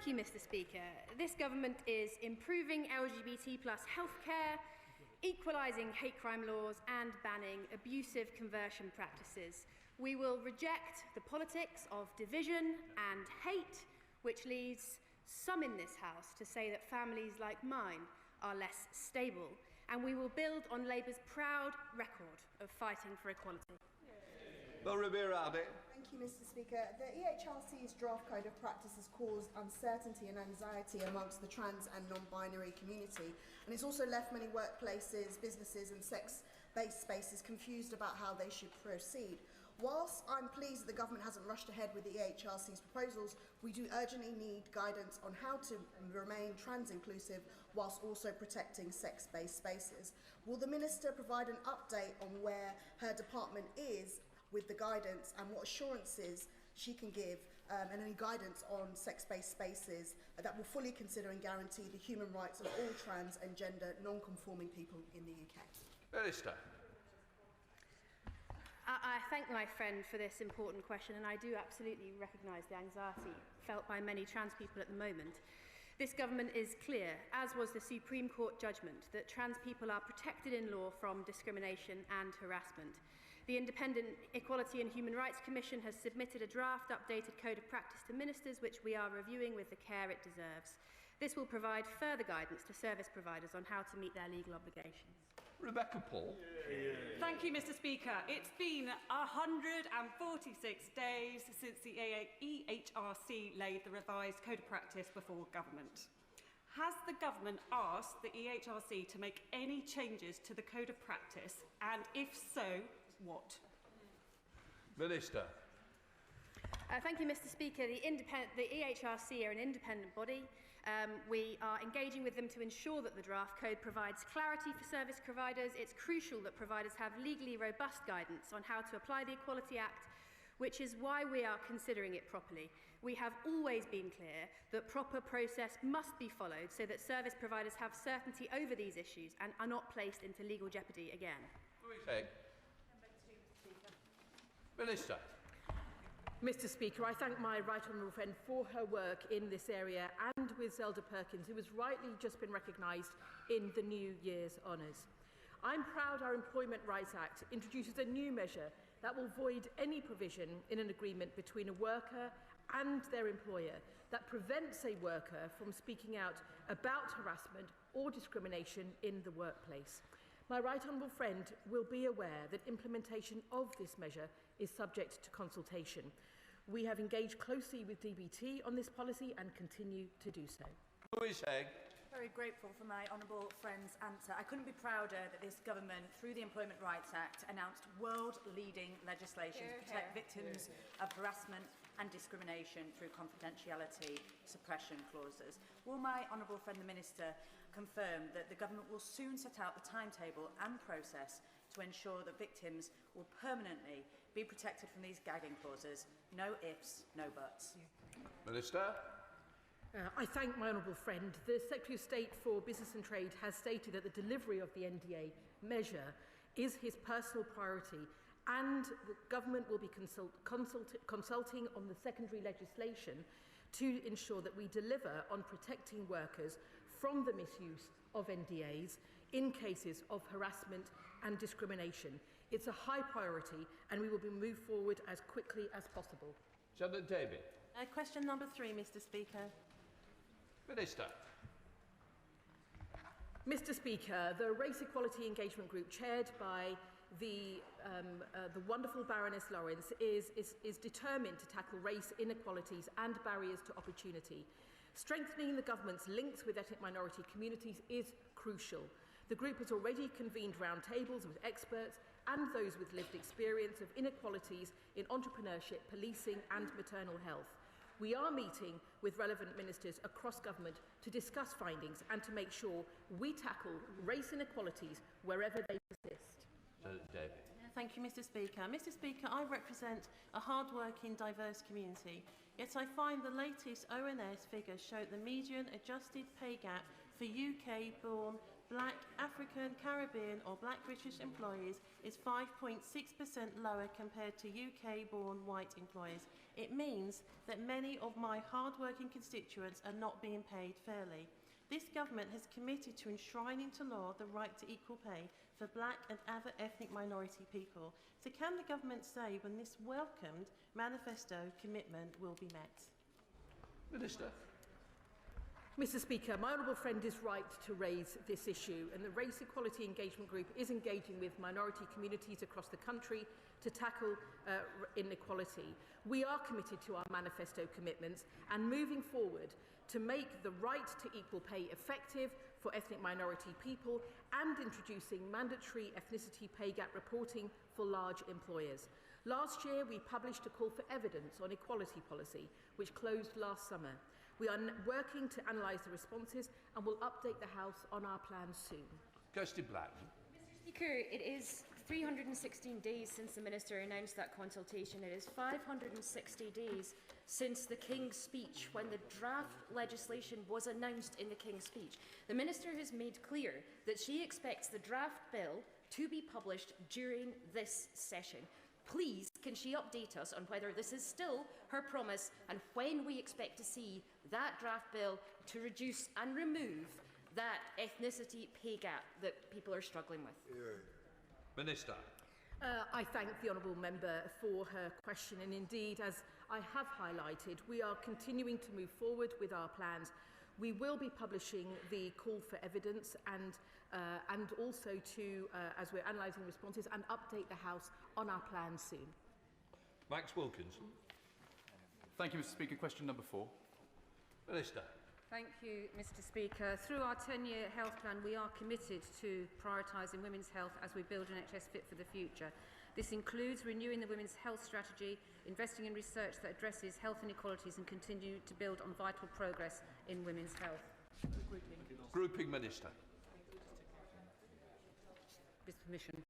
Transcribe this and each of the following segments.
Thank you, Mr. Speaker. This government is improving LGBT+ healthcare, equalising hate crime laws and banning abusive conversion practices. We will reject the politics of division and hate, which leads some in this House to say that families like mine are less stable. And we will build on Labour's proud record of fighting for equality. Thank you, Mr. Speaker. The EHRC's draft code of practice has caused uncertainty and anxiety amongst the trans and non-binary community, and it's also left many workplaces, businesses and sex-based spaces confused about how they should proceed. Whilst I'm pleased that the government hasn't rushed ahead with the EHRC's proposals, we do urgently need guidance on how to remain trans-inclusive whilst also protecting sex-based spaces. Will the Minister provide an update on where her department is with the guidance and what assurances she can give and any guidance on sex-based spaces that will fully consider and guarantee the human rights of all trans and gender non-conforming people in the UK? Minister. I thank my friend for this important question, and I do absolutely recognise the anxiety felt by many trans people at the moment. This government is clear, as was the Supreme Court judgment, that trans people are protected in law from discrimination and harassment. The Independent Equality and Human Rights Commission has submitted a draft updated code of practice to ministers, which we are reviewing with the care it deserves. This will provide further guidance to service providers on how to meet their legal obligations. Rebecca Paul. Thank you, Mr. Speaker. It's been 146 days since the EHRC laid the revised code of practice before government. Has the government asked the EHRC to make any changes to the code of practice, and if so, what? Minister. Thank you, Mr. Speaker. The EHRC are an independent body. We are engaging with them to ensure that the draft code provides clarity for service providers. It's crucial that providers have legally robust guidance on how to apply the Equality Act, which is why we are considering it properly. We have always been clear that proper process must be followed so that service providers have certainty over these issues and are not placed into legal jeopardy again. Minister. Mr. Speaker, I thank my right honourable friend for her work in this area and with Zelda Perkins, who has rightly just been recognised in the New Year's honours. I'm proud our Employment Rights Act introduces a new measure that will void any provision in an agreement between a worker and their employer that prevents a worker from speaking out about harassment or discrimination in the workplace. My right honourable friend will be aware that implementation of this measure is subject to consultation. We have engaged closely with DBT on this policy and continue to do so. Very grateful for my honourable friend's answer. I couldn't be prouder that this government, through the Employment Rights Act, announced world-leading legislation to protect victims of harassment and discrimination through confidentiality suppression clauses. Will my honourable friend the Minister confirm that the government will soon set out the timetable and process to ensure that victims will permanently be protected from these gagging clauses? No ifs, no buts. Minister. I thank my honourable friend. The Secretary of State for Business and Trade has stated that the delivery of the NDA measure is his personal priority, and the government will be consulting on the secondary legislation to ensure that we deliver on protecting workers from the misuse of NDAs in cases of harassment and discrimination. It's a high priority, and we will move forward as quickly as possible. Janet David. Question number 3, Mr. Speaker. Minister. Mr. Speaker, the Race Equality Engagement Group, chaired by the wonderful Baroness Lawrence, is determined to tackle race inequalities and barriers to opportunity. Strengthening the government's links with ethnic minority communities is crucial. The group has already convened roundtables with experts and those with lived experience of inequalities in entrepreneurship, policing and maternal health. We are meeting with relevant ministers across government to discuss findings and to make sure we tackle race inequalities wherever they persist. Thank you, Mr. Speaker. Mr. Speaker, I represent a hard-working, diverse community, yet I find the latest ONS figures show the median adjusted pay gap for UK-born Black, African, Caribbean or Black British employees is 5.6% lower compared to UK-born white employers. It means that many of my hard-working constituents are not being paid fairly. This government has committed to enshrining into law the right to equal pay for Black and other ethnic minority people. So can the government say when this welcomed manifesto commitment will be met? Minister. Mr Speaker, my honourable friend is right to raise this issue, and the Race Equality Engagement Group is engaging with minority communities across the country to tackle inequality. We are committed to our manifesto commitments and moving forward to make the right to equal pay effective for ethnic minority people and introducing mandatory ethnicity pay gap reporting for large employers. Last year, we published a call for evidence on equality policy, which closed last summer. We are working to analyse the responses and will update the House on our plans soon. Kirsty Black. Mr Speaker, it is 316 days since the Minister announced that consultation. It is 560 days since the King's Speech, when the draft legislation was announced in the King's Speech. The Minister has made clear that she expects the draft bill to be published during this session. Please, can she update us on whether this is still her promise and when we expect to see that draft bill to reduce and remove that ethnicity pay gap that people are struggling with? Minister. I thank the honourable member for her question, and indeed, as I have highlighted, we are continuing to move forward with our plans. We will be publishing the call for evidence and also to, as we're analysing responses, and update the House on our plans soon. Max Wilkins. Thank you, Mr Speaker. Question number 4. Minister. Thank you, Mr Speaker. Through our 10-year health plan, we are committed to prioritising women's health as we build an NHS fit for the future. This includes renewing the women's health strategy, investing in research that addresses health inequalities and continue to build on vital progress in women's health. Grouping Minister. With permission.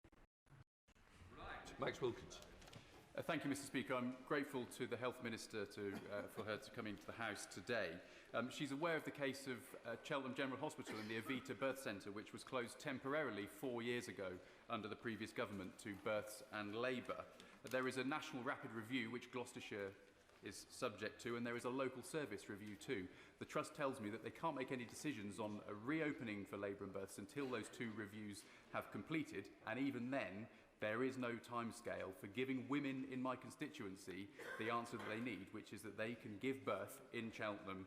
Right. Max Wilkins. Thank you, Mr Speaker. I'm grateful to the Health Minister for her to come into the House today. She's aware of the case of Cheltenham General Hospital and the Evita Birth Centre, which was closed temporarily 4 years ago under the previous government to births and labour. There is a national rapid review which Gloucestershire is subject to, and there is a local service review too. The Trust tells me that they can't make any decisions on a reopening for labour and births until those 2 reviews have completed, and even then there is no timescale for giving women in my constituency the answer that they need, which is that they can give birth in Cheltenham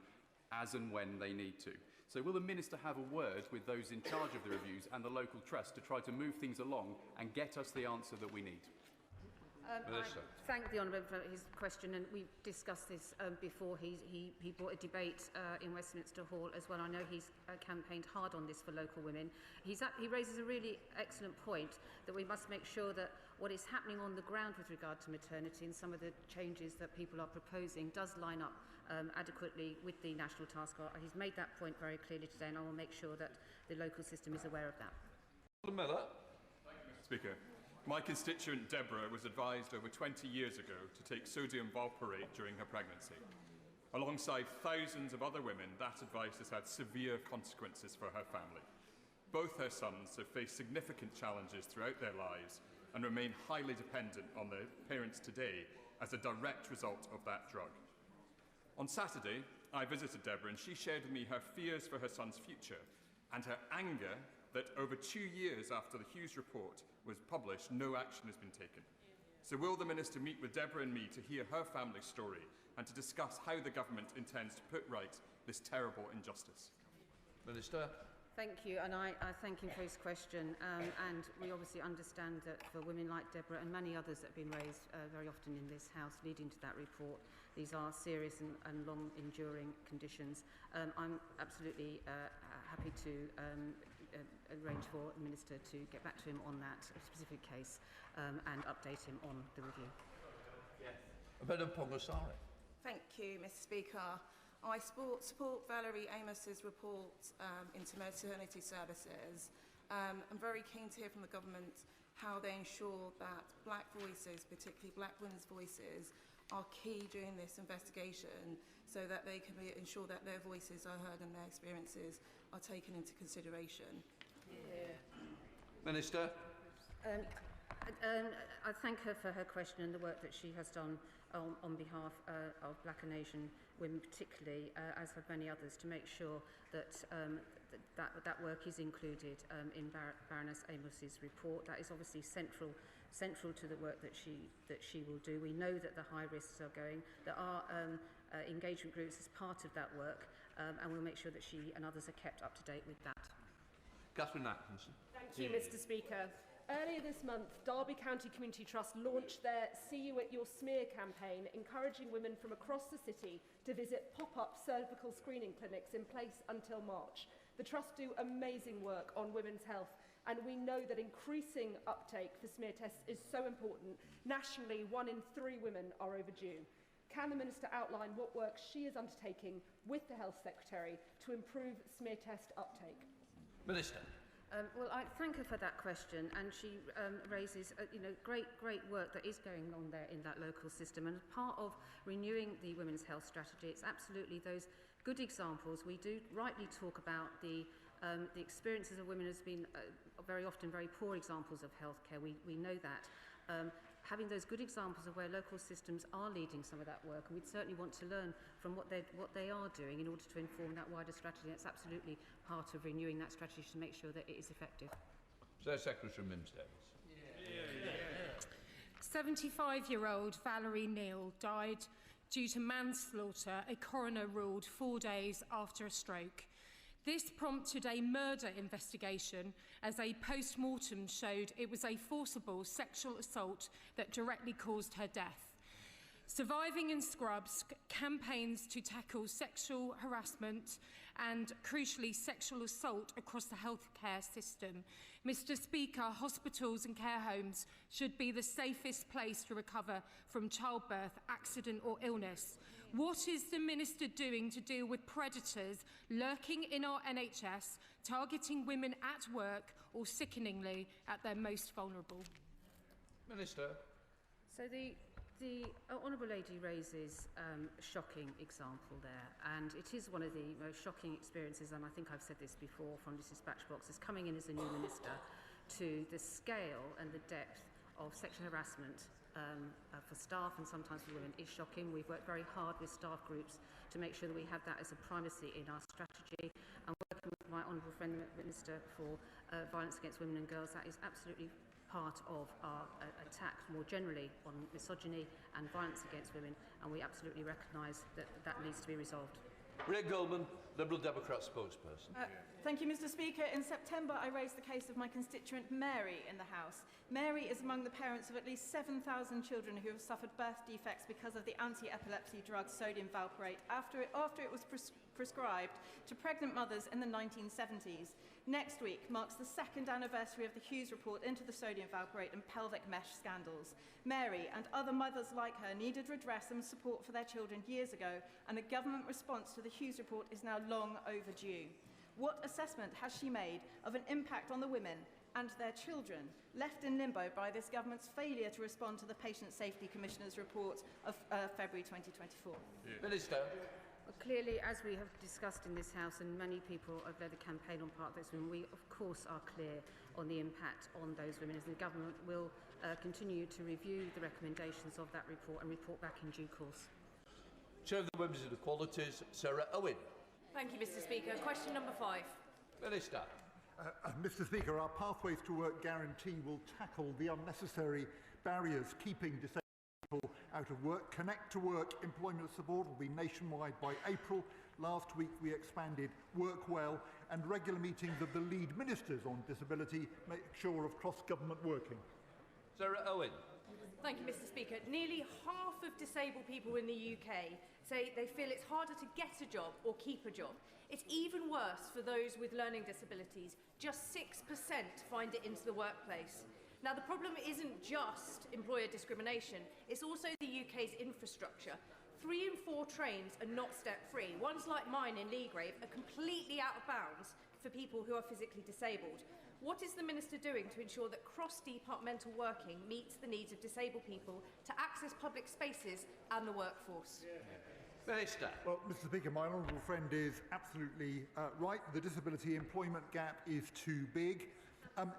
as and when they need to. So will the Minister have a word with those in charge of the reviews and the local trust to try to move things along and get us the answer that we need? I thank the Honourable for his question, and we discussed this before. He brought a debate in Westminster Hall as well. I know he's campaigned hard on this for local women. He raises a really excellent point that we must make sure that what is happening on the ground with regard to maternity and some of the changes that people are proposing does line up adequately with the National Task Force. He's made that point very clearly today, and I will make sure that the local system is aware of that. Miller. Thank you, Mr Speaker. My constituent Deborah was advised over 20 years ago to take sodium valproate during her pregnancy. Alongside thousands of other women, that advice has had severe consequences for her family. Both her sons have faced significant challenges throughout their lives and remain highly dependent on their parents today as a direct result of that drug. On Saturday, I visited Deborah and she shared with me her fears for her son's future and her anger that over 2 years after the Hughes report was published, no action has been taken. So will the Minister meet with Deborah and me to hear her family story and to discuss how the government intends to put right this terrible injustice? Minister. Thank you, and I thank him for his question. And we obviously understand that for women like Deborah and many others that have been raised very often in this House leading to that report, these are serious and long-enduring conditions. I'm absolutely happy to arrange for the Minister to get back to him on that specific case and update him on the review. Madam Pongasari. Thank you, Mr Speaker. I support Valerie Amos's report into maternity services. I'm very keen to hear from the government how they ensure that black voices, particularly black women's voices, are key during this investigation so that they can ensure that their voices are heard and their experiences are taken into consideration. Minister. I thank her for her question and the work that she has done on behalf of Black and Asian women particularly, as have many others, to make sure that that work is included in Baroness Amos's report. That is obviously central to the work that she will do. We know that the high risks are going. There are engagement groups as part of that work, and we'll make sure that she and others are kept up to date with that. Catherine Atkinson. Thank you, Mr. Speaker. Earlier this month, Derby County Community Trust launched their See You at Your Smear campaign, encouraging women from across the city to visit pop-up cervical screening clinics in place until March. The Trust do amazing work on women's health, and we know that increasing uptake for smear tests is so important. Nationally, 1 in 3 women are overdue. Can the Minister outline what work she is undertaking with the Health Secretary to improve smear test uptake? Minister. Well, I thank her for that question, and she raises great work that is going on there in that local system. And as part of renewing the women's health strategy, it's absolutely those good examples. We do rightly talk about the experiences of women as being very often very poor examples of healthcare. We know that. Having those good examples of where local systems are leading some of that work, and we'd certainly want to learn from what they are doing in order to inform that wider strategy. It's absolutely part of renewing that strategy to make sure that it is effective. Secretary Mims Davis. 75-year-old Valerie Neal died due to manslaughter, a coroner ruled 4 days after a stroke. This prompted a murder investigation as a post-mortem showed it was a forcible sexual assault that directly caused her death. Surviving in Scrubs campaigns to tackle sexual harassment and, crucially, sexual assault across the healthcare system. Mr. Speaker, hospitals and care homes should be the safest place to recover from childbirth, accident or illness. What is the Minister doing to deal with predators lurking in our NHS, targeting women at work or, sickeningly, at their most vulnerable? Minister. So the Honourable Lady raises a shocking example there, and it is one of the most shocking experiences, and I think I've said this before from this dispatch box, is coming in as a new minister to the scale and the depth of sexual harassment for staff and sometimes for women is shocking. We've worked very hard with staff groups to make sure that we have that as a primacy in our strategy, and working with my honourable friend the Minister for Violence Against Women and Girls, that is absolutely part of our attack more generally on misogyny and violence against women, and we absolutely recognise that that needs to be resolved. Ray Goldman, Liberal Democrat spokesperson. Thank you, Mr. Speaker. In September, I raised the case of my constituent Mary in the House. Mary is among the parents of at least 7,000 children who have suffered birth defects because of the anti-epilepsy drug sodium valproate after it was prescribed to pregnant mothers in the 1970s. Next week marks the 2nd anniversary of the Hughes report into the sodium valproate and pelvic mesh scandals. Mary and other mothers like her needed redress and support for their children years ago, and a government response to the Hughes report is now long overdue. What assessment has she made of an impact on the women and their children left in limbo by this government's failure to respond to the Patient Safety Commissioner's report of February 2024? Minister. Well, clearly, as we have discussed in this House, and many people have led a campaign on part of those women, we of course are clear on the impact on those women, as the government will continue to review the recommendations of that report and report back in due course. Chair of the Women's Inequalities, Sarah Owen. Thank you, Mr. Speaker. Question number 5. Minister. Mr. Speaker, our Pathways to Work guarantee will tackle the unnecessary barriers keeping disabled people out of work. Connect to Work employment support will be nationwide by April. Last week we expanded Work Well, and regular meetings of the lead ministers on disability make sure of cross-government working. Sarah Owen. Thank you, Mr. Speaker. Nearly half of disabled people in the UK say they feel it's harder to get a job or keep a job. It's even worse for those with learning disabilities. Just 6% find it into the workplace. Now, the problem isn't just employer discrimination, it's also the UK's infrastructure. 3 in 4 trains are not step-free. Ones like mine in Leagrave are completely out of bounds for people who are physically disabled. What is the Minister doing to ensure that cross-departmental working meets the needs of disabled people to access public spaces and the workforce? Minister. Well, Mr. Speaker, my honourable friend is absolutely right. The disability employment gap is too big.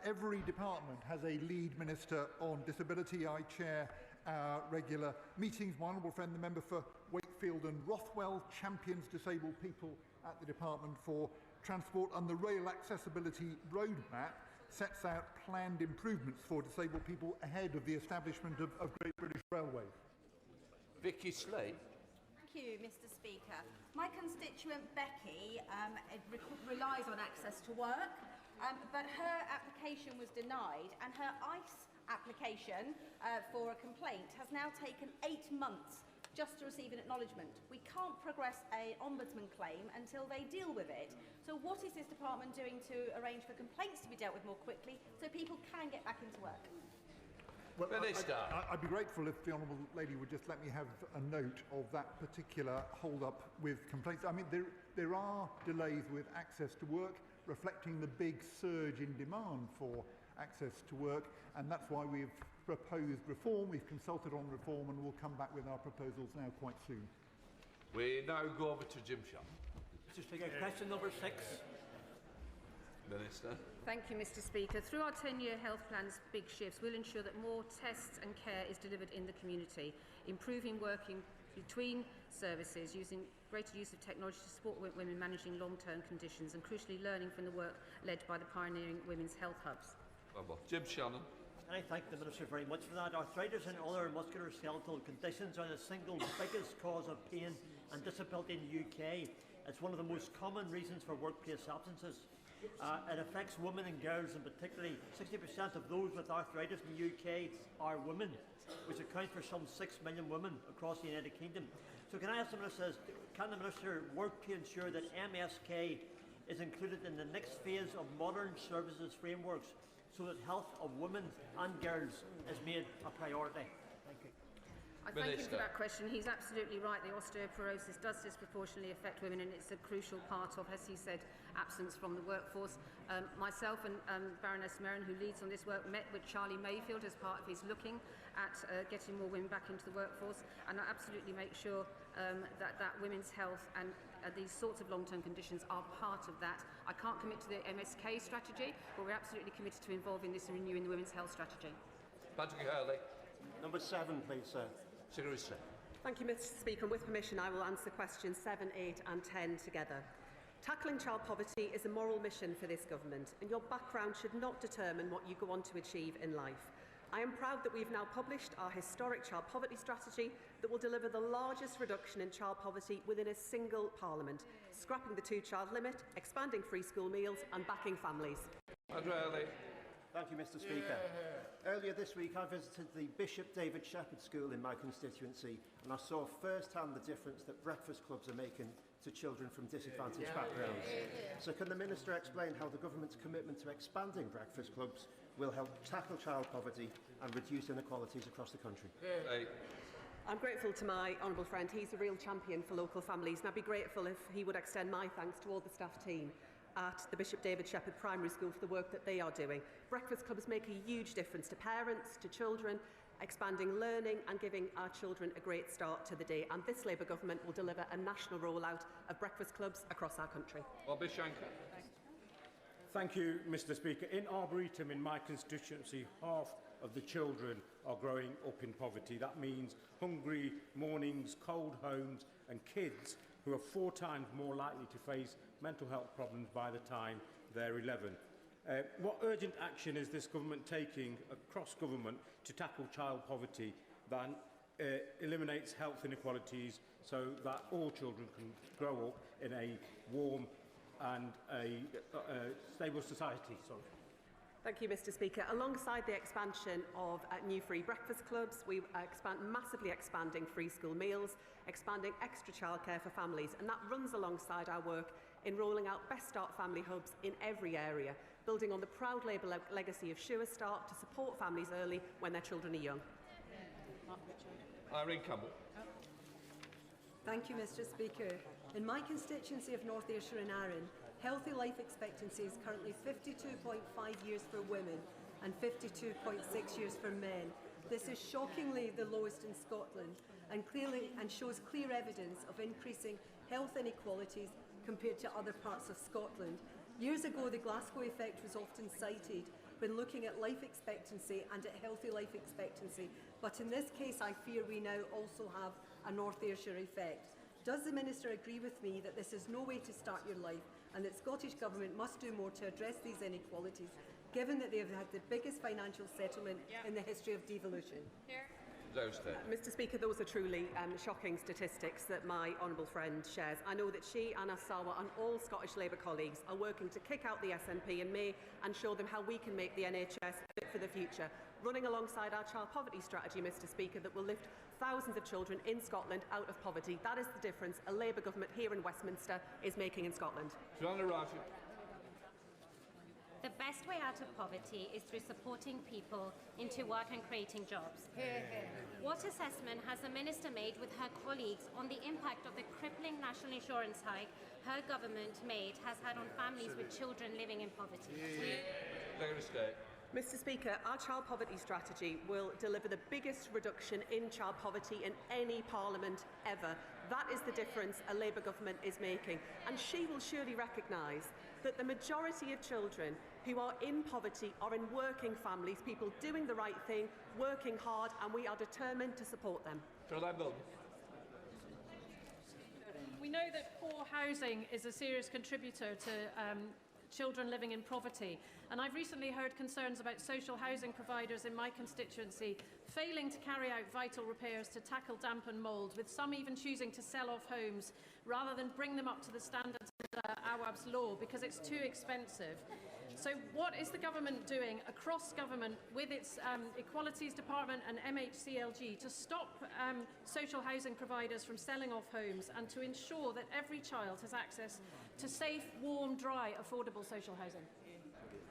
Every department has a lead minister on disability. I chair our regular meetings. My honourable friend, the member for Wakefield and Rothwell, champions disabled people at the Department for Transport, and the Rail Accessibility Roadmap sets out planned improvements for disabled people ahead of the establishment of Great British Railways. Vicky Slade. Thank you, Mr. Speaker. My constituent Becky relies on access to work, but her application was denied, and her ICE application for a complaint has now taken 8 months just to receive an acknowledgement. We can't progress an ombudsman claim until they deal with it. So what is this department doing to arrange for complaints to be dealt with more quickly so people can get back into work? Well, I'd be grateful if the honourable lady would just let me have a note of that particular hold-up with complaints. I mean, there are delays with access to work, reflecting the big surge in demand for access to work, and that's why we've proposed reform. We've consulted on reform, and we'll come back with our proposals now quite soon. We now go over to Jim Shaw. Mr. Speaker, question number 6. Minister. Thank you, Mr. Speaker. Through our 10-year health plan's big shifts, we'll ensure that more tests and care is delivered in the community, improving working between services, using greater use of technology to support women managing long-term conditions, and crucially learning from the work led by the pioneering women's health hubs. Jim Shannon. I thank the Minister very much for that. Arthritis and other musculoskeletal conditions are the single biggest cause of pain and disability in the UK. It's one of the most common reasons for workplace absences. It affects women and girls, and particularly 60% of those with arthritis in the UK are women, which accounts for some 6 million women across the United Kingdom. So can I ask the Minister, can the Minister work to ensure that MSK is included in the next phase of modern services frameworks, so that health of women and girls is made a priority? Thank you. I thank him for that question. He's absolutely right. The osteoporosis does disproportionately affect women, and it's a crucial part of, as he said, absence from the workforce. Myself and Baroness Merrin, who leads on this work, met with Charlie Mayfield as part of his looking at getting more women back into the workforce, and I absolutely make sure that women's health and these sorts of long-term conditions are part of that. I can't commit to the MSK strategy, but we're absolutely committed to involving this in renewing the women's health strategy. Patrick Hurley. Number 7, please, sir. Thank you, Mr. Speaker. And with permission, I will answer questions 7, 8 and 10 together. Tackling child poverty is a moral mission for this government, and your background should not determine what you go on to achieve in life. I am proud that we've now published our historic child poverty strategy that will deliver the largest reduction in child poverty within a single parliament, scrapping the 2-child limit, expanding free school meals and backing families. Thank you, Mr. Speaker. Earlier this week, I visited the Bishop David Shepherd School in my constituency, and I saw firsthand the difference that breakfast clubs are making to children from disadvantaged backgrounds. So can the Minister explain how the government's commitment to expanding breakfast clubs will help tackle child poverty and reduce inequalities across the country? I'm grateful to my honourable friend. He's a real champion for local families, and I'd be grateful if he would extend my thanks to all the staff team at the Bishop David Shepherd Primary School for the work that they are doing. Breakfast clubs make a huge difference to parents, to children, expanding learning and giving our children a great start to the day. And this Labour government will deliver a national rollout of breakfast clubs across our country. Bobby Shanker. Thank you, Mr. Speaker. In Arboretum, in my constituency, half of the children are growing up in poverty. That means hungry mornings, cold homes, and kids who are 4 times more likely to face mental health problems by the time they're 11. What urgent action is this government taking across government to tackle child poverty that eliminates health inequalities so that all children can grow up in a warm and a stable society? Thank you, Mr. Speaker. Alongside the expansion of new free breakfast clubs, we massively expanding free school meals, expanding extra childcare for families, and that runs alongside our work in rolling out Best Start family hubs in every area, building on the proud Labour legacy of Sure Start to support families early when their children are young. Irene Campbell. Thank you, Mr. Speaker. In my constituency of North Ayrshire and Arran, healthy life expectancy is currently 52.5 years for women and 52.6 years for men, This is shockingly the lowest in Scotland and shows clear evidence of increasing health inequalities compared to other parts of Scotland. Years ago, the Glasgow effect was often cited when looking at life expectancy and at healthy life expectancy, but in this case I fear we now also have a North Ayrshire effect. Does the Minister agree with me that this is no way to start your life and that Scottish Government must do more to address these inequalities, given that they have had the biggest financial settlement in the history of devolution? Mr Speaker, those are truly shocking statistics that my honourable friend shares. I know that she, Anna Sawa and all Scottish Labour colleagues are working to kick out the SNP in May and show them how we can make the NHS fit for the future, running alongside our child poverty strategy, Mr Speaker, that will lift thousands of children in Scotland out of poverty. That is the difference a Labour government here in Westminster is making in Scotland. The best way out of poverty is through supporting people into work and creating jobs. What assessment has the Minister made with her colleagues on the impact of the crippling national insurance hike her government has had on families with children living in poverty? Mr Speaker, our child poverty strategy will deliver the biggest reduction in child poverty in any parliament ever. That is the difference a Labour government is making, and she will surely recognise that the majority of children who are in poverty are in working families, people doing the right thing, working hard, and we are determined to support them. We know that poor housing is a serious contributor to children living in poverty, and I've recently heard concerns about social housing providers in my constituency failing to carry out vital repairs to tackle damp and mould, with some even choosing to sell off homes rather than bring them up to the standards under Awab's law because it's too expensive. So what is the government doing across government with its Equalities Department and MHCLG to stop social housing providers from selling off homes and to ensure that every child has access to safe, warm, dry, affordable social housing?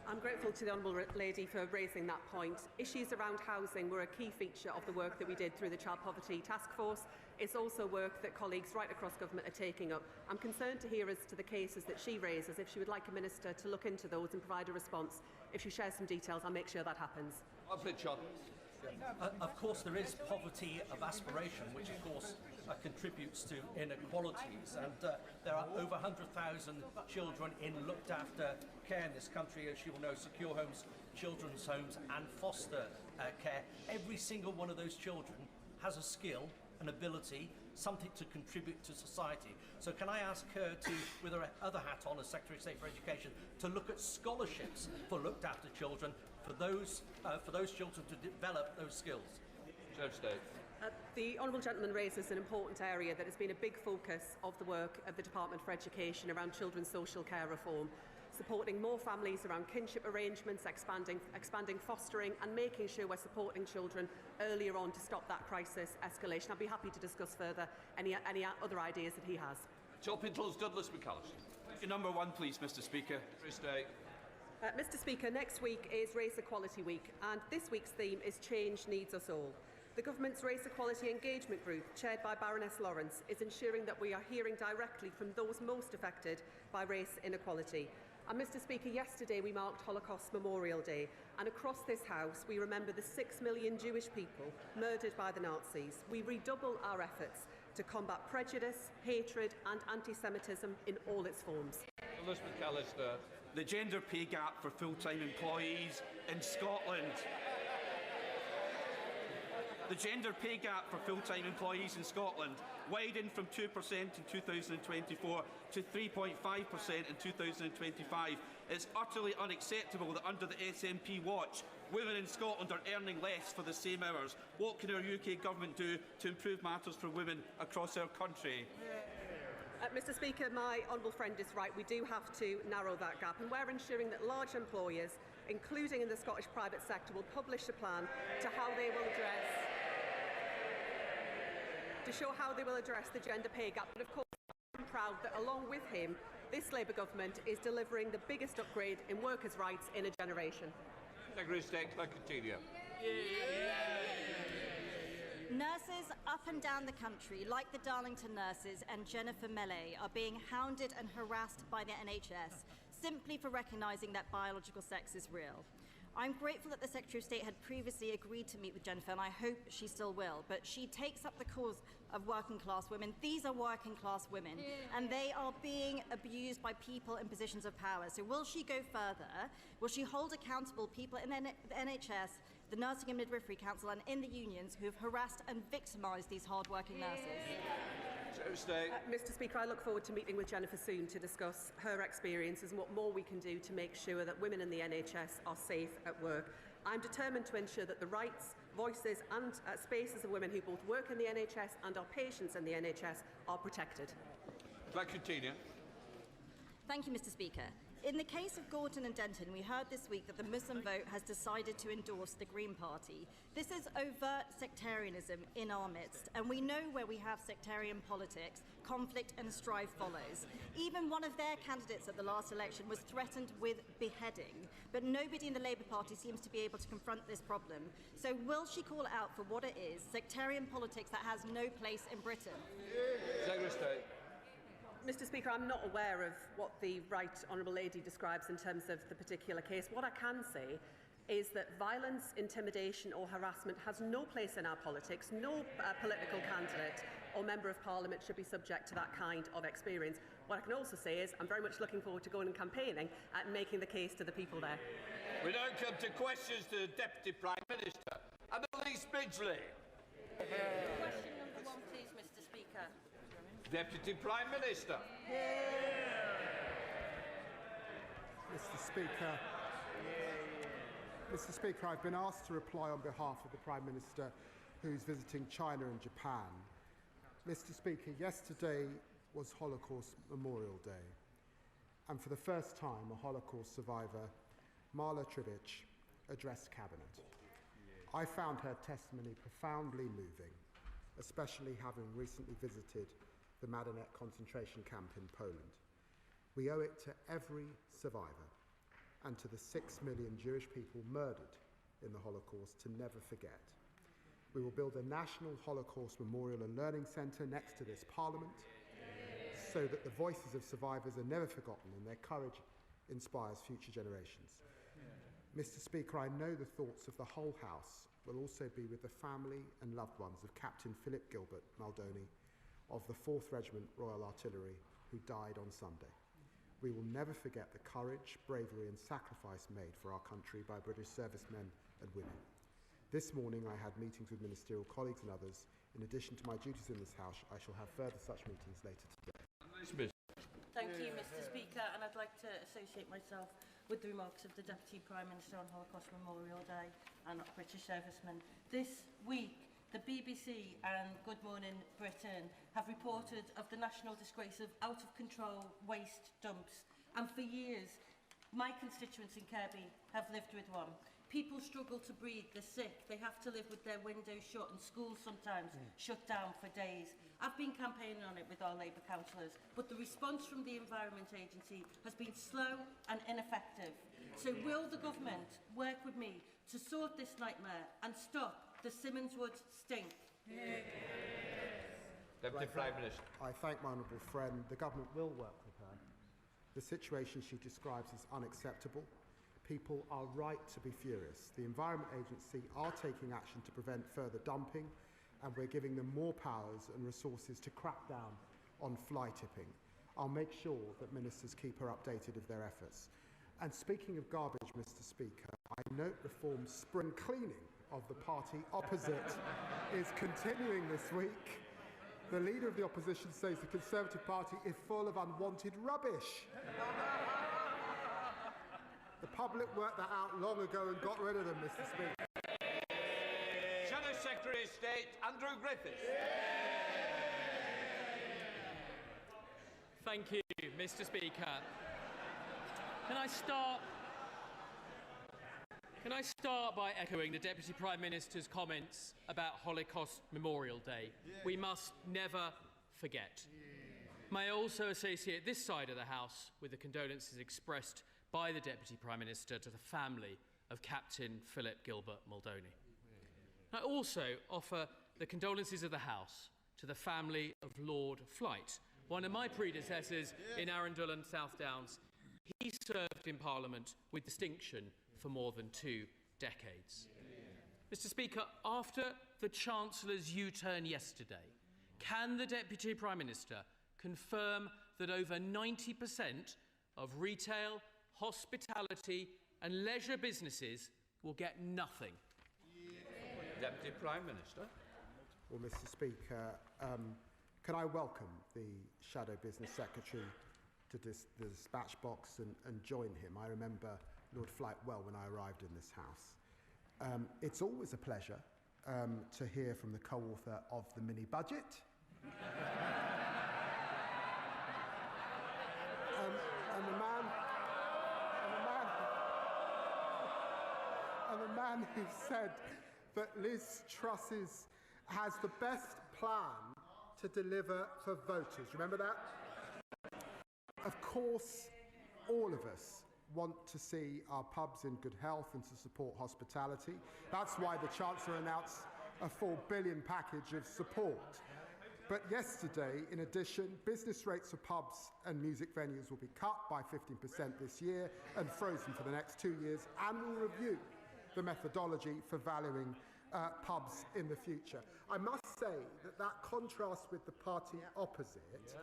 I'm grateful to the Honourable Lady for raising that point. Issues around housing were a key feature of the work that we did through the Child Poverty Task Force. It's also work that colleagues right across government are taking up. I'm concerned to hear as to the cases that she raises. If she would like a minister to look into those and provide a response, if she shares some details, I'll make sure that happens. Of course, there is poverty of aspiration, which of course contributes to inequalities, and there are over 100,000 children in looked after care in this country, as you will know, secure homes, children's homes and foster care. Every single one of those children has a skill, an ability, something to contribute to society. So can I ask her to, with her other hat on as Secretary of State for Education, to look at scholarships for looked after children, for those children to develop those skills? The Honourable Gentleman raises an important area that has been a big focus of the work of the Department for Education around children's social care reform, supporting more families around kinship arrangements, expanding fostering and making sure we're supporting children earlier on to stop that crisis escalation. I'd be happy to discuss further any other ideas that he has. Douglas McAllister. Your number one, please, Mr Speaker. Mr Speaker, next week is Race Equality Week, and this week's theme is Change Needs Us All. The Government's Race Equality Engagement Group, chaired by Baroness Lawrence, is ensuring that we are hearing directly from those most affected by race inequality. And Mr Speaker, yesterday we marked Holocaust Memorial Day, and across this House we remember the 6 million Jewish people murdered by the Nazis. We redouble our efforts to combat prejudice, hatred and anti-Semitism in all its forms. Douglas McAllister. The gender pay gap for full-time employees in Scotland. The gender pay gap for full-time employees in Scotland widened from 2% in 2024 to 3.5% in 2025. It's utterly unacceptable that under the SNP watch, women in Scotland are earning less for the same hours. What can our UK government do to improve matters for women across our country? Mr Speaker, my honourable friend is right. We do have to narrow that gap, and we're ensuring that large employers, including in the Scottish private sector, will publish a plan to how they will address the gender pay gap. But of course, I'm proud that along with him, this Labour government is delivering the biggest upgrade in workers' rights in a generation. Secretary of State Claire Coutinho. Nurses up and down the country, like the Darlington nurses and Jennifer Mellé, are being hounded and harassed by the NHS simply for recognising that biological sex is real. I'm grateful that the Secretary of State had previously agreed to meet with Jennifer, and I hope she still will. But she takes up the cause of working class women. These are working class women, and they are being abused by people in positions of power. So will she go further? Will she hold accountable people in the NHS, the Nursing and Midwifery Council, and in the unions who have harassed and victimised these hard-working nurses? Mr. Speaker, I look forward to meeting with Jennifer soon to discuss her experiences and what more we can do to make sure that women in the NHS are safe at work. I'm determined to ensure that the rights, voices and spaces of women who both work in the NHS and are patients in the NHS are protected. Thank you, Tina. Thank you, Mr. Speaker. In the case of Gorton and Denton, we heard this week that the Muslim vote has decided to endorse the Green Party. This is overt sectarianism in our midst, and we know where we have sectarian politics, conflict and strife follows. Even one of their candidates at the last election was threatened with beheading, but nobody in the Labour Party seems to be able to confront this problem. So will she call it out for what it is, sectarian politics that has no place in Britain? Secretary of State. Mr. Speaker, I'm not aware of what the Right Honourable Lady describes in terms of the particular case. What I can say is that violence, intimidation or harassment has no place in our politics. No political candidate or Member of Parliament should be subject to that kind of experience. What I can also say is I'm very much looking forward to going and campaigning and making the case to the people there. We now come to questions to the Deputy Prime Minister. Annalise Midgley. Question number 1, please, Mr. Speaker. Deputy Prime Minister. Mr. Speaker, I've been asked to reply on behalf of the Prime Minister who's visiting China and Japan. Mr. Speaker, yesterday was Holocaust Memorial Day, and for the first time, a Holocaust survivor, Marla Trivich, addressed Cabinet. I found her testimony profoundly moving, especially having recently visited the Majdanek concentration camp in Poland. We owe it to every survivor and to the 6 million Jewish people murdered in the Holocaust to never forget. We will build a national Holocaust Memorial and Learning Centre next to this Parliament so that the voices of survivors are never forgotten and their courage inspires future generations. Mr. Speaker, I know the thoughts of the whole House will also be with the family and loved ones of Captain Philip Gilbert Maldoni of the 4th Regiment Royal Artillery, who died on Sunday. We will never forget the courage, bravery and sacrifice made for our country by British servicemen and women. This morning I had meetings with ministerial colleagues and others. In addition to my duties in this House, I shall have further such meetings later today. Thank you, Mr. Speaker, and I'd like to associate myself with the remarks of the Deputy Prime Minister on Holocaust Memorial Day and British servicemen. This week, the BBC and Good Morning Britain have reported of the national disgrace of out-of-control waste dumps. And for years, my constituents in Kirby have lived with one. People struggle to breathe, they're sick, they have to live with their windows shut and schools sometimes shut down for days. I've been campaigning on it with our Labour councillors, but the response from the Environment Agency has been slow and ineffective. So will the government work with me to sort this nightmare and stop the Simmonswood stink? Deputy Prime Minister. I thank my honourable friend. The government will work with her. The situation she describes is unacceptable. People are right to be furious. The Environment Agency are taking action to prevent further dumping, and we're giving them more powers and resources to crack down on fly tipping. I'll make sure that ministers keep her updated of their efforts. And speaking of garbage, Mr. Speaker, I note Reform's spring cleaning of the party opposite is continuing this week. The leader of the opposition says the Conservative Party is full of unwanted rubbish. The public worked that out long ago and got rid of them, Mr. Speaker. Shadow Secretary of State, Andrew Griffiths. Thank you, Mr. Speaker. Can I start by echoing the Deputy Prime Minister's comments about Holocaust Memorial Day? We must never forget. May I also associate this side of the House with the condolences expressed by the Deputy Prime Minister to the family of Captain Philip Gilbert Maldoni. I also offer the condolences of the House to the family of Lord Flight, one of my predecessors in Arundel and South Downs. He served in Parliament with distinction for more than 2 decades. Mr. Speaker, after the Chancellor's U-turn yesterday, can the Deputy Prime Minister confirm that over 90% of retail, hospitality and leisure businesses will get nothing? Deputy Prime Minister. Well, Mr. Speaker, can I welcome the Shadow Business Secretary to the dispatch box and join him? I remember Lord Flight well when I arrived in this House. It's always a pleasure to hear from the co-author of the mini-budget. And the man who said that Liz Truss has the best plan to deliver for voters. Remember that? Of course, all of us want to see our pubs in good health and to support hospitality. That's why the Chancellor announced a £4 billion package of support. But yesterday, in addition, business rates for pubs and music venues will be cut by 15% this year and frozen for the next 2 years, and will review the methodology for valuing pubs in the future. I must say that contrasts with the party opposite,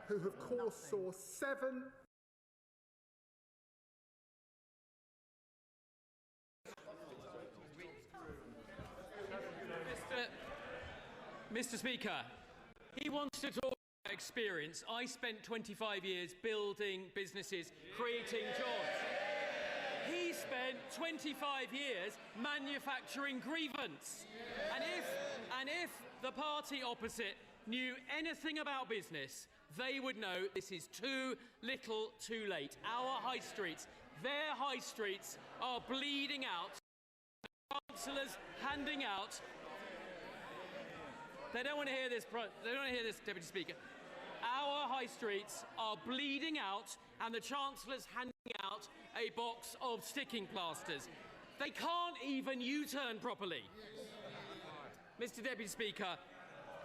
who of course saw 7 Mr. Speaker, he wants to talk about experience. I spent 25 years building businesses, creating jobs. He spent 25 years manufacturing grievance. And if the party opposite knew anything about business, they would know this is too little too late. Our high streets, their high streets, are bleeding out. The Chancellor's handing out. They don't want to hear this, Deputy Speaker. Our high streets are bleeding out, and the Chancellor's handing out a box of sticking plasters. They can't even U-turn properly. Mr. Deputy Speaker,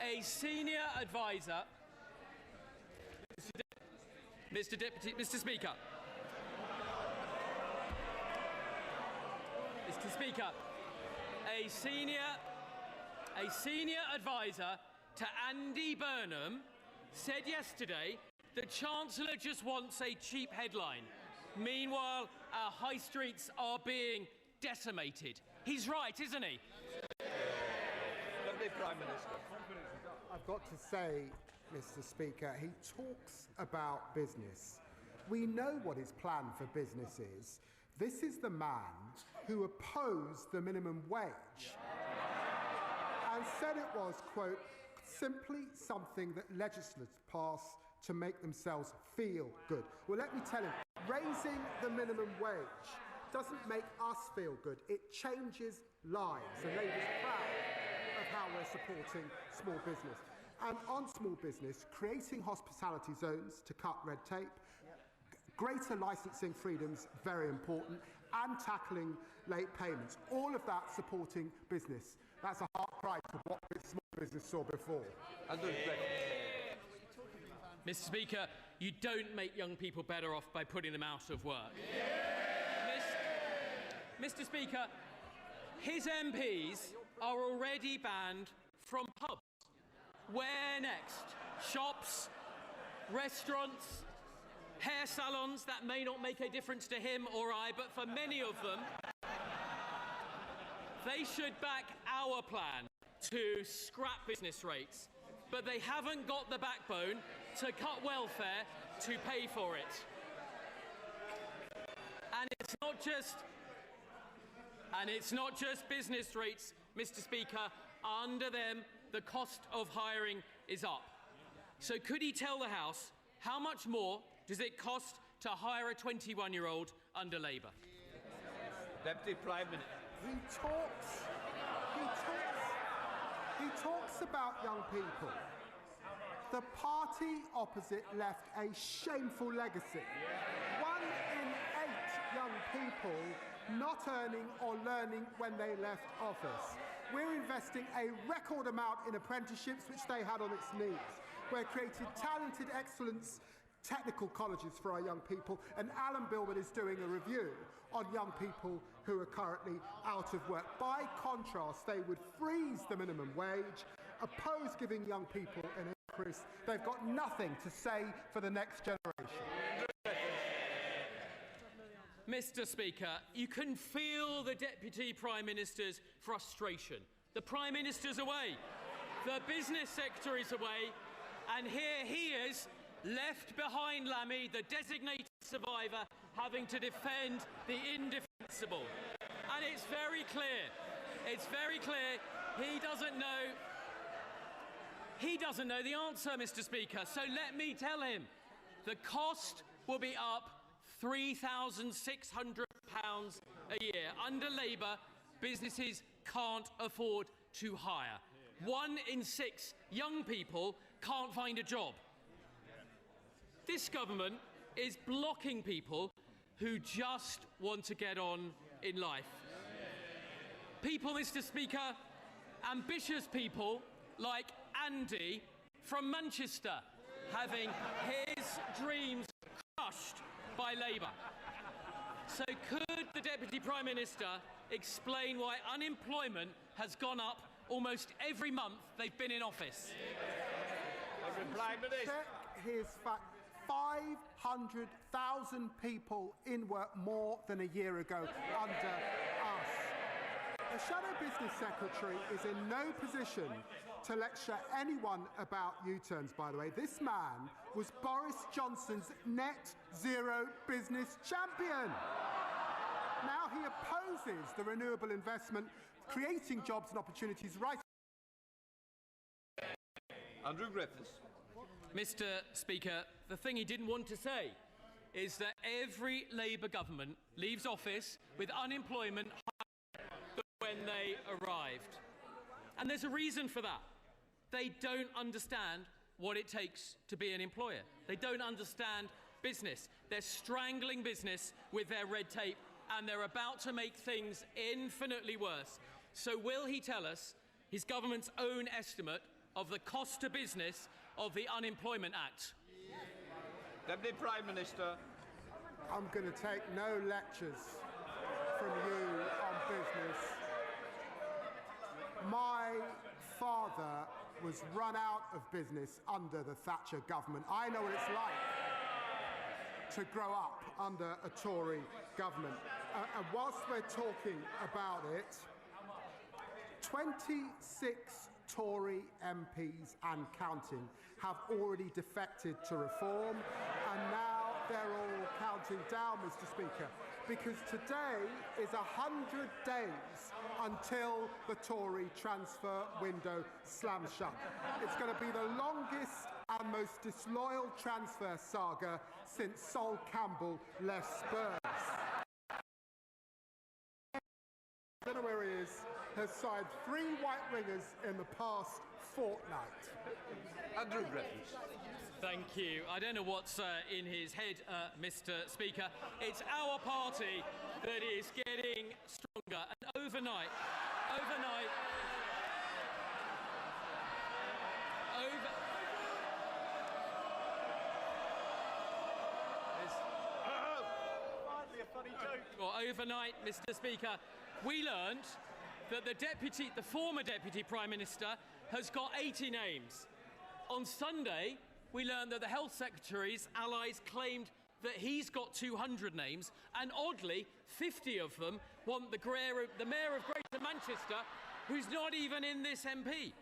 a senior advisor... Mr. Speaker. Mr. Speaker, a senior advisor to Andy Burnham said yesterday the Chancellor just wants a cheap headline. Meanwhile, our high streets are being decimated. He's right, isn't he? Deputy Prime Minister. I've got to say, Mr. Speaker, he talks about business. We know what his plan for business is. This is the man who opposed the minimum wage and said it was, quote, simply something that legislators pass to make themselves feel good. Well, let me tell him, raising the minimum wage doesn't make us feel good. It changes lives, and Labour's proud of how we're supporting small business. And on small business, creating hospitality zones to cut red tape, greater licensing freedoms, very important, and tackling late payments. All of that supporting business. That's a hard cry to what small business saw before. Mr. Speaker, you don't make young people better off by putting them out of work. Mr. Speaker, his MPs are already banned from pubs. Where next? Shops, restaurants, hair salons. That may not make a difference to him or I, but for many of them, they should back our plan to scrap business rates, but they haven't got the backbone to cut welfare to pay for it. And it's not just business rates, Mr. Speaker. Under them, the cost of hiring is up. So could he tell the House how much more does it cost to hire a 21-year-old under Labour? Deputy Prime Minister. He talks about young people. The party opposite left a shameful legacy. 1 in 8 young people not earning or learning when they left office. We're investing a record amount in apprenticeships, which they had on its knees. We're creating talented, technical colleges for our young people, and Alan Billman is doing a review on young people who are currently out of work. By contrast, they would freeze the minimum wage, oppose giving young people an increase. They've got nothing to say for the next generation. Mr. Speaker, you can feel the Deputy Prime Minister's frustration. The Prime Minister's away, the Business Secretary's away, and here he is, left behind Lammy, the designated survivor, having to defend the indefensible. And it's very clear, he doesn't know the answer, Mr. Speaker. So let me tell him, the cost will be up £3,600 a year. Under Labour, businesses can't afford to hire. 1 in 6 young people can't find a job. This government is blocking people who just want to get on in life. People, Mr. Speaker, ambitious people like Andy from Manchester, having his dreams crushed by Labour. So could the Deputy Prime Minister explain why unemployment has gone up almost every month they've been in office? Check his fact. 500,000 people in work more than a year ago under us. The Shadow Business Secretary is in no position to lecture anyone about U-turns, by the way. This man was Boris Johnson's net zero business champion. Now he opposes the renewable investment, creating jobs and opportunities right. Andrew Griffiths. Mr. Speaker, the thing he didn't want to say is that every Labour government leaves office with unemployment higher than when they arrived. And there's a reason for that. They don't understand what it takes to be an employer. They don't understand business. They're strangling business with their red tape, and they're about to make things infinitely worse. So will he tell us his government's own estimate of the cost to business of the Unemployment Act? Deputy Prime Minister. I'm going to take no lectures from you on business. My father was run out of business under the Thatcher government. I know what it's like to grow up under a Tory government. And whilst we're talking about it, 26 Tory MPs and counting have already defected to reform, and now they're all counting down, Mr. Speaker, because today is 100 days until the Tory transfer window slams shut. It's going to be the longest and most disloyal transfer saga since Sol Campbell left Spurs. I don't know where he is, has signed 3 white ringers in the past fortnight. Andrew Griffiths. Thank you. I don't know what's in his head, Mr. Speaker. It's our party that is getting stronger. And overnight, overnight, Mr. Speaker, we learned that the former Deputy Prime Minister has got 80 names. On Sunday, we learned that the Health Secretary's allies claimed that he's got 200 names, and oddly, 50 of them want the Mayor of Greater Manchester, who's not even in this MP.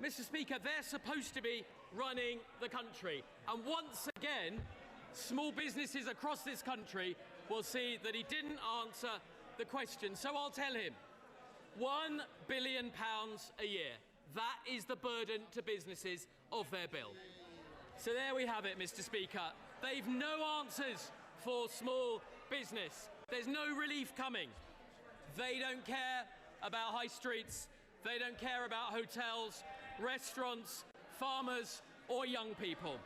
Mr. Speaker, they're supposed to be running the country, and once again, small businesses across this country will see that he didn't answer the question. So I'll tell him, £1 billion a year. That is the burden to businesses of their bill. So there we have it, Mr. Speaker. They've no answers for small business. There's no relief coming. They don't care about high streets. They don't care about hotels, restaurants, farmers, or young people.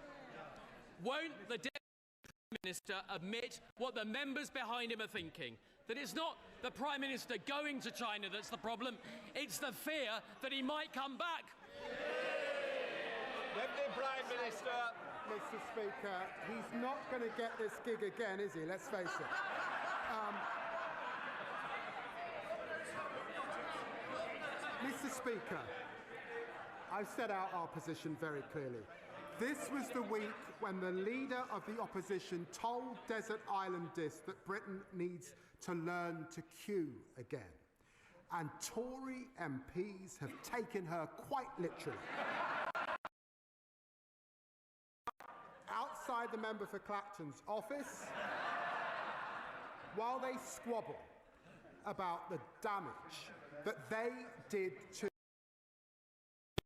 Won't the Deputy Prime Minister admit what the members behind him are thinking? That it's not the Prime Minister going to China that's the problem, it's the fear that he might come back. Deputy Prime Minister. Mr. Speaker, he's not going to get this gig again, is he? Let's face it. Mr. Speaker, I've set out our position very clearly. This was the week when the leader of the opposition told Desert Island Disc that Britain needs to learn to queue again. And Tory MPs have taken her quite literally. Outside the member for Clacton's office, while they squabble about the damage that they did to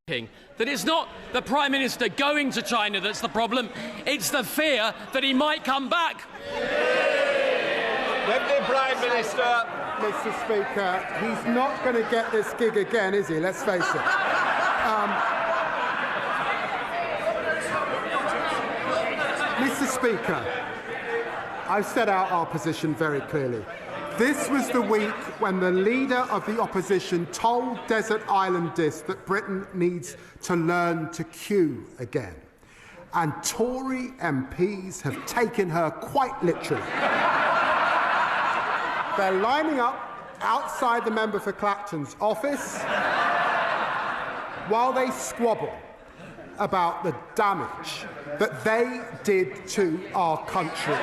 that it's not the Prime Minister going to China that's the problem, it's the fear that he might come back. Deputy Prime Minister. Mr. Speaker, he's not going to get this gig again, is he? Let's face it. Mr. Speaker, I've set out our position very clearly. This was the week when the leader of the opposition told Desert Island Disc that Britain needs to learn to queue again. And Tory MPs have taken her quite literally. They're lining up outside the member for Clacton's office while they squabble about the damage that they did to our country.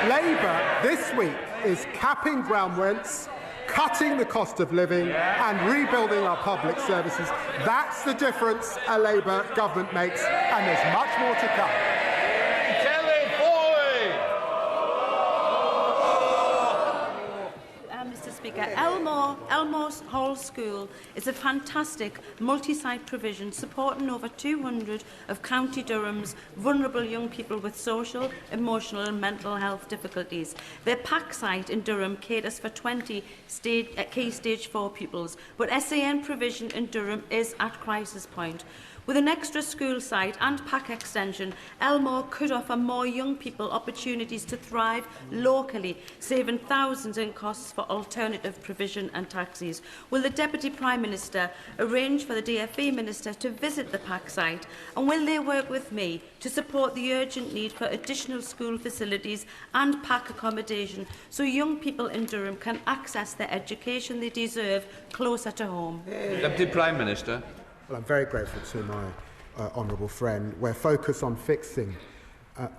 Labour this week is capping ground rents, cutting the cost of living and rebuilding our public services. That's the difference a Labour government makes, and there's much more to come. Mr. Speaker, Elmore's Hall School is a fantastic multi-site provision supporting over 200 of County Durham's vulnerable young people with social, emotional and mental health difficulties. Their PAC site in Durham caters for 20 key Stage 4 pupils, but SAN provision in Durham is at crisis point. With an extra school site and PAC extension, Elmore could offer more young people opportunities to thrive locally, saving thousands in costs for alternative provision and taxis. Will the Deputy Prime Minister arrange for the DFE Minister to visit the PAC site, and will they work with me to support the urgent need for additional school facilities and PAC accommodation so young people in Durham can access the education they deserve closer to home? Deputy Prime Minister. Well, I'm very grateful to my honourable friend. We're focused on fixing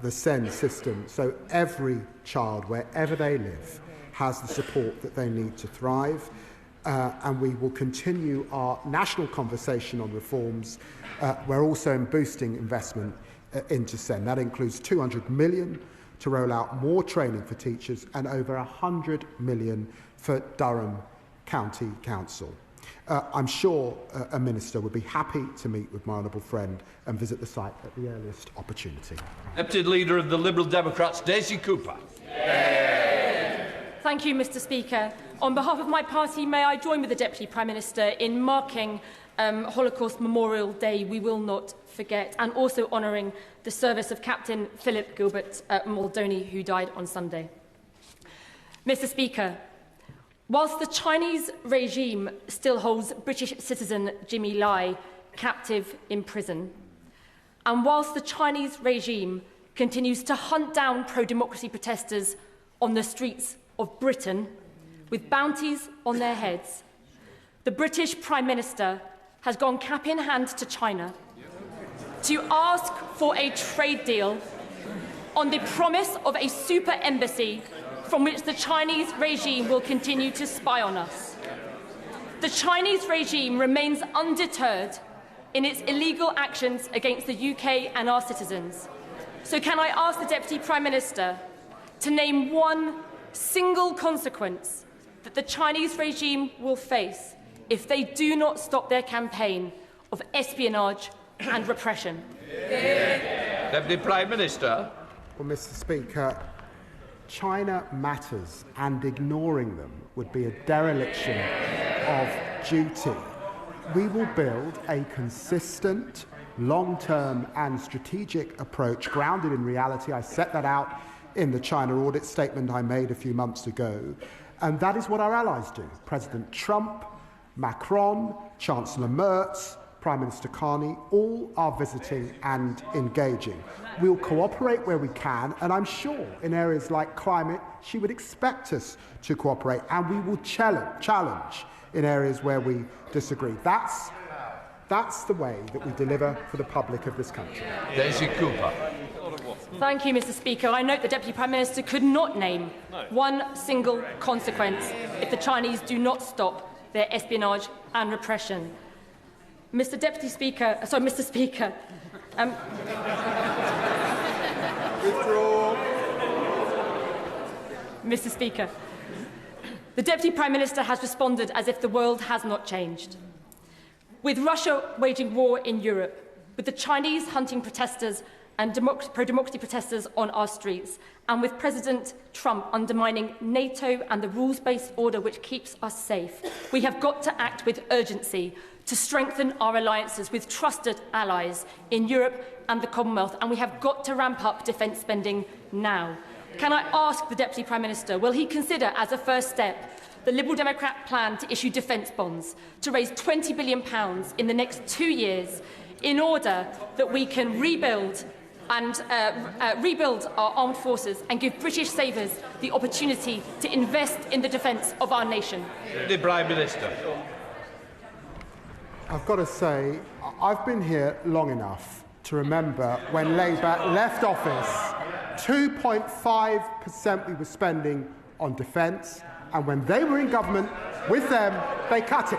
the SEN system so every child, wherever they live, has the support that they need to thrive. And we will continue our national conversation on reforms. We're also boosting investment into SEN. That includes 200 million to roll out more training for teachers and over 100 million for Durham County Council. I'm sure a minister would be happy to meet with my honourable friend and visit the site at the earliest opportunity. Deputy Leader of the Liberal Democrats, Daisy Cooper. Thank you, Mr. Speaker. On behalf of my party, may I join with the Deputy Prime Minister in marking Holocaust Memorial Day, We Will Not Forget, and also honouring the service of Captain Philip Gilbert Muldowney, who died on Sunday. Mr. Speaker, whilst the Chinese regime still holds British citizen Jimmy Lai captive in prison, and whilst the Chinese regime continues to hunt down pro-democracy protesters on the streets of Britain with bounties on their heads, the British Prime Minister has gone cap in hand to China to ask for a trade deal on the promise of a super embassy from which the Chinese regime will continue to spy on us. The Chinese regime remains undeterred in its illegal actions against the UK and our citizens. So can I ask the Deputy Prime Minister to name one single consequence that the Chinese regime will face if they do not stop their campaign of espionage and repression? Deputy Prime Minister. Well, Mr. Speaker, China matters, and ignoring them would be a dereliction of duty. We will build a consistent, long-term and strategic approach grounded in reality. I set that out in the China audit statement I made a few months ago, and that is what our allies do. President Trump, Macron, Chancellor Merz, Prime Minister Carney, all are visiting and engaging. We'll cooperate where we can, and I'm sure in areas like climate, she would expect us to cooperate, and we will challenge in areas where we disagree. That's the way that we deliver for the public of this country. Daisy Cooper. Thank you, Mr. Speaker. I note the Deputy Prime Minister could not name one single consequence if the Chinese do not stop their espionage and repression. Mr. Speaker, Withdraw. Mr. Speaker, the Deputy Prime Minister has responded as if the world has not changed. With Russia waging war in Europe, with the Chinese hunting protesters and pro-democracy protesters on our streets, and with President Trump undermining NATO and the rules-based order which keeps us safe, we have got to act with urgency to strengthen our alliances with trusted allies in Europe and the Commonwealth, and we have got to ramp up defence spending now. Can I ask the Deputy Prime Minister, will he consider as a first step the Liberal Democrat plan to issue defence bonds to raise £20 billion in the next 2 years in order that we can rebuild our armed forces and give British savers the opportunity to invest in the defence of our nation? The Prime Minister. I've got to say, I've been here long enough to remember when Labour left office, 2.5% we were spending on defence, and when they were in government with them, they cut it.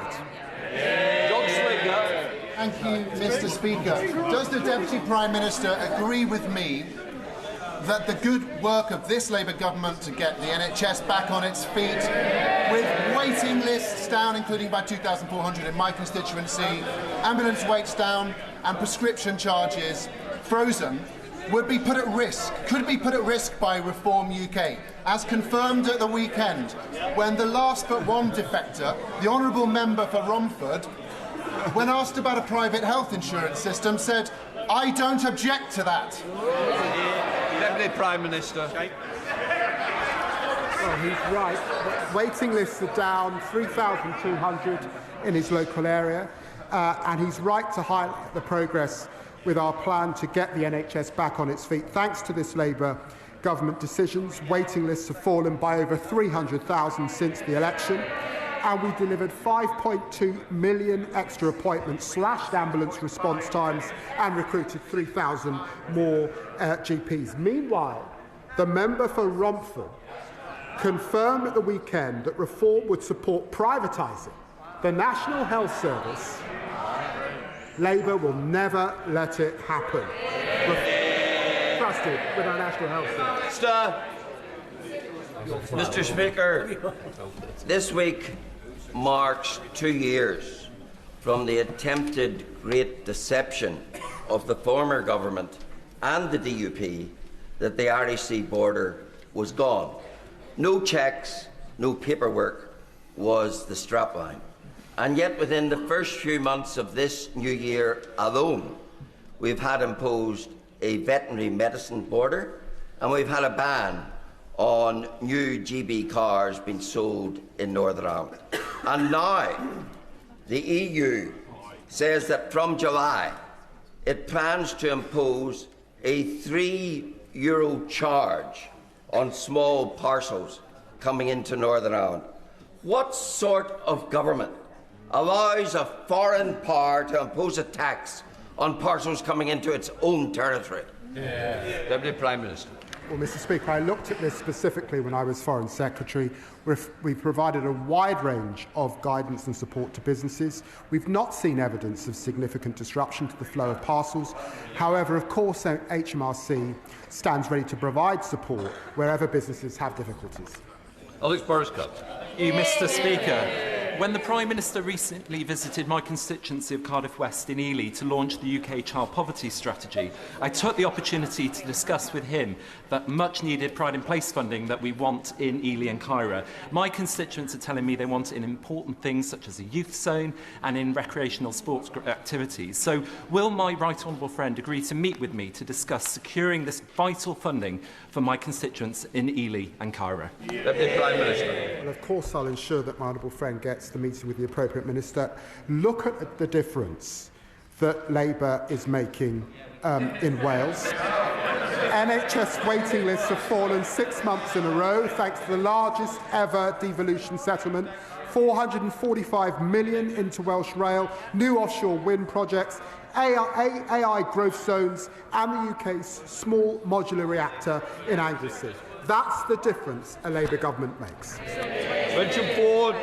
John Swinger. Thank you, Mr. Speaker. Does the Deputy Prime Minister agree with me that the good work of this Labour government to get the NHS back on its feet, with waiting lists down, including by 2,400 in my constituency, ambulance waits down, and prescription charges frozen, would be put at risk, could be put at risk by Reform UK, as confirmed at the weekend, when the last but one defector, the honourable member for Romford, when asked about a private health insurance system, said, "I don't object to that." Deputy Prime Minister. Well, he's right. Waiting lists are down 3,200 in his local area, and he's right to highlight the progress with our plan to get the NHS back on its feet. Thanks to this Labour government decisions, waiting lists have fallen by over 300,000 since the election, and we delivered 5.2 million extra appointments, slashed ambulance response times, and recruited 3,000 more GPs. Meanwhile, the member for Romford confirmed at the weekend that Reform would support privatising the National Health Service. Labour will never let it happen. Trusted with our National Health Service. Mr. Speaker, this week marks 2 years from the attempted great deception of the former government and the DUP that the IRGC border was gone. No checks, no paperwork was the strapline. And yet within the first few months of this new year alone, we've had imposed a veterinary medicine border, and we've had a ban on new GB cars being sold in Northern Ireland. And now the EU says that from July it plans to impose a €3 charge on small parcels coming into Northern Ireland. What sort of government allows a foreign power to impose a tax on parcels coming into its own territory? Deputy Prime Minister. Well, Mr. Speaker, I looked at this specifically when I was Foreign Secretary. We provided a wide range of guidance and support to businesses. We've not seen evidence of significant disruption to the flow of parcels. However, of course, HMRC stands ready to provide support wherever businesses have difficulties. Alex Boriscott. You, Mr. Speaker. When the Prime Minister recently visited my constituency of Cardiff West in Ely to launch the UK child poverty strategy, I took the opportunity to discuss with him that much-needed Pride in Place funding that we want in Ely and Cairo. My constituents are telling me they want it in important things such as a youth zone and in recreational sports activities. So will my right honourable friend agree to meet with me to discuss securing this vital funding for my constituents in Ely and Cairo? Deputy Prime Minister. Well, of course I'll ensure that my honourable friend gets the meeting with the appropriate minister. Look at the difference that Labour is making in Wales. NHS waiting lists have fallen 6 months in a row thanks to the largest ever devolution settlement, 445 million into Welsh Rail, new offshore wind projects, AI growth zones and the UK's small modular reactor in Anglesey. That's the difference a Labour government makes. Richard Ford.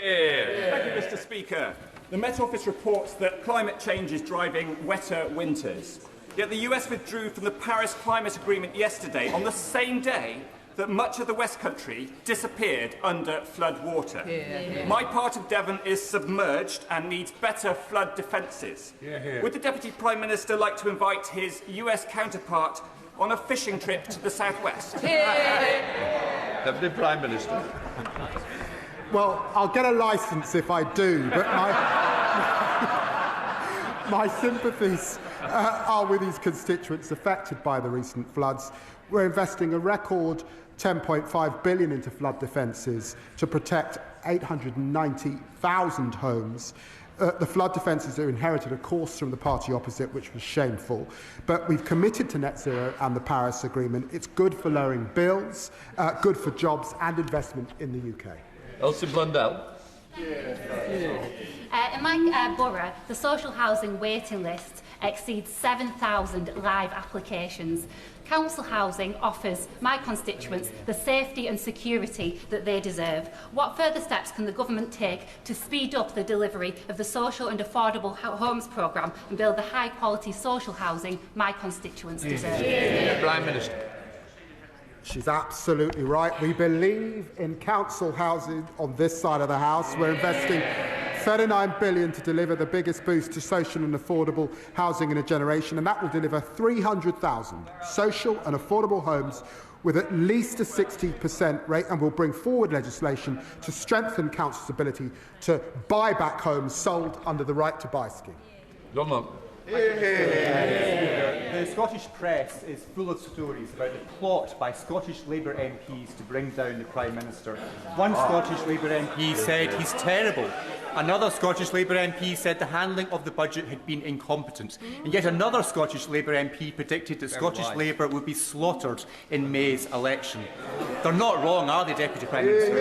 Thank you, Mr. Speaker. The Met Office reports that climate change is driving wetter winters. Yet the US withdrew from the Paris Climate Agreement yesterday on the same day that much of the West Country disappeared under flood water. My part of Devon is submerged and needs better flood defences. Would the Deputy Prime Minister like to invite his US counterpart on a fishing trip to the southwest? Deputy Prime Minister. Well, I'll get a licence if I do, but my sympathies are with his constituents affected by the recent floods. We're investing a record £10.5 billion into flood defences to protect 890,000 homes. The flood defences are inherited, of course, from the party opposite, which was shameful. But we've committed to net zero and the Paris Agreement. It's good for lowering bills, good for jobs and investment in the UK. Elsie Blundell. In my borough, the social housing waiting list exceeds 7,000 live applications. Council housing offers my constituents the safety and security that they deserve. What further steps can the government take to speed up the delivery of the social and affordable homes programme and build the high-quality social housing my constituents deserve? Prime Minister. She's absolutely right. We believe in council housing on this side of the House. We're investing £39 billion to deliver the biggest boost to social and affordable housing in a generation, and that will deliver 300,000 social and affordable homes with at least a 60% rate, and will bring forward legislation to strengthen councils' ability to buy back homes sold under the Right to Buy scheme. John Monk. The Scottish press is full of stories about the plot by Scottish Labour MPs to bring down the Prime Minister. One Scottish Labour MP said he's terrible. Another Scottish Labour MP said the handling of the budget had been incompetent. And yet another Scottish Labour MP predicted that Scottish Labour would be slaughtered in May's election. They're not wrong, are they, Deputy Prime Minister?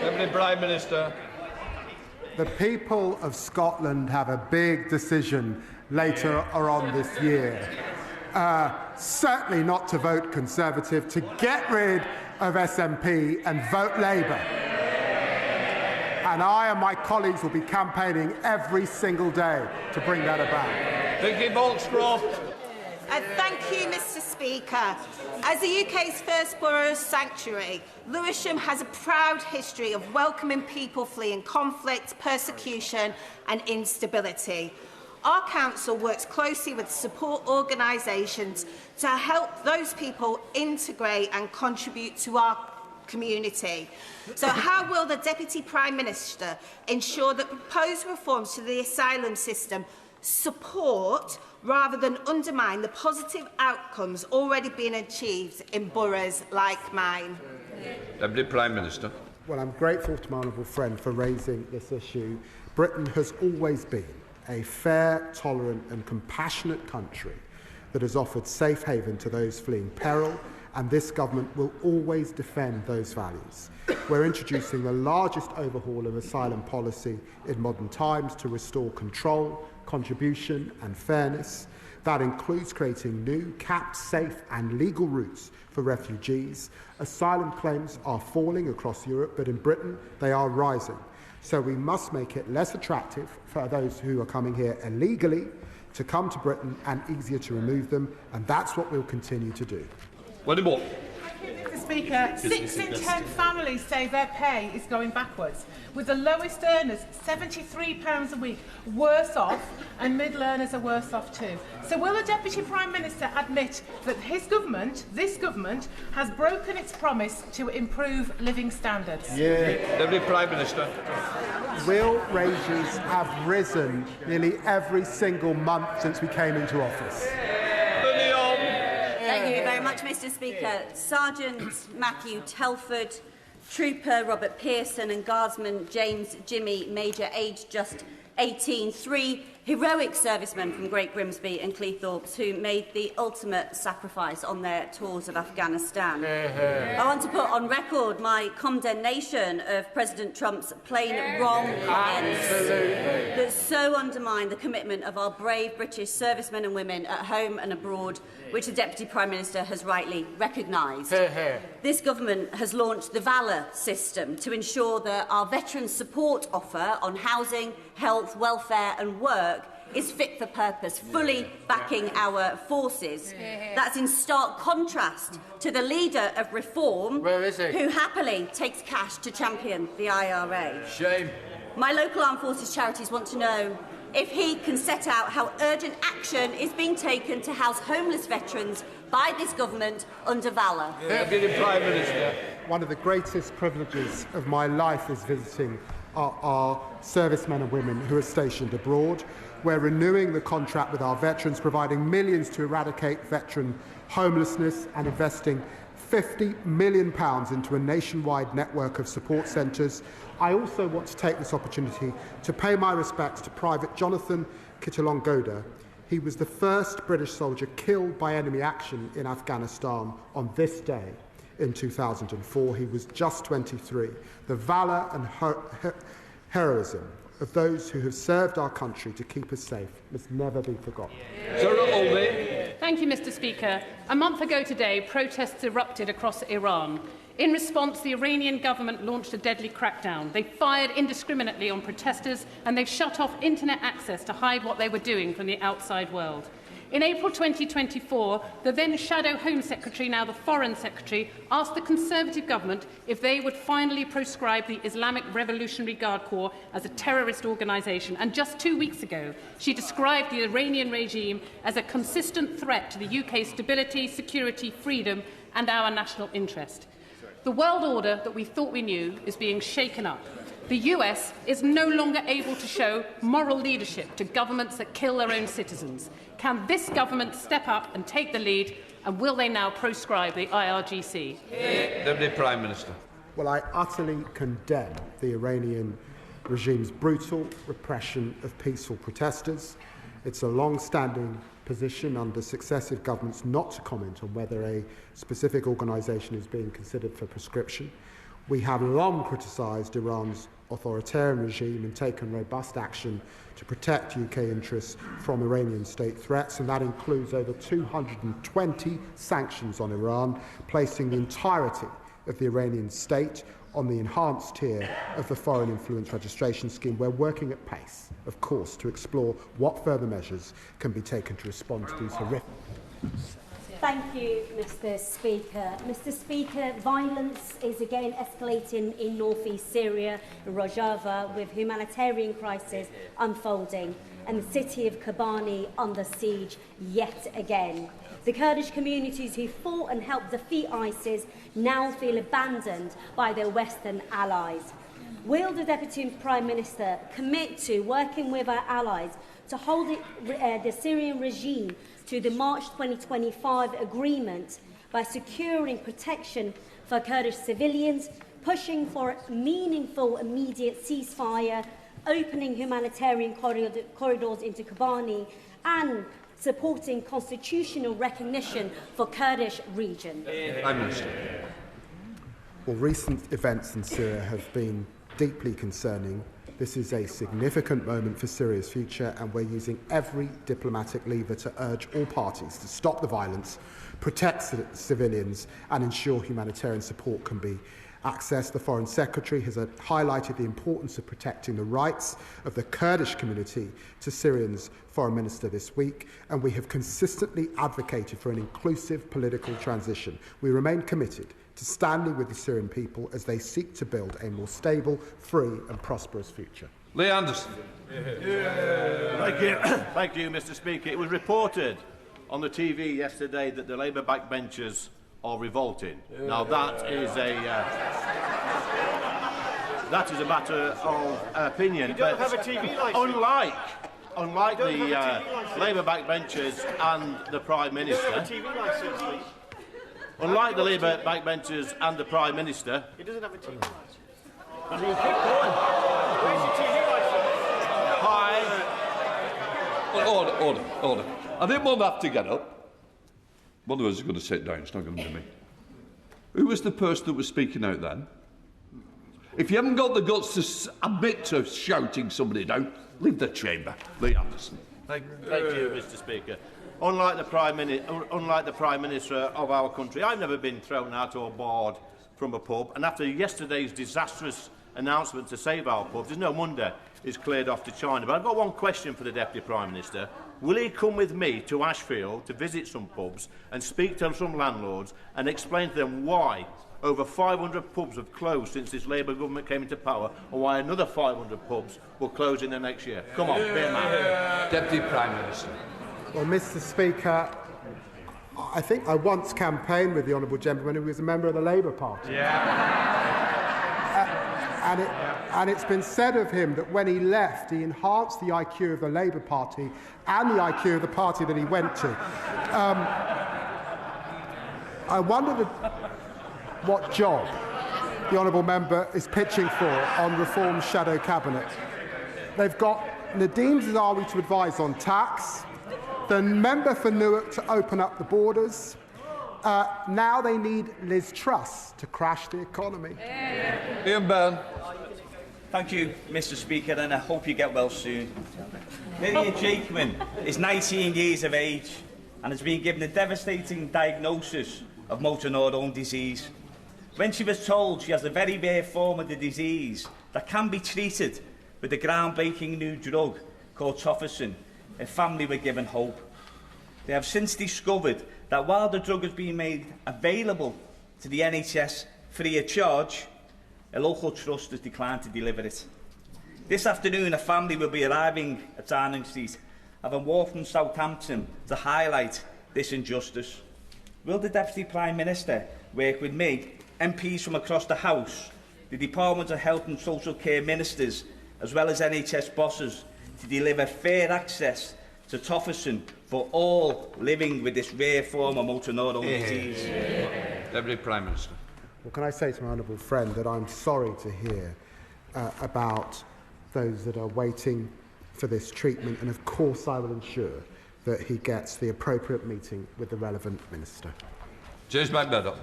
Deputy Prime Minister. The people of Scotland have a big decision later on this year. Certainly not to vote Conservative, to get rid of SNP and vote Labour. And I and my colleagues will be campaigning every single day to bring that about. Vicky Bolscroft. Thank you, Mr. Speaker. As the UK's first borough sanctuary, Lewisham has a proud history of welcoming people fleeing conflict, persecution and instability. Our council works closely with support organisations to help those people integrate and contribute to our community. So how will the Deputy Prime Minister ensure that proposed reforms to the asylum system support rather than undermine the positive outcomes already being achieved in boroughs like mine? Deputy Prime Minister. Well, I'm grateful to my honourable friend for raising this issue. Britain has always been a fair, tolerant and compassionate country that has offered safe haven to those fleeing peril, and this government will always defend those values. We're introducing the largest overhaul of asylum policy in modern times to restore control, contribution and fairness. That includes creating new, capped, safe and legal routes for refugees. Asylum claims are falling across Europe, but in Britain they are rising. So we must make it less attractive for those who are coming here illegally to come to Britain and easier to remove them, and that's what we'll continue to do. Mr. Speaker, 6 in 10 families say their pay is going backwards, with the lowest earners £73 a week worse off, and middle earners are worse off too. So will the Deputy Prime Minister admit that his government, this government, has broken its promise to improve living standards? Deputy Prime Minister. Real wages have risen nearly every single month since we came into office. Thank you very much, Mr. Speaker. Sergeant Matthew Telford, Trooper Robert Pearson and Guardsman James Jimmy Major, aged just 18, 3 heroic servicemen from Great Grimsby and Cleethorpes who made the ultimate sacrifice on their tours of Afghanistan. I want to put on record my condemnation of President Trump's plain wrong comments that so undermine the commitment of our brave British servicemen and women at home and abroad, which the Deputy Prime Minister has rightly recognised. This government has launched the Valour system to ensure that our veterans' support offer on housing, health, welfare and work is fit for purpose, fully backing our forces. That's in stark contrast to the leader of Reform, who happily takes cash to champion the IRA. Shame. My local armed forces charities want to know if he can set out how urgent action is being taken to house homeless veterans by this government under Valour. Deputy Prime Minister. One of the greatest privileges of my life is visiting our servicemen and women who are stationed abroad. We're renewing the contract with our veterans, providing millions to eradicate veteran homelessness and investing £50 million into a nationwide network of support centres. I also want to take this opportunity to pay my respects to Private Jonathan Kitolongoda. He was the first British soldier killed by enemy action in Afghanistan on this day in 2004. He was just 23. The valour and heroism of those who have served our country to keep us safe must never be forgotten. Thank you, Mr. Speaker. A month ago today, protests erupted across Iran. In response, the Iranian government launched a deadly crackdown. They fired indiscriminately on protesters and they shut off internet access to hide what they were doing from the outside world. In April 2024, the then Shadow Home Secretary, now the Foreign Secretary, asked the Conservative government if they would finally proscribe the Islamic Revolutionary Guard Corps as a terrorist organisation. And just 2 weeks ago, she described the Iranian regime as a consistent threat to the UK's stability, security, freedom and our national interest. The world order that we thought we knew is being shaken up. The US is no longer able to show moral leadership to governments that kill their own citizens. Can this government step up and take the lead, and will they now proscribe the IRGC? Deputy Prime Minister. Well, I utterly condemn the Iranian regime's brutal repression of peaceful protesters. It's a long-standing position under successive governments not to comment on whether a specific organisation is being considered for proscription. We have long criticised Iran's authoritarian regime and taken robust action to protect UK interests from Iranian state threats, and that includes over 220 sanctions on Iran, placing the entirety of the Iranian state on the enhanced tier of the Foreign Influence Registration Scheme. We're working at pace, of course, to explore what further measures can be taken to respond to these horrific... Thank you, Mr. Speaker. Mr. Speaker, violence is again escalating in north-east Syria, Rojava, with humanitarian crisis unfolding, and the city of Kobani under siege yet again. The Kurdish communities who fought and helped defeat ISIS now feel abandoned by their Western allies. Will the Deputy Prime Minister commit to working with our allies to hold the Syrian regime to the March 2025 agreement by securing protection for Kurdish civilians, pushing for meaningful immediate ceasefire, opening humanitarian corridors into Kobani, and supporting constitutional recognition for Kurdish region? Prime Minister. Well, recent events in Syria have been deeply concerning. This is a significant moment for Syria's future, and we're using every diplomatic lever to urge all parties to stop the violence, protect civilians, and ensure humanitarian support can be accessed. The Foreign Secretary has highlighted the importance of protecting the rights of the Kurdish community to Syrian's Foreign Minister this week, and we have consistently advocated for an inclusive political transition. We remain committed to standing with the Syrian people as they seek to build a more stable, free and prosperous future. Lee Anderson. Thank you, Mr. Speaker. It was reported on the TV yesterday that the Labour backbenchers are revolting. Now that is a matter of opinion. You don't have a TV licence. Unlike the Labour backbenchers and the Prime Minister. You don't have a TV licence, please. Unlike the Labour backbenchers and the Prime Minister, He doesn't have a TV licence. I mean, keep going. Where's your TV licence? Order. I think one have to get up. One of us is going to sit down. It's not going to be me. Who was the person that was speaking out then? If you haven't got the guts to admit to shouting somebody down, leave the chamber. Lee Anderson. Thank you, Mr. Speaker. Unlike the Prime Minister of our country, I've never been thrown out or barred from a pub, and after yesterday's disastrous announcement to save our pubs, there's no wonder it's cleared off to China. But I've got one question for the Deputy Prime Minister. Will he come with me to Ashfield to visit some pubs and speak to some landlords and explain to them why over 500 pubs have closed since this Labour government came into power, and why another 500 pubs will close in the next year? Come on, be a man. Deputy Prime Minister. Well, Mr. Speaker, I think I once campaigned with the honourable gentleman who was a member of the Labour Party. And it's been said of him that when he left, he enhanced the IQ of the Labour Party and the IQ of the party that he went to. I wondered what job the honourable member is pitching for on Reform's shadow cabinet. They've got Nadine Zahawi to advise on tax, the member for Newark to open up the borders. Now they need Liz Truss to crash the economy. Ian Byrne. Thank you, Mr. Speaker, and I hope you get well soon. Lydia Jakeman is 19 years of age and has been given a devastating diagnosis of motor neurone disease. When she was told she has a very rare form of the disease that can be treated with a groundbreaking new drug called tofersen, her family were given hope. They have since discovered that while the drug has been made available to the NHS free of charge, a local trust has declined to deliver it. This afternoon, a family will be arriving at Downing Street, having walked from Southampton to highlight this injustice. Will the Deputy Prime Minister work with me, MPs from across the House, the Department of Health and Social Care Ministers, as well as NHS bosses, to deliver fair access to tofersen for all living with this rare form of motor neurone disease? Deputy Prime Minister. Well, can I say to my honourable friend that I'm sorry to hear about those that are waiting for this treatment, and of course I will ensure that he gets the appropriate meeting with the relevant minister. James McDonough.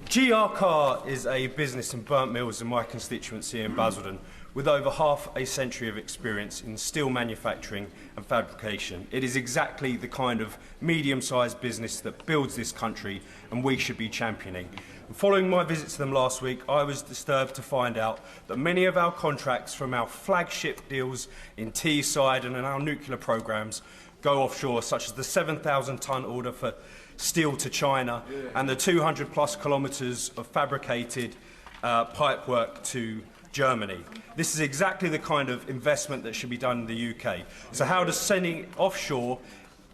GR Car is a business in Burnt Mills in my constituency in Basildon, with over half a century of experience in steel manufacturing and fabrication. It is exactly the kind of medium-sized business that builds this country, and we should be championing. Following my visit to them last week, I was disturbed to find out that many of our contracts from our flagship deals in Teesside and in our nuclear programmes go offshore, such as the 7,000-tonne order for steel to China and the 200-plus kilometres of fabricated pipework to Germany. This is exactly the kind of investment that should be done in the UK. So how does sending it offshore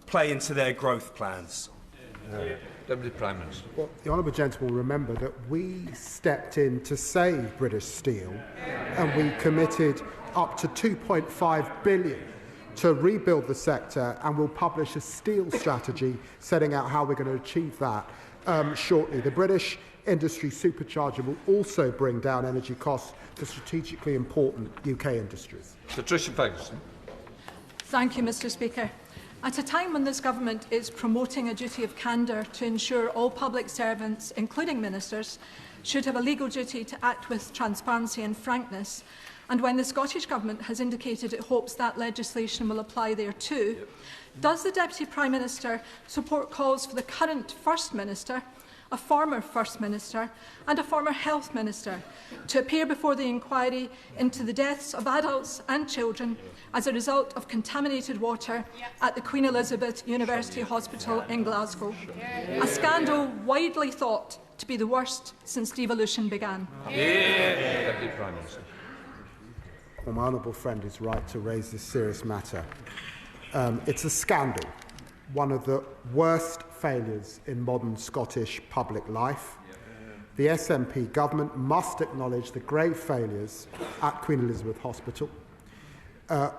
play into their growth plans? Deputy Prime Minister. Well, the honourable gentleman will remember that we stepped in to save British Steel, and we committed up to £2.5 billion to rebuild the sector, and we'll publish a steel strategy setting out how we're going to achieve that shortly. The British Industry Supercharger will also bring down energy costs for strategically important UK industries. Patricia Ferguson. Thank you, Mr. Speaker. At a time when this government is promoting a duty of candour to ensure all public servants, including ministers, should have a legal duty to act with transparency and frankness, and when the Scottish Government has indicated it hopes that legislation will apply there too, does the Deputy Prime Minister support calls for the current First Minister, a former First Minister and a former Health Minister to appear before the inquiry into the deaths of adults and children as a result of contaminated water at the Queen Elizabeth University Hospital in Glasgow? A scandal widely thought to be the worst since devolution began. Deputy Prime Minister. Well, my honourable friend is right to raise this serious matter. It's a scandal, one of the worst failures in modern Scottish public life. The SNP government must acknowledge the grave failures at Queen Elizabeth Hospital.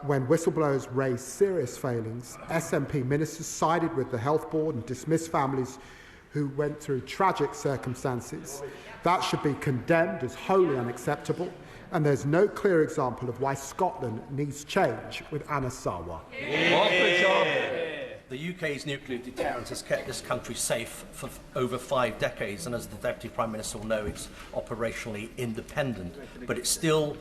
When whistleblowers raised serious failings, SNP ministers sided with the Health Board and dismissed families who went through tragic circumstances. That should be condemned as wholly unacceptable, And there's no clear example of why Scotland needs change with Anna Sarwar. The UK's nuclear deterrent has kept this country safe for over 5 decades, and as the Deputy Prime Minister will know, it's operationally independent, but it still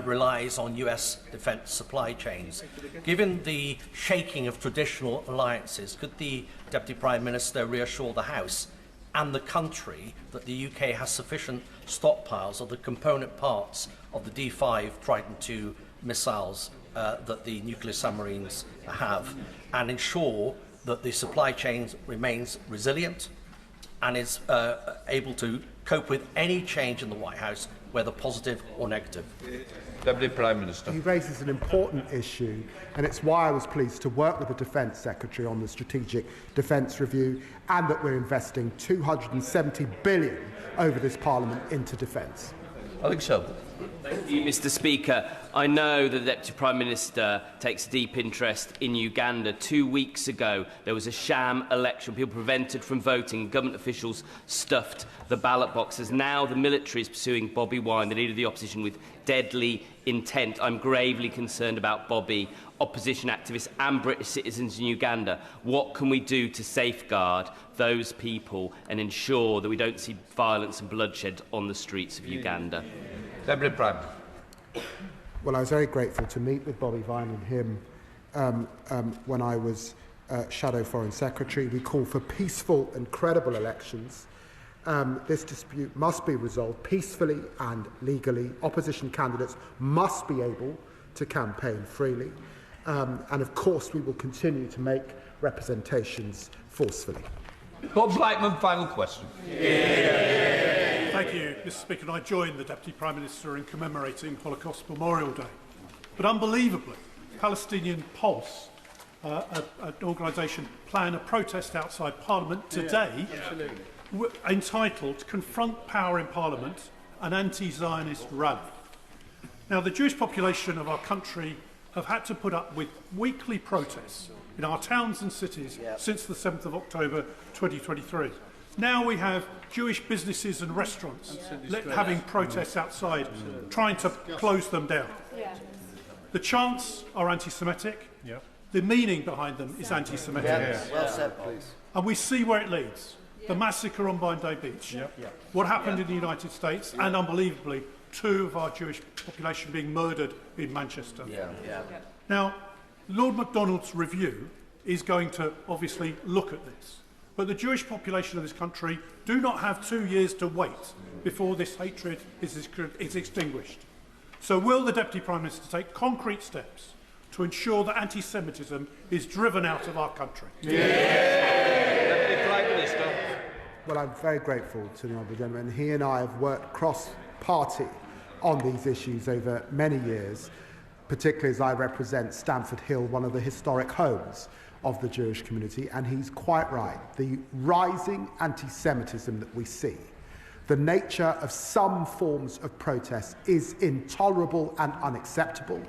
relies on US defence supply chains. Given the shaking of traditional alliances, could the Deputy Prime Minister reassure the House and the country that the UK has sufficient stockpiles of the component parts of the D5 Triton II missiles that the nuclear submarines have, and ensure that the supply chain remains resilient and is able to cope with any change in the White House, whether positive or negative? Deputy Prime Minister. He raises an important issue, and it's why I was pleased to work with the Defence Secretary on the Strategic Defence Review, and that we're investing $270 billion over this Parliament into defence. I think so. Thank you, Mr. Speaker. I know that the Deputy Prime Minister takes a deep interest in Uganda. 2 weeks ago, there was a sham election. People prevented from voting. Government officials stuffed the ballot boxes. Now the military is pursuing Bobi Wine, the leader of the opposition, with deadly intent. I'm gravely concerned about Bobi, opposition activists and British citizens in Uganda. What can we do to safeguard those people and ensure that we don't see violence and bloodshed on the streets of Uganda? Deputy Prime. Well, I was very grateful to meet with Bobi Wine and him when I was Shadow Foreign Secretary. We call for peaceful and credible elections. This dispute must be resolved peacefully and legally. Opposition candidates must be able to campaign freely. And of course, we will continue to make representations forcefully. Bob Blackman, final question. Thank you, Mr. Speaker. And I join the Deputy Prime Minister in commemorating Holocaust Memorial Day. But unbelievably, Palestinian Pulse, an organisation, plan a protest outside Parliament today entitled "Confront Power in Parliament, an anti-Zionist rally." Now, the Jewish population of our country have had to put up with weekly protests in our towns and cities since the 7th of October 2023. Now we have Jewish businesses and restaurants having protests outside, trying to close them down. The chants are anti-Semitic. The meaning behind them is anti-Semitic. Well said, please. And we see where it leads. The massacre on Bondi Beach, what happened in the United States, and unbelievably, 2 of our Jewish population being murdered in Manchester. Now, Lord MacDonald's review is going to obviously look at this. But the Jewish population of this country do not have 2 years to wait before this hatred is extinguished. So will the Deputy Prime Minister take concrete steps to ensure that anti-Semitism is driven out of our country? Deputy Prime Minister. Well, I'm very grateful to the Honourable Gentleman. He and I have worked cross-party on these issues over many years, particularly as I represent Stamford Hill, one of the historic homes of the Jewish community, and he's quite right. The rising anti-Semitism that we see, the nature of some forms of protest is intolerable and unacceptable.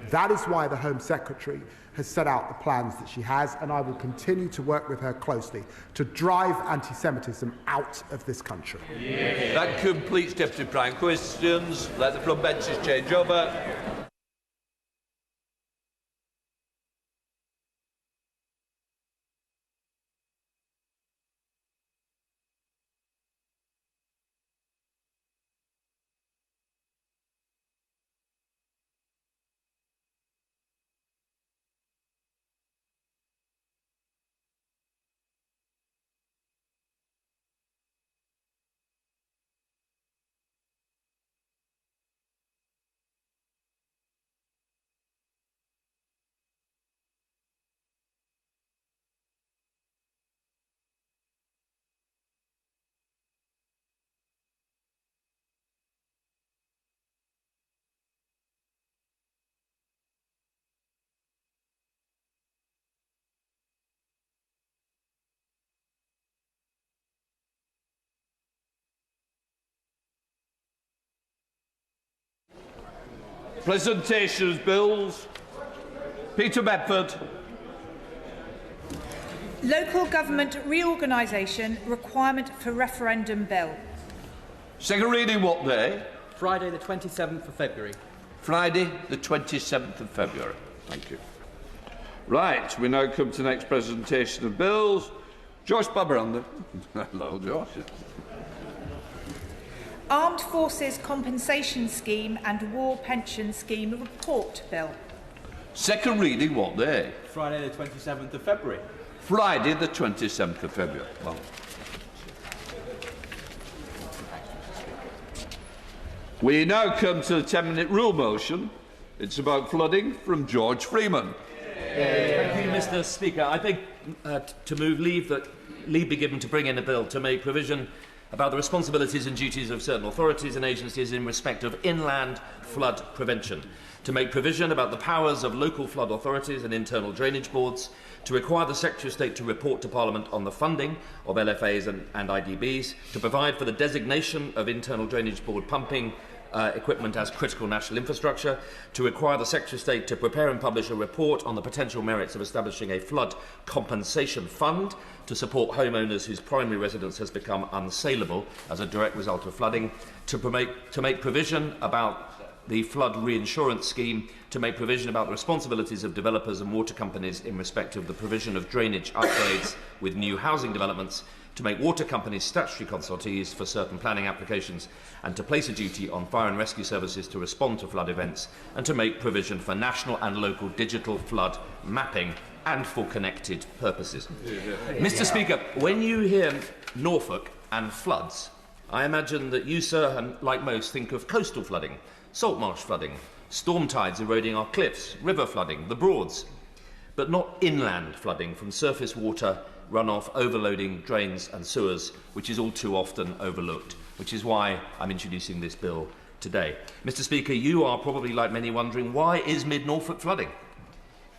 That is why the Home Secretary has set out the plans that she has, and I will continue to work with her closely to drive anti-Semitism out of this country. That completes Deputy Prime questions. Let the front benches change over. Presentations, bills. Peter Bedford. Local Government Reorganisation Requirement for Referendum Bill. Second reading what day? Friday the 27th of February. Friday the 27th of February. Thank you. Right, we now come to the next presentation of bills. Joyce Babaranda. Hello, Joyce. Armed Forces Compensation Scheme and War Pension Scheme Report Bill. Second reading, what day? Friday the 27th of February. Friday the 27th of February. Well. We now come to the 10-minute rule motion. It's about flooding from George Freeman. Thank you, Mr. Speaker. I beg to move leave be given to bring in a bill to make provision about the responsibilities and duties of certain authorities and agencies in respect of inland flood prevention, to make provision about the powers of local flood authorities and internal drainage boards, to require the Secretary of State to report to Parliament on the funding of LFAs and IDBs, to provide for the designation of internal drainage board pumping equipment as critical national infrastructure, to require the Secretary of State to prepare and publish a report on the potential merits of establishing a flood compensation fund to support homeowners whose primary residence has become unsaleable as a direct result of flooding, to make provision about the flood reinsurance scheme, to make provision about the responsibilities of developers and water companies in respect of the provision of drainage upgrades with new housing developments, to make water companies statutory consultees for certain planning applications, and to place a duty on fire and rescue services to respond to flood events, and to make provision for national and local digital flood mapping and for connected purposes. Mr. Speaker, when you hear Norfolk and floods, I imagine that you, sir, and like most, think of coastal flooding, salt marsh flooding, storm tides eroding our cliffs, river flooding, the Broads, but not inland flooding from surface water, runoff, overloading drains and sewers, which is all too often overlooked, which is why I'm introducing this bill today. Mr. Speaker, you are probably, like many, wondering, why is mid-Norfolk flooding?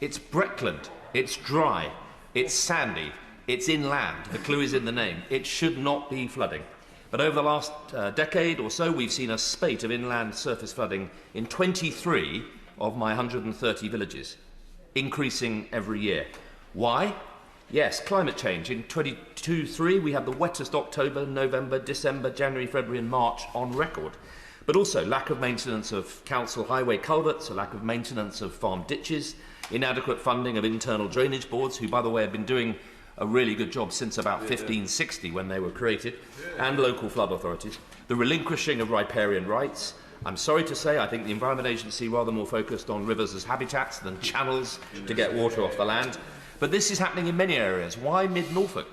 It's Breckland, it's dry, it's sandy, it's inland. The clue is in the name. It should not be flooding. But over the last decade or so, we've seen a spate of inland surface flooding in 23 of my 130 villages, increasing every year. Why? Yes, climate change. In 22-3, we had the wettest October, November, December, January, February and March on record. But also lack of maintenance of council highway culverts, a lack of maintenance of farm ditches, inadequate funding of internal drainage boards, who, by the way, have been doing a really good job since about 1560 when they were created, and local flood authorities, the relinquishing of riparian rights. I'm sorry to say, I think the Environment Agency rather more focused on rivers as habitats than channels to get water off the land. But this is happening in many areas. Why mid-Norfolk?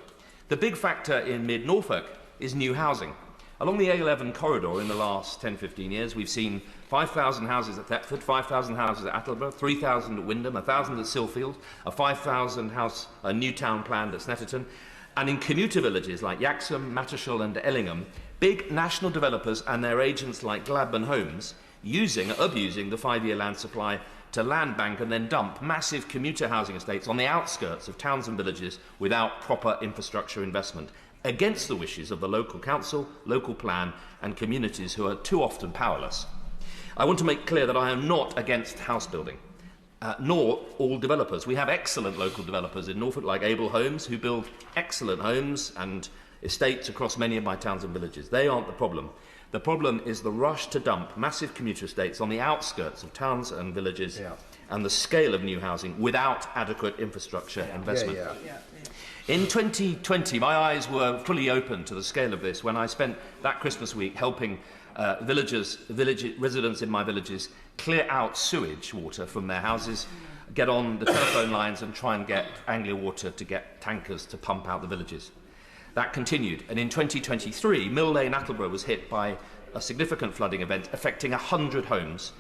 The big factor in mid-Norfolk is new housing. Along the A11 corridor in the last 10-15 years, we've seen 5,000 houses at Thetford, 5,000 houses at Attleborough, 3,000 at Windham, 1,000 at Silfield, a 5,000 house new town planned at Snetterton, and in commuter villages like Yaxham, Mattershall and Ellingham, big national developers and their agents like Gladman Homes abusing the 5-year land supply to land bank and then dump massive commuter housing estates on the outskirts of towns and villages without proper infrastructure investment, against the wishes of the local council, local plan and communities who are too often powerless. I want to make clear that I am not against house building, nor all developers. We have excellent local developers in Norfolk like Able Homes, who build excellent homes and estates across many of my towns and villages. They aren't the problem. The problem is the rush to dump massive commuter estates on the outskirts of towns and villages and the scale of new housing without adequate infrastructure investment. In 2020, my eyes were fully open to the scale of this when I spent that Christmas week helping residents in my villages clear out sewage water from their houses, get on the telephone lines and try and get Anglia Water to get tankers to pump out the villages. That continued, and in 2023, Mill Lane, Attleborough was hit by a significant flooding event affecting 100 homes.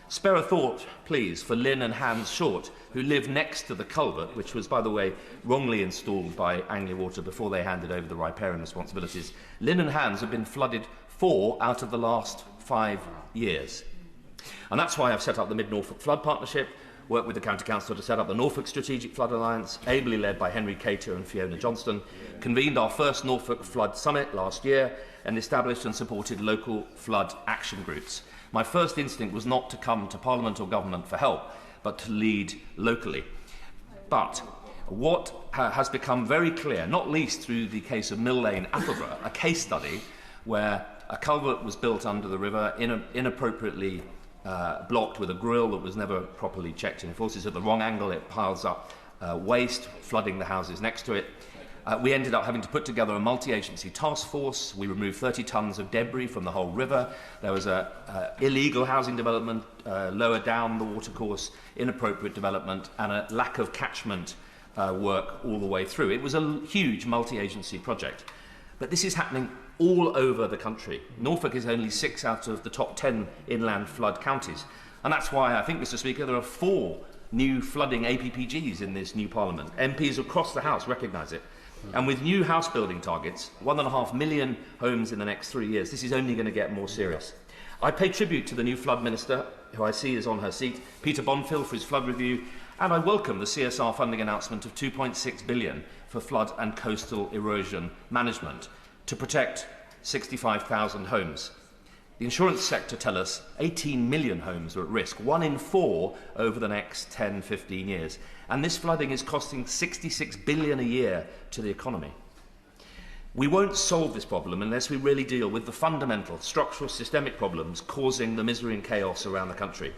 Spare a thought, please, for Lynn and Hans Short, who live next to the culvert, which was, by the way, wrongly installed by Anglia Water before they handed over the riparian responsibilities. Lynn and Hans have been flooded 4 out of the last 5 years. And that's why I've set up the Mid-Norfolk Flood Partnership, worked with the County Council to set up the Norfolk Strategic Flood Alliance, ably led by Henry Cater and Fiona Johnston, convened our first Norfolk Flood Summit last year, and established and supported local flood action groups. My first instinct was not to come to Parliament or government for help, but to lead locally. But what has become very clear, not least through the case of Mill Lane, Attleborough, a case study where A culvert was built under the river, inappropriately blocked with a grill that was never properly checked and enforced. It's at the wrong angle, it piles up waste, flooding the houses next to it. We ended up having to put together a multi-agency task force. We removed 30 tonnes of debris from the whole river. There was an illegal housing development lower down the watercourse, inappropriate development, and a lack of catchment work all the way through. It was a huge multi-agency project. But this is happening all over the country. Norfolk is only 6 out of the top 10 inland flood counties. And that's why I think, Mr. Speaker, there are 4 new flooding APPGs in this new Parliament. MPs across the House recognise it. And with new house building targets, 1.5 million homes in the next 3 years, this is only going to get more serious. I pay tribute to the new Flood Minister, who I see is on her seat, Peter Bonfield, for his flood review, and I welcome the CSR funding announcement of £2.6 billion for flood and coastal erosion management to protect 65,000 homes. The insurance sector tell us 18 million homes are at risk, 1 in 4 over the next 10-15 years. And this flooding is costing £66 billion a year to the economy. We won't solve this problem unless we really deal with the fundamental, structural, systemic problems causing the misery and chaos around the country.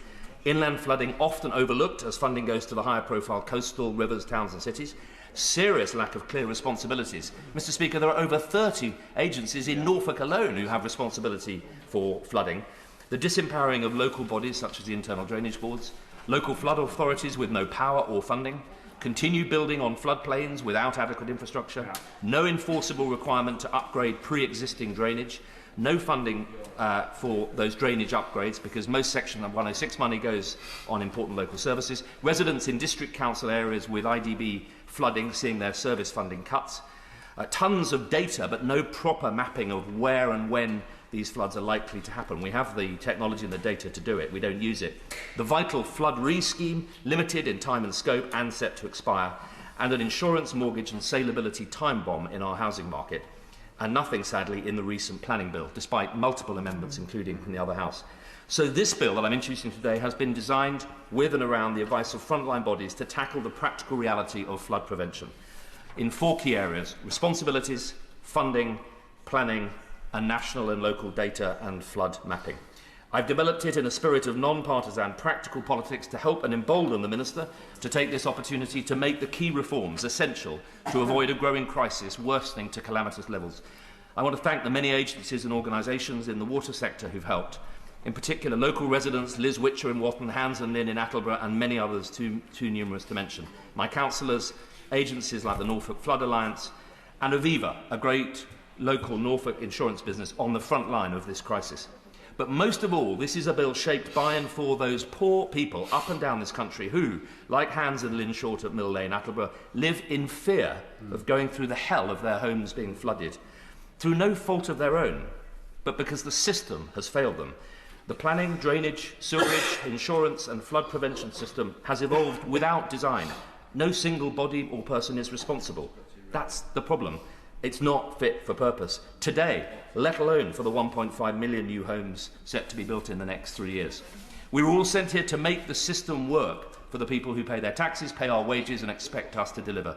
Inland flooding often overlooked as funding goes to the higher profile coastal rivers, towns and cities. Serious lack of clear responsibilities. Mr. Speaker, there are over 30 agencies in Norfolk alone who have responsibility for flooding. The disempowering of local bodies such as the internal drainage boards, local flood authorities with no power or funding, continue building on floodplains without adequate infrastructure, no enforceable requirement to upgrade pre-existing drainage, no funding for those drainage upgrades because most Section 106 money goes on important local services, residents in district council areas with IDB flooding seeing their service funding cuts, tons of data but no proper mapping of where and when these floods are likely to happen. We have the technology and the data to do it. We don't use it. The vital flood re-scheme, limited in time and scope and set to expire, and an insurance, mortgage and saleability time bomb in our housing market. And nothing, sadly, in the recent planning bill, despite multiple amendments, including from the other House. So this bill that I'm introducing today has been designed with and around the advice of frontline bodies to tackle the practical reality of flood prevention in 4 key areas: responsibilities, funding, planning, and national and local data and flood mapping. I've developed it in a spirit of non-partisan practical politics to help and embolden the Minister to take this opportunity to make the key reforms essential to avoid a growing crisis worsening to calamitous levels. I want to thank the many agencies and organisations in the water sector who've helped, in particular local residents, Liz Witcher in Watton, Hans and Lynn in Attleborough and many others too numerous to mention. My councillors, agencies like the Norfolk Flood Alliance and Aviva, a great local Norfolk insurance business on the front line of this crisis. But most of all, this is a bill shaped by and for those poor people up and down this country who, like Hans and Lynn Short at Mill Lane, Attleborough, live in fear of going through the hell of their homes being flooded, through no fault of their own, but because the system has failed them. The planning, drainage, sewerage, insurance and flood prevention system has evolved without design. No single body or person is responsible. That's the problem. It's not fit for purpose today, let alone for the 1.5 million new homes set to be built in the next 3 years. We were all sent here to make the system work for the people who pay their taxes, pay our wages and expect us to deliver.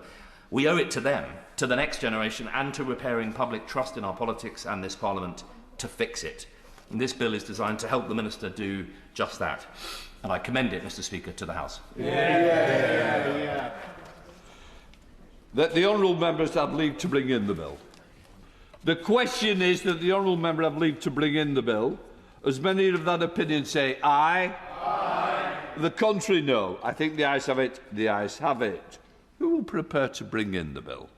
We owe it to them, to the next generation and to repairing public trust in our politics and this Parliament to fix it. And this bill is designed to help the Minister do just that. And I commend it, Mr. Speaker, to the House. That the honourable members have leave to bring in the bill. The question is that the honourable member have leave to bring in the bill. As many of that opinion say aye. Aye. The contrary, no. I think the ayes have it. The ayes have it. Who will prepare to bring in the bill?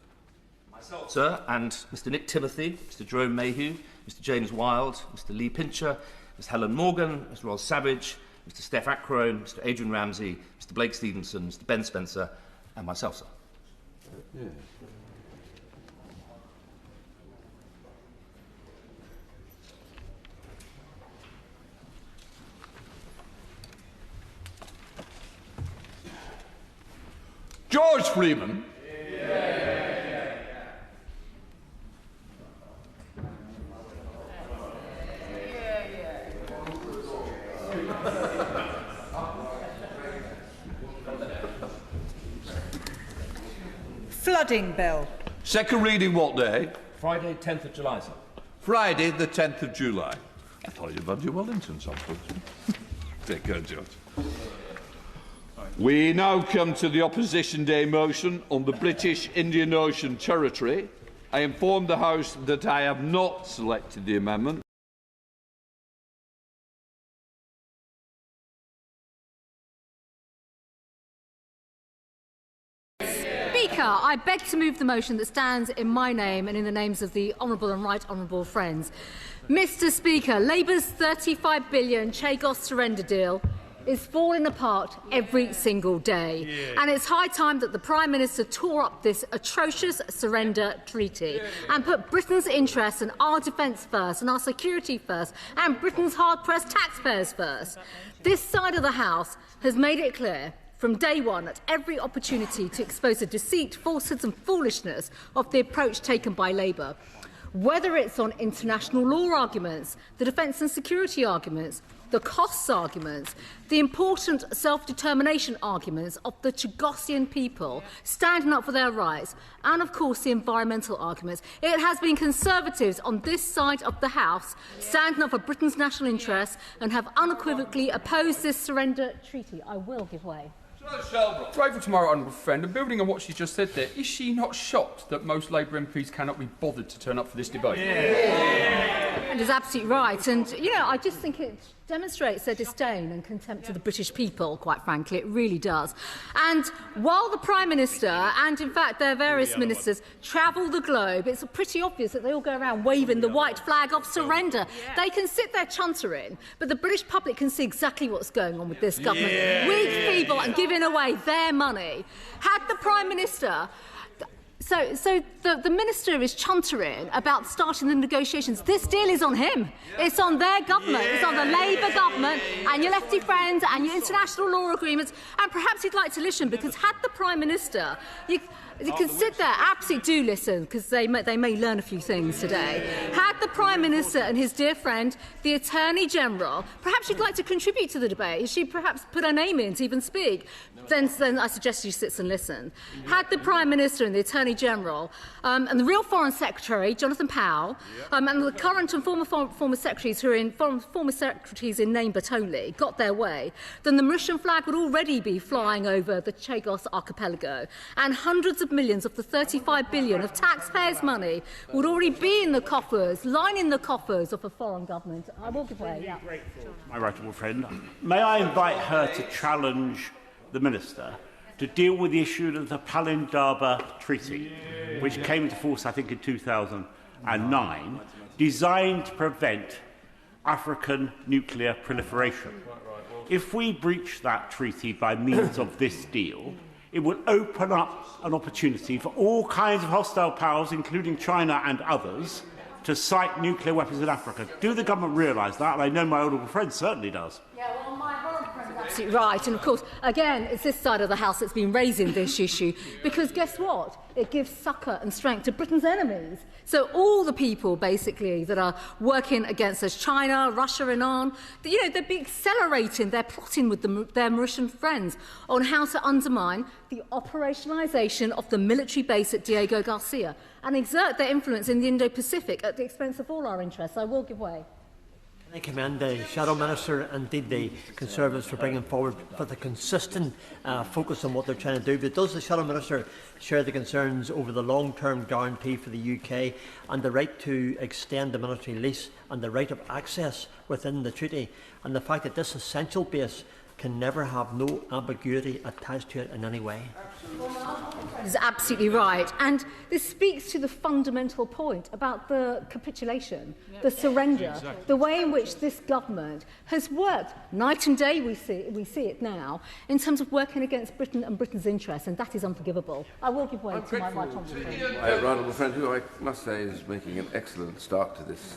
Myself, sir, and Mr. Nick Timothy, Mr. Jerome Mayhew, Mr. James Wilde, Mr. Lee Pincher, Ms. Helen Morgan, Mr. Ros Savage, Mr. Steph Acrone, Mr. Adrian Ramsey, Mr. Blake Stevenson, Mr. Ben Spencer, and myself, sir. Yeah. George Freeman. Flooding bill. Second reading what day? Friday, 10th of July, sir. Friday, the 10th of July. I thought you'd had your Wellingtons on. Take care, George. We now come to the Opposition Day motion on the British Indian Ocean Territory. I inform the House that I have not selected the amendment. Speaker, I beg to move the motion that stands in my name and in the names of the Honourable and Right Honourable friends. Mr Speaker, Labour's £35 billion Chagos surrender deal is falling apart every single day. And it's high time that the Prime Minister tore up this atrocious surrender treaty and put Britain's interests and our defence first and our security first and Britain's hard-pressed taxpayers first. This side of the House has made it clear from day one at every opportunity to expose the deceit, falsehoods and foolishness of the approach taken by Labour. Whether it's on international law arguments, the defence and security arguments, the costs arguments, the important self-determination arguments of the Chagossian people standing up for their rights, and of course the environmental arguments. It has been Conservatives on this side of the House standing up for Britain's national interests and have unequivocally opposed this surrender treaty. I will give way. Grateful to my honourable friend, and building on what she just said there, is she not shocked that most Labour MPs cannot be bothered to turn up for this debate? And is absolutely right. And, you know, I just think it demonstrates their disdain and contempt of the British people, quite frankly. It really does. And while the Prime Minister and, in fact, their various ministers travel the globe, it's pretty obvious that they all go around waving the white flag of surrender. They can sit there chuntering, but the British public can see exactly what's going on with this government. Weak people and giving away their money. Had the Prime Minister... So the Minister is chuntering about starting the negotiations. This deal is on him. It's on their government. It's on the Labour government and your lefty friends and your international law agreements. And perhaps he'd like to listen, because had the Prime Minister... You can sit there, absolutely do listen, because they may learn a few things today. Had the Prime Minister and his dear friend, the Attorney General, perhaps she'd like to contribute to the debate. She'd perhaps put her name in to even speak. Then I suggest she sits and listen. Had the Prime Minister and the Attorney General and the real Foreign Secretary, Jonathan Powell, and the current and former secretaries who are in former secretaries in name but only got their way, then the Mauritian flag would already be flying over the Chagos archipelago, and hundreds of millions of the £35 billion of taxpayers' money would already be in the coffers, lining the coffers of a foreign government. I will give way. Yeah. My right honourable friend, may I invite her to challenge the Minister to deal with the issue of the Palindaba Treaty, which came into force, I think, in 2009, designed to prevent African nuclear proliferation. If we breach that treaty by means of this deal, it will open up an opportunity for all kinds of hostile powers, including China and others, to site nuclear weapons in Africa. Do the government realise that? And I know my honourable friend certainly does. Yeah, well, my honourable friend is absolutely right. And, of course, again, it's this side of the House that's been raising this issue, because guess what? It gives succour and strength to Britain's enemies. So all the people, basically, that are working against us, China, Russia, Iran, they'd be accelerating, they're plotting with their Mauritian friends on how to undermine the operationalisation of the military base at Diego Garcia and exert their influence in the Indo-Pacific at the expense of all our interests. I will give way. I commend the Shadow Minister and indeed the Conservatives for bringing forward with a consistent focus on what they're trying to do. But does the Shadow Minister share the concerns over the long-term guarantee for the UK and the right to extend the military lease and the right of access within the treaty, and the fact that this essential base can never have no ambiguity attached to it in any way? Is absolutely right, and this speaks to the fundamental point about the capitulation, the surrender, the way in which this government has worked night and day. We see it now in terms of working against Britain and Britain's interests, and that is unforgivable. I will give way to my right honourable friend. Right honourable friend, who I must say is making an excellent start to this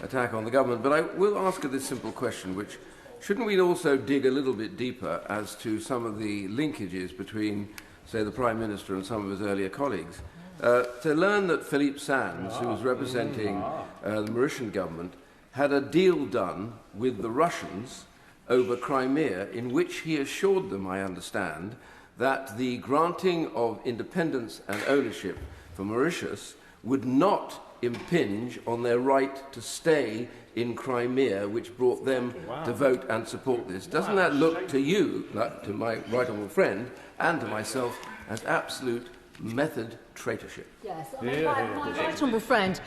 attack on the government. But I will ask her this simple question, which shouldn't we also dig a little bit deeper as to some of the linkages between, say, the Prime Minister and some of his earlier colleagues, to learn that Philippe Sands, who was representing the Mauritian government, had a deal done with the Russians over Crimea in which he assured them, I understand, that the granting of independence and ownership for Mauritius would not impinge on their right to stay in Crimea, which brought them to vote and support this? Doesn't that look to you, like to my right honourable friend and to myself, as absolute method traitorship? Yes, my right honourable friend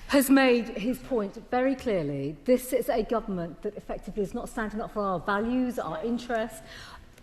has made his point very clearly. This is a government that effectively is not standing up for our values, our interests,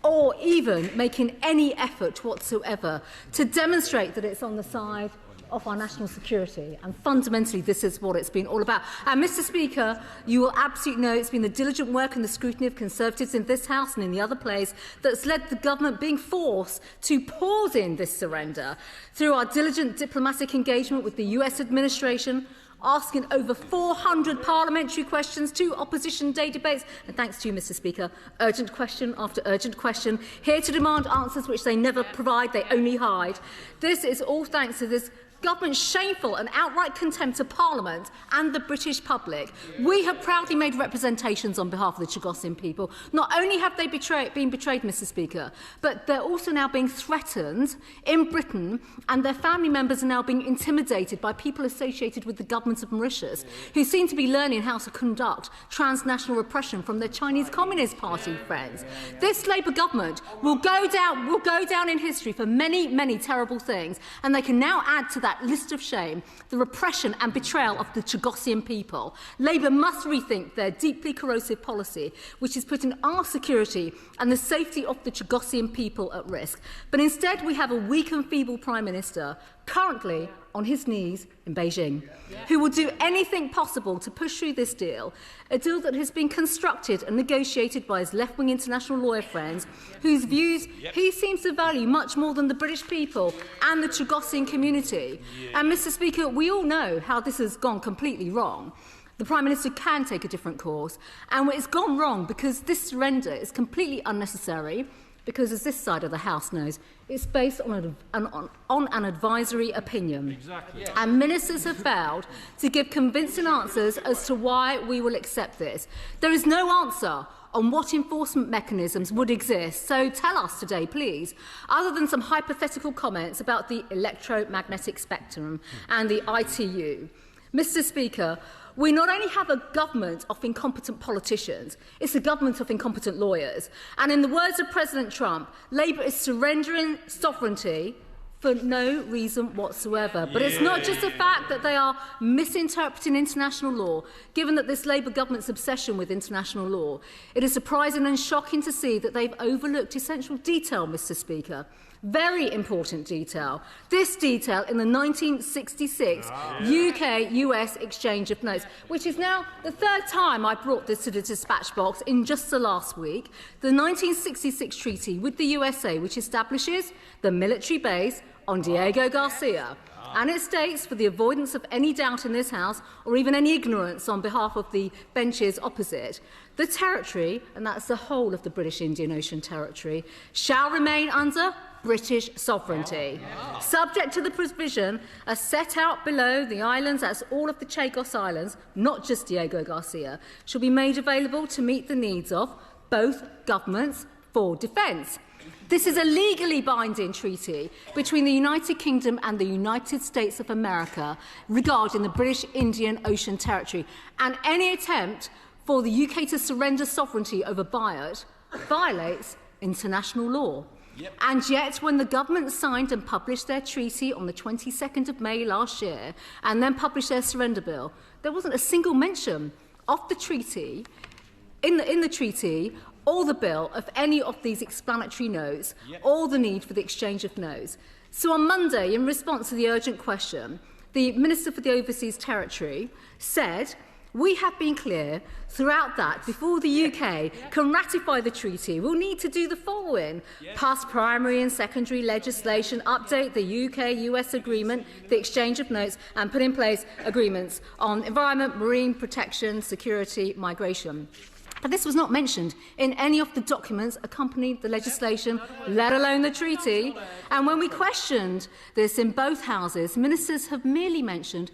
or even making any effort whatsoever to demonstrate that it's on the side of our national security. And fundamentally, this is what it's been all about. And, Mr. Speaker, you will absolutely know it's been the diligent work and the scrutiny of Conservatives in this House and in the other place that's led the government being forced to pause in this surrender through our diligent diplomatic engagement with the US administration, asking over 400 parliamentary questions, 2 opposition day debates, and thanks to you, Mr. Speaker, urgent question after urgent question, here to demand answers which they never provide, they only hide. This is all thanks to this government's shameful and outright contempt of Parliament and the British public. We have proudly made representations on behalf of the Chagosian people. Not only have they been betrayed, Mr. Speaker, but they're also now being threatened in Britain, and their family members are now being intimidated by people associated with the government of Mauritius, who seem to be learning how to conduct transnational repression from their Chinese Communist Party friends. This Labour government will go down in history for many, many terrible things, and they can now add to that list of shame the repression and betrayal of the Chagosian people. Labour must rethink their deeply corrosive policy, which is putting our security and the safety of the Chagosian people at risk. But instead, we have a weak and feeble Prime Minister, currently on his knees in Beijing, who will do anything possible to push through this deal, a deal that has been constructed and negotiated by his left-wing international lawyer friends, whose views he seems to value much more than the British people and the Chagosian community. And, Mr. Speaker, we all know how this has gone completely wrong. The Prime Minister can take a different course, and it's gone wrong because this surrender is completely unnecessary, because, as this side of the House knows, it's based on an advisory opinion. Exactly. And ministers have failed to give convincing answers as to why we will accept this. There is no answer on what enforcement mechanisms would exist. So tell us today, please, other than some hypothetical comments about the electromagnetic spectrum and the ITU. Mr. Speaker, we not only have a government of incompetent politicians, it's a government of incompetent lawyers. And in the words of President Trump, Labour is surrendering sovereignty for no reason whatsoever. But it's not just the fact that they are misinterpreting international law, given that this Labour government's obsession with international law. It is surprising and shocking to see that they've overlooked essential detail, Mr. Speaker. Very important detail. This detail in the 1966 UK-US exchange of notes, which is now the 3rd time I brought this to the dispatch box in just the last week. The 1966 treaty with the USA, which establishes the military base on Diego Garcia. And it states, for the avoidance of any doubt in this House, or even any ignorance on behalf of the benches opposite, the territory, and that's the whole of the British Indian Ocean Territory, shall remain under British sovereignty, subject to the provision as set out below. The islands, that's all of the Chagos Islands, not just Diego Garcia, shall be made available to meet the needs of both governments for defence. This is a legally binding treaty between the United Kingdom and the United States of America regarding the British Indian Ocean Territory, and any attempt for the UK to surrender sovereignty over BIOT violates international law. Yep. And yet, when the government signed and published their treaty on the 22nd of May last year, and then published their surrender bill, there wasn't a single mention of the treaty, in the treaty, or the bill, of any of these explanatory notes, or the need for the exchange of notes. So on Monday, in response to the urgent question, the Minister for the Overseas Territory said, "We have been clear throughout that before the UK can ratify the treaty, we'll need to do the following: pass primary and secondary legislation, update the UK-US agreement, the exchange of notes, and put in place agreements on environment, marine protection, security, migration." But this was not mentioned in any of the documents accompanying the legislation, let alone the treaty. And when we questioned this in both houses, ministers have merely mentioned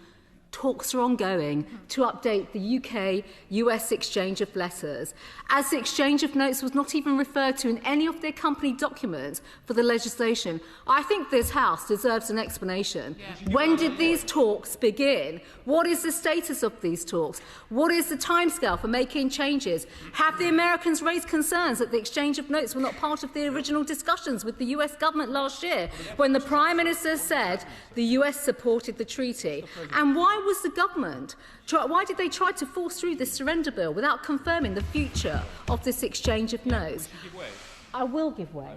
talks are ongoing to update the UK-US exchange of letters, as the exchange of notes was not even referred to in any of the accompanied documents for the legislation. I think this House deserves an explanation. When did these talks begin? What is the status of these talks? What is the timescale for making changes? Have the Americans raised concerns that the exchange of notes were not part of the original discussions with the US government last year, when the Prime Minister said the US supported the treaty? And why was the government, why did they try to force through this surrender bill without confirming the future of this exchange of notes? I will give way.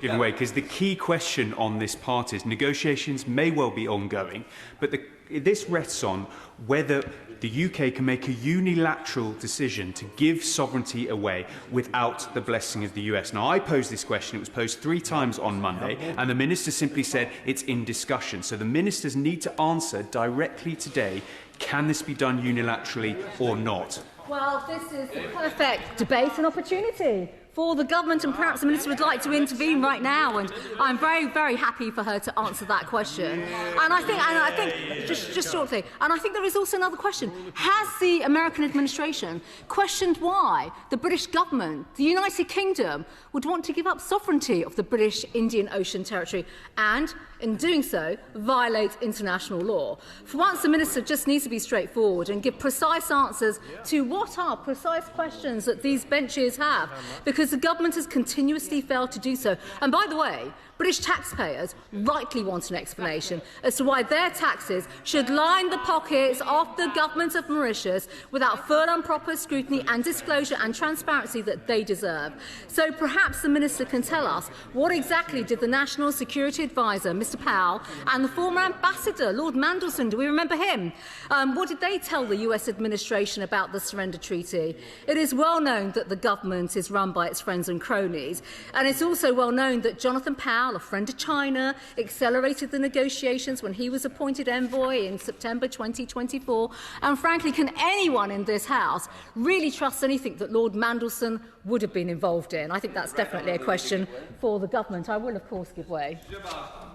Give way, because the key question on this part is negotiations may well be ongoing, but this rests on whether the UK can make a unilateral decision to give sovereignty away without the blessing of the US. Now, I posed this question. It was posed 3 times on Monday, and the Minister simply said it's in discussion. So the Ministers need to answer directly today, can this be done unilaterally or not? Well, this is the perfect debate and opportunity for the government, and perhaps the Minister would like to intervene right now, and I'm very, very happy for her to answer that question. And I think just shortly, and I think there is also another question. Has the American administration questioned why the British government, the United Kingdom, would want to give up sovereignty of the British Indian Ocean Territory and, in doing so, violate international law? For once, the Minister just needs to be straightforward and give precise answers to what are precise questions that these benches have, because the government has continuously failed to do so. And by the way, British taxpayers rightly want an explanation as to why their taxes should line the pockets of the government of Mauritius without full and proper scrutiny and disclosure and transparency that they deserve. So perhaps the Minister can tell us what exactly did the National Security Advisor, Mr Powell, and the former Ambassador, Lord Mandelson, do we remember him? What did they tell the US administration about the surrender treaty? It is well known that the government is run by its friends and cronies, and it's also well known that Jonathan Powell, a friend of China, accelerated the negotiations when he was appointed envoy in September 2024. And frankly, can anyone in this House really trust anything that Lord Mandelson would have been involved in? I think that's definitely a question for the government. I will, of course, give way.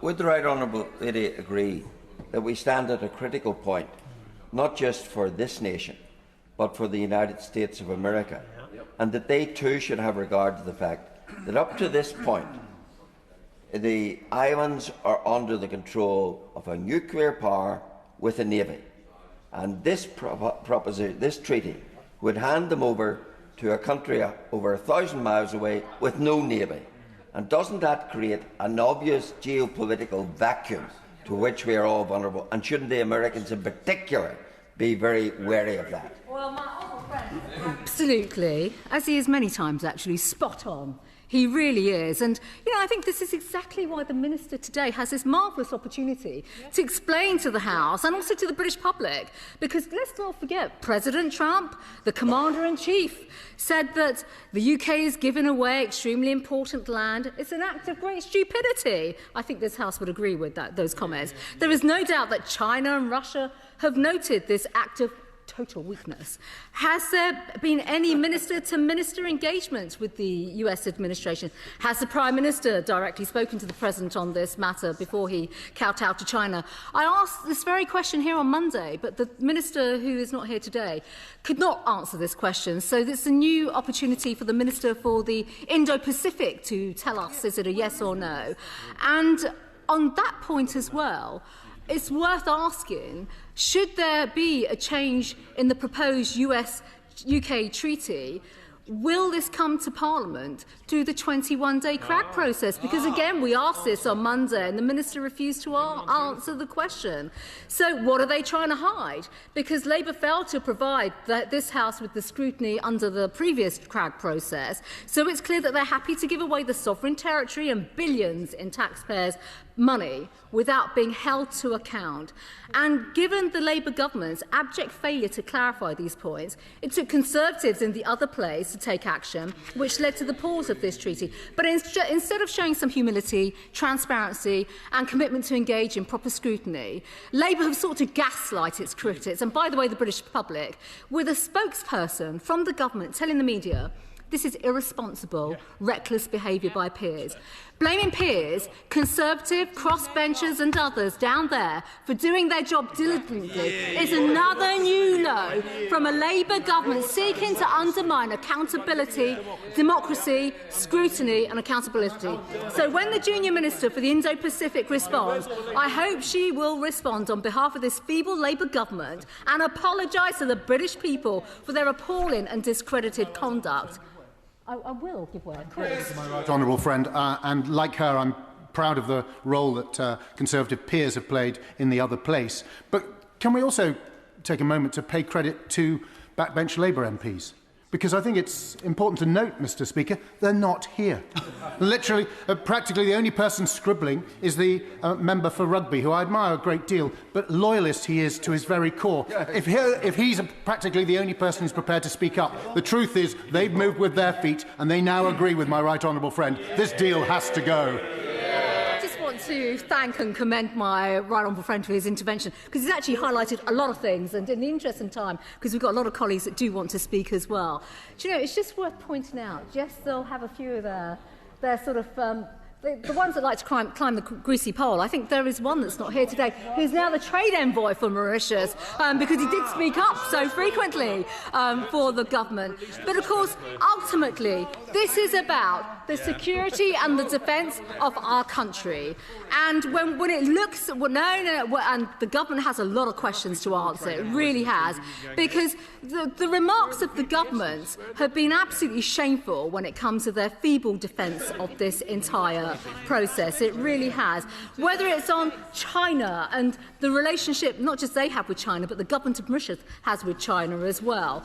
Would the Right Honourable Lady agree that we stand at a critical point, not just for this nation, but for the United States of America, and that they too should have regard to the fact that up to this point, the islands are under the control of a nuclear power with a navy, and this this treaty would hand them over to a country over 1,000 miles away with no navy. And doesn't that create an obvious geopolitical vacuum to which we are all vulnerable? And shouldn't the Americans in particular be very wary of that? Well, my honourable friend, absolutely, as he is many times actually, spot on. He really is. And, I think this is exactly why the Minister today has this marvellous opportunity to explain to the House and also to the British public. Because let's not forget, President Trump, the Commander-in-Chief, said that the UK is giving away extremely important land. It's an act of great stupidity. I think this House would agree with those comments. There is no doubt that China and Russia have noted this act of total weakness. Has there been any minister-to-minister engagement with the US administration? Has the Prime Minister directly spoken to the President on this matter before he kowtowed to China? I asked this very question here on Monday, but the Minister, who is not here today, could not answer this question. So this is a new opportunity for the Minister for the Indo-Pacific to tell us, is it a yes or no? And on that point as well, it's worth asking, should there be a change in the proposed US-UK treaty, will this come to Parliament through the 21-day CRAG process? Because, again, we asked this on Monday and the Minister refused to answer the question. So what are they trying to hide? Because Labour failed to provide this House with the scrutiny under the previous CRAG process. So it's clear that they're happy to give away the sovereign territory and billions in taxpayers' money without being held to account. And given the Labour government's abject failure to clarify these points, it took Conservatives in the other place to take action, which led to the pause of this treaty. But instead of showing some humility, transparency and commitment to engage in proper scrutiny, Labour have sought to gaslight its critics, and by the way, the British public, with a spokesperson from the government telling the media This is irresponsible, reckless behaviour by peers. Blaming peers, Conservative, crossbenchers and others down there for doing their job diligently is another new low from a Labour government seeking to undermine accountability, democracy, scrutiny and accountability. So when the junior minister for the Indo-Pacific responds, I hope she will respond on behalf of this feeble Labour government and apologise to the British people for their appalling and discredited conduct. I will give way, of course. My right honourable friend, and like her, I'm proud of the role that Conservative peers have played in the other place. But can we also take a moment to pay credit to backbench Labour MPs? Because I think it's important to note, Mr. Speaker, they're not here. Literally, practically the only person scribbling is the member for Rugby, who I admire a great deal, but loyalist he is to his very core. If he's practically the only person who's prepared to speak up, the truth is they've moved with their feet and they now agree with my right honourable friend. This deal has to go. To thank and commend my right honourable friend for his intervention, because he's actually highlighted a lot of things, and in the interest of time, because we've got a lot of colleagues that do want to speak as well. Do you know, it's just worth pointing out, yes, they'll have a few of their sort of the ones that like to climb the greasy pole. I think there is one that's not here today, who's now the trade envoy for Mauritius, because he did speak up so frequently for the government. But of course, ultimately, this is about the security and the defence of our country. And when it looks, and the government has a lot of questions to answer, it really has, because the remarks of the government have been absolutely shameful when it comes to their feeble defence of this entire process. It really has. Whether it's on China and the relationship not just they have with China, but the government of Mauritius has with China as well.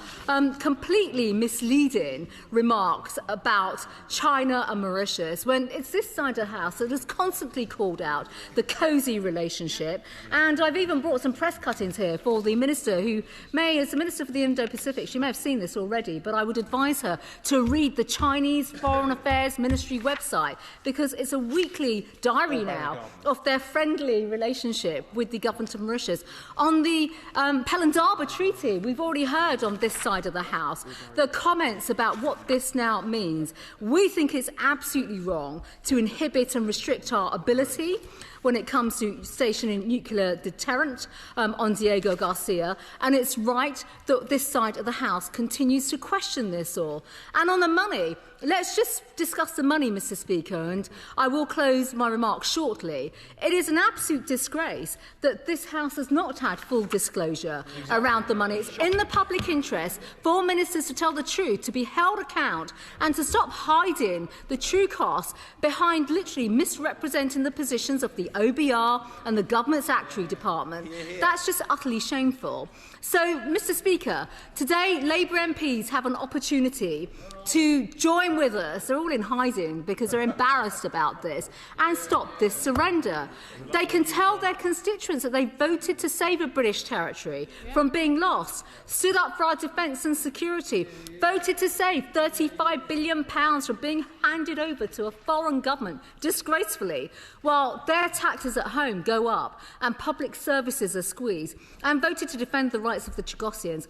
Completely misleading remarks about China and Mauritius, when it's this side of the House that has constantly called out the cosy relationship. And I've even brought some press cuttings here for the Minister, who may, as the Minister for the Indo-Pacific, she may have seen this already, but I would advise her to read the Chinese Foreign Affairs Ministry website, because it's a weekly diary now of their friendly relationship with the government of Mauritius. On the Pelindaba Treaty, we've already heard on this side of the House the comments about what this now means. We think it's absolutely wrong to inhibit and restrict our ability when it comes to stationing nuclear deterrent on Diego Garcia, and it's right that this side of the House continues to question this all. And on the money, let's just discuss the money, Mr. Speaker, and I will close my remarks shortly. It is an absolute disgrace that this House has not had full disclosure around the money. It's in the public interest for ministers to tell the truth, to be held account, and to stop hiding the true costs behind literally misrepresenting the positions of the OBR and the government's actuary department. That's just utterly shameful. So, Mr. Speaker, today Labour MPs have an opportunity to join with us. They're all in hiding because they're embarrassed about this, and stop this surrender. They can tell their constituents that they voted to save a British territory from being lost, stood up for our defence and security, voted to save £35 billion from being handed over to a foreign government disgracefully, while their taxes at home go up and public services are squeezed, and voted to defend the rights of the Chagossians.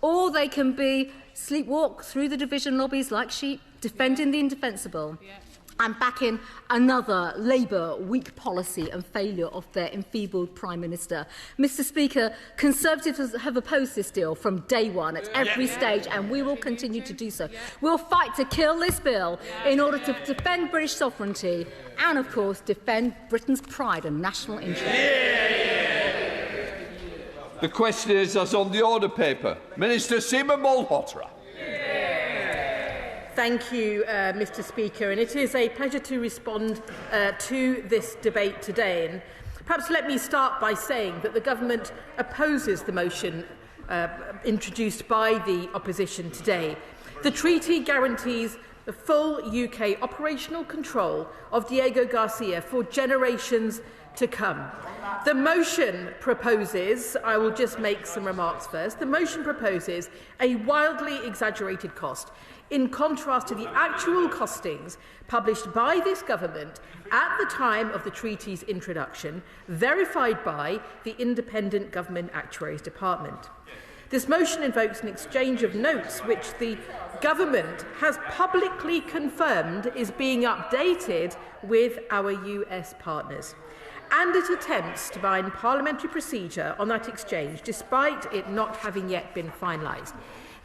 Or they can be sleepwalk through the division lobbies like sheep, defending the indefensible, and backing another Labour weak policy and failure of their enfeebled Prime Minister. Mr. Speaker, Conservatives have opposed this deal from day one at every stage, and we will continue to do so. We'll fight to kill this bill in order to defend British sovereignty and, of course, defend Britain's pride and national interest. The question is, as on the order paper, Minister Seaman Malhotra. Thank you, Mr. Speaker, and it is a pleasure to respond to this debate today. And perhaps let me start by saying that the government opposes the motion introduced by the opposition today. The treaty guarantees the full UK operational control of Diego Garcia for generations to come. The motion proposes, I will just make some remarks first, the motion proposes a wildly exaggerated cost, in contrast to the actual costings published by this government at the time of the treaty's introduction, verified by the Independent Government Actuaries Department. This motion invokes an exchange of notes which the government has publicly confirmed is being updated with our US partners. And it attempts to bind parliamentary procedure on that exchange, despite it not having yet been finalised.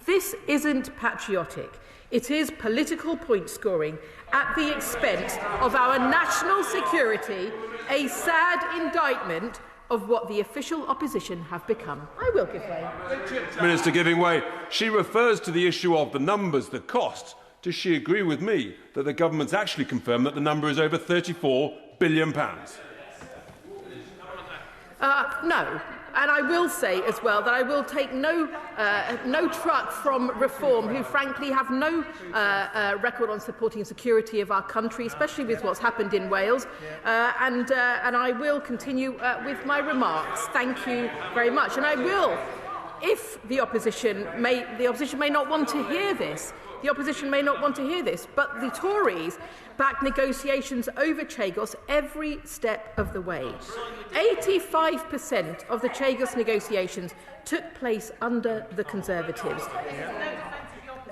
This isn't patriotic. It is political point scoring at the expense of our national security, a sad indictment of what the official opposition have become. I will give way. Minister giving way. She refers to the issue of the numbers, the cost. Does she agree with me that the government's actually confirmed that the number is over £34 billion? No. And I will say as well that I will take no truck from Reform, who frankly have no record on supporting the security of our country, especially with what's happened in Wales. And I will continue with my remarks. Thank you very much. And I will, if the opposition may not want to hear this. The opposition may not want to hear this, but the Tories backed negotiations over Chagos every step of the way. 85% of the Chagos negotiations took place under the Conservatives,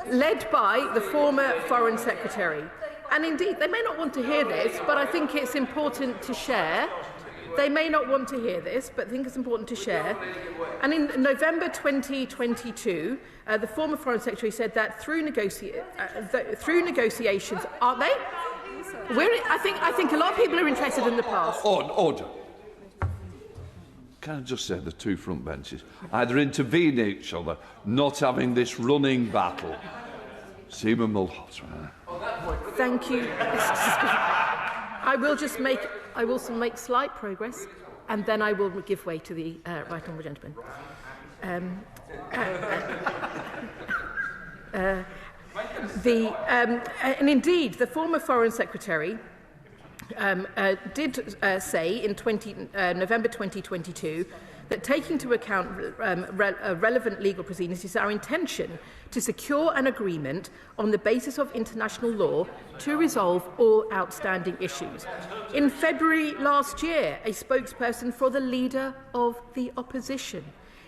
led by the former Foreign Secretary. And indeed, they may not want to hear this, but I think it's important to share. They may not want to hear this, but I think it's important to share. And in November 2022, the former Foreign Secretary said that through negotiations, aren't they? I think a lot of people are interested in the past. Order. Can I just say the two front benches either intervene in each other, not having this running battle? Seaman Mulholtz. Thank you, Mr. Speaker. I will make slight progress, and then I will give way to the right honourable gentleman. And indeed, the former Foreign Secretary did say in November 2022 that taking into account relevant legal proceedings, it is our intention to secure an agreement on the basis of international law to resolve all outstanding issues. In February last year, a spokesperson for the Leader of the Opposition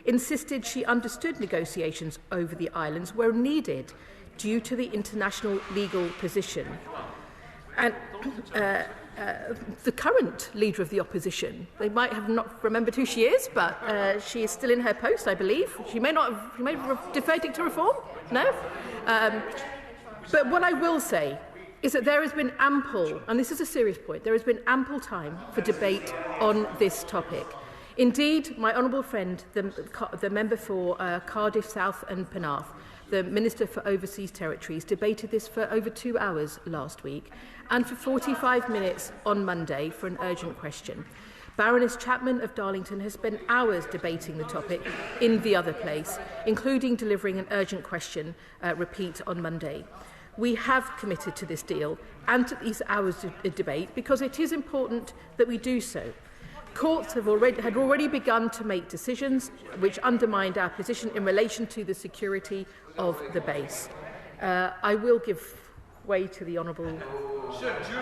insisted she understood negotiations over the islands were needed due to the international legal position. And the current Leader of the Opposition, they might have not remembered who she is, but she is still in her post, I believe. She may have deferred it to Reform, no? But what I will say is that there has been ample, and this is a serious point, there has been ample time for debate on this topic. Indeed, my honourable friend, the member for Cardiff South and Penarth, the Minister for Overseas Territories, debated this for over 2 hours last week and for 45 minutes on Monday for an urgent question. Baroness Chapman of Darlington has spent hours debating the topic in the other place, including delivering an urgent question repeat on Monday. We have committed to this deal and to these hours of debate because it is important that we do so. Courts had already begun to make decisions which undermined our position in relation to the security of the base. I will give way to the Honourable.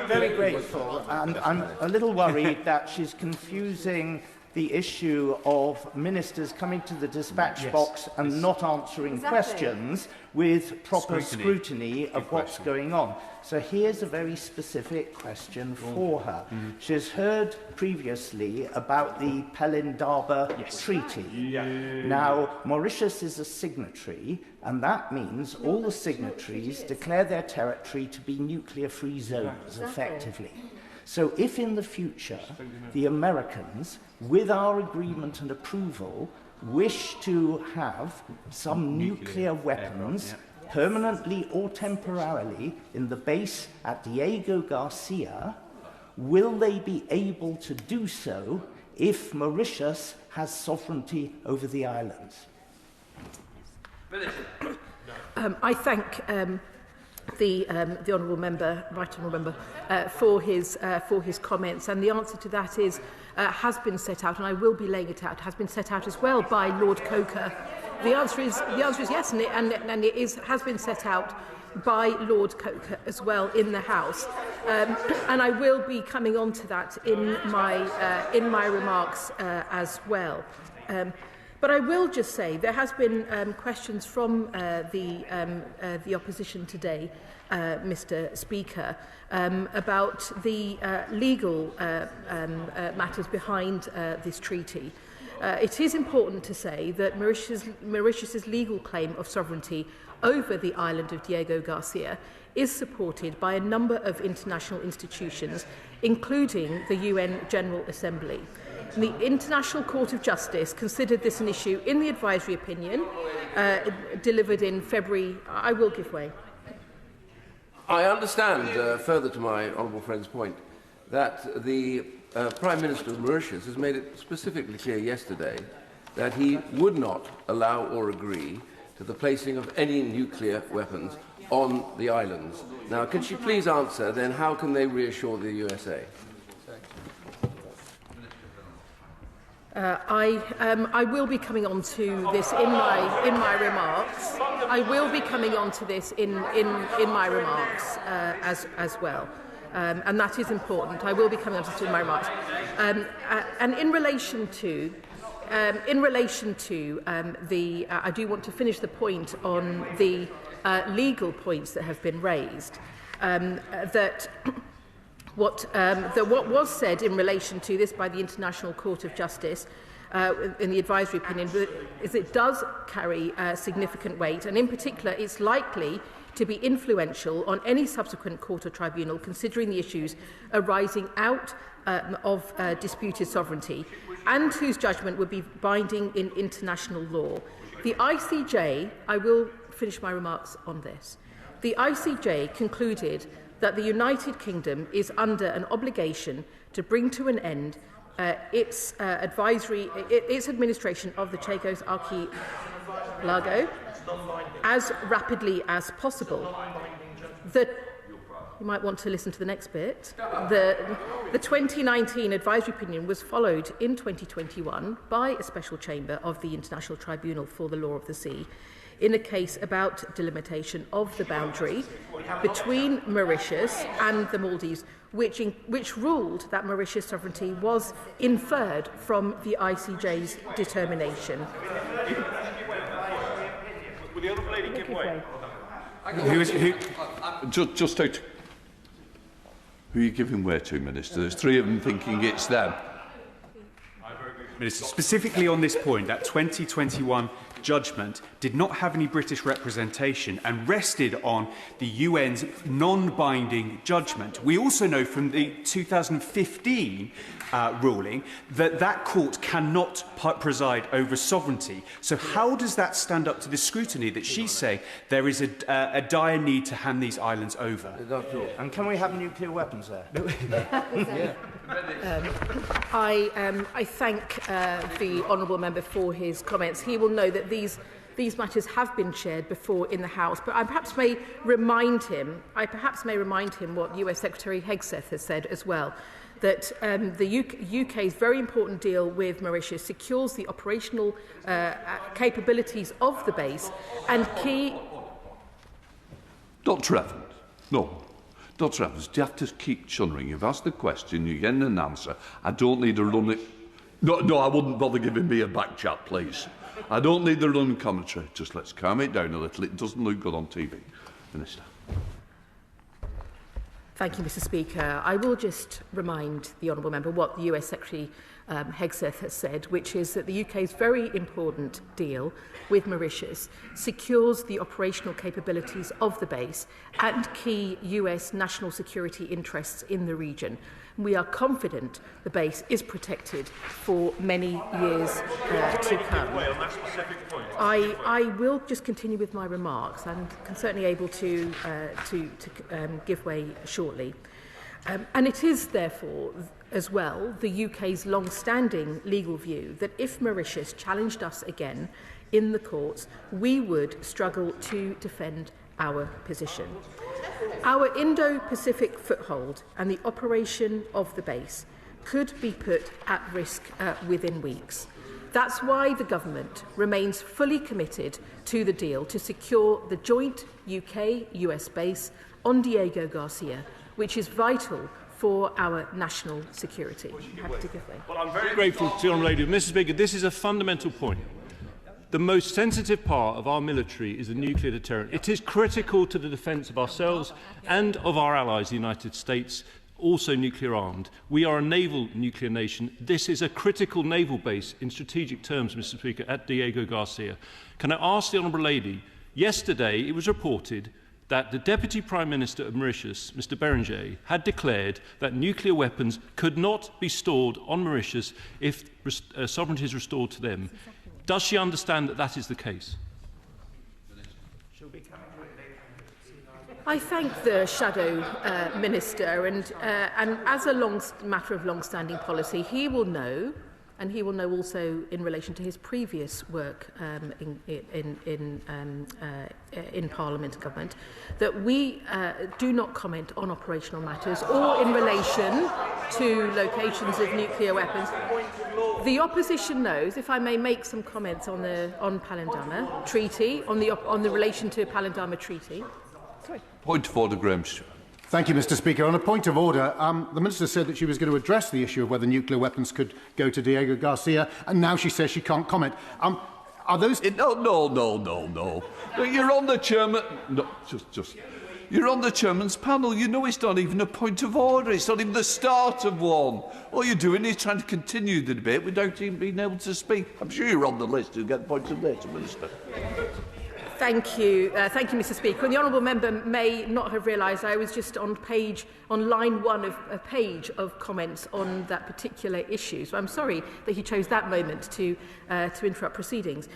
Very grateful, and I'm a little worried that she's confusing the issue of ministers coming to the dispatch box and not answering questions with proper scrutiny of what's going on. So here's a very specific question for her. She has heard previously about the Pelindaba Treaty. Now, Mauritius is a signatory, and that means all the signatories declare their territory to be nuclear-free zones, effectively. So if in the future the Americans, with our agreement and approval, wish to have some nuclear weapons permanently or temporarily in the base at Diego Garcia, will they be able to do so if Mauritius has sovereignty over the islands? I thank the honourable member, right honourable member, for his comments, and the answer to that is has been set out, and I will be laying it out. Has been set out as well by Lord Coker. The answer is yes, and it has been set out by Lord Coker as well in the House, and I will be coming on to that in my remarks as well. But I will just say there has been questions from the opposition today, Mr. Speaker, about the legal matters behind this treaty. It is important to say that Mauritius's legal claim of sovereignty over the island of Diego Garcia is supported by a number of international institutions, including the UN General Assembly. And the International Court of Justice considered this an issue in the advisory opinion delivered in February. I will give way. I understand, further to my honourable friend's point, that the Prime Minister of Mauritius has made it specifically clear yesterday that he would not allow or agree to the placing of any nuclear weapons on the islands. Now, can she please answer, then, how can they reassure the USA? I will be coming on to this in my remarks. I will be coming on to this in my remarks as well. And that is important. I will be coming on to this in my remarks. And in relation to I do want to finish the point on the legal points that have been raised. What was said in relation to this by the International Court of Justice in the advisory opinion is it does carry significant weight, and in particular it's likely to be influential on any subsequent court or tribunal considering the issues arising out of disputed sovereignty and whose judgment would be binding in international law. The ICJ, I will finish my remarks on this, the ICJ concluded that the United Kingdom is under an obligation to bring to an end its administration of the Chagos Archipelago as rapidly as possible. You might want to listen to the next bit. The 2019 advisory opinion was followed in 2021 by a special chamber of the International Tribunal for the Law of the Sea in a case about delimitation of the boundary between Mauritius and the Maldives, which ruled that Mauritius sovereignty was inferred from the ICJ's determination. Will the other lady give way? Just out. Who are you giving way to, Minister? There's three of them thinking it's them. Minister, specifically on this point, that 2021 judgment did not have any British representation and rested on the UN's non-binding judgment. We also know from the 2015 ruling that that court cannot preside over sovereignty. So how does that stand up to the scrutiny that she's saying there is a dire need to hand these islands over? And can we have nuclear weapons there? I thank the honourable member for his comments. He will know that these matters have been shared before in the House, but I perhaps may remind him what US Secretary Hegseth has said as well, that the UK's very important deal with Mauritius secures the operational capabilities of the base and key... Dr. Evans, no. Dr. Evans, do you have to keep chunnering? You've asked the question, you're getting an answer. I don't need to run it. No, I wouldn't bother giving me a back chat, please. I don't need the run commentary. Just let's calm it down a little. It doesn't look good on TV. Minister. Thank you, Mr. Speaker. I will just remind the honourable member what the US Secretary Hegseth has said, which is that the UK's very important deal with Mauritius secures the operational capabilities of the base and key US national security interests in the region. We are confident the base is protected for many years to come. I will just continue with my remarks. I'm certainly able to give way shortly. And it is, therefore, as well, the UK's long-standing legal view that if Mauritius challenged us again in the courts, we would struggle to defend our position. Our Indo-Pacific foothold and the operation of the base could be put at risk within weeks. That's why the government remains fully committed to the deal to secure the joint UK-US base on Diego Garcia, which is vital for our national security. Happy to give way. Well, I'm very grateful to the Honourable Lady. Mr. Speaker, this is a fundamental point. The most sensitive part of our military is the nuclear deterrent. It is critical to the defence of ourselves and of our allies, the United States, also nuclear armed. We are a naval nuclear nation. This is a critical naval base in strategic terms, Mr. Speaker, at Diego Garcia. Can I ask the Honourable Lady, yesterday it was reported that the Deputy Prime Minister of Mauritius, Mr. Berenger, had declared that nuclear weapons could not be stored on Mauritius if sovereignty is restored to them. Does she understand that that is the case? I thank the Shadow Minister, and as a matter of long-standing policy, he will know, and he will know also in relation to his previous work in Parliament and Government, that we do not comment on operational matters or in relation to locations of nuclear weapons. The opposition knows, if I may make some comments on Palindama Treaty, on the relation to Palindama Treaty. Sorry. Point of order, Graham. Thank you, Mr. Speaker. On a point of order, the Minister said that she was going to address the issue of whether nuclear weapons could go to Diego Garcia, and now she says she can't comment. Are those... No. You're on the chairman... No, just... You're on the chairman's panel. You know it's not even a point of order. It's not even the start of one. All you're doing is trying to continue the debate without even being able to speak. I'm sure you're on the list to get the points of order, Minister. Thank you, Mr. Speaker. And the honourable member may not have realised I was just on line 1 of a page of comments on that particular issue. So I'm sorry that he chose that moment to interrupt proceedings.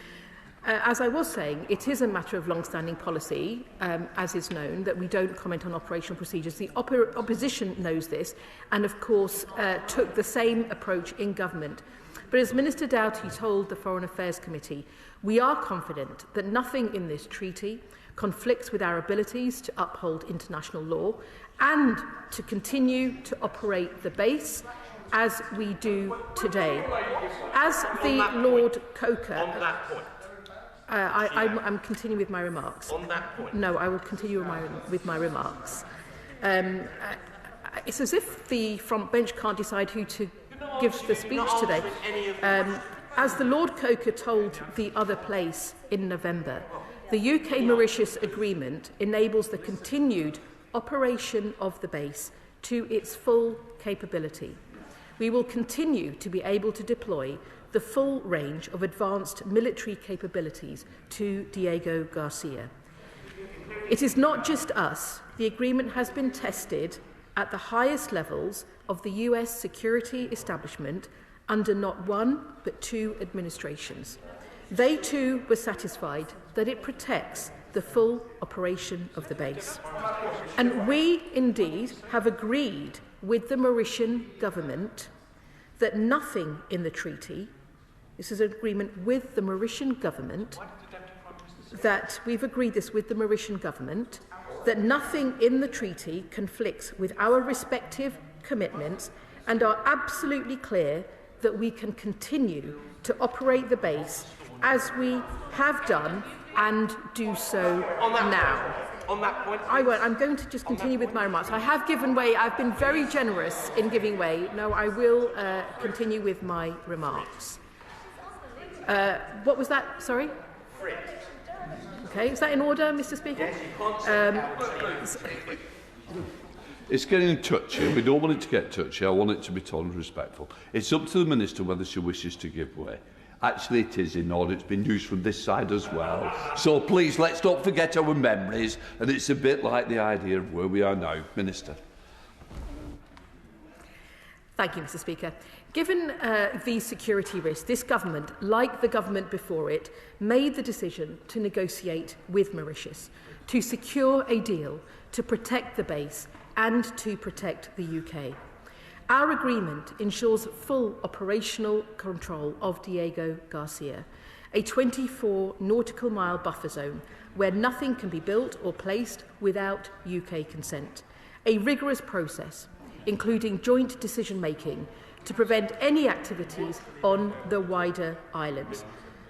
As I was saying, it is a matter of long-standing policy, as is known, that we don't comment on operational procedures. The opposition knows this and, of course, took the same approach in government. But as Minister Doughty told the Foreign Affairs Committee, we are confident that nothing in this treaty conflicts with our abilities to uphold international law and to continue to operate the base as we do today. As the Lord Coker... On that point. I'm continuing with my remarks. On that point. No, I will continue with my remarks. It's as if the front bench can't decide who to give the speech today. As the Lord Coker told the other place in November, the UK-Mauritius agreement enables the continued operation of the base to its full capability. We will continue to be able to deploy the full range of advanced military capabilities to Diego Garcia. It is not just us. The agreement has been tested at the highest levels of the US security establishment under not one but two administrations. They too were satisfied that it protects the full operation of the base. And we indeed have agreed with the Mauritian government that nothing in the treaty, this is an agreement with the Mauritian government, that we've agreed this with the Mauritian government, that nothing in the treaty conflicts with our respective commitments and are absolutely clear that we can continue to operate the base as we have done and do so now. On that point, I'm going to just continue with my remarks. I have given way. I've been very generous in giving way. No, I will continue with my remarks. What was that? Sorry? Okay, is that in order, Mr. Speaker? It's getting touchy. We don't want it to get touchy. I want it to be totally respectful. It's up to the Minister whether she wishes to give way. Actually, it is in order. It's been used from this side as well. So please, let's not forget our memories. And it's a bit like the idea of where we are now. Minister. Thank you, Mr. Speaker. Given these security risks, this government, like the government before it, made the decision to negotiate with Mauritius to secure a deal to protect the base and to protect the UK. Our agreement ensures full operational control of Diego Garcia, a 24 nautical mile buffer zone where nothing can be built or placed without UK consent. A rigorous process, including joint decision-making, to prevent any activities on the wider islands,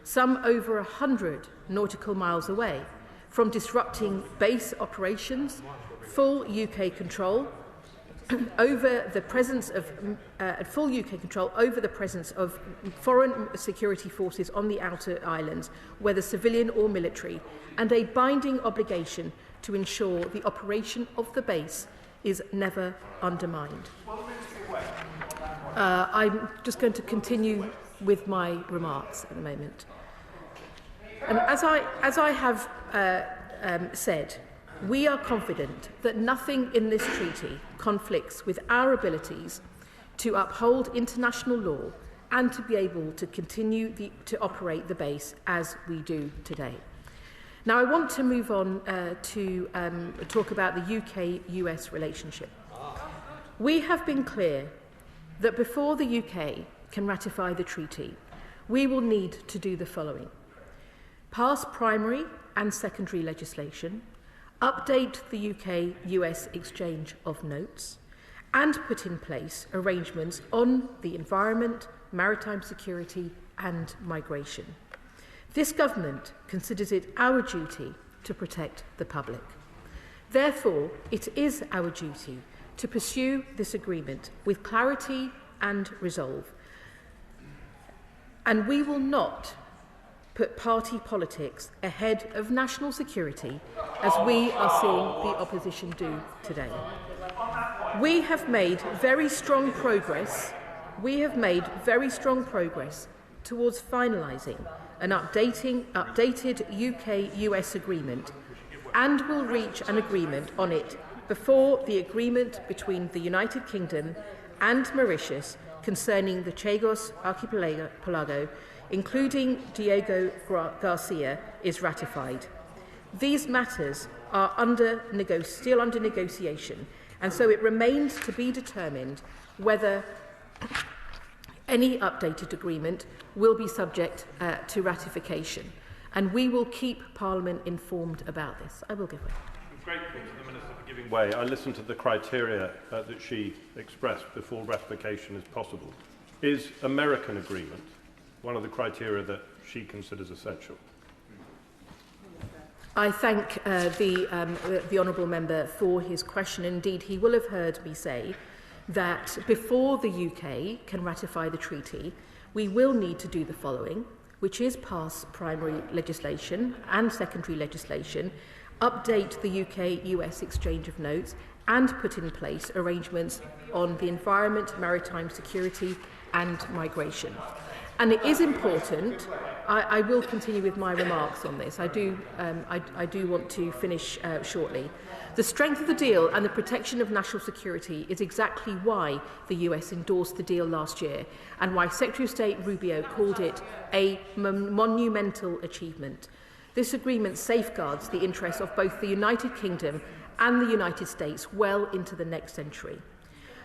some over 100 nautical miles away, from disrupting base operations, full UK control, over the presence of full UK control over the presence of foreign security forces on the outer islands, whether civilian or military, and a binding obligation to ensure the operation of the base is never undermined. I'm just going to continue with my remarks at the moment. And as I have said, we are confident that nothing in this treaty conflicts with our abilities to uphold international law and to be able to continue to operate the base as we do today. Now, I want to move on to talk about the UK-US relationship. We have been clear that before the UK can ratify the treaty, we will need to do the following: pass primary and secondary legislation, update the UK-US exchange of notes, and put in place arrangements on the environment, maritime security and migration. This government considers it our duty to protect the public. Therefore, it is our duty to pursue this agreement with clarity and resolve. And we will not put party politics ahead of national security, as we are seeing the opposition do today. We have made very strong progress. Towards finalising an updated UK-US agreement, and will reach an agreement on it before the agreement between the United Kingdom and Mauritius concerning the Chagos Archipelago, including Diego Garcia, is ratified. These matters are still under negotiation, and so it remains to be determined whether any updated agreement will be subject to ratification. And we will keep Parliament informed about this. I will give way. Grateful to the Minister for giving way. I listened to the criteria that she expressed before ratification is possible. Is American agreement one of the criteria that she considers essential? I thank the honourable member for his question. Indeed, he will have heard me say that before the UK can ratify the treaty, we will need to do the following, which is pass primary legislation and secondary legislation, update the UK-US exchange of notes, and put in place arrangements on the environment, maritime security and migration. And it is important. I will continue with my remarks on this. I do want to finish shortly. The strength of the deal and the protection of national security is exactly why the US endorsed the deal last year, and why Secretary of State Rubio called it a monumental achievement. This agreement safeguards the interests of both the United Kingdom and the United States well into the next century.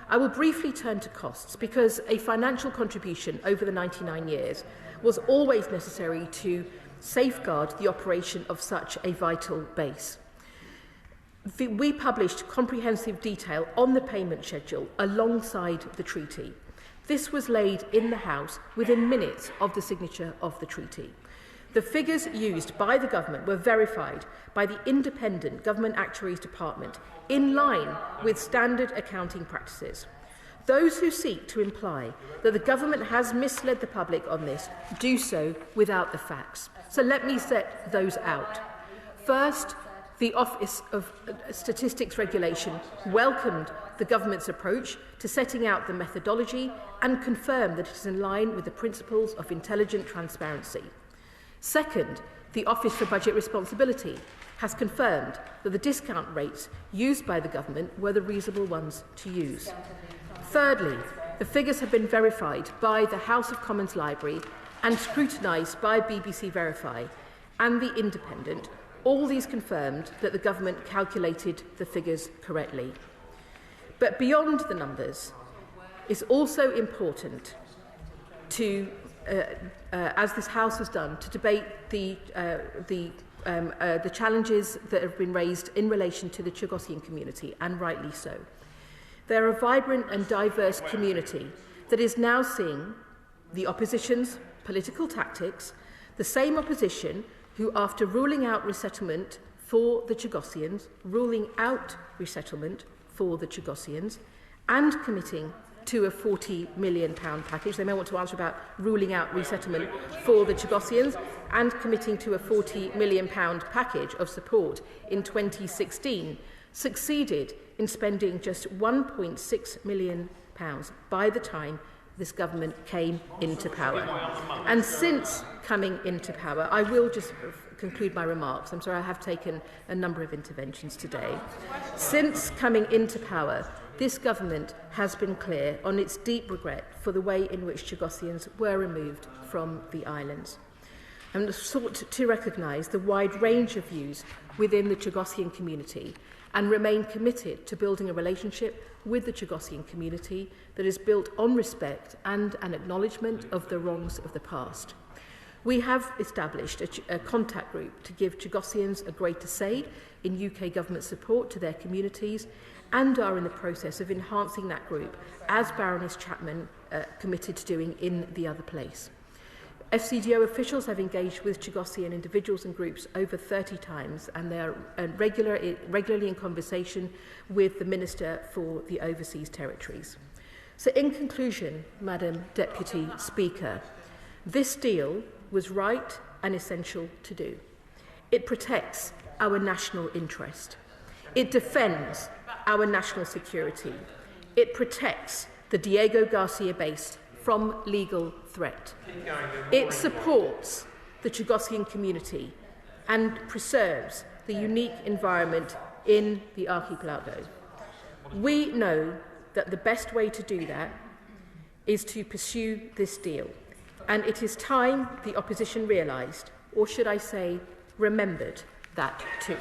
I will briefly turn to costs, because a financial contribution over the 99 years was always necessary to safeguard the operation of such a vital base. We published comprehensive detail on the payment schedule alongside the treaty. This was laid in the House within minutes of the signature of the treaty. The figures used by the government were verified by the independent Government Actuaries Department in line with standard accounting practices. Those who seek to imply that the government has misled the public on this do so without the facts. So let me set those out. First, the Office of Statistics Regulation welcomed the government's approach to setting out the methodology and confirmed that it is in line with the principles of intelligent transparency. Second, the Office for Budget Responsibility has confirmed that the discount rates used by the government were the reasonable ones to use. Thirdly, the figures have been verified by the House of Commons Library and scrutinised by BBC Verify and The Independent. All these confirmed that the government calculated the figures correctly. But beyond the numbers, it's also important to, as this House has done, to debate the challenges that have been raised in relation to the Chagosian community, and rightly so. They're a vibrant and diverse community that is now seeing the opposition's political tactics, the same opposition who, after ruling out resettlement for the Chagosians, and committing to a £40 million package. They may want to answer about ruling out resettlement for the Chagossians, and committing to a £40 million package of support in 2016, succeeded in spending just £1.6 million by the time this government came into power. And since coming into power, I will just conclude my remarks. I'm sorry, I have taken a number of interventions today. Since coming into power, this government has been clear on its deep regret for the way in which Chagossians were removed from the islands, and sought to recognise the wide range of views within the Chagossian community, and remain committed to building a relationship with the Chagossian community that is built on respect and an acknowledgement of the wrongs of the past. We have established a contact group to give Chagossians a greater say in UK government support to their communities, and are in the process of enhancing that group, as Baroness Chapman committed to doing in the other place. FCDO officials have engaged with Chagossian individuals and groups over 30 times, and they are regularly in conversation with the Minister for the Overseas Territories. So in conclusion, Madam Deputy Speaker, this deal was right and essential to do. It protects our national interest. It defends our national security. It protects the Diego Garcia base from legal threat. It supports the Chagossian community and preserves the unique environment in the archipelago. We know that the best way to do that is to pursue this deal, and it is time the opposition realised, or should I say, remembered that too.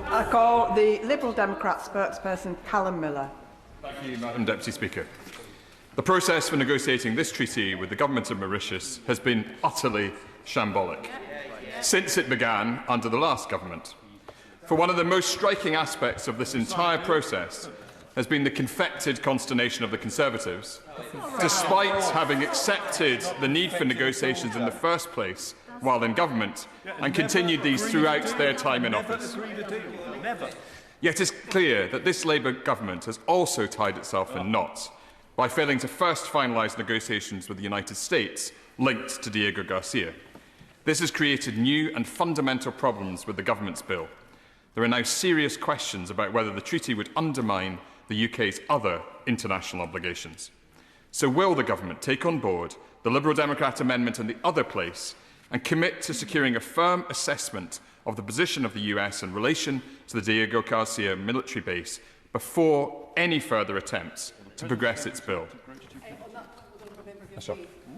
I call the Liberal Democrat spokesperson Callum Miller. Thank you, Madam Deputy Speaker. The process for negotiating this treaty with the government of Mauritius has been utterly shambolic since it began under the last government. For one of the most striking aspects of this entire process has been the confected consternation of the Conservatives, despite having accepted the need for negotiations in the first place while in government, and continued these throughout their time in office. Yet it is clear that this Labour government has also tied itself in knots by failing to first finalise negotiations with the United States linked to Diego Garcia. This has created new and fundamental problems with the government's bill. There are now serious questions about whether the treaty would undermine the UK's other international obligations. So will the government take on board the Liberal Democrat amendment in the other place and commit to securing a firm assessment of the position of the US in relation to the Diego Garcia military base before any further attempts to progress its bill?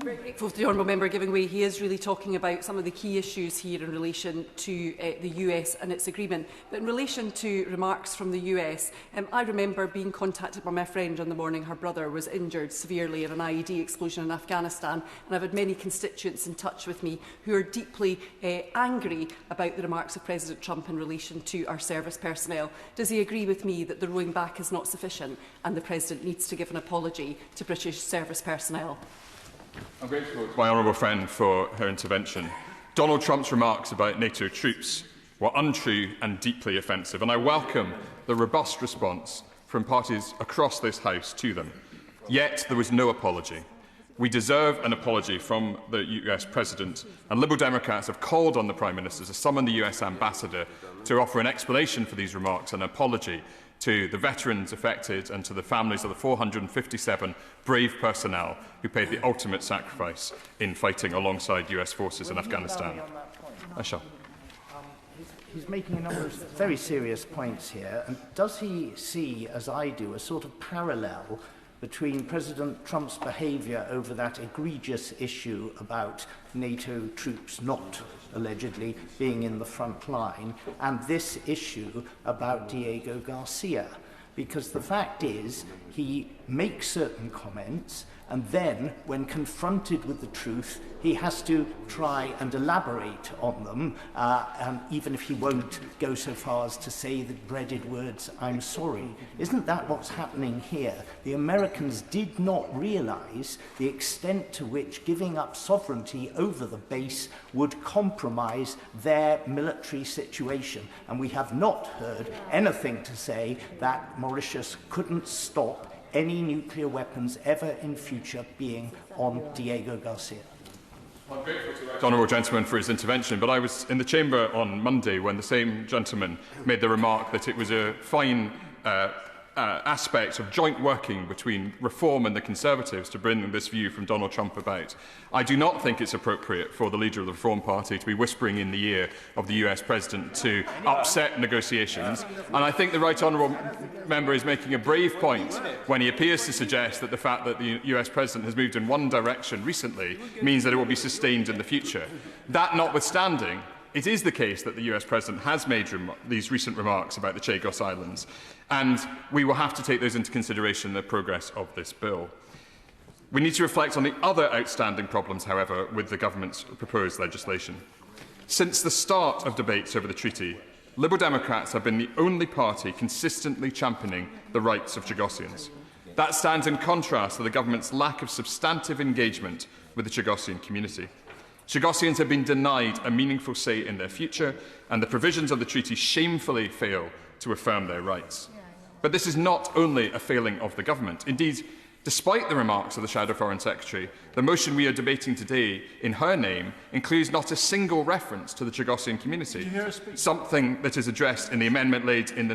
Very grateful to the honourable member giving way. He is really talking about some of the key issues here in relation to the US and its agreement. But in relation to remarks from the US, I remember being contacted by my friend on the morning her brother was injured severely in an IED explosion in Afghanistan, and I've had many constituents in touch with me who are deeply angry about the remarks of President Trump in relation to our service personnel. Does he agree with me that the rowing back is not sufficient and the President needs to give an apology to British service personnel? I'm grateful to my honourable friend for her intervention. Donald Trump's remarks about NATO troops were untrue and deeply offensive, and I welcome the robust response from parties across this House to them. Yet there was no apology. We deserve an apology from the US President, and Liberal Democrats have called on the Prime Minister to summon the US Ambassador to offer an explanation for these remarks and an apology to the veterans affected and to the families of the 457 brave personnel who paid the ultimate sacrifice in fighting alongside US forces in Afghanistan. I shall. He's making a number of very serious points here. And does he see, as I do, a sort of parallel between President Trump's behaviour over that egregious issue about NATO troops not allegedly being in the front line and this issue about Diego Garcia? Because the fact is, he make certain comments, and then, when confronted with the truth, he has to try and elaborate on them, and even if he won't go so far as to say the dreaded words, "I'm sorry." Isn't that what's happening here? The Americans did not realise the extent to which giving up sovereignty over the base would compromise their military situation. And we have not heard anything to say that Mauritius couldn't stop any nuclear weapons ever in future being on Diego Garcia. I'm grateful to the honourable gentleman for his intervention, but I was in the chamber on Monday when the same gentleman made the remark that it was a fine aspect of joint working between Reform and the Conservatives to bring this view from Donald Trump about. I do not think it's appropriate for the leader of the Reform Party to be whispering in the ear of the US President to upset negotiations, and I think the right honourable member is making a brave point when he appears to suggest that the fact that the US President has moved in one direction recently means that it will be sustained in the future. That notwithstanding, it is the case that the US President has made these recent remarks about the Chagos Islands, and we will have to take those into consideration in the progress of this bill. We need to reflect on the other outstanding problems, however, with the government's proposed legislation. Since the start of debates over the treaty, Liberal Democrats have been the only party consistently championing the rights of Chagossians. That stands in contrast to the government's lack of substantive engagement with the Chagossian community. Chagossians have been denied a meaningful say in their future, and the provisions of the treaty shamefully fail to affirm their rights. But this is not only a failing of the government. Indeed, despite the remarks of the Shadow Foreign Secretary, the motion we are debating today in her name includes not a single reference to the Chagossian community, something that is addressed in the amendment laid in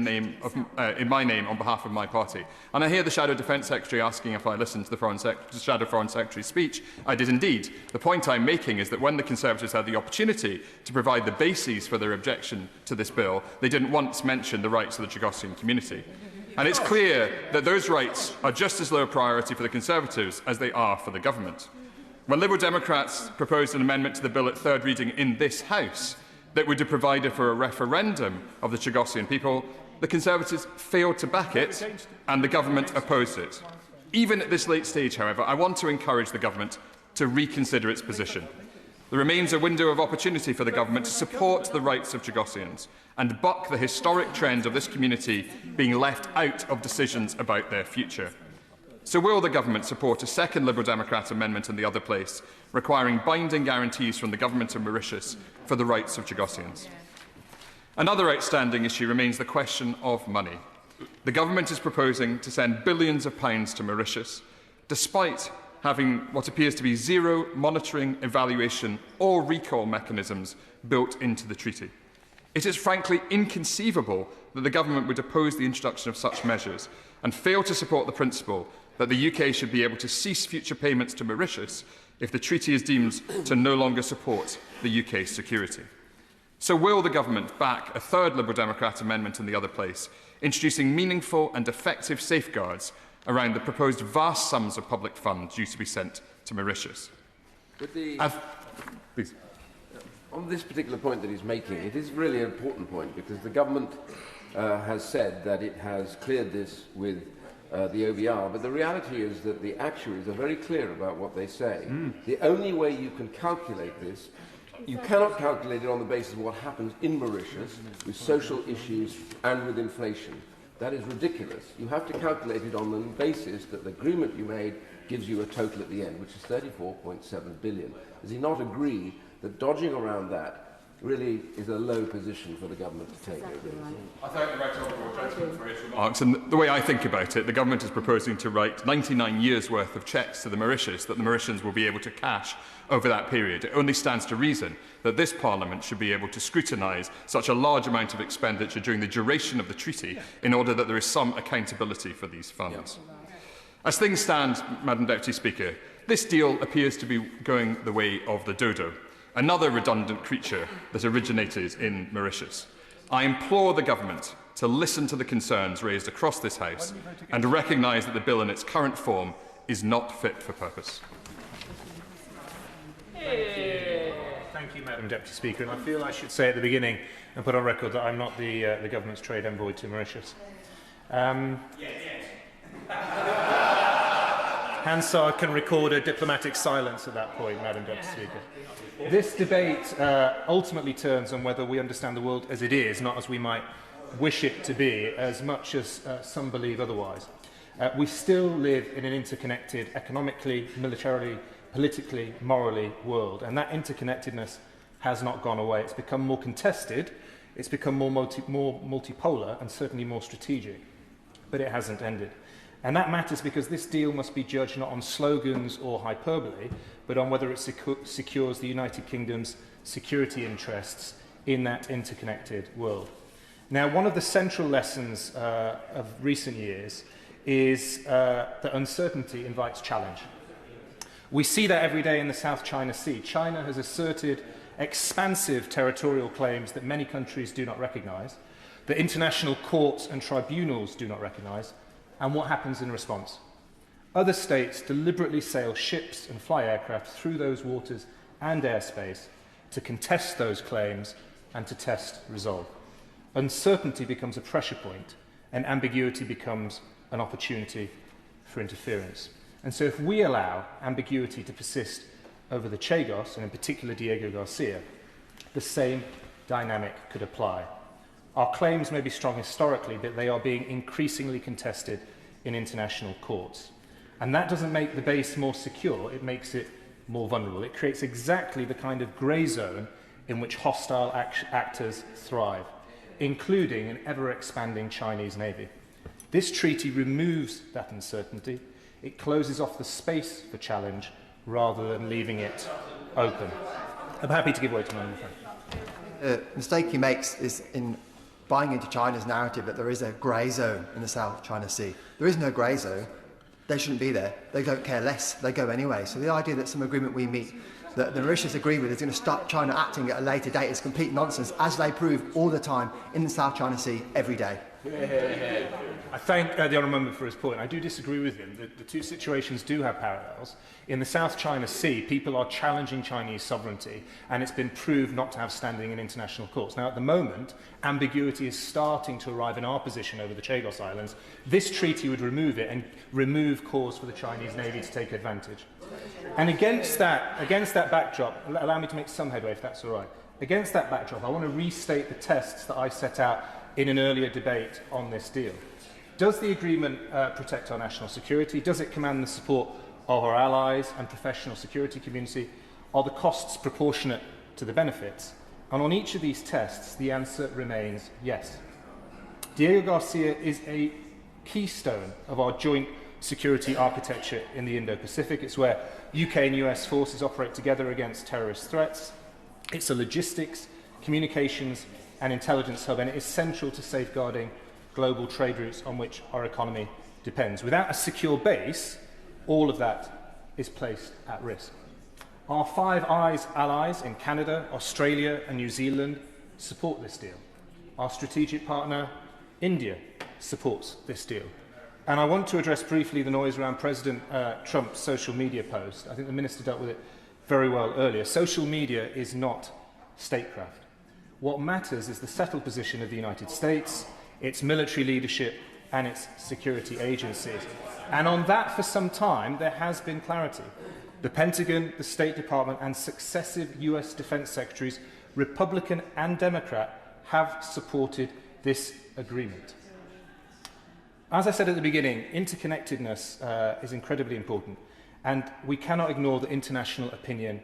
my name on behalf of my party. And I hear the Shadow Defence Secretary asking if I listened to the Shadow Foreign Secretary's speech. I did indeed. The point I'm making is that when the Conservatives had the opportunity to provide the bases for their objection to this bill, they didn't once mention the rights of the Chagossian community. And it's clear that those rights are just as low a priority for the Conservatives as they are for the government. When Liberal Democrats proposed an amendment to the bill at third reading in this House that would have provided for a referendum of the Chagossian people, the Conservatives failed to back it and the government opposed it. Even at this late stage, however, I want to encourage the government to reconsider its position. There remains a window of opportunity for the government to support the rights of Chagossians and buck the historic trend of this community being left out of decisions about their future. So will the government support a second Liberal Democrat amendment in the other place, requiring binding guarantees from the government of Mauritius for the rights of Chagossians? Another outstanding issue remains the question of money. The government is proposing to send billions of pounds to Mauritius, despite having what appears to be zero monitoring, evaluation or recall mechanisms built into the treaty. It is frankly inconceivable that the government would oppose the introduction of such measures and fail to support the principle that the UK should be able to cease future payments to Mauritius if the treaty is deemed to no longer support the UK's security. So will the government back a third Liberal Democrat amendment in the other place, introducing meaningful and effective safeguards around the proposed vast sums of public funds due to be sent to Mauritius? Please. On this particular point that he's making, it is really an important point because the government has said that it has cleared this with the OBR, but the reality is that the actuaries are very clear about what they say. The only way you can calculate this, you cannot calculate it on the basis of what happens in Mauritius with social issues and with inflation. That is ridiculous. You have to calculate it on the basis that the agreement you made gives you a total at the end, which is 34.7 billion. Does he not agree that dodging around that really is a low position for the government to take? I thank the right honourable gentleman for his remarks. And the way I think about it, the government is proposing to write 99 years' worth of cheques to the Mauritius that the Mauritians will be able to cash over that period. It only stands to reason that this Parliament should be able to scrutinise such a large amount of expenditure during the duration of the treaty in order that there is some accountability for these funds. As things stand, Madam Deputy Speaker, this deal appears to be going the way of the dodo, another redundant creature that originated in Mauritius. I implore the government to listen to the concerns raised across this House and recognise that the bill in its current form is not fit for purpose. Thank you, Madam Deputy Speaker. And I feel I should say at the beginning and put on record that I'm not the government's trade envoy to Mauritius. Hansard can record a diplomatic silence at that point, Madam Deputy Speaker. This debate ultimately turns on whether we understand the world as it is, not as we might wish it to be, as much as some believe otherwise. We still live in an interconnected, economically, militarily, politically, morally world, and that interconnectedness has not gone away. It's become more contested, it's become more multipolar, and certainly more strategic, but it hasn't ended. And that matters because this deal must be judged not on slogans or hyperbole, but on whether it secures the United Kingdom's security interests in that interconnected world. Now, one of the central lessons of recent years is that uncertainty invites challenge. We see that every day in the South China Sea. China has asserted expansive territorial claims that many countries do not recognise, that international courts and tribunals do not recognise, and what happens in response? Other states deliberately sail ships and fly aircraft through those waters and airspace to contest those claims and to test resolve. Uncertainty becomes a pressure point, and ambiguity becomes an opportunity for interference. And so if we allow ambiguity to persist over the Chagos, and in particular Diego Garcia, the same dynamic could apply. Our claims may be strong historically, but they are being increasingly contested in international courts. And that doesn't make the base more secure, it makes it more vulnerable. It creates exactly the kind of grey zone in which hostile actors thrive, including an ever-expanding Chinese navy. This treaty removes that uncertainty. It closes off the space for challenge rather than leaving it open. I'm happy to give way to my friend. The mistake he makes is in buying into China's narrative that there is a grey zone in the South China Sea. There is no grey zone. They shouldn't be there. They don't care less. They go anyway. So the idea that some agreement we meet that the Mauritius agree with is going to stop China acting at a later date is complete nonsense, as they prove all the time in the South China Sea every day. I thank the honourable member for his point. I do disagree with him. The two situations do have parallels. In the South China Sea, people are challenging Chinese sovereignty, and it's been proved not to have standing in international courts. Now, at the moment, ambiguity is starting to arrive in our position over the Chagos Islands. This treaty would remove it and remove cause for the Chinese Navy to take advantage. And against that backdrop, allow me to make some headway, if that's all right. Against that backdrop, I want to restate the tests that I set out in an earlier debate on this deal. Does the agreement protect our national security? Does it command the support of our allies and professional security community? Are the costs proportionate to the benefits? And on each of these tests, the answer remains yes. Diego Garcia is a keystone of our joint security architecture in the Indo-Pacific. It's where UK and US forces operate together against terrorist threats. It's a logistics, communications, and intelligence hub, and it is central to safeguarding global trade routes on which our economy depends. Without a secure base, all of that is placed at risk. Our Five Eyes allies in Canada, Australia, and New Zealand support this deal. Our strategic partner, India, supports this deal. And I want to address briefly the noise around President Trump's social media post. I think the Minister dealt with it very well earlier. Social media is not statecraft. What matters is the settled position of the United States, its military leadership, and its security agencies. And on that, for some time, there has been clarity. The Pentagon, the State Department, and successive US Defense Secretaries, Republican and Democrat, have supported this agreement. As I said at the beginning, interconnectedness is incredibly important, and we cannot ignore that international opinion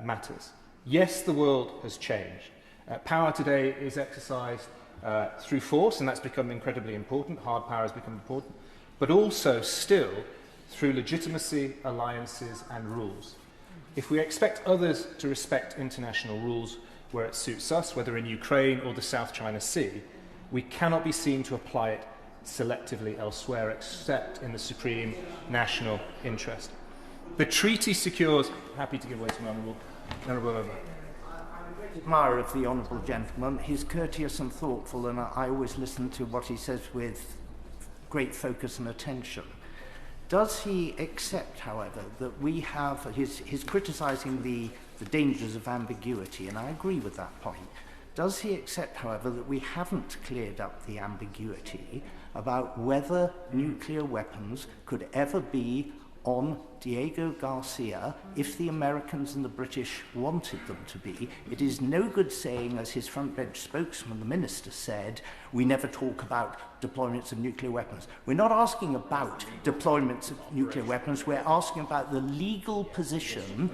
matters. Yes, the world has changed. Power today is exercised through force, and that's become incredibly important. Hard power has become important, but also still through legitimacy, alliances, and rules. If we expect others to respect international rules where it suits us, whether in Ukraine or the South China Sea, we cannot be seen to apply it selectively elsewhere except in the supreme national interest. The treaty secures... Happy to give way to my honourable member. Admirer of the honourable gentleman. He's courteous and thoughtful, and I always listen to what he says with great focus and attention. Does he accept, however, that we have... He's criticising the dangers of ambiguity, and I agree with that point. Does he accept, however, that we haven't cleared up the ambiguity about whether nuclear weapons could ever be on Diego Garcia if the Americans and the British wanted them to be. It is no good saying, as his front bench spokesman, the minister, said, we never talk about deployments of nuclear weapons. We're not asking about deployments of nuclear weapons, we're asking about the legal position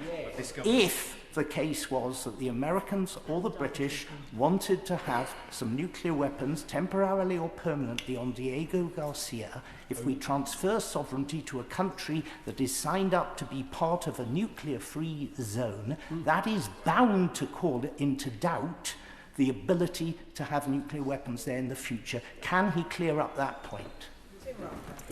if the case was that the Americans or the British wanted to have some nuclear weapons temporarily or permanently on Diego Garcia. If we transfer sovereignty to a country that is signed up to be part of a nuclear-free zone, that is bound to call into doubt the ability to have nuclear weapons there in the future. Can he clear up that point?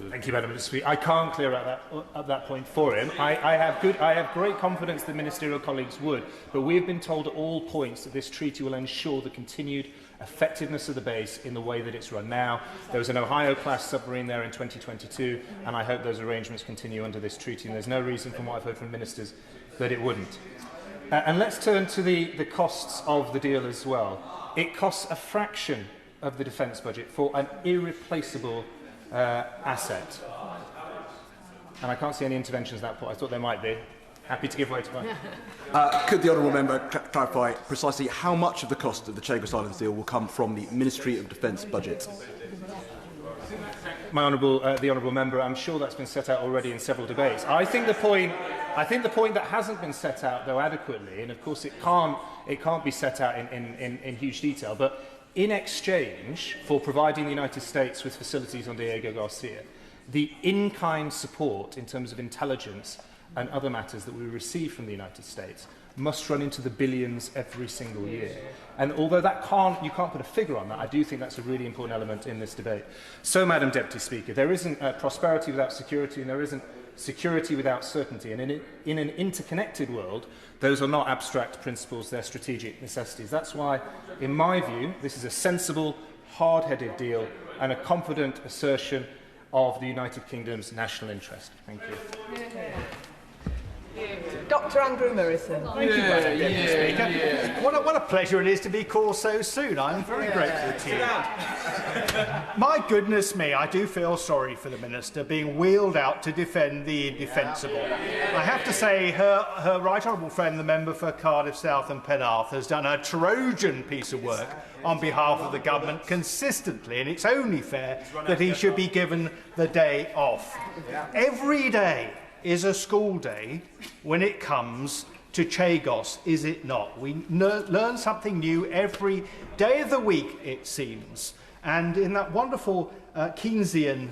Thank you, Madam Speaker. I can't clear up that point for him. I have great confidence that ministerial colleagues would, but we have been told at all points that this treaty will ensure the continued effectiveness of the base in the way that it's run now. There was an Ohio-class submarine there in 2022, and I hope those arrangements continue under this treaty, and there's no reason, from what I've heard from ministers, that it wouldn't. And let's turn to the costs of the deal as well. It costs a fraction of the defence budget for an irreplaceable asset. And I can't see any interventions at that point. I thought there might be. Happy to give way to one. Could the honourable member clarify precisely how much of the cost of the Chagos Islands deal will come from the Ministry of Defence budget? The honourable member, I'm sure that's been set out already in several debates. I think the point that hasn't been set out, though, adequately, and of course it can't be set out in huge detail, but in exchange for providing the United States with facilities on Diego Garcia, the in-kind support in terms of intelligence and other matters that we receive from the United States must run into the billions every single year. And although you can't put a figure on that, I do think that's a really important element in this debate. So, Madam Deputy Speaker, there isn't prosperity without security, and there isn't security without certainty. And in an interconnected world, those are not abstract principles, they're strategic necessities. That's why, in my view, this is a sensible, hard-headed deal and a confident assertion of the United Kingdom's national interest. Thank you. Dr. Andrew Morrison. Thank you, Madam Deputy Speaker. What a pleasure it is to be called so soon. I'm very grateful to you. My goodness me, I do feel sorry for the Minister being wheeled out to defend the indefensible. I have to say, her right honourable friend, the member for Cardiff South and Penarth, has done a Trojan piece of work on behalf of the government consistently, and it's only fair that he should be given the day off. Every day is a school day when it comes to Chagos, is it not? We learn something new every day of the week, it seems. And in that wonderful Keynesian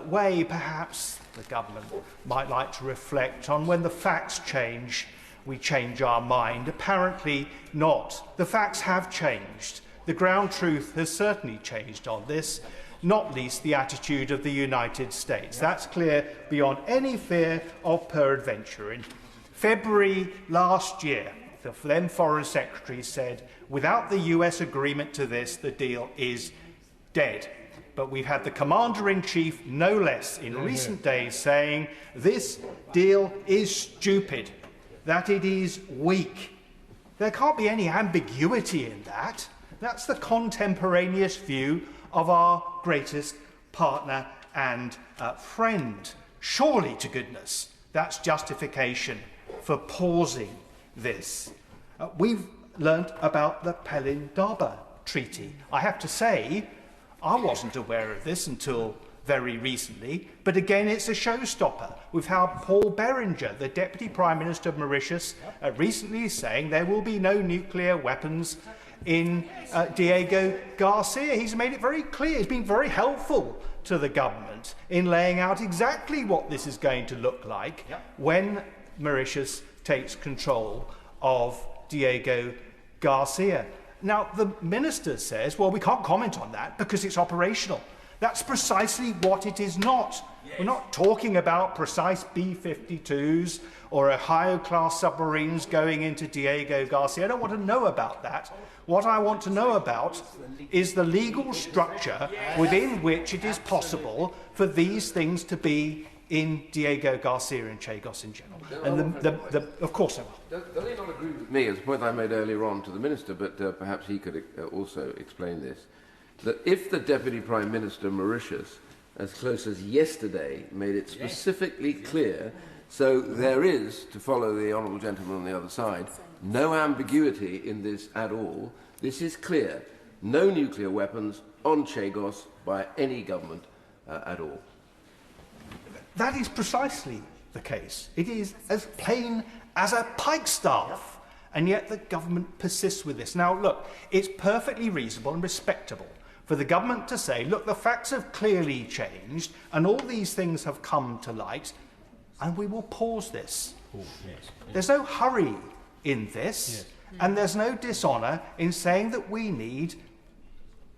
way, perhaps the government might like to reflect on when the facts change, we change our mind. Apparently not. The facts have changed. The ground truth has certainly changed on this, not least the attitude of the United States. That's clear beyond any fear of peradventure. In February last year, the then Foreign Secretary said, without the US agreement to this, the deal is dead. But we've had the Commander-in-Chief, no less, in recent days saying this deal is stupid, that it is weak. There can't be any ambiguity in that. That's the contemporaneous view of our greatest partner and friend. Surely, to goodness, that's justification for pausing this. We've learnt about the Pelindaba Treaty. I have to say, I wasn't aware of this until very recently, but again, it's a showstopper. We've had Paul Berringer, the Deputy Prime Minister of Mauritius, recently saying there will be no nuclear weapons in Diego Garcia. He's made it very clear. He's been very helpful to the government in laying out exactly what this is going to look like when Mauritius takes control of Diego Garcia. Now, the minister says, well, we can't comment on that because it's operational. That's precisely what it is not. We're not talking about precise B-52s or Ohio-class submarines going into Diego Garcia. I don't want to know about that. What I want to know about is the legal structure within which it is possible for these things to be in Diego Garcia and Chagos in general. And of course I will. Does he not agree with me, as a point I made earlier on to the Minister, but perhaps he could also explain this, that if the Deputy Prime Minister of Mauritius, as close as yesterday, made it specifically clear So there is, to follow the honourable gentleman on the other side, no ambiguity in this at all. This is clear. No nuclear weapons on Chagos by any government at all. That is precisely the case. It is as plain as a pikestaff, and yet the government persists with this. Now, look, it's perfectly reasonable and respectable for the government to say, look, the facts have clearly changed, and all these things have come to light, and we will pause this. There's no hurry in this, and there's no dishonour in saying that we need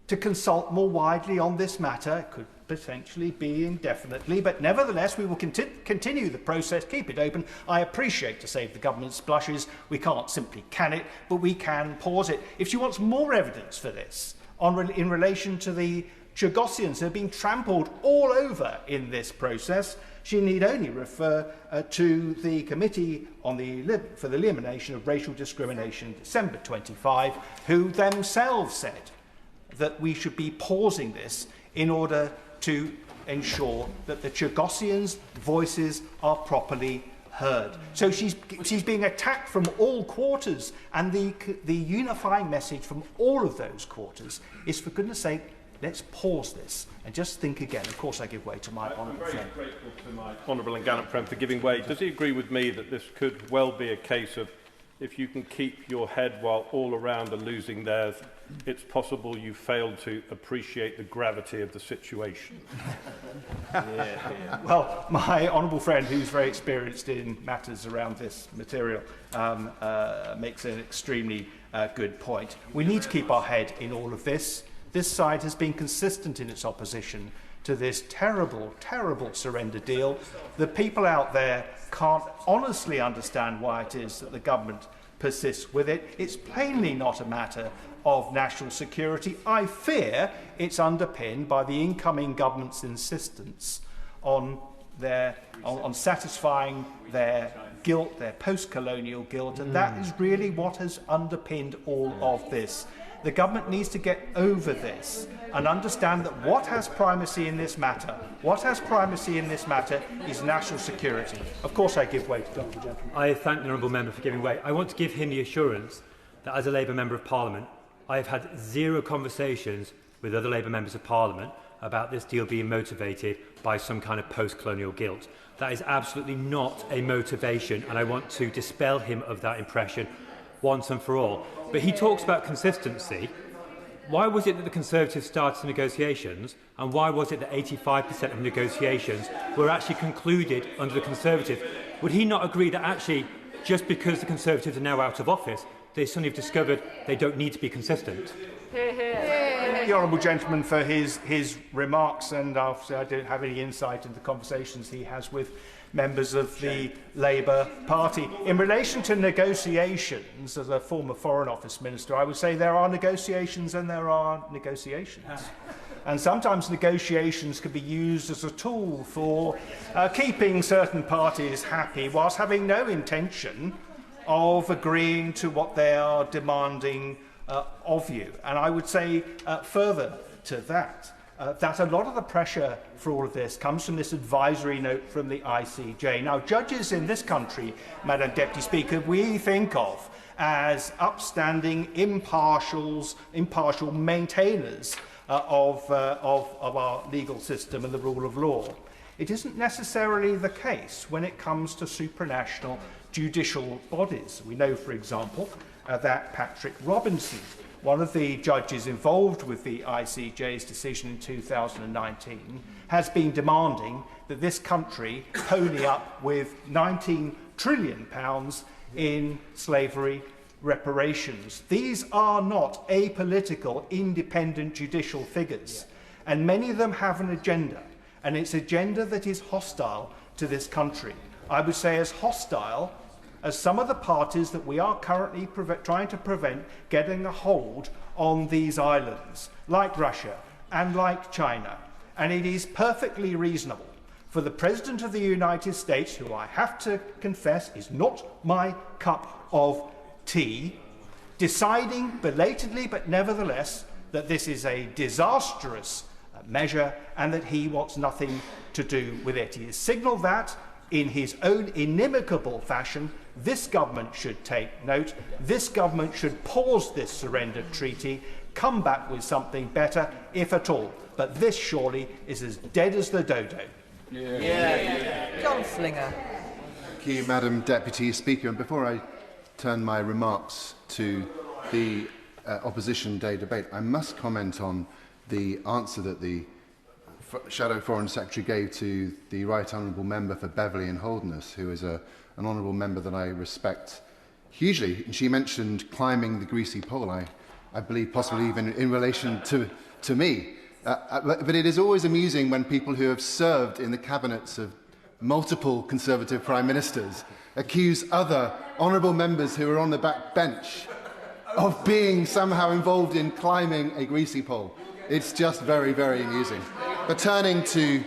to consult more widely on this matter. It could potentially be indefinitely, but nevertheless we will continue the process, keep it open. I appreciate, to save the government's blushes, we can't simply can it, but we can pause it. If she wants more evidence for this in relation to the Chagossians who have been trampled all over in this process, she need only refer to the Committee for the Elimination of Racial Discrimination, December 25, who themselves said that we should be pausing this in order to ensure that the Chagossians' voices are properly heard. So she's being attacked from all quarters, and the unifying message from all of those quarters is, for goodness sake, let's pause this and just think again. Of course, I give way to my honourable friend. I'm very grateful to my honourable and gallant friend for giving way. Does he agree with me that this could well be a case of, if you can keep your head while all around are losing theirs, it's possible you failed to appreciate the gravity of the situation? Well, my honourable friend, who's very experienced in matters around this material, makes an extremely good point. We need to keep our head in all of this. This side has been consistent in its opposition to this terrible, terrible surrender deal. The people out there can't honestly understand why it is that the government persists with it. It's plainly not a matter of national security. I fear it's underpinned by the incoming government's insistence on satisfying their guilt, their post-colonial guilt, and that is really what has underpinned all of this. The government needs to get over this and understand that what has primacy in this matter is national security. Of course, I give way to the gentleman. I thank the honourable member for giving way. I want to give him the assurance that as a Labour Member of Parliament, I have had zero conversations with other Labour Members of Parliament about this deal being motivated by some kind of post-colonial guilt. That is absolutely not a motivation, and I want to dispel him of that impression once and for all. But he talks about consistency. Why was it that the Conservatives started negotiations, and why was it that 85% of negotiations were actually concluded under the Conservatives? Would he not agree that actually, just because the Conservatives are now out of office, they suddenly have discovered they don't need to be consistent? The honourable gentleman for his remarks, and obviously I don't have any insight into the conversations he has with members of the Labour Party. In relation to negotiations, as a former Foreign Office Minister, I would say there are negotiations and there are negotiations. And sometimes negotiations can be used as a tool for keeping certain parties happy whilst having no intention of agreeing to what they are demanding of you. And I would say further to that, that a lot of the pressure for all of this comes from this advisory note from the ICJ. Now, judges in this country, Madam Deputy Speaker, we think of as upstanding, impartial maintainers of our legal system and the rule of law. It isn't necessarily the case when it comes to supranational judicial bodies. We know, for example, that Patrick Robinson, one of the judges involved with the ICJ's decision in 2019, has been demanding that this country pony up with £19 trillion in slavery reparations. These are not apolitical, independent judicial figures, and many of them have an agenda, and it's an agenda that is hostile to this country. I would say as hostile as some of the parties that we are currently trying to prevent getting a hold on these islands, like Russia and like China. And it is perfectly reasonable for the President of the United States, who I have to confess is not my cup of tea, deciding belatedly but nevertheless that this is a disastrous measure and that he wants nothing to do with it. He has signalled that in his own inimicable fashion, this government should take note. This government should pause this surrender treaty, come back with something better, if at all. But this surely is as dead as the dodo. John Slinger. Thank you, Madam Deputy Speaker. And before I turn my remarks to the Opposition Day debate, I must comment on the answer that the Shadow Foreign Secretary gave to the Right Honourable Member for Beverley and Holderness, who is an honourable member that I respect hugely. She mentioned climbing the greasy pole, I believe possibly even in relation to me. But it is always amusing when people who have served in the cabinets of multiple Conservative Prime Ministers accuse other honourable members who are on the back bench of being somehow involved in climbing a greasy pole. It's just very, very amusing. But turning to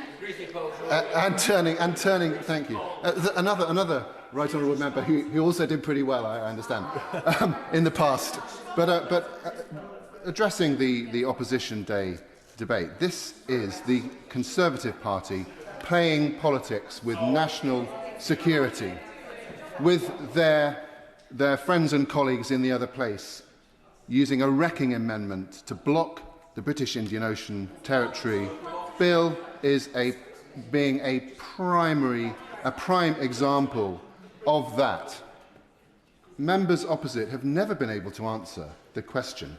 thank you. Another Right Honourable Member who also did pretty well, I understand, in the past. But addressing the Opposition Day debate, this is the Conservative Party playing politics with national security, with their friends and colleagues in the other place, using a wrecking amendment to block the British Indian Ocean Territory. Bill is being a prime example of that. Members opposite have never been able to answer the question.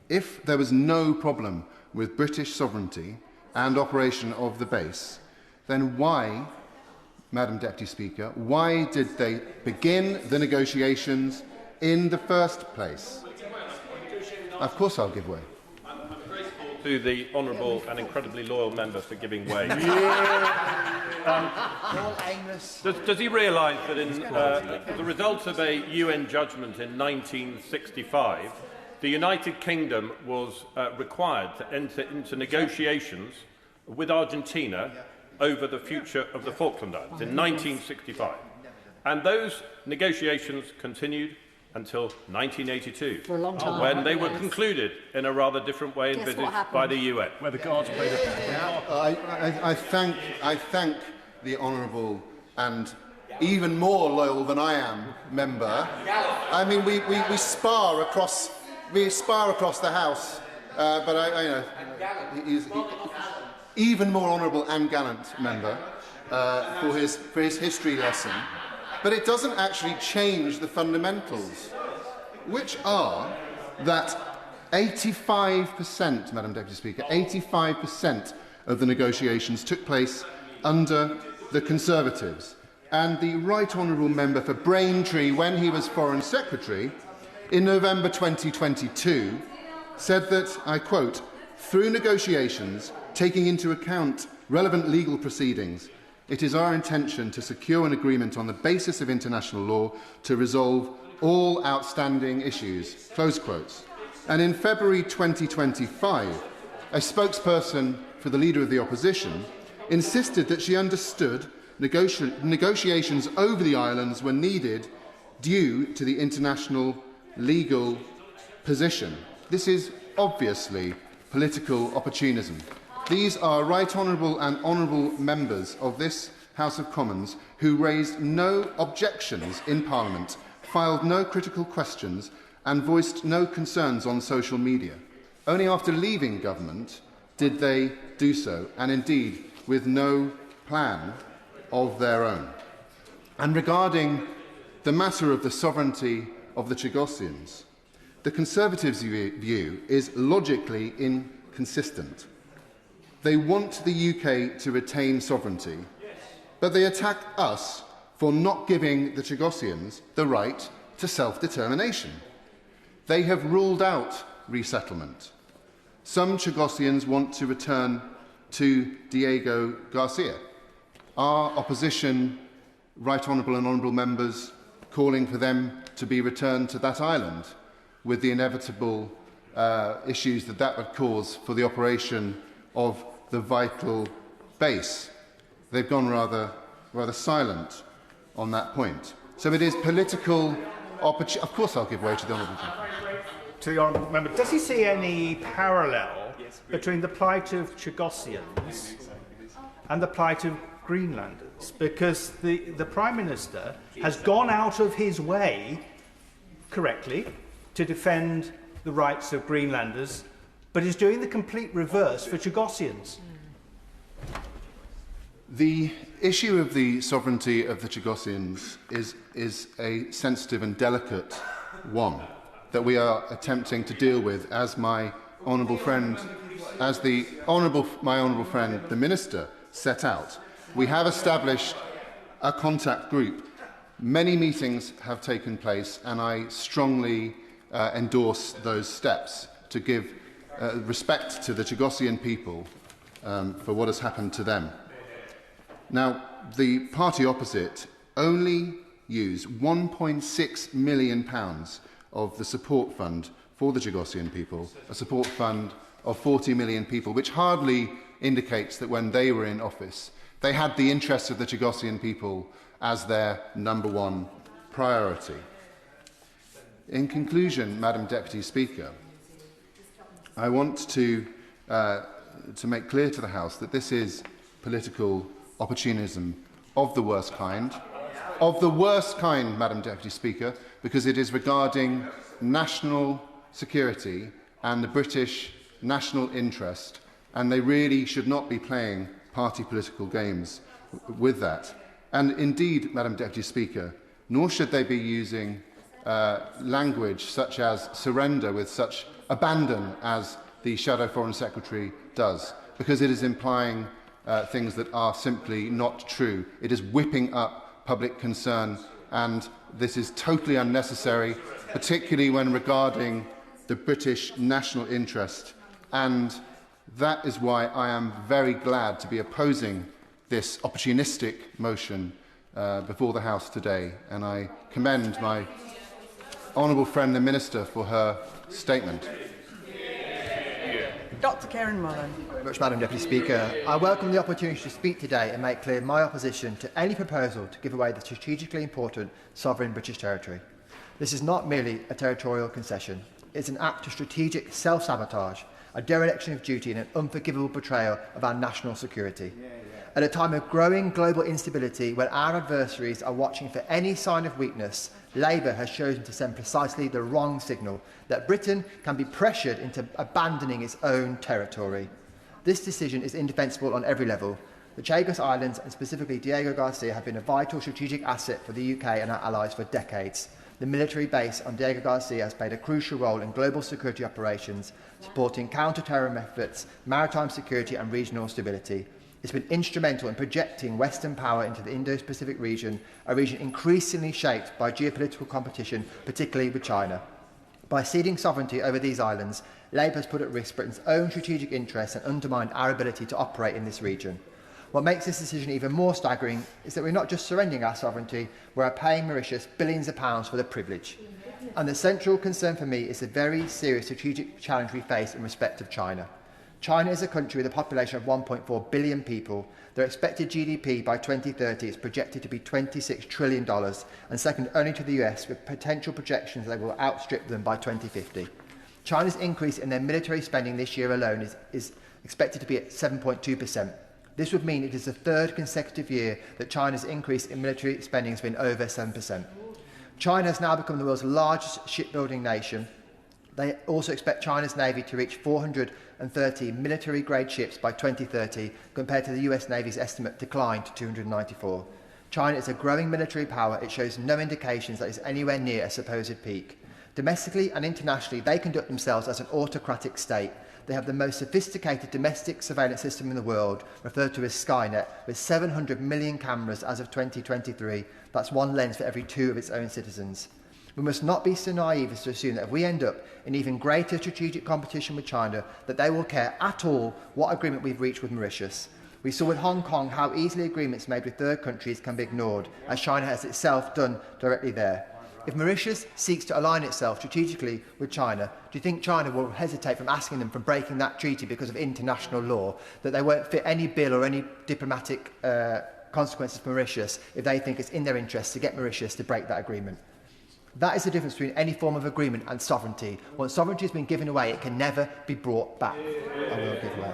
If there was no problem with British sovereignty and operation of the base, then why, Madam Deputy Speaker, why did they begin the negotiations in the first place? Of course I'll give way. I'm grateful to the honourable and incredibly loyal member for giving way. Does he realise that in the result of a UN judgment in 1965, the United Kingdom was required to enter into negotiations with Argentina over the future of the Falkland Islands in 1965. And those negotiations continued until 1982, for a long time, when they were concluded in a rather different way envisaged by the UN. Where the Guards played I thank the honourable and even more loyal than I am member. I mean, we spar across the House, but he's even more honourable and gallant member for his history lesson. But it doesn't actually change the fundamentals, which are that 85%, Madam Deputy Speaker, 85% of the negotiations took place under the Conservatives. And the Right Honourable Member for Braintree, when he was Foreign Secretary, in November 2022, said that, I quote, "Through negotiations, taking into account relevant legal proceedings, it is our intention to secure an agreement on the basis of international law to resolve all outstanding issues." Close quotes. And in February 2025, a spokesperson for the Leader of the Opposition insisted that she understood negotiations over the islands were needed due to the international legal position. This is obviously political opportunism. These are Right Honourable and Honourable members of this House of Commons who raised no objections in Parliament, filed no critical questions and voiced no concerns on social media. Only after leaving government did they do so, and indeed with no plan of their own. And regarding the matter of the sovereignty of the Chagossians, the Conservatives' view is logically inconsistent. They want the UK to retain sovereignty, but they attack us for not giving the Chagossians the right to self-determination. They have ruled out resettlement. Some Chagossians want to return to Diego Garcia. Our opposition, Right Honourable and Honourable members, calling for them to be returned to that island with the inevitable issues that would cause for the operation of the vital base. They've gone rather silent on that point. So it is political opportunity. Of course I'll give way to the Honourable Member. To the Honourable Member, does he see any parallel between the plight of Chagossians and the plight of Greenlanders, because the Prime Minister has gone out of his way, correctly, to defend the rights of Greenlanders, but is doing the complete reverse for Chagossians. The issue of the sovereignty of the Chagossians is a sensitive and delicate one that we are attempting to deal with, as my honourable friend, my honourable friend, the Minister, set out. We have established a contact group. Many meetings have taken place, and I strongly endorse those steps to give respect to the Chagossian people for what has happened to them. Now, the party opposite only use £1.6 million of the support fund for the Chagossian people, a support fund of 40 million people, which hardly indicates that when they were in office, they had the interests of the Chagossian people as their number one priority. In conclusion, Madam Deputy Speaker, I want to make clear to the House that this is political opportunism of the worst kind, Madam Deputy Speaker, because it is regarding national security and the British national interest, and they really should not be playing party political games with that. And indeed, Madam Deputy Speaker, nor should they be using language such as surrender with such abandon as the Shadow Foreign Secretary does, because it is implying things that are simply not true. It is whipping up public concern, and this is totally unnecessary, particularly when regarding the British national interest. And that is why I am very glad to be opposing this opportunistic motion before the House today, and I commend my honourable friend the Minister for her statement. Dr. Karen Mullen. Very much, Madam Deputy Speaker. I welcome the opportunity to speak today and make clear my opposition to any proposal to give away the strategically important sovereign British territory. This is not merely a territorial concession. It's an act of strategic self-sabotage, a dereliction of duty and an unforgivable betrayal of our national security. At a time of growing global instability, when our adversaries are watching for any sign of weakness, Labour has chosen to send precisely the wrong signal, that Britain can be pressured into abandoning its own territory. This decision is indefensible on every level. The Chagos Islands, and specifically Diego Garcia, have been a vital strategic asset for the UK and our allies for decades. The military base on Diego Garcia has played a crucial role in global security operations, supporting counter-terror efforts, maritime security and regional stability. It's been instrumental in projecting Western power into the Indo-Pacific region, a region increasingly shaped by geopolitical competition, particularly with China. By ceding sovereignty over these islands, Labour has put at risk Britain's own strategic interests and undermined our ability to operate in this region. What makes this decision even more staggering is that we're not just surrendering our sovereignty, we're paying Mauritius billions of pounds for the privilege. And the central concern for me is the very serious strategic challenge we face in respect of China. China is a country with a population of 1.4 billion people. Their expected GDP by 2030 is projected to be $26 trillion, and second only to the US, with potential projections that will outstrip them by 2050. China's increase in their military spending this year alone is expected to be at 7.2%. This would mean it is the third consecutive year that China's increase in military spending has been over 7%. China has now become the world's largest shipbuilding nation. They also expect China's Navy to reach 430 military-grade ships by 2030, compared to the US Navy's estimate decline to 294. China is a growing military power. It shows no indications that it's anywhere near a supposed peak. Domestically and internationally, they conduct themselves as an autocratic state. They have the most sophisticated domestic surveillance system in the world, referred to as Skynet, with 700 million cameras as of 2023. That's one lens for every two of its own citizens. We must not be so naive as to assume that if we end up in even greater strategic competition with China, that they will care at all what agreement we've reached with Mauritius. We saw with Hong Kong how easily agreements made with third countries can be ignored, as China has itself done directly there. If Mauritius seeks to align itself strategically with China, do you think China will hesitate from asking them for breaking that treaty because of international law, that they won't fit any bill or any diplomatic consequences for Mauritius if they think it's in their interest to get Mauritius to break that agreement? That is the difference between any form of agreement and sovereignty. Once sovereignty has been given away, it can never be brought back. I will give way.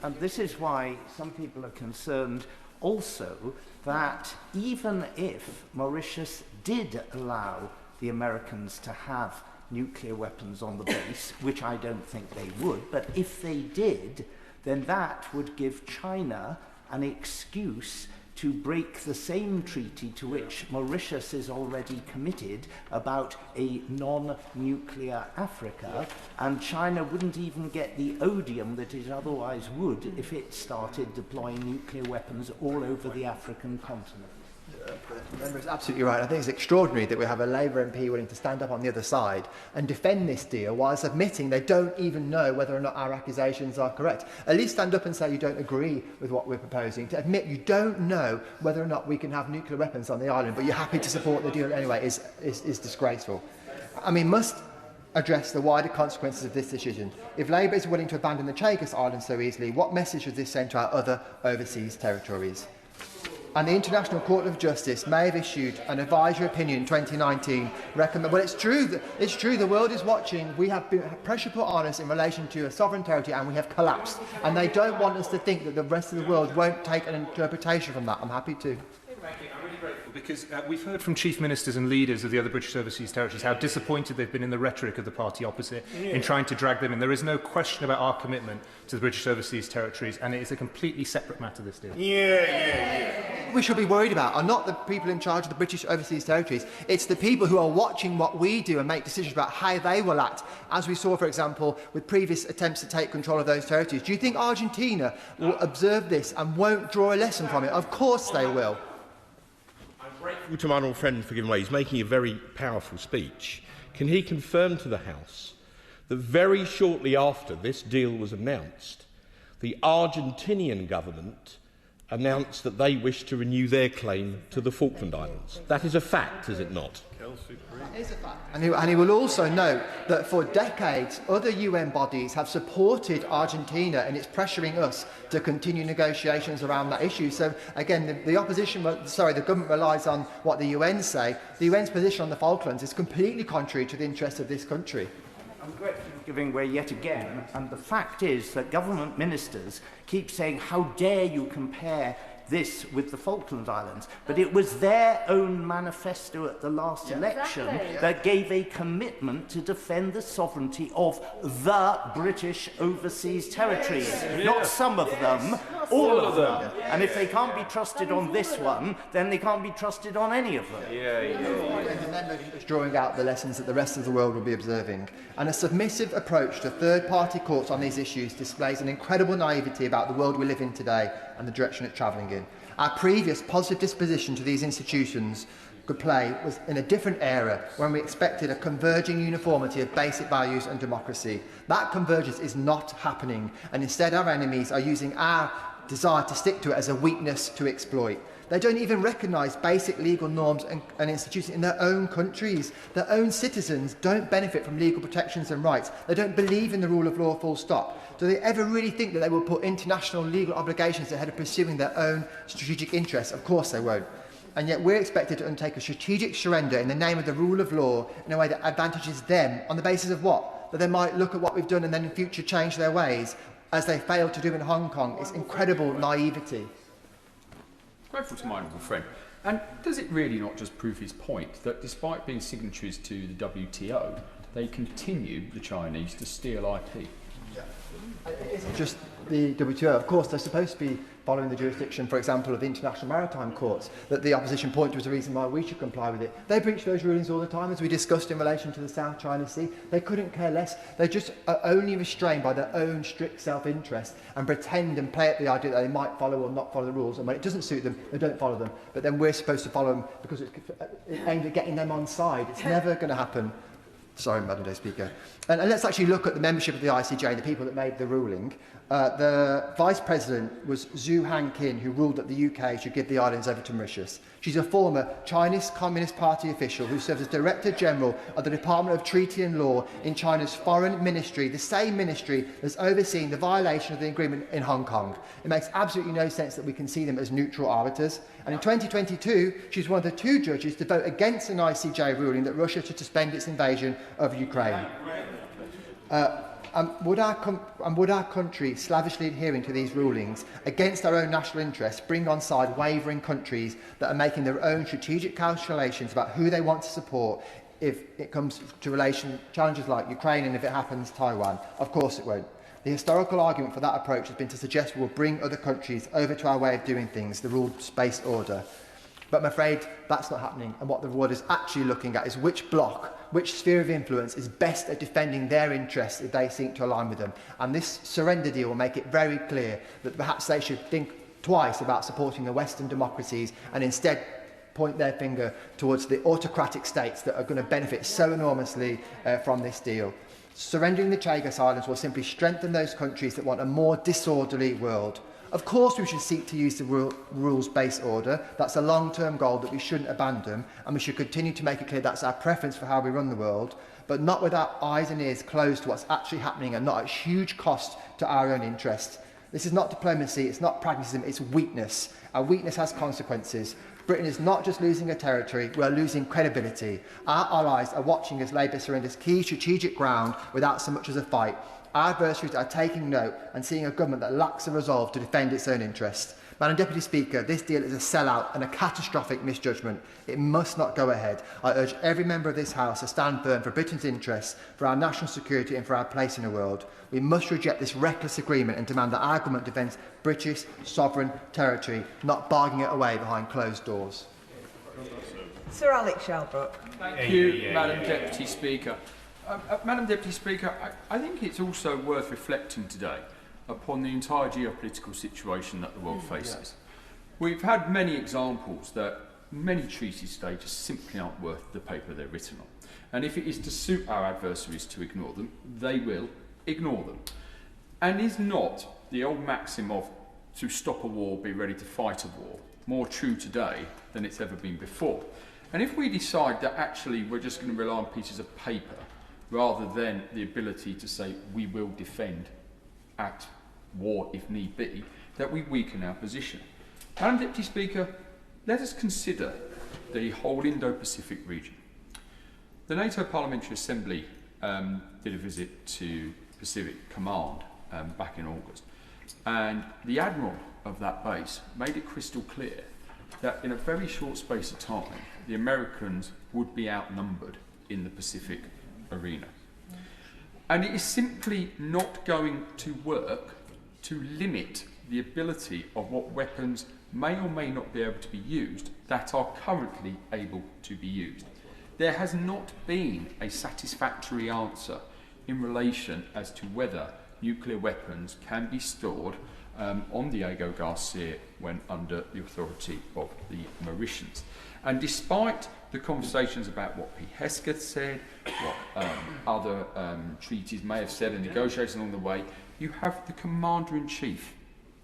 and this is why some people are concerned also that even if Mauritius did allow the Americans to have nuclear weapons on the base, which I don't think they would, but if they did, then that would give China an excuse to break the same treaty to which Mauritius is already committed about a non-nuclear Africa, and China wouldn't even get the odium that it otherwise would if it started deploying nuclear weapons all over the African continent. The member is absolutely right. I think it's extraordinary that we have a Labour MP willing to stand up on the other side and defend this deal whilst admitting they don't even know whether or not our accusations are correct. At least stand up and say you don't agree with what we're proposing. To admit you don't know whether or not we can have nuclear weapons on the island, but you're happy to support the deal anyway is disgraceful. I mean, must address the wider consequences of this decision. If Labour is willing to abandon the Chagos Islands so easily, what message does this send to our other overseas territories? And the International Court of Justice may have issued an advisory opinion in 2019 recommend. Well, it's true. The world is watching. We have been pressure put on us in relation to a sovereign territory, and we have collapsed. And they don't want us to think that the rest of the world won't take an interpretation from that. I'm happy to. I'm really grateful because we've heard from chief ministers and leaders of the other British overseas territories how disappointed they've been in the rhetoric of the party opposite in trying to drag them in. There is no question about our commitment to the British overseas territories, and it is a completely separate matter, this deal. We should be worried about are not the people in charge of the British overseas territories. It's the people who are watching what we do and make decisions about how they will act, as we saw, for example, with previous attempts to take control of those territories. Do you think Argentina will observe this and won't draw a lesson from it? Of course they will. I'm grateful to my honourable friend for giving way. He's making a very powerful speech. Can he confirm to the House that very shortly after this deal was announced, the Argentinian government announced that they wish to renew their claim to the Falkland Islands? That is a fact, is it not? It is a fact. And he will also note that for decades, other UN bodies have supported Argentina, and it's pressuring us to continue negotiations around that issue. So, again, the government relies on what the UN say. The UN's position on the Falklands is completely contrary to the interests of this country. I'm grateful for giving way yet again, and the fact is that government ministers keep saying, how dare you compare this with the Falkland Islands? But it was their own manifesto at the last election that gave a commitment to defend the sovereignty of the British overseas territories. Not some of them, all of them. And if they can't be trusted on this one, then they can't be trusted on any of them. And the member is drawing out the lessons that the rest of the world will be observing. And a submissive approach to third-party courts on these issues displays an incredible naivety about the world we live in today and the direction it's travelling in. Our previous positive disposition to these institutions could play was in a different era when we expected a converging uniformity of basic values and democracy. That convergence is not happening, and instead our enemies are using our desire to stick to it as a weakness to exploit. They don't even recognise basic legal norms and institutions in their own countries. Their own citizens don't benefit from legal protections and rights. They don't believe in the rule of law, full stop. Do they ever really think that they will put international legal obligations ahead of pursuing their own strategic interests? Of course they won't. And yet we're expected to undertake a strategic surrender in the name of the rule of law in a way that advantages them on the basis of what? That they might look at what we've done and then in future change their ways, as they failed to do in Hong Kong. It's incredible naivety. Grateful to my honourable friend. And does it really not just prove his point that despite being signatories to the WTO, they continue, the Chinese, to steal IP? It isn't just the WTO. Of course, they're supposed to be following the jurisdiction, for example, of the International Maritime Courts, that the opposition point to as a reason why we should comply with it. They breach those rulings all the time, as we discussed in relation to the South China Sea. They couldn't care less. They just are only restrained by their own strict self-interest and pretend and play at the idea that they might follow or not follow the rules. And when it doesn't suit them, they don't follow them. But then we're supposed to follow them because it's aimed at getting them on side. It's never going to happen. Sorry, Madam Day Speaker. And let's actually look at the membership of the ICJ and the people that made the ruling. The Vice President was Zhu Han-kin, who ruled that the UK should give the islands over to Mauritius. She's a former Chinese Communist Party official who serves as Director General of the Department of Treaty and Law in China's Foreign Ministry, the same ministry that's overseeing the violation of the agreement in Hong Kong. It makes absolutely no sense that we can see them as neutral arbiters. And in 2022, she's one of the 2 judges to vote against an ICJ ruling that Russia should suspend its invasion of Ukraine. Would our country, slavishly adhering to these rulings against our own national interests, bring on side wavering countries that are making their own strategic calculations about who they want to support if it comes to challenges like Ukraine and, if it happens, Taiwan? Of course it won't. The historical argument for that approach has been to suggest we will bring other countries over to our way of doing things, the rules-based order. But I'm afraid that's not happening, and what the reward is actually looking at is which bloc, which sphere of influence is best at defending their interests if they seek to align with them. And this surrender deal will make it very clear that perhaps they should think twice about supporting the Western democracies and instead point their finger towards the autocratic states that are going to benefit so enormously from this deal. Surrendering the Chagos Islands will simply strengthen those countries that want a more disorderly world. Of course we should seek to use the rules-based order. That's a long-term goal that we shouldn't abandon, and we should continue to make it clear that's our preference for how we run the world, but not with our eyes and ears closed to what's actually happening and not at huge cost to our own interests. This is not diplomacy, it's not pragmatism, it's weakness. Our weakness has consequences. Britain is not just losing a territory, we are losing credibility. Our allies are watching as Labour surrenders key strategic ground without so much as a fight. Our adversaries are taking note and seeing a government that lacks the resolve to defend its own interests. Madam Deputy Speaker, this deal is a sellout and a catastrophic misjudgment. It must not go ahead. I urge every member of this House to stand firm for Britain's interests, for our national security and for our place in the world. We must reject this reckless agreement and demand that our government defends British sovereign territory, not bargaining it away behind closed doors. Sir Alex Shelbrooke. Thank you, Madam Deputy Speaker. Madam Deputy Speaker, I think it's also worth reflecting today upon the entire geopolitical situation that the world faces. We've had many examples that many treaty states simply aren't worth the paper they're written on. And if it is to suit our adversaries to ignore them, they will ignore them. And is not the old maxim of to stop a war, be ready to fight a war, more true today than it's ever been before? And if we decide that actually we're just going to rely on pieces of paper rather than the ability to say we will defend at war if need be, that we weaken our position. Madam Deputy Speaker, let us consider the whole Indo-Pacific region. The NATO Parliamentary Assembly did a visit to Pacific Command back in August, and the Admiral of that base made it crystal clear that in a very short space of time the Americans would be outnumbered in the Pacific arena. And it is simply not going to work to limit the ability of what weapons may or may not be able to be used that are currently able to be used. There has not been a satisfactory answer in relation as to whether nuclear weapons can be stored on Diego Garcia when under the authority of the Mauritians. And despite the conversations about what P. Hesketh said, what other treaties may have said and negotiations along the way, you have the Commander-in-Chief,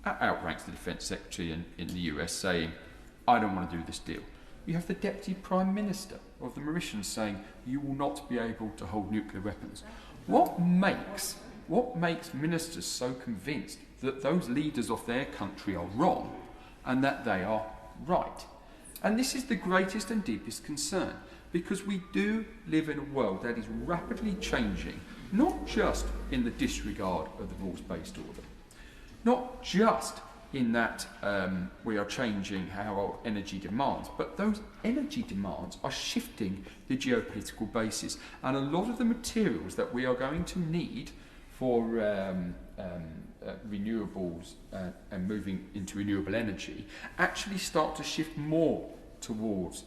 outranks the Defence Secretary in the US, saying, I don't want to do this deal. You have the Deputy Prime Minister of the Mauritians saying, you will not be able to hold nuclear weapons. What makes ministers so convinced that those leaders of their country are wrong and that they are right? And this is the greatest and deepest concern, because we do live in a world that is rapidly changing, not just in the disregard of the rules-based order, not just in that we are changing our energy demands, but those energy demands are shifting the geopolitical basis. And a lot of the materials that we are going to need for renewables and moving into renewable energy actually start to shift more towards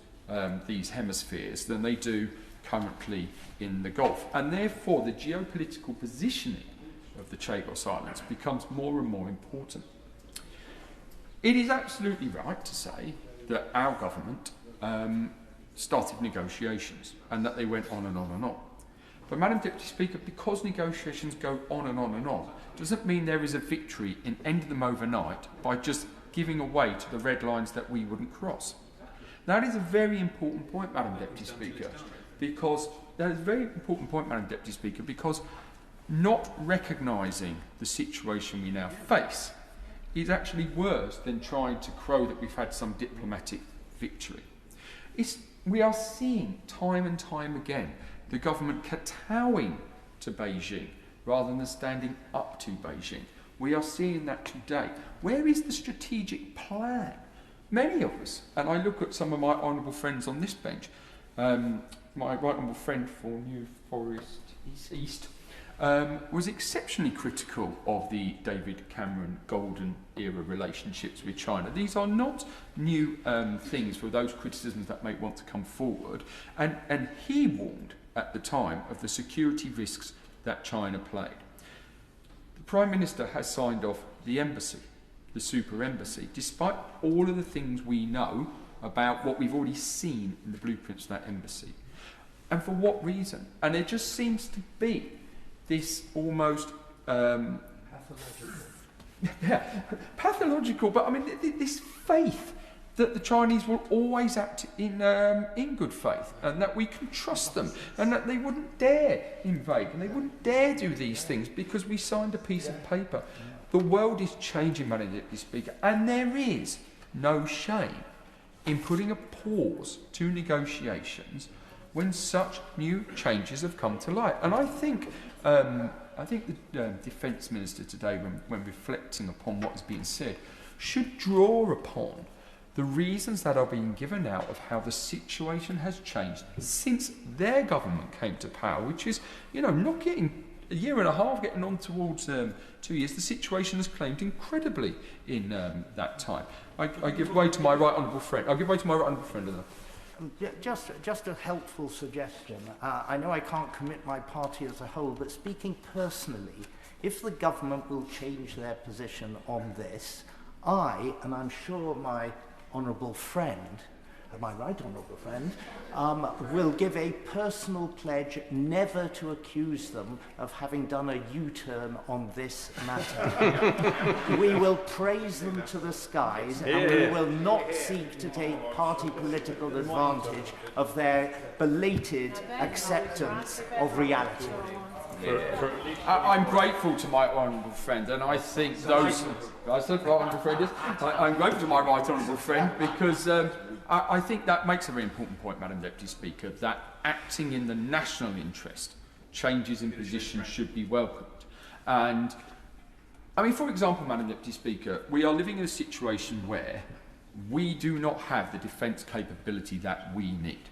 these hemispheres than they do currently in the Gulf. And therefore the geopolitical positioning of the Chagos Islands becomes more and more important. It is absolutely right to say that our government started negotiations and that they went on and on and on. But Madam Deputy Speaker, because negotiations go on and on and on, doesn't mean there is a victory in ending them overnight by just giving away to the red lines that we wouldn't cross. That is a very important point, Madam Deputy Speaker, because not recognising the situation we now face is actually worse than trying to crow that we've had some diplomatic victory. We are seeing time and time again the government kowtowing to Beijing rather than standing up to Beijing. We are seeing that today. Where is the strategic plan? Many of us, and I look at some of my honourable friends on this bench, my right honourable friend for New Forest East, was exceptionally critical of the David Cameron golden era relationships with China. These are not new things for those criticisms that may want to come forward. And he warned at the time of the security risks that China played. The Prime Minister has signed off the embassy, the super embassy, despite all of the things we know about what we've already seen in the blueprints of that embassy. And for what reason? And there just seems to be this almost pathological, but I mean this faith that the Chinese will always act in good faith, and that we can trust them, and that they wouldn't dare invade, and they wouldn't dare do these things because we signed a piece of paper. The world is changing, Madam Deputy Speaker, and there is no shame in putting a pause to negotiations when such new changes have come to light. And I think the Defence Minister today, when reflecting upon what is being said, should draw upon the reasons that are being given out of how the situation has changed since their government came to power, which is, not getting a year and a half, getting on towards 2 years. The situation has claimed incredibly in that time. I give way to my right honourable friend. I'll give way to my right honourable friend. Just a helpful suggestion. I know I can't commit my party as a whole, but speaking personally, if the government will change their position on this, and I'm sure my honourable friend, my right honourable friend, will give a personal pledge never to accuse them of having done a U-turn on this matter. We will praise them to the skies, and we will not seek to take party political advantage of their belated acceptance of reality. I'm grateful to my honourable friend, and I think those... I'm grateful to my right honourable friend because I think that makes a very important point, Madam Deputy Speaker, that acting in the national interest, changes in position should be welcomed. And, for example, Madam Deputy Speaker, we are living in a situation where we do not have the defence capability that we need.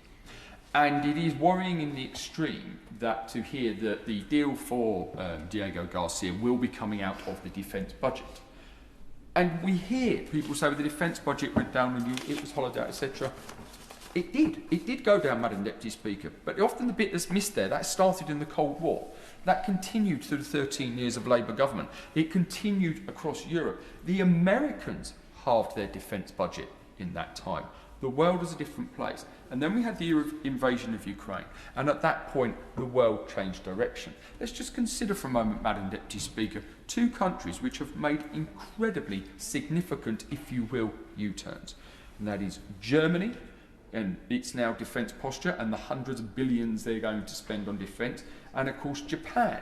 And it is worrying in the extreme to hear that the deal for Diego Garcia will be coming out of the defence budget. And we hear people say, well, the defence budget went down and it was hollowed out, etc. It did. It did go down, Madam Deputy Speaker. But often the bit that's missed there, that started in the Cold War. That continued through the 13 years of Labour government. It continued across Europe. The Americans halved their defence budget in that time. The world was a different place. And then we had the invasion of Ukraine. And at that point, the world changed direction. Let's just consider for a moment, Madam Deputy Speaker, two countries which have made incredibly significant, if you will, U-turns. And that is Germany, and its now defence posture, and the hundreds of billions they're going to spend on defence. And, of course, Japan.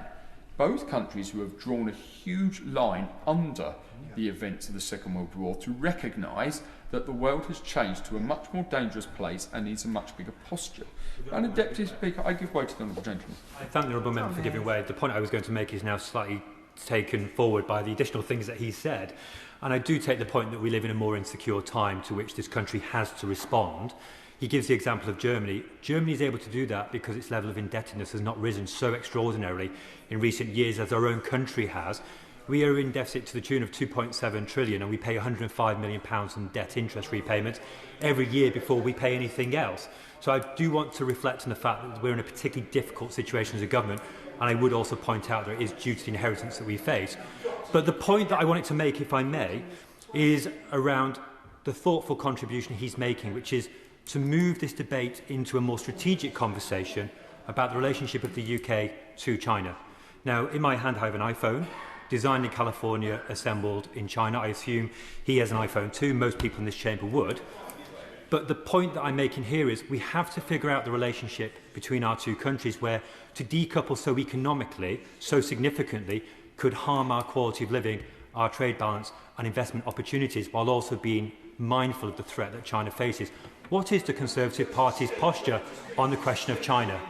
Both countries who have drawn a huge line under the events of the Second World War to recognise that the world has changed to a much more dangerous place and needs a much bigger posture. And, Deputy Speaker, I give way to the honourable gentleman. I thank the honourable member for giving way. The point I was going to make is now slightly taken forward by the additional things that he said. And I do take the point that we live in a more insecure time to which this country has to respond. He gives the example of Germany. Germany is able to do that because its level of indebtedness has not risen so extraordinarily in recent years as our own country has. We are in deficit to the tune of 2.7 trillion, and we pay £105 million in debt interest repayments every year before we pay anything else. So I do want to reflect on the fact that we're in a particularly difficult situation as a government, and I would also point out that it is due to the inheritance that we face. But the point that I wanted to make, if I may, is around the thoughtful contribution he's making, which is to move this debate into a more strategic conversation about the relationship of the UK to China. Now, in my hand I have an iPhone, designed in California, assembled in China. I assume he has an iPhone too. Most people in this chamber would. But the point that I'm making here is we have to figure out the relationship between our two countries where to decouple so economically, so significantly, could harm our quality of living, our trade balance and investment opportunities, while also being mindful of the threat that China faces. What is the Conservative Party's posture on the question of China?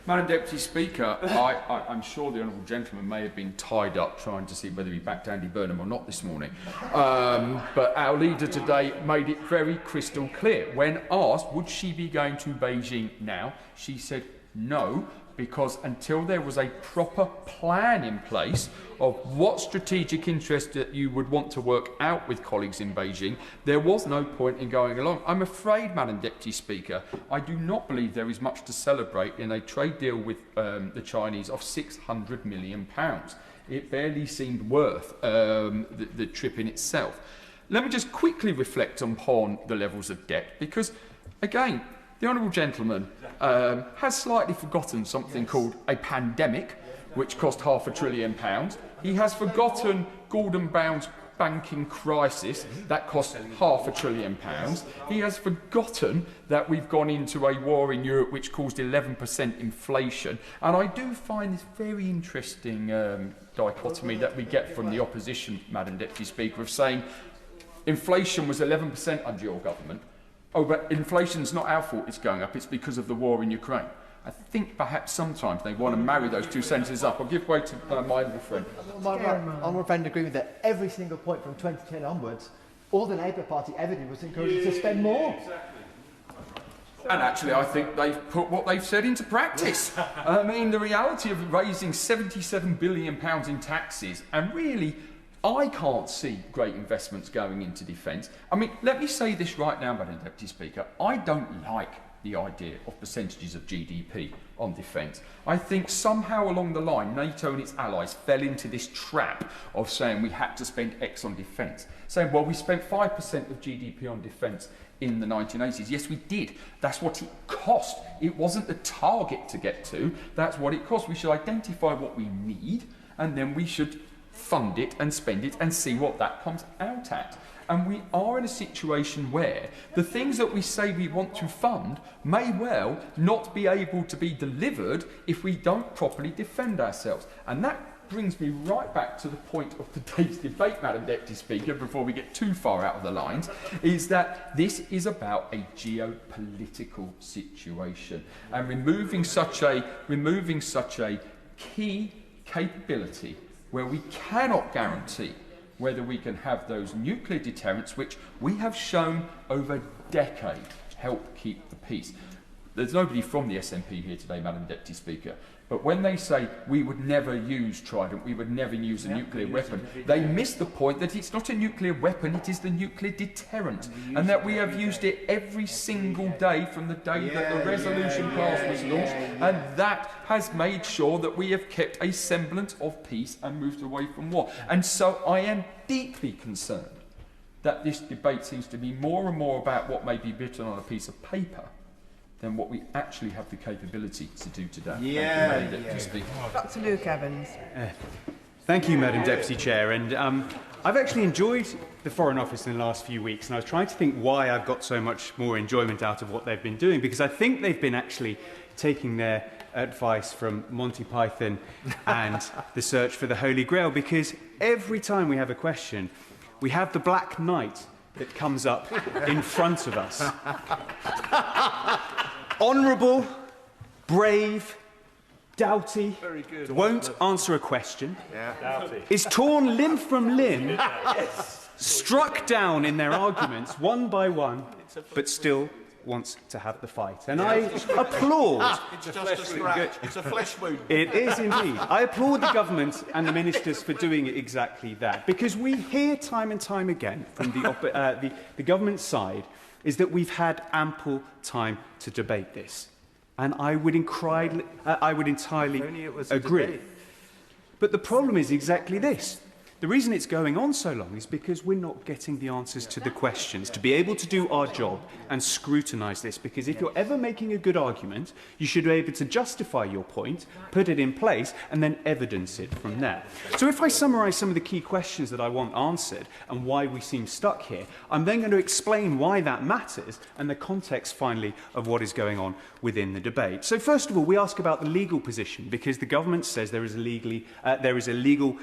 Madam Deputy Speaker, I'm sure the honourable gentleman may have been tied up trying to see whether he backed Andy Burnham or not this morning. But our leader today made it very crystal clear. When asked, would she be going to Beijing now, she said no, because until there was a proper plan in place of what strategic interest that you would want to work out with colleagues in Beijing, there was no point in going along. I'm afraid, Madam Deputy Speaker, I do not believe there is much to celebrate in a trade deal with the Chinese of £600 million. It barely seemed worth the trip in itself. Let me just quickly reflect upon the levels of debt, because, again, the honourable gentleman has slightly forgotten something called a pandemic, which cost £500 billion. He has forgotten Gordon Brown's banking crisis that cost £500 billion. He has forgotten that we've gone into a war in Europe which caused 11% inflation. And I do find this very interesting dichotomy that we get from the opposition, Madam Deputy Speaker, of saying inflation was 11% under your government. Oh, but inflation's not our fault it's going up, it's because of the war in Ukraine. I think perhaps sometimes they want to marry those two sentences up. I'll give way to my honourable friend. My honourable friend agreed with that every single point from 2010 onwards. All the Labour Party ever did was encourage us to spend more. And actually, I think they've put what they've said into practice. I mean, the reality of raising £77 billion in taxes, and really, I can't see great investments going into defence. I mean, let me say this right now, Madam Deputy Speaker. I don't like the idea of percentages of GDP on defence. I think somehow along the line, NATO and its allies fell into this trap of saying we had to spend X on defence. Saying, well, we spent 5% of GDP on defence in the 1980s. Yes, we did. That's what it cost. It wasn't the target to get to. That's what it cost. We should identify what we need, and then we should fund it and spend it and see what that comes out at. And we are in a situation where the things that we say we want to fund may well not be able to be delivered if we don't properly defend ourselves. And that brings me right back to the point of today's debate, Madam Deputy Speaker, before we get too far out of the lines, is that this is about a geopolitical situation. And removing such a key capability where we cannot guarantee whether we can have those nuclear deterrents which we have shown over decades help keep the peace. There's nobody from the SNP here today, Madam Deputy Speaker, but when they say we would never use Trident, we would never use a nuclear weapon, they miss the point that it's not a nuclear weapon, it is the nuclear deterrent, and that we have used it every single day from the day that the resolution passed was launched, and that has made sure that we have kept a semblance of peace and moved away from war. And so I am deeply concerned that this debate seems to be more and more about what may be written on a piece of paper than what we actually have the capability to do today. Dr. Luke Evans. Thank you, Madam Deputy Chair. And I've actually enjoyed the Foreign Office in the last few weeks, and I was trying to think why I've got so much more enjoyment out of what they've been doing, because I think they've been actually taking their advice from Monty Python and the search for the Holy Grail, because every time we have a question, we have the Black Knight that comes up in front of us. Honourable, brave, doughty, won't answer a question, is torn limb from limb, struck down in their arguments one by one, but still wants to have the fight. And I applaud... It's just a scratch. It's a flesh wound. It is indeed. I applaud the government and the ministers for doing exactly that, because we hear time and time again from the government side is that we've had ample time to debate this. And I would entirely agree. But the problem is exactly this. The reason it's going on so long is because we're not getting the answers to the questions to be able to do our job and scrutinise this. Because if you're ever making a good argument, you should be able to justify your point, put it in place, and then evidence it from there. So if I summarise some of the key questions that I want answered and why we seem stuck here, I'm then going to explain why that matters and the context, finally, of what is going on within the debate. So first of all, we ask about the legal position, because the government says there is a legal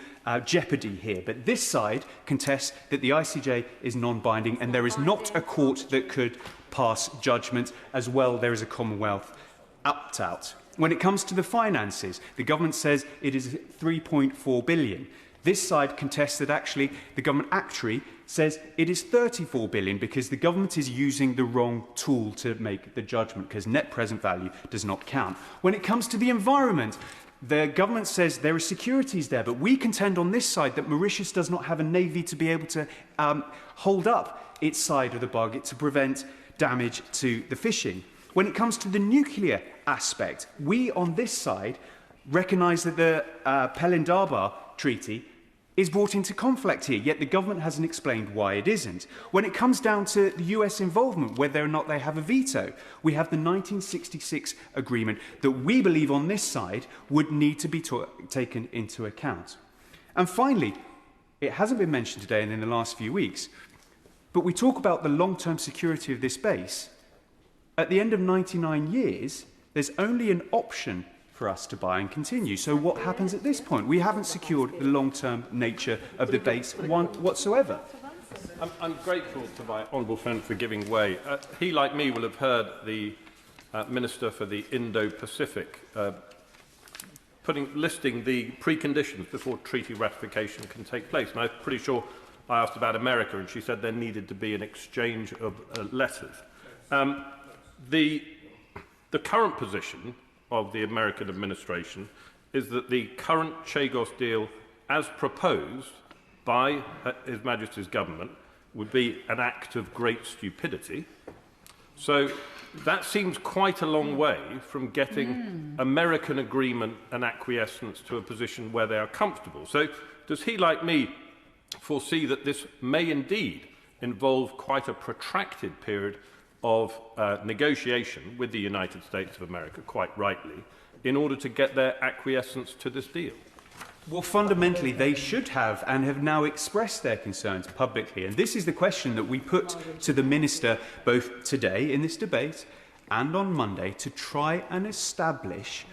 jeopardy here. But this side contests that the ICJ is non-binding and there is not a court that could pass judgment. As well, there is a Commonwealth opt-out. When it comes to the finances, the government says it is 3.4 billion. This side contests that actually the government actuary says it is 34 billion because the government is using the wrong tool to make the judgment, because net present value does not count. When it comes to the environment, the government says there are securities there, but we contend on this side that Mauritius does not have a navy to be able to hold up its side of the bargain to prevent damage to the fishing. When it comes to the nuclear aspect, we on this side recognise that the Pelindaba Treaty is brought into conflict here, yet the government hasn't explained why it isn't. When it comes down to the US involvement, whether or not they have a veto, we have the 1966 agreement that we believe on this side would need to be taken into account. And finally, it hasn't been mentioned today and in the last few weeks, but we talk about the long-term security of this base. At the end of 99 years, there's only an option for us to buy and continue. So what happens at this point? We haven't secured the long-term nature of the base whatsoever. I'm grateful to my honourable friend for giving way. He, like me, will have heard the Minister for the Indo-Pacific listing the preconditions before treaty ratification can take place. And I'm pretty sure I asked about America, and she said there needed to be an exchange of letters. The current position of the American administration is that the current Chagos deal, as proposed by His Majesty's government, would be an act of great stupidity. So that seems quite a long way from getting American agreement and acquiescence to a position where they are comfortable. So does he, like me, foresee that this may indeed involve quite a protracted period of negotiation with the United States of America, quite rightly, in order to get their acquiescence to this deal? Well, fundamentally, they should have and have now expressed their concerns publicly. And this is the question that we put to the Minister both today in this debate and on Monday, to try and establish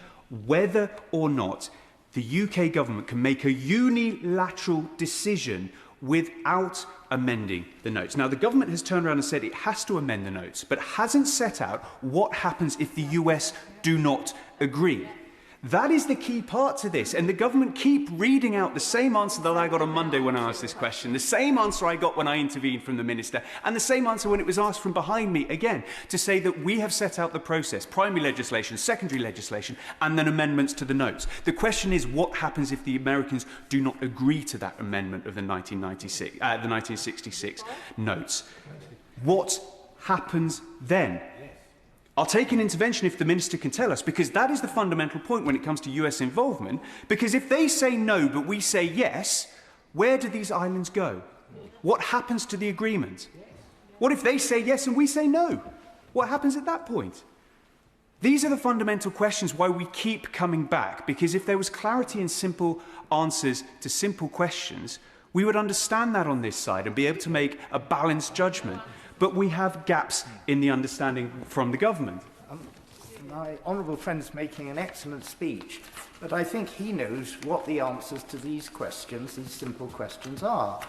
whether or not the UK government can make a unilateral decision without amending the notes. Now, the government has turned around and said it has to amend the notes, but hasn't set out what happens if the US do not agree. That is the key part to this, and the government keep reading out the same answer that I got on Monday when I asked this question, the same answer I got when I intervened from the Minister, and the same answer when it was asked from behind me again, to say that we have set out the process, primary legislation, secondary legislation, and then amendments to the notes. The question is, what happens if the Americans do not agree to that amendment of the 1966 notes? What happens then? I'll take an intervention if the Minister can tell us, because that is the fundamental point when it comes to US involvement, because if they say no but we say yes, where do these islands go? What happens to the agreement? What if they say yes and we say no? What happens at that point? These are the fundamental questions why we keep coming back, because if there was clarity and simple answers to simple questions, we would understand that on this side and be able to make a balanced judgment. But we have gaps in the understanding from the government. My honourable friend's making an excellent speech, but I think he knows what the answers to these questions, these simple questions, are.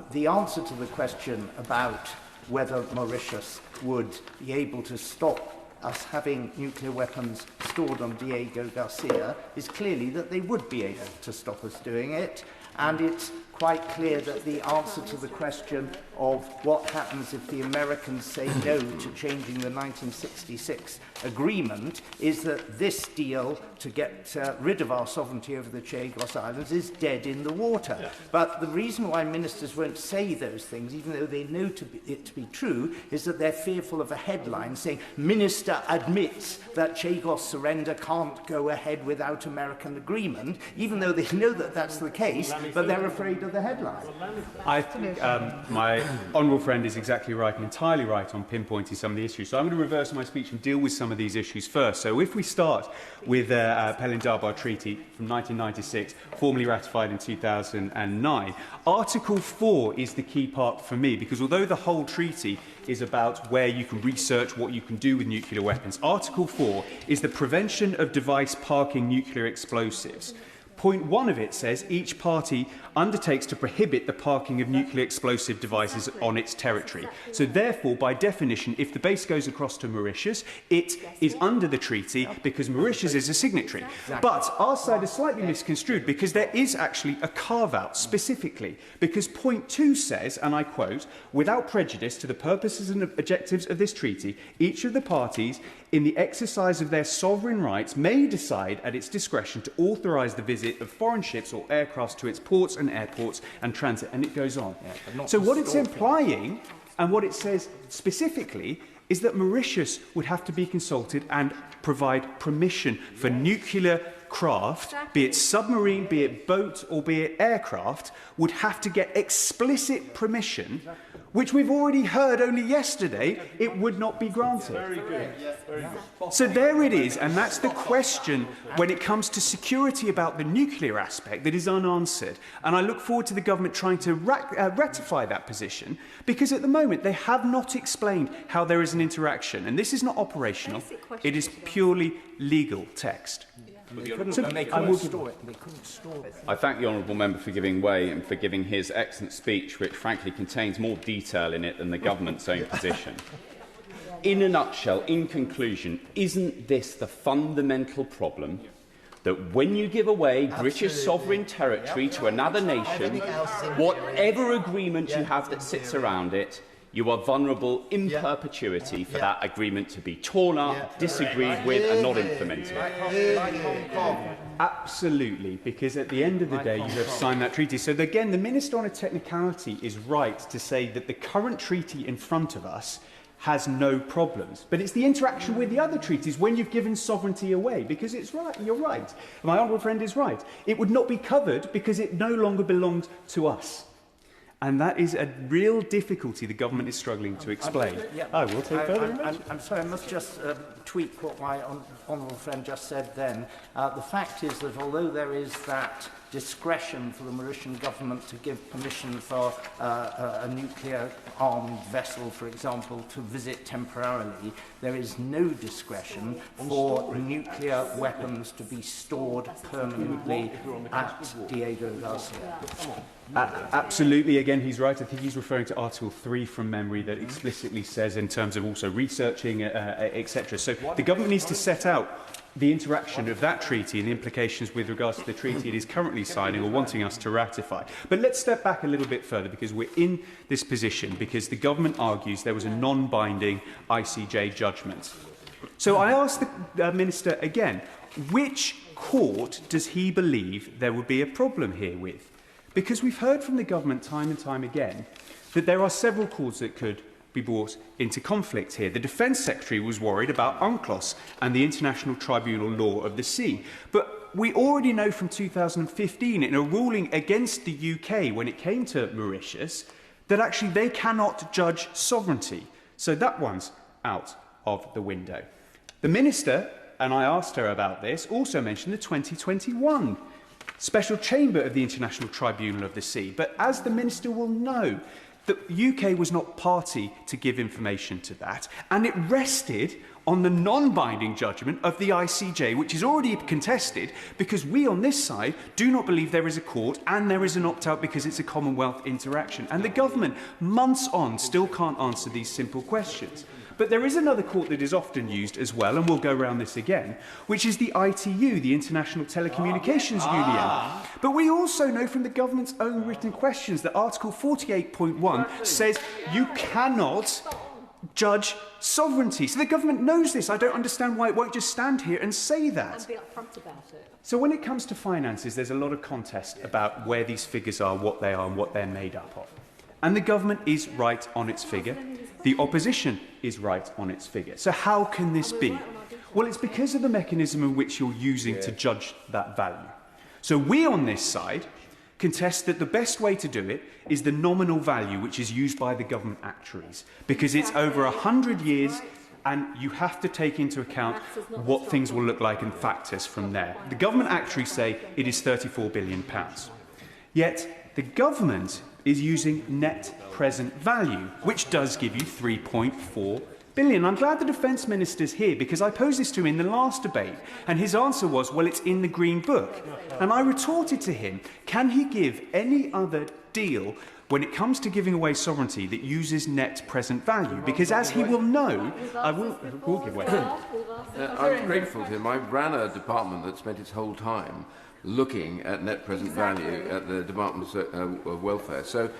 The answer to the question about whether Mauritius would be able to stop us having nuclear weapons stored on Diego Garcia is clearly that they would be able to stop us doing it, and it's quite clear that the answer to the question of what happens if the Americans say no to changing the 1966 agreement is that this deal to get rid of our sovereignty over the Chagos Islands is dead in the water. But the reason why ministers won't say those things, even though they know it to be true, is that they're fearful of a headline saying, Minister admits that Chagos surrender can't go ahead without American agreement, even though they know that that's the case, but they're afraid of the headline. I think my honourable friend is exactly right and entirely right on pinpointing some of the issues. So I'm going to reverse my speech and deal with some of these issues first. So if we start with the Pelindaba Treaty from 1996, formally ratified in 2009, Article 4 is the key part for me, because although the whole treaty is about where you can research what you can do with nuclear weapons, Article 4 is the prevention of device parking nuclear explosives. Point 1 of it says each party undertakes to prohibit the parking of nuclear explosive devices on its territory. So therefore, by definition, if the base goes across to Mauritius, it is under the treaty because Mauritius is a signatory. But our side is slightly misconstrued because there is actually a carve-out specifically, because point 2 says, and I quote, "Without prejudice to the purposes and objectives of this treaty, each of the parties in the exercise of their sovereign rights may decide at its discretion to authorise the visit of foreign ships or aircrafts to its ports and airports and transit," and it goes on. So what it's implying, and what it says specifically, is that Mauritius would have to be consulted and provide permission for nuclear craft, be it submarine, be it boat, or be it aircraft, would have to get explicit permission, which we've already heard only yesterday it would not be granted. Very good. Very good. So there it is, and that's the question when it comes to security about the nuclear aspect that is unanswered. And I look forward to the government trying to rectify that position, because at the moment they have not explained how there is an interaction. And this is not operational, it is purely legal text. I thank the honourable member for giving way and for giving his excellent speech, which frankly contains more detail in it than the government's own position. In a nutshell, in conclusion, isn't this the fundamental problem that when you give away British sovereign territory to another nation, whatever agreement you have that sits around it, you are vulnerable in perpetuity for that agreement to be torn up, disagreed with and not implemented? Absolutely, because at the end of the day you have signed that treaty. So again, the Minister on a technicality is right to say that the current treaty in front of us has no problems. But it's the interaction with the other treaties when you've given sovereignty away, because it's right, you're right. My honourable friend is right. It would not be covered because it no longer belongs to us. And that is a real difficulty the government is struggling to explain. I will take further. I'm sorry, I must just tweak what my honourable friend just said then. The fact is that although there is that discretion for the Mauritian government to give permission for a nuclear-armed vessel, for example, to visit temporarily, there is no discretion for nuclear weapons to be stored permanently at Diego Garcia. Absolutely, again, he's right. I think he's referring to Article 3 from memory that explicitly says in terms of also researching, etc. So the government needs to set out the interaction of that treaty and the implications with regards to the treaty it is currently signing or wanting us to ratify. But let's step back a little bit further, because we're in this position because the government argues there was a non-binding ICJ judgment. So I ask the Minister again, which court does he believe there would be a problem here with? Because we've heard from the government time and time again that there are several courts that could be brought into conflict here. The Defence Secretary was worried about UNCLOS and the International Tribunal Law of the Sea. But we already know from 2015, in a ruling against the UK when it came to Mauritius, that actually they cannot judge sovereignty. So that one's out of the window. The Minister, and I asked her about this, also mentioned the 2021 Special Chamber of the International Tribunal of the Sea. But as the Minister will know, the UK was not party to give information to that, and it rested on the non-binding judgment of the ICJ, which is already contested because we on this side do not believe there is a court and there is an opt-out because it's a Commonwealth interaction. And the government, months on, still can't answer these simple questions. But there is another court that is often used as well, and we'll go around this again, which is the ITU, the International Telecommunications Union. But we also know from the government's own written questions that Article 48.1 says you cannot judge sovereignty. So the government knows this. I don't understand why it won't just stand here and say that. And be upfront about it. So when it comes to finances, there's a lot of contest about where these figures are, what they are, and what they're made up of. And the government is right on its figure. The opposition is right on its figure. So how can this be? Well, it's because of the mechanism in which you're using to judge that value. So we on this side contest that the best way to do it is the nominal value which is used by the government actuaries, because it's over 100 years and you have to take into account what things will look like and factors from there. The government actuaries say it is £34 billion. Yet the government is using net present value, which does give you 3.4 billion. I'm glad the Defence Minister's here because I posed this to him in the last debate and his answer was, well, it's in the Green Book. And I retorted to him, can he give any other deal when it comes to giving away sovereignty that uses net present value? Because as he will know, I will give way. I'm grateful to him. I ran a department that spent its whole time looking at net present value at the Department of Welfare. So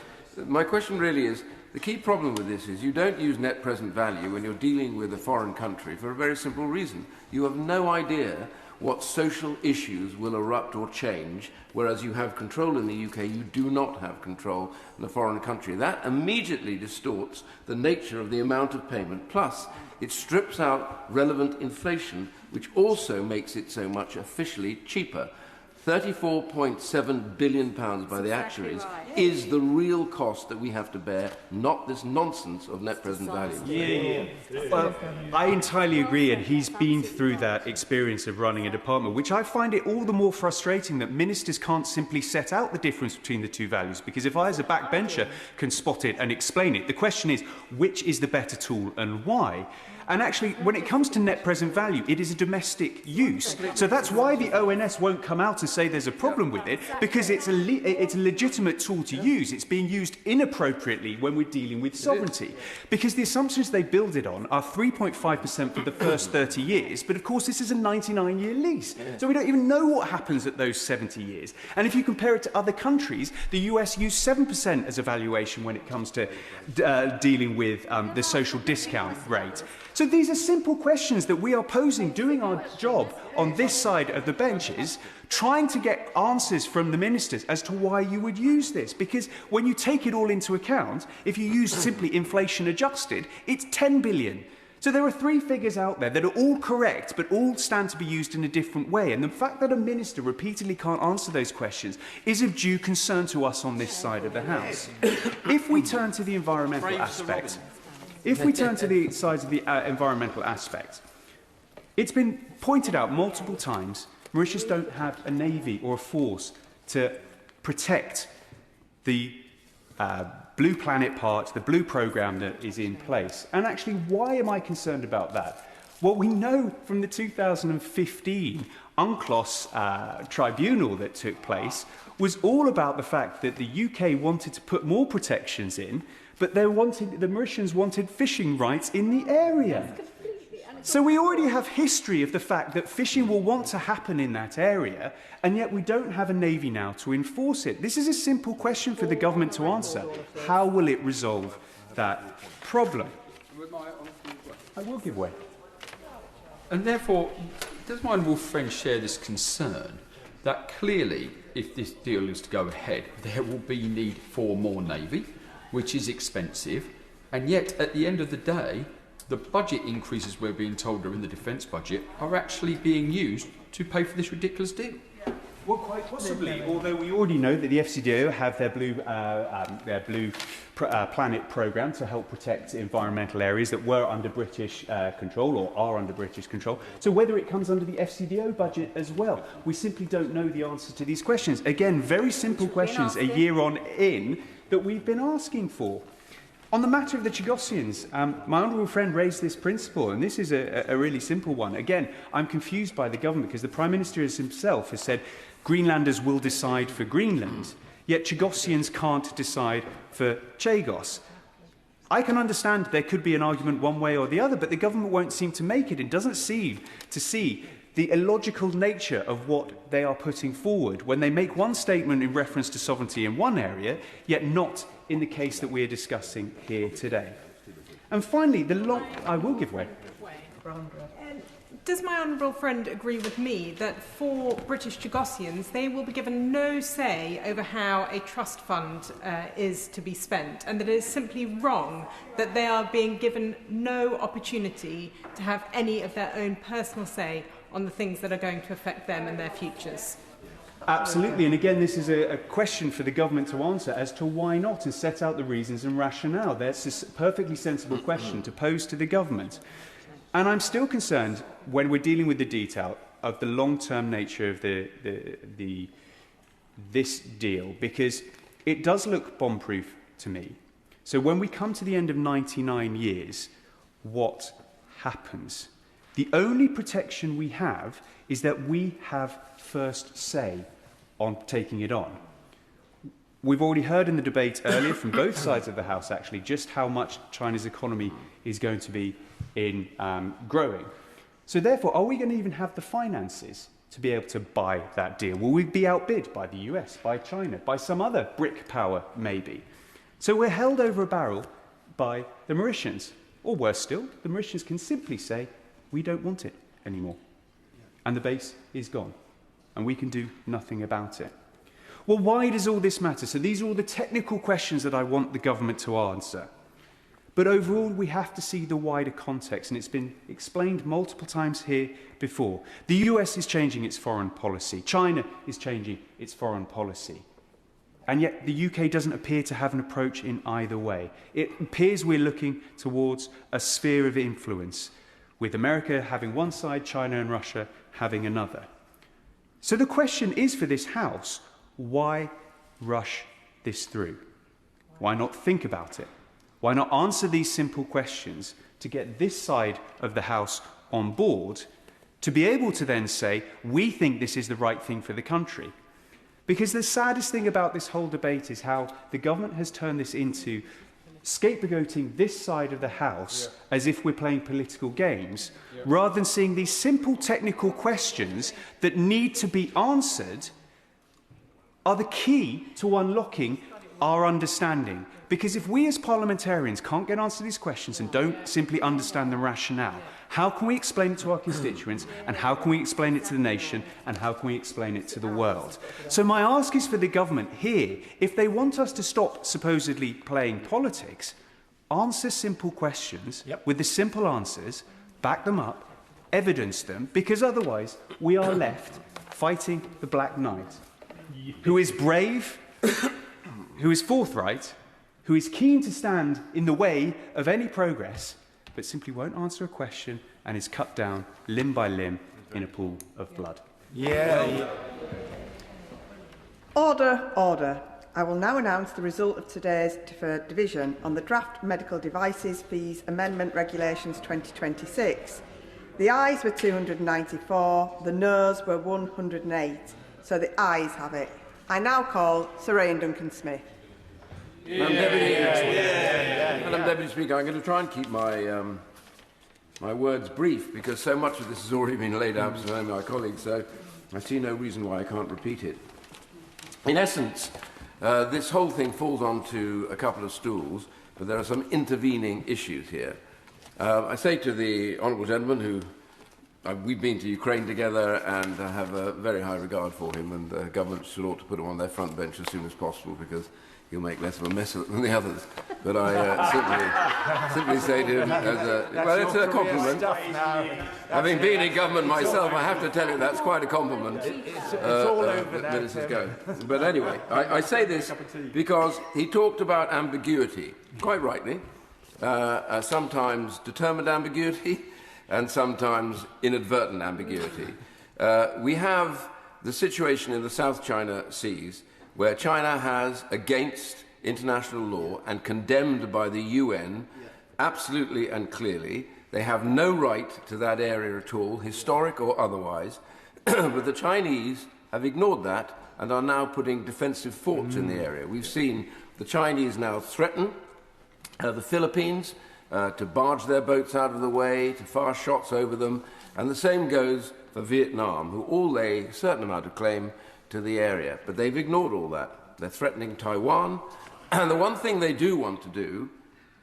my question really is, the key problem with this is you don't use net present value when you're dealing with a foreign country for a very simple reason. You have no idea what social issues will erupt or change, whereas you have control in the UK, you do not have control in a foreign country. That immediately distorts the nature of the amount of payment, plus it strips out relevant inflation, which also makes it so much officially cheaper. £34.7 billion by the actuaries is the real cost that we have to bear, not this nonsense of net present value. Well, I entirely agree, and he's been through that experience of running a department, which I find it all the more frustrating that ministers can't simply set out the difference between the two values, because if I as a backbencher can spot it and explain it, the question is, which is the better tool and why? And actually, when it comes to net present value, it is a domestic use. So that's why the ONS won't come out and say there's a problem with it, because it's a legitimate tool to use. It's being used inappropriately when we're dealing with sovereignty. Because the assumptions they build it on are 3.5% for the first 30 years, but of course this is a 99-year lease. So we don't even know what happens at those 70 years. And if you compare it to other countries, the US used 7% as a valuation when it comes to dealing with the social discount rate. So these are simple questions that we are posing, doing our job on this side of the benches, trying to get answers from the ministers as to why you would use this. Because when you take it all into account, if you use simply inflation adjusted, it's 10 billion. So there are three figures out there that are all correct, but all stand to be used in a different way. And the fact that a minister repeatedly can't answer those questions is of due concern to us on this side of the House. If we turn to the environmental aspect, environmental aspect, it's been pointed out multiple times, Mauritius don't have a navy or a force to protect the Blue Planet part, the Blue programme that is in place. And actually, why am I concerned about that? Well, we know from the 2015 UNCLOS tribunal that took place was all about the fact that the UK wanted to put more protections in, but the Mauritians wanted fishing rights in the area. So we already have history of the fact that fishing will want to happen in that area, and yet we don't have a navy now to enforce it. This is a simple question for the government to answer. How will it resolve that problem? I will give way. And therefore, does my honourable friend share this concern that clearly, if this deal is to go ahead, there will be need for more navy, which is expensive, and yet at the end of the day, the budget increases we're being told are in the defence budget are actually being used to pay for this ridiculous deal? Well, quite possibly, although we already know that the FCDO have their Blue Planet programme to help protect environmental areas that were under British control or are under British control. So whether it comes under the FCDO budget as well, we simply don't know the answer to these questions. Again, very simple questions a year on in that we've been asking for. On the matter of the Chagossians, my honourable friend raised this principle, and this is a really simple one. Again, I'm confused by the government because the Prime Minister himself has said Greenlanders will decide for Greenland, yet Chagossians can't decide for Chagos. I can understand there could be an argument one way or the other, but the government won't seem to make it. It doesn't seem to see the illogical nature of what they are putting forward when they make one statement in reference to sovereignty in one area, yet not in the case that we are discussing here today. And finally, I will give way. Does my honourable friend agree with me that for British Chagossians, they will be given no say over how a trust fund is to be spent, and that it is simply wrong that they are being given no opportunity to have any of their own personal say on the things that are going to affect them and their futures? Absolutely, and again, this is a question for the government to answer as to why not, and set out the reasons and rationale. That's a perfectly sensible question to pose to the government. And I'm still concerned, when we're dealing with the detail, of the long-term nature of this deal, because it does look bomb-proof to me. So when we come to the end of 99 years, what happens. The only protection we have is that we have first say on taking it on. We've already heard in the debate earlier from both sides of the House, actually, just how much China's economy is going to be in growing. So therefore, are we going to even have the finances to be able to buy that deal? Will we be outbid by the US, by China, by some other BRIC power, maybe? So we're held over a barrel by the Mauritians. Or worse still, the Mauritians can simply say, we don't want it anymore. And the base is gone. And we can do nothing about it. Well, why does all this matter? So these are all the technical questions that I want the government to answer. But overall, we have to see the wider context, and it's been explained multiple times here before. The US is changing its foreign policy. China is changing its foreign policy. And yet the UK doesn't appear to have an approach in either way. It appears we're looking towards a sphere of influence, with America having one side, China and Russia having another. So the question is for this House, why rush this through? Why not think about it? Why not answer these simple questions to get this side of the House on board, to be able to then say, we think this is the right thing for the country? Because the saddest thing about this whole debate is how the government has turned this into scapegoating this side of the House as if we're playing political games, rather than seeing these simple technical questions that need to be answered are the key to unlocking our understanding. Because if we as parliamentarians can't get answers to these questions and don't simply understand the rationale, how can we explain it to our constituents, and how can we explain it to the nation, and how can we explain it to the world? So my ask is for the government here, if they want us to stop supposedly playing politics, answer simple questions with the simple answers, back them up, evidence them, because otherwise we are left fighting the Black Knight, who is brave, who is forthright, who is keen to stand in the way of any progress, but simply won't answer a question and is cut down limb by limb in a pool of blood. Order, order. I will now announce the result of today's deferred division on the Draft Medical Devices Fees Amendment Regulations 2026. The ayes were 294, the noes were 108, so the ayes have it. I now call Sir Ian Duncan-Smith. Madam Deputy Speaker, I'm going to try and keep my my words brief, because so much of this has already been laid out by my colleagues, so I see no reason why I can't repeat it. In essence, this whole thing falls onto a couple of stools, but there are some intervening issues here. I say to the honourable gentleman who we've been to Ukraine together, and I have a very high regard for him, and the government should ought to put him on their front bench as soon as possible, because he'll make less of a mess of it than the others. But I simply say to him, well, it's a compliment. Having been in government myself, I have to tell you that's quite a compliment. It's all over now. This is going. But anyway, I say this because he talked about ambiguity, quite rightly, sometimes determined ambiguity, and sometimes inadvertent ambiguity. We have the situation in the South China Seas, where China has, against international law and condemned by the UN, absolutely and clearly, they have no right to that area at all, historic or otherwise, but the Chinese have ignored that and are now putting defensive forts in the area. We've seen the Chinese now threaten the Philippines to barge their boats out of the way, to fire shots over them, and the same goes for Vietnam, who all lay a certain amount of claim to the area. But they've ignored all that. They're threatening Taiwan, and the one thing they do want to do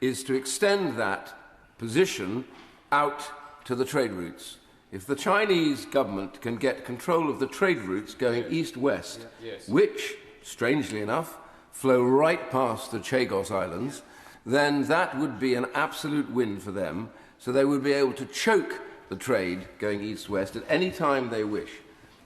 is to extend that position out to the trade routes. If the Chinese government can get control of the trade routes going east-west, which, strangely enough, flow right past the Chagos Islands, then that would be an absolute win for them, so they would be able to choke the trade going east-west at any time they wish.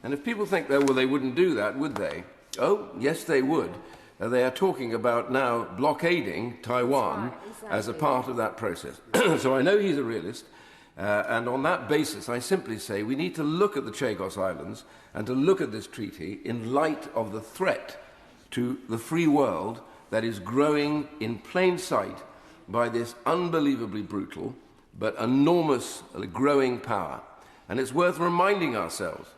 And if people think, well, they wouldn't do that, would they? Oh, yes, they would. They are talking about now blockading Taiwan as a part of that process. So I know he's a realist, and on that basis, I simply say we need to look at the Chagos Islands and to look at this treaty in light of the threat to the free world that is growing in plain sight by this unbelievably brutal, but enormous growing power. And it's worth reminding ourselves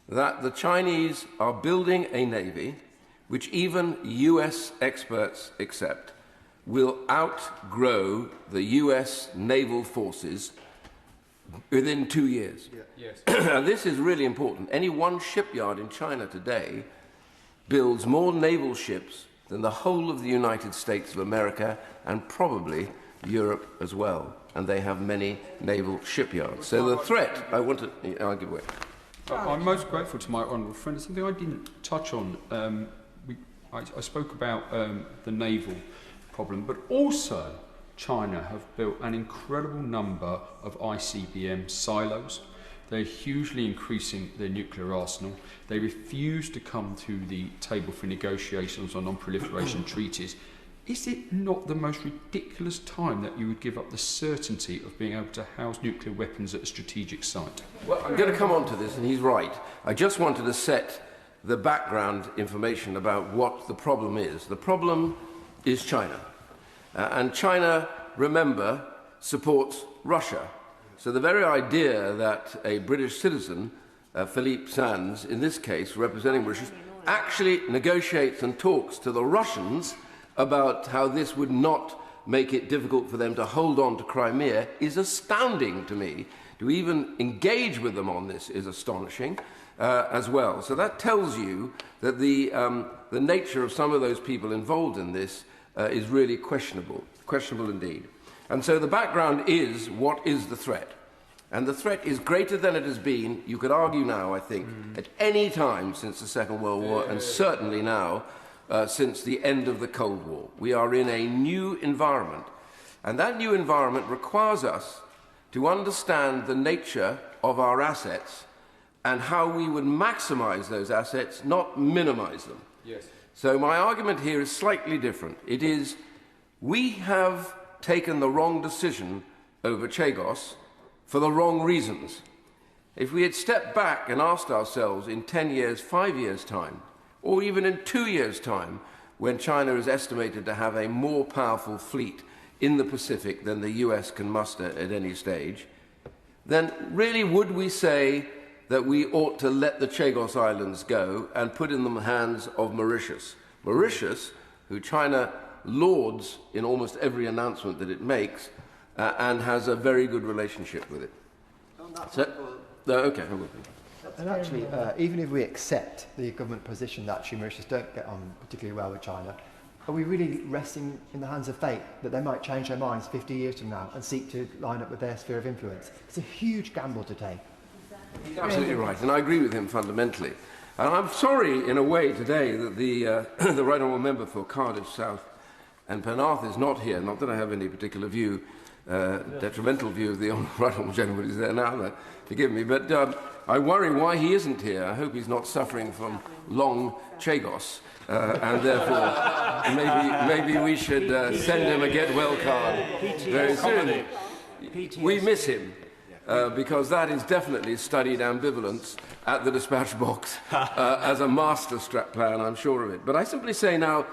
that the Chinese are building a navy which even US experts accept will outgrow the US naval forces within 2 years. Yes. And this is really important. Any one shipyard in China today builds more naval ships than the whole of the United States of America and probably Europe as well. And they have many naval shipyards. So the threat, I'll give way. I'm most grateful to my honourable friend. Something I didn't touch on. I spoke about the naval problem, but also China have built an incredible number of ICBM silos. They're hugely increasing their nuclear arsenal. They refuse to come to the table for negotiations on non-proliferation treaties. Is it not the most ridiculous time that you would give up the certainty of being able to house nuclear weapons at a strategic site? Well, I'm going to come on to this, and he's right. I just wanted to set the background information about what the problem is. The problem is China. And China, remember, supports Russia. So the very idea that a British citizen, Philippe Sands, in this case representing Mauritius, actually negotiates and talks to the Russians about how this would not make it difficult for them to hold on to Crimea is astounding to me. To even engage with them on this is astonishing as well. So that tells you that the nature of some of those people involved in this is really questionable indeed. And so the background is, what is the threat? And the threat is greater than it has been, you could argue now, I think, at any time since the Second World War, and certainly now since the end of the Cold War. We are in a new environment, and that new environment requires us to understand the nature of our assets and how we would maximise those assets, not minimise them. Yes. So my argument here is slightly different. It is, we have taken the wrong decision over Chagos for the wrong reasons. If we had stepped back and asked ourselves in 10 years, 5 years' time, or even in 2 years' time, when China is estimated to have a more powerful fleet in the Pacific than the US can muster at any stage, then really would we say that we ought to let the Chagos Islands go and put in the hands of Mauritius? Mauritius, who China lauds in almost every announcement that it makes, and has a very good relationship with it. Okay, I will. And actually, even if we accept the government position that Mauritius don't get on particularly well with China, are we really resting in the hands of fate that they might change their minds 50 years from now and seek to line up with their sphere of influence? It's a huge gamble to take. He's absolutely right, and I agree with him fundamentally. And I'm sorry, in a way, today that the Right Honourable Member for Cardiff South and Penarth is not here. Not that I have any particular view, detrimental view of the Right Honourable Gentleman who's there now, forgive me, but I worry why he isn't here. I hope he's not suffering from long Chagos, and therefore maybe we should send him a get-well card very soon. We miss him. Because that is definitely studied ambivalence at the dispatch box as a master plan, I'm sure of it. But I simply say now,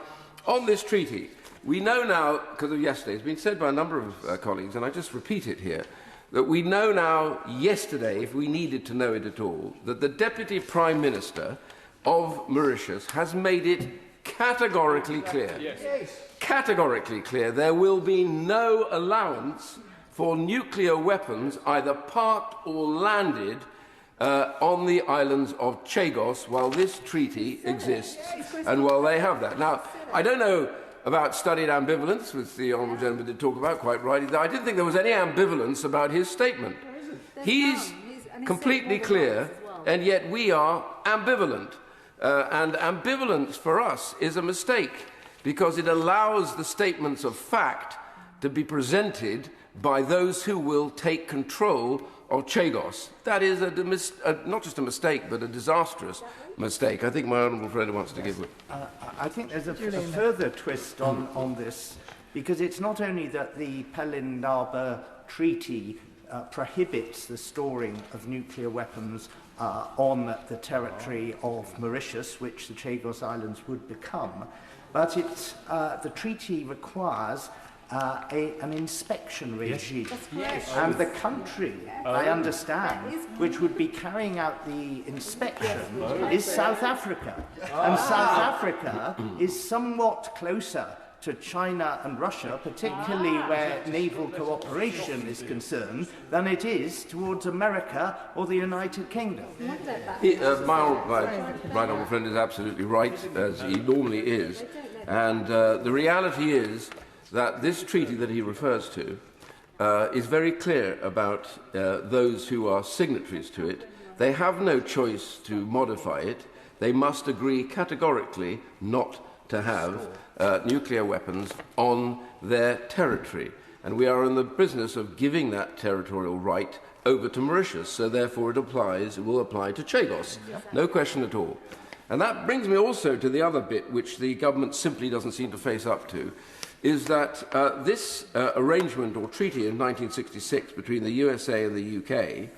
on this treaty, we know now, because of yesterday, it's been said by a number of colleagues, and I just repeat it here, that we know now, yesterday, if we needed to know it at all, that the Deputy Prime Minister of Mauritius has made it categorically clear, categorically clear, there will be no allowance for nuclear weapons either parked or landed on the islands of Chagos while this treaty exists and while they have that. Now, I don't know about studied ambivalence, which the Honourable Gentleman did talk about quite rightly. I didn't think there was any ambivalence about his statement. He's completely clear, and yet we are ambivalent. And ambivalence for us is a mistake because it allows the statements of fact to be presented by those who will take control of Chagos. That is not just a mistake, but a disastrous mistake. I think my honourable friend wants to give it. I think there's a further twist on this, because it's not only that the Pelindaba Treaty prohibits the storing of nuclear weapons on the territory of Mauritius, which the Chagos Islands would become, but the treaty requires an inspection regime. Yes. And the country, I understand, which would be carrying out the inspection is South Africa. And South Africa is somewhat closer to China and Russia, particularly where naval cooperation is concerned, than it is towards America or the United Kingdom. My right honourable friend is absolutely right, as he normally is. And the reality is that this treaty that he refers to is very clear about those who are signatories to it. They have no choice to modify it. They must agree categorically not to have nuclear weapons on their territory. And we are in the business of giving that territorial right over to Mauritius, so therefore it will apply to Chagos. No question at all. And that brings me also to the other bit which the government simply doesn't seem to face up to, is that this arrangement or treaty in 1966 between the USA and the UK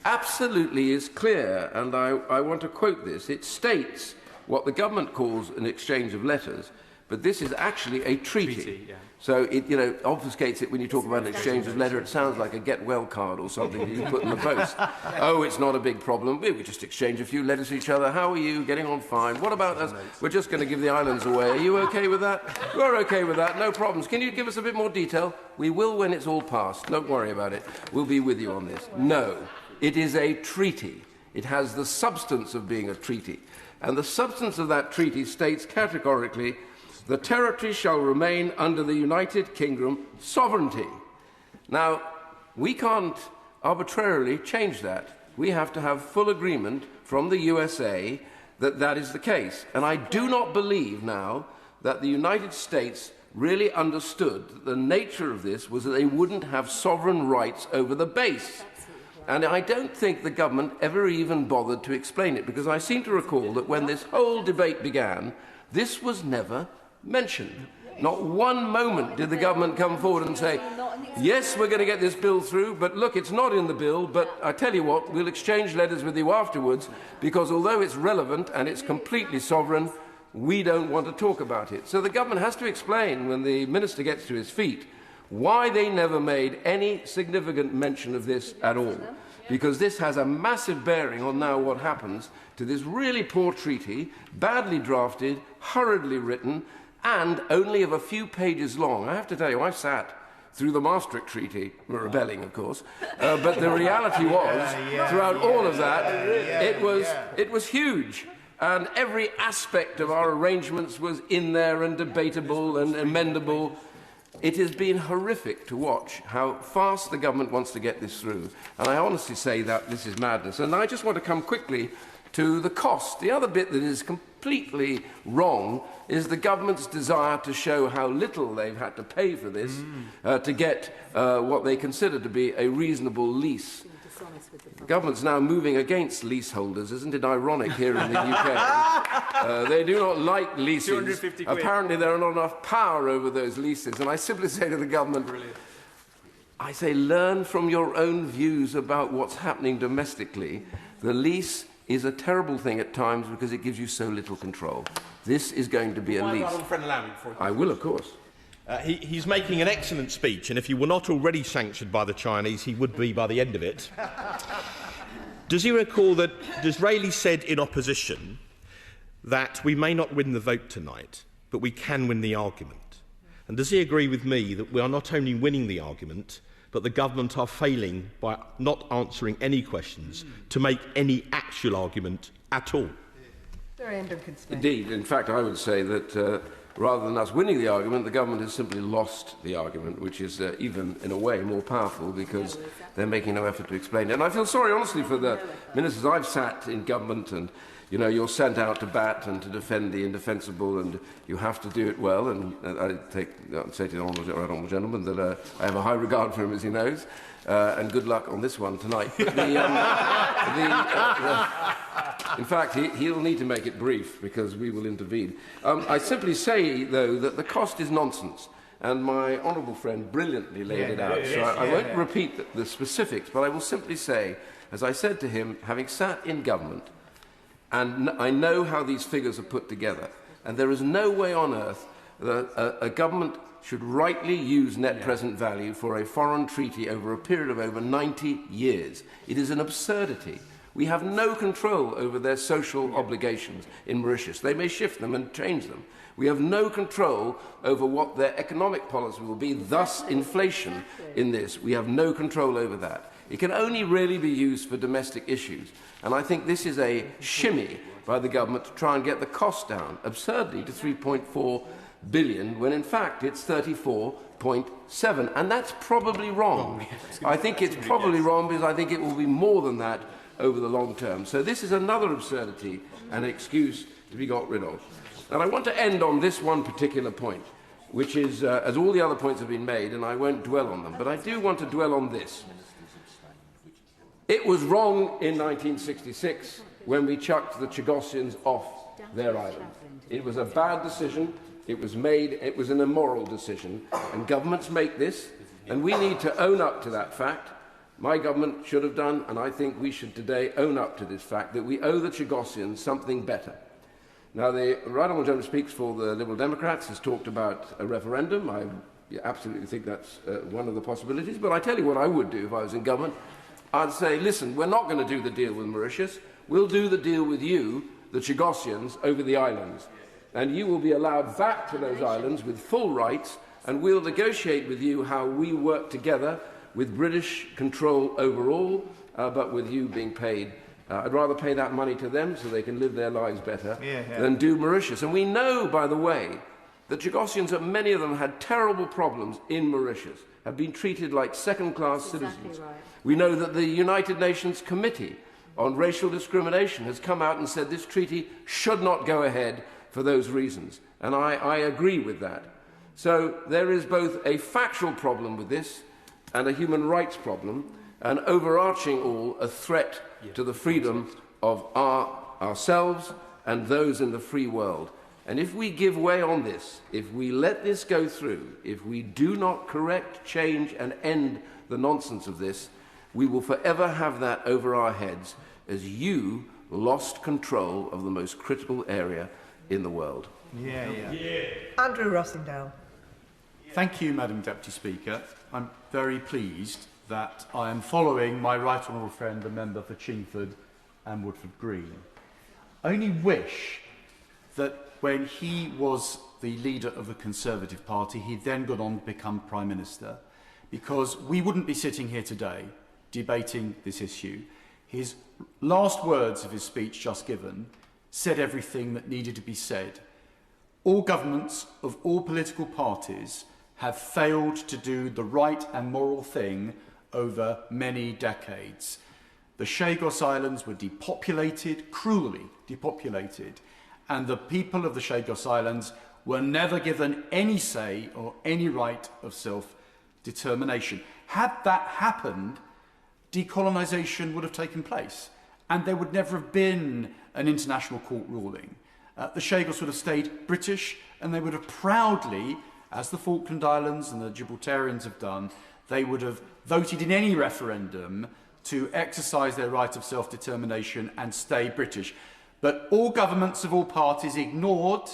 absolutely is clear, and I want to quote this. It states what the government calls an exchange of letters, but this is actually a treaty. So it obfuscates it when you talk about an exchange of letters. It sounds like a get well card or something that you put in the post. Oh, it's not a big problem. We just exchange a few letters to each other. How are you? Getting on fine. What about us? We're just going to give the islands away. Are you okay with that? We're okay with that. No problems. Can you give us a bit more detail? We will when it's all passed. Don't worry about it. We'll be with you on this. No, it is a treaty. It has the substance of being a treaty. And the substance of that treaty states categorically, the territory shall remain under the United Kingdom sovereignty. Now, we can't arbitrarily change that. We have to have full agreement from the USA that that is the case. And I do not believe now that the United States really understood that the nature of this was that they wouldn't have sovereign rights over the base. And I don't think the government ever even bothered to explain it, because I seem to recall that when this whole debate began, this was never mentioned. Not one moment did the government come forward and say, yes, we're going to get this bill through, but look, it's not in the bill, but I tell you what, we'll exchange letters with you afterwards, because although it's relevant and it's completely sovereign, we don't want to talk about it. So the government has to explain, when the minister gets to his feet, why they never made any significant mention of this at all. Because this has a massive bearing on now what happens to this really poor treaty, badly drafted, hurriedly written, and only of a few pages long. I have to tell you, I sat through the Maastricht Treaty, we're rebelling, of course, but the reality was, throughout all of that, it was huge. And every aspect of our arrangements was in there and debatable and amendable. It has been horrific to watch how fast the government wants to get this through. And I honestly say that this is madness. And I just want to come quickly to the cost. The other bit that is completely wrong is the government's desire to show how little they've had to pay for this to get what they consider to be a reasonable lease. The government's now moving against leaseholders. Isn't it ironic here in the UK? They do not like leases. Apparently there are not enough power over those leases. And I simply say to the government, I say, learn from your own views about what's happening domestically. The lease is a terrible thing at times because it gives you so little control. This is going to be a lease. I will, of course. He's making an excellent speech, and if he were not already sanctioned by the Chinese, he would be by the end of it. Does he recall that Disraeli said in opposition that we may not win the vote tonight, but we can win the argument? And does he agree with me that we are not only winning the argument, but the government are failing by not answering any questions to make any actual argument at all? Indeed. In fact, I would say that rather than us winning the argument, the government has simply lost the argument, which is even, in a way, more powerful because they're making no effort to explain it. And I feel sorry, honestly, for the ministers. I've sat in government and, you know, you're sent out to bat and to defend the indefensible, and you have to do it well. And I'll say to the honourable gentleman that I have a high regard for him, as he knows, and good luck on this one tonight. But in fact, he'll need to make it brief because we will intervene. I simply say, though, that the cost is nonsense. And my honourable friend brilliantly laid it out. So I won't repeat the specifics, but I will simply say, as I said to him, having sat in government, and I know how these figures are put together, and there is no way on earth that a government should rightly use net present value for a foreign treaty over a period of over 90 years. It is an absurdity. We have no control over their social obligations in Mauritius. They may shift them and change them. We have no control over what their economic policy will be, thus inflation in this. We have no control over that. It can only really be used for domestic issues. And I think this is a shimmy by the government to try and get the cost down, absurdly, to 3.4 billion, when in fact it's 34.7. And that's probably wrong. I think it's probably wrong because I think it will be more than that over the long term. So this is another absurdity and excuse to be got rid of. And I want to end on this one particular point, which is, as all the other points have been made, and I won't dwell on them, but I do want to dwell on this. It was wrong in 1966 when we chucked the Chagossians off their island. It was a bad decision. It was an immoral decision. And governments make this, and we need to own up to that fact. My government should have done, and I think we should today own up to this fact, that we owe the Chagossians something better. Now, the Right Honourable Gentleman Speaks for the Liberal Democrats has talked about a referendum. I absolutely think that's one of the possibilities. But I tell you what I would do if I was in government. I'd say, listen, we're not going to do the deal with Mauritius. We'll do the deal with you, the Chagossians, over the islands. And you will be allowed back to those islands with full rights, and we'll negotiate with you how we work together with British control overall, but with you being paid. I'd rather pay that money to them so they can live their lives better than do Mauritius. And we know, by the way, that Chagossians, many of them had terrible problems in Mauritius, have been treated like second-class citizens. Right. We know that the United Nations Committee on Racial Discrimination has come out and said this treaty should not go ahead for those reasons. And I agree with that. So there is both a factual problem with this and a human rights problem, and overarching all, a threat to the freedom of ourselves and those in the free world. And if we give way on this, if we let this go through, if we do not correct, change and end the nonsense of this, we will forever have that over our heads as you lost control of the most critical area in the world. Andrew Rossendale. Thank you, Madam Deputy Speaker. I'm very pleased that I am following my right honourable friend, the member for Chingford and Woodford Green. I only wish that when he was the leader of the Conservative Party, he then got on to become Prime Minister, because we wouldn't be sitting here today debating this issue. His last words of his speech just given said everything that needed to be said. All governments of all political parties have failed to do the right and moral thing over many decades. The Chagos Islands were depopulated, cruelly depopulated, and the people of the Chagos Islands were never given any say or any right of self-determination. Had that happened, decolonisation would have taken place, and there would never have been an international court ruling. The Chagos would have stayed British, and they would have proudly, as the Falkland Islands and the Gibraltarians have done, they would have voted in any referendum to exercise their right of self-determination and stay British. But all governments of all parties ignored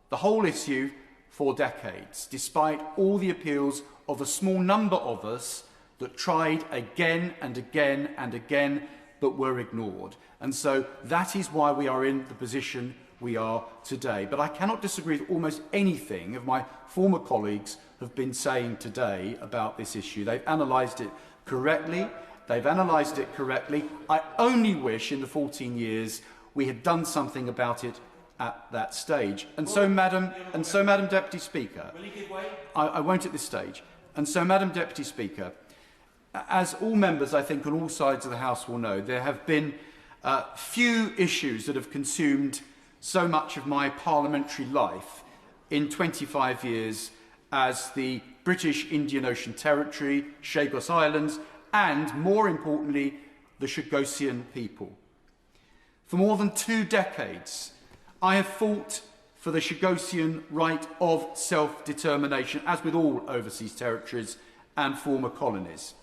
the whole issue for decades, despite all the appeals of a small number of us that tried again and again and again, but were ignored. And so that is why we are in the position we are today. But I cannot disagree with almost anything of my former colleagues have been saying today about this issue. They've analysed it correctly. I only wish in the 14 years we had done something about it at that stage. And so, Madam Deputy Speaker, I won't at this stage. And so, Madam Deputy Speaker, as all members, I think, on all sides of the House will know, there have been few issues that have consumed so much of my parliamentary life in 25 years as the British Indian Ocean Territory, Chagos Islands, and, more importantly, the Chagosian people. For more than 2 decades, I have fought for the Chagosian right of self-determination, as with all overseas territories and former colonies.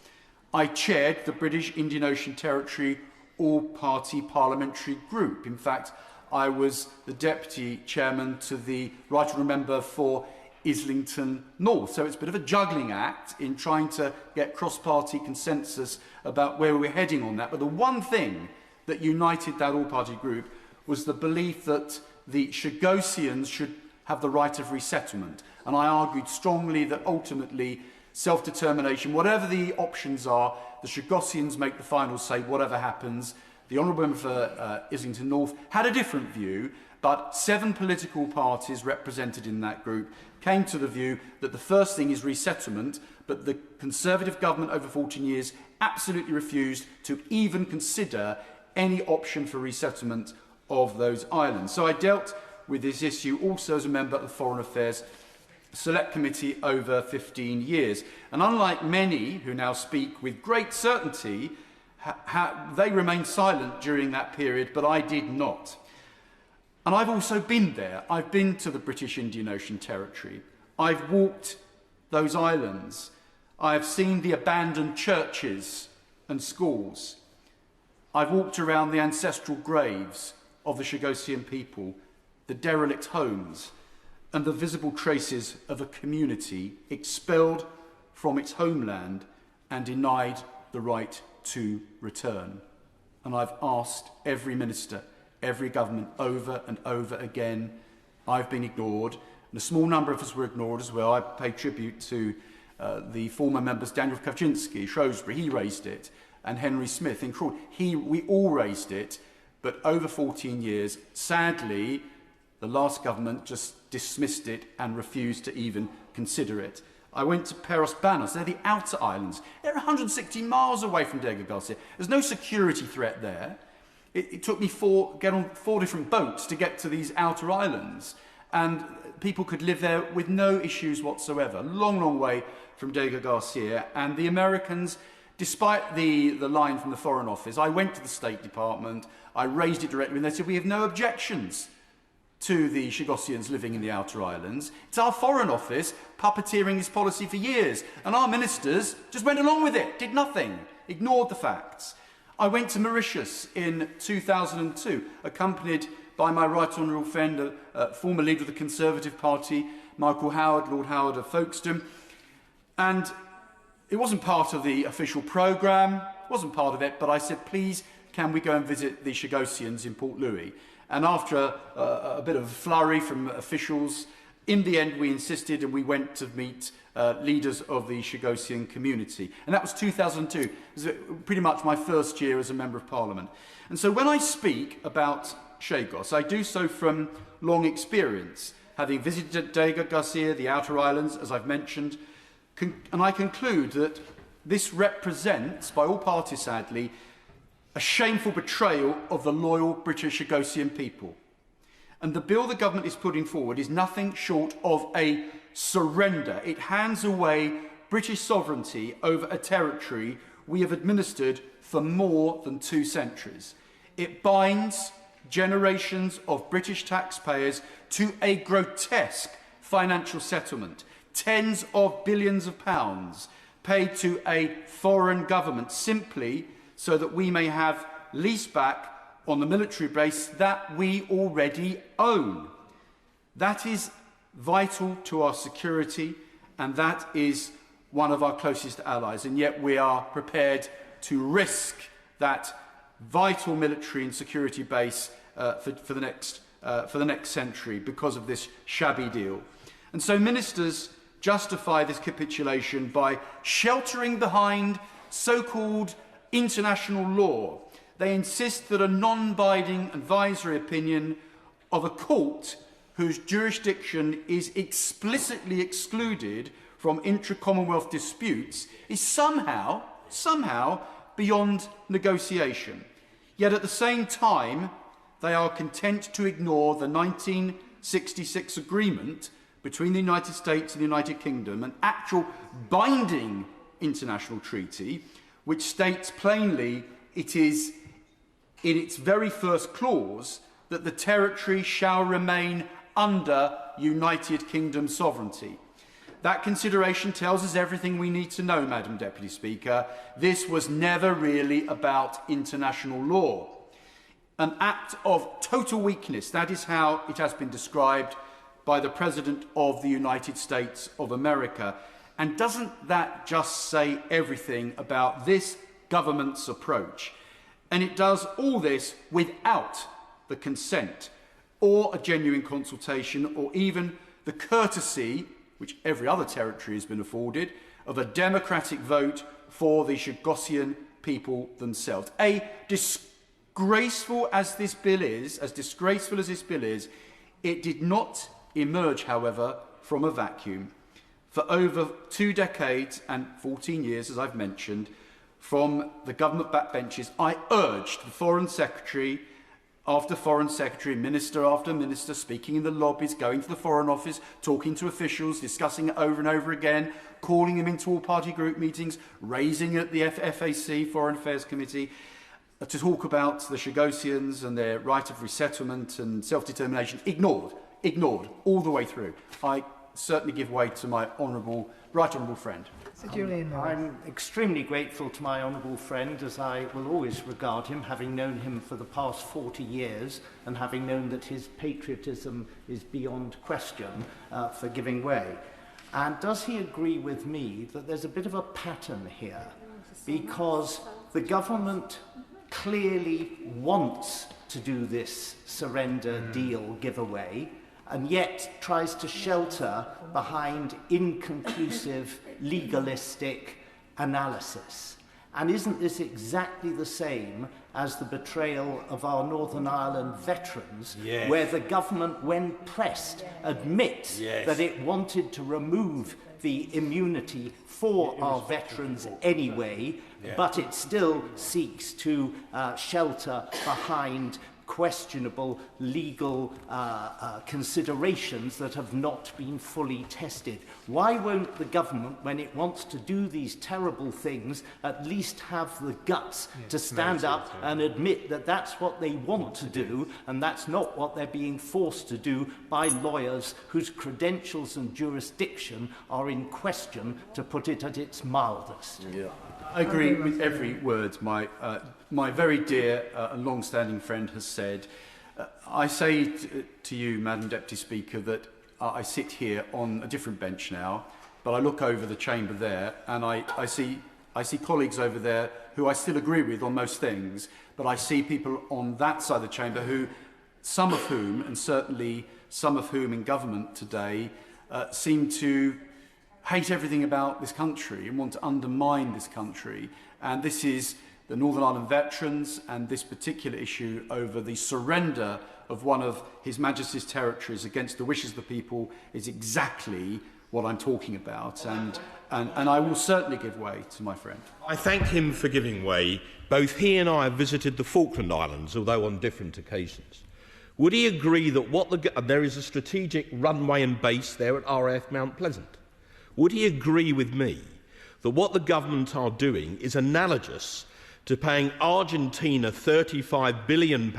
I chaired the British Indian Ocean Territory all-party parliamentary group. In fact, I was the deputy chairman to the right honourable member for Islington North. So it's a bit of a juggling act in trying to get cross-party consensus about where we're heading on that. But the one thing that united that all-party group was the belief that the Chagosians should have the right of resettlement. And I argued strongly that ultimately self-determination, whatever the options are, the Chagosians make the final say, whatever happens. The Honourable Member for Islington North had a different view, but 7 political parties represented in that group came to the view that the first thing is resettlement, but the Conservative government over 14 years absolutely refused to even consider any option for resettlement of those islands. So I dealt with this issue also as a member of the Foreign Affairs Select Committee over 15 years. And unlike many who now speak with great certainty, they remained silent during that period, but I did not. And I've also been there. I've been to the British Indian Ocean Territory. I've walked those islands. I have seen the abandoned churches and schools. I've walked around the ancestral graves of the Chagosian people, the derelict homes, and the visible traces of a community expelled from its homeland and denied the right to return. And I've asked every minister, every government over and over again. I've been ignored, and a small number of us were ignored as well. I pay tribute to the former members Daniel Kawczynski, Shrewsbury, he raised it, and Henry Smith in Crawley. We all raised it, but over 14 years, sadly, the last government just dismissed it and refused to even consider it. I went to Peros Banos. They're the outer islands. They're 160 miles away from Diego Garcia. There's no security threat there. It took me get on 4 different boats to get to these outer islands. And people could live there with no issues whatsoever. Long, long way from Diego Garcia. And the Americans, despite the line from the Foreign Office, I went to the State Department, I raised it directly, and they said, we have no objections to the Chagosians living in the outer islands. It's our Foreign Office puppeteering this policy for years, and our ministers just went along with it, did nothing, ignored the facts. I went to Mauritius in 2002, accompanied by my Right Honourable friend, former leader of the Conservative Party, Michael Howard, Lord Howard of Folkestone, and it wasn't part of the official programme, wasn't part of it, but I said, please, can we go and visit the Chagosians in Port Louis? And after a bit of a flurry from officials, in the end we insisted and we went to meet leaders of the Chagosian community. And that was 2002. It was pretty much my first year as a Member of Parliament. And so when I speak about Chagos, I do so from long experience, having visited Diego Garcia, the outer islands, as I've mentioned, and I conclude that this represents, by all parties sadly, a shameful betrayal of the loyal British Chagosian people. And the bill the government is putting forward is nothing short of a surrender. It hands away British sovereignty over a territory we have administered for more than 2 centuries. It binds generations of British taxpayers to a grotesque financial settlement, tens of billions of pounds paid to a foreign government simply so that we may have lease back on the military base that we already own. That is vital to our security, and that is one of our closest allies, and yet we are prepared to risk that vital military and security base for the next century because of this shabby deal. And so ministers justify this capitulation by sheltering behind so-called international law. They insist that a non-binding advisory opinion of a court whose jurisdiction is explicitly excluded from intra-Commonwealth disputes is somehow beyond negotiation. Yet at the same time, they are content to ignore the 1966 agreement between the United States and the United Kingdom, an actual binding international treaty, which states plainly it is in its very first clause that the territory shall remain under United Kingdom sovereignty. That consideration tells us everything we need to know, Madam Deputy Speaker. This was never really about international law. An act of total weakness, that is how it has been described by the President of the United States of America. And doesn't that just say everything about this government's approach? And it does all this without the consent or a genuine consultation or even the courtesy, which every other territory has been afforded, of a democratic vote for the Chagosian people themselves. Disgraceful as this bill is, it did not emerge, however, from a vacuum. For over 2 decades and 14 years, as I've mentioned, from the government backbenches, I urged the Foreign Secretary after Foreign Secretary, Minister after Minister, speaking in the lobbies, going to the Foreign Office, talking to officials, discussing it over and over again, calling them into all-party group meetings, raising it at the FAC, Foreign Affairs Committee, to talk about the Chagosians and their right of resettlement and self-determination. Ignored all the way through. I certainly give way to my right honourable friend. I'm extremely grateful to my honourable friend, as I will always regard him, having known him for the past 40 years and having known that his patriotism is beyond question, for giving way. And does he agree with me that there's a bit of a pattern here? Because the government clearly wants to do this surrender deal giveaway, and yet tries to shelter behind inconclusive, legalistic analysis. And isn't this exactly the same as the betrayal of our Northern Ireland veterans, where the government, when pressed, admits that it wanted to remove the immunity for our veterans anyway, but it still seeks to shelter behind questionable legal considerations that have not been fully tested. Why won't the government, when it wants to do these terrible things, at least have the guts to stand up and admit that that's what they want to do, and that's not what they're being forced to do by lawyers whose credentials and jurisdiction are in question, to put it at its mildest? I agree with every word my very dear and long-standing friend has said. I say to you, Madam Deputy Speaker, that I sit here on a different bench now, but I look over the chamber there and I see colleagues over there who I still agree with on most things, but I see people on that side of the chamber who, some of whom, and certainly some of whom in government today, seem to hate everything about this country and want to undermine this country. And this is the Northern Ireland veterans and this particular issue over the surrender of one of His Majesty's territories against the wishes of the people is exactly what I'm talking about. And I will certainly give way to my friend. I thank him for giving way. Both he and I have visited the Falkland Islands, although on different occasions. Would he agree that there is a strategic runway and base there at RAF Mount Pleasant? Would he agree with me that what the government are doing is analogous to paying Argentina £35 billion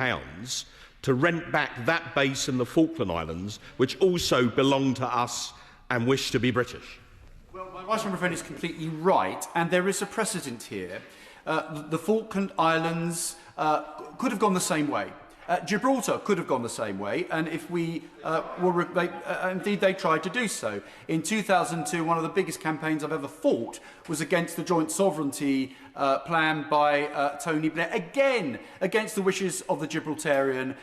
to rent back that base in the Falkland Islands, which also belong to us and wish to be British? Well, my right honourable friend is completely right, and there is a precedent here. The Falkland Islands could have gone the same way. Gibraltar could have gone the same way, and if we indeed they tried to do so. In 2002, one of the biggest campaigns I've ever fought was against the joint sovereignty plan by Tony Blair, again against the wishes of the Gibraltarian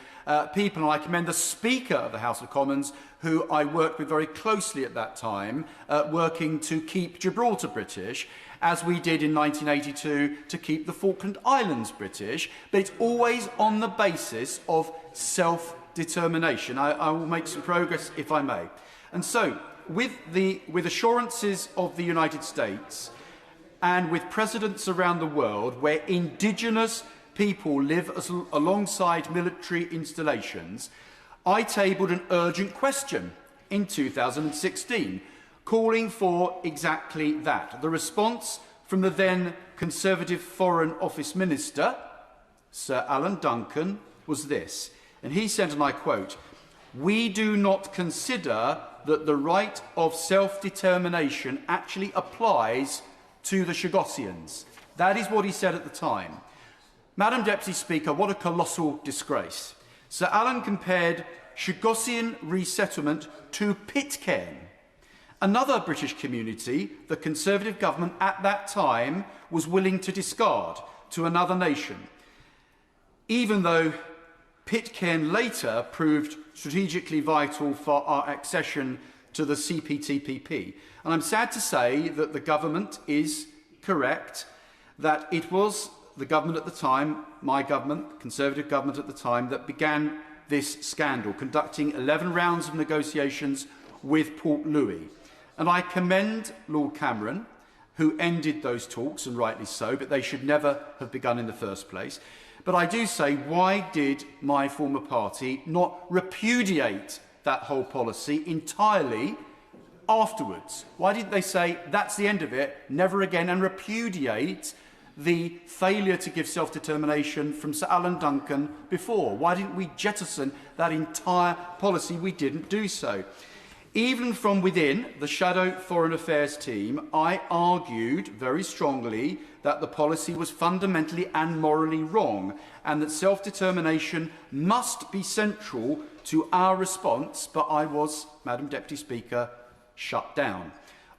people. And I commend the Speaker of the House of Commons, who I worked with very closely at that time, working to keep Gibraltar British, as we did in 1982 to keep the Falkland Islands British, but it's always on the basis of self-determination. I will make some progress, if I may. And so, with assurances of the United States and with precedents around the world where indigenous people live alongside military installations, I tabled an urgent question in 2016, calling for exactly that. The response from the then Conservative Foreign Office Minister, Sir Alan Duncan, was this. And he said, and I quote, "We do not consider that the right of self-determination actually applies to the Chagosians." That is what he said at the time. Madam Deputy Speaker, what a colossal disgrace. Sir Alan compared Chagosian resettlement to Pitcairn. Another British community the Conservative government at that time was willing to discard to another nation, even though Pitcairn later proved strategically vital for our accession to the CPTPP. And I'm sad to say that the government is correct, that it was the government at the time, my government, Conservative government at the time, that began this scandal, conducting 11 rounds of negotiations with Port Louis. And I commend Lord Cameron, who ended those talks, and rightly so, but they should never have begun in the first place. But I do say, why did my former party not repudiate that whole policy entirely afterwards? Why didn't they say, that's the end of it, never again, and repudiate the failure to give self-determination from Sir Alan Duncan before? Why didn't we jettison that entire policy? We didn't do so. Even from within the Shadow Foreign Affairs team, I argued very strongly that the policy was fundamentally and morally wrong, and that self-determination must be central to our response, but I was, Madam Deputy Speaker, shut down.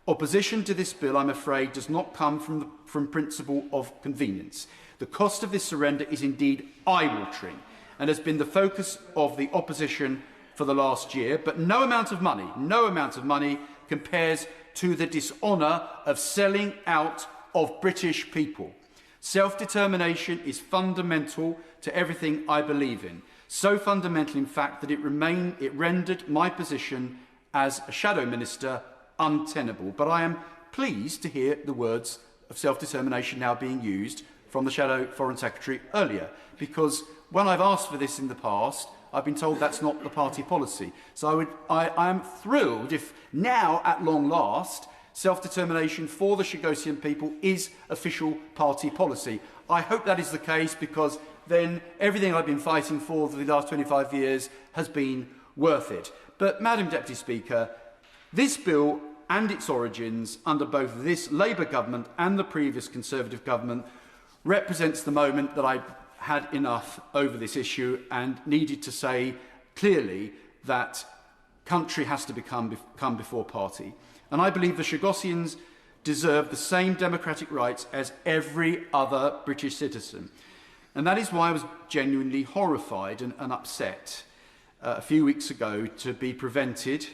Opposition to this bill, I'm afraid, does not come from principle of convenience. The cost of this surrender is indeed eye-watering and has been the focus of the opposition for the last year, but no amount of money compares to the dishonour of selling out of British people. Self-determination is fundamental to everything I believe in. So fundamental, in fact, that it rendered my position as a shadow minister untenable. But I am pleased to hear the words of self-determination now being used from the Shadow Foreign Secretary earlier, because when I've asked for this in the past, I've been told that's not the party policy. So I am thrilled if now, at long last, self-determination for the Chagosian people is official party policy. I hope that is the case, because then everything I've been fighting for the last 25 years has been worth it. But, Madam Deputy Speaker, this bill and its origins under both this Labour government and the previous Conservative government represents the moment that I had enough over this issue and needed to say clearly that country has to come before party. And I believe the Chagosians deserve the same democratic rights as every other British citizen. And that is why I was genuinely horrified and upset a few weeks ago to be prevented,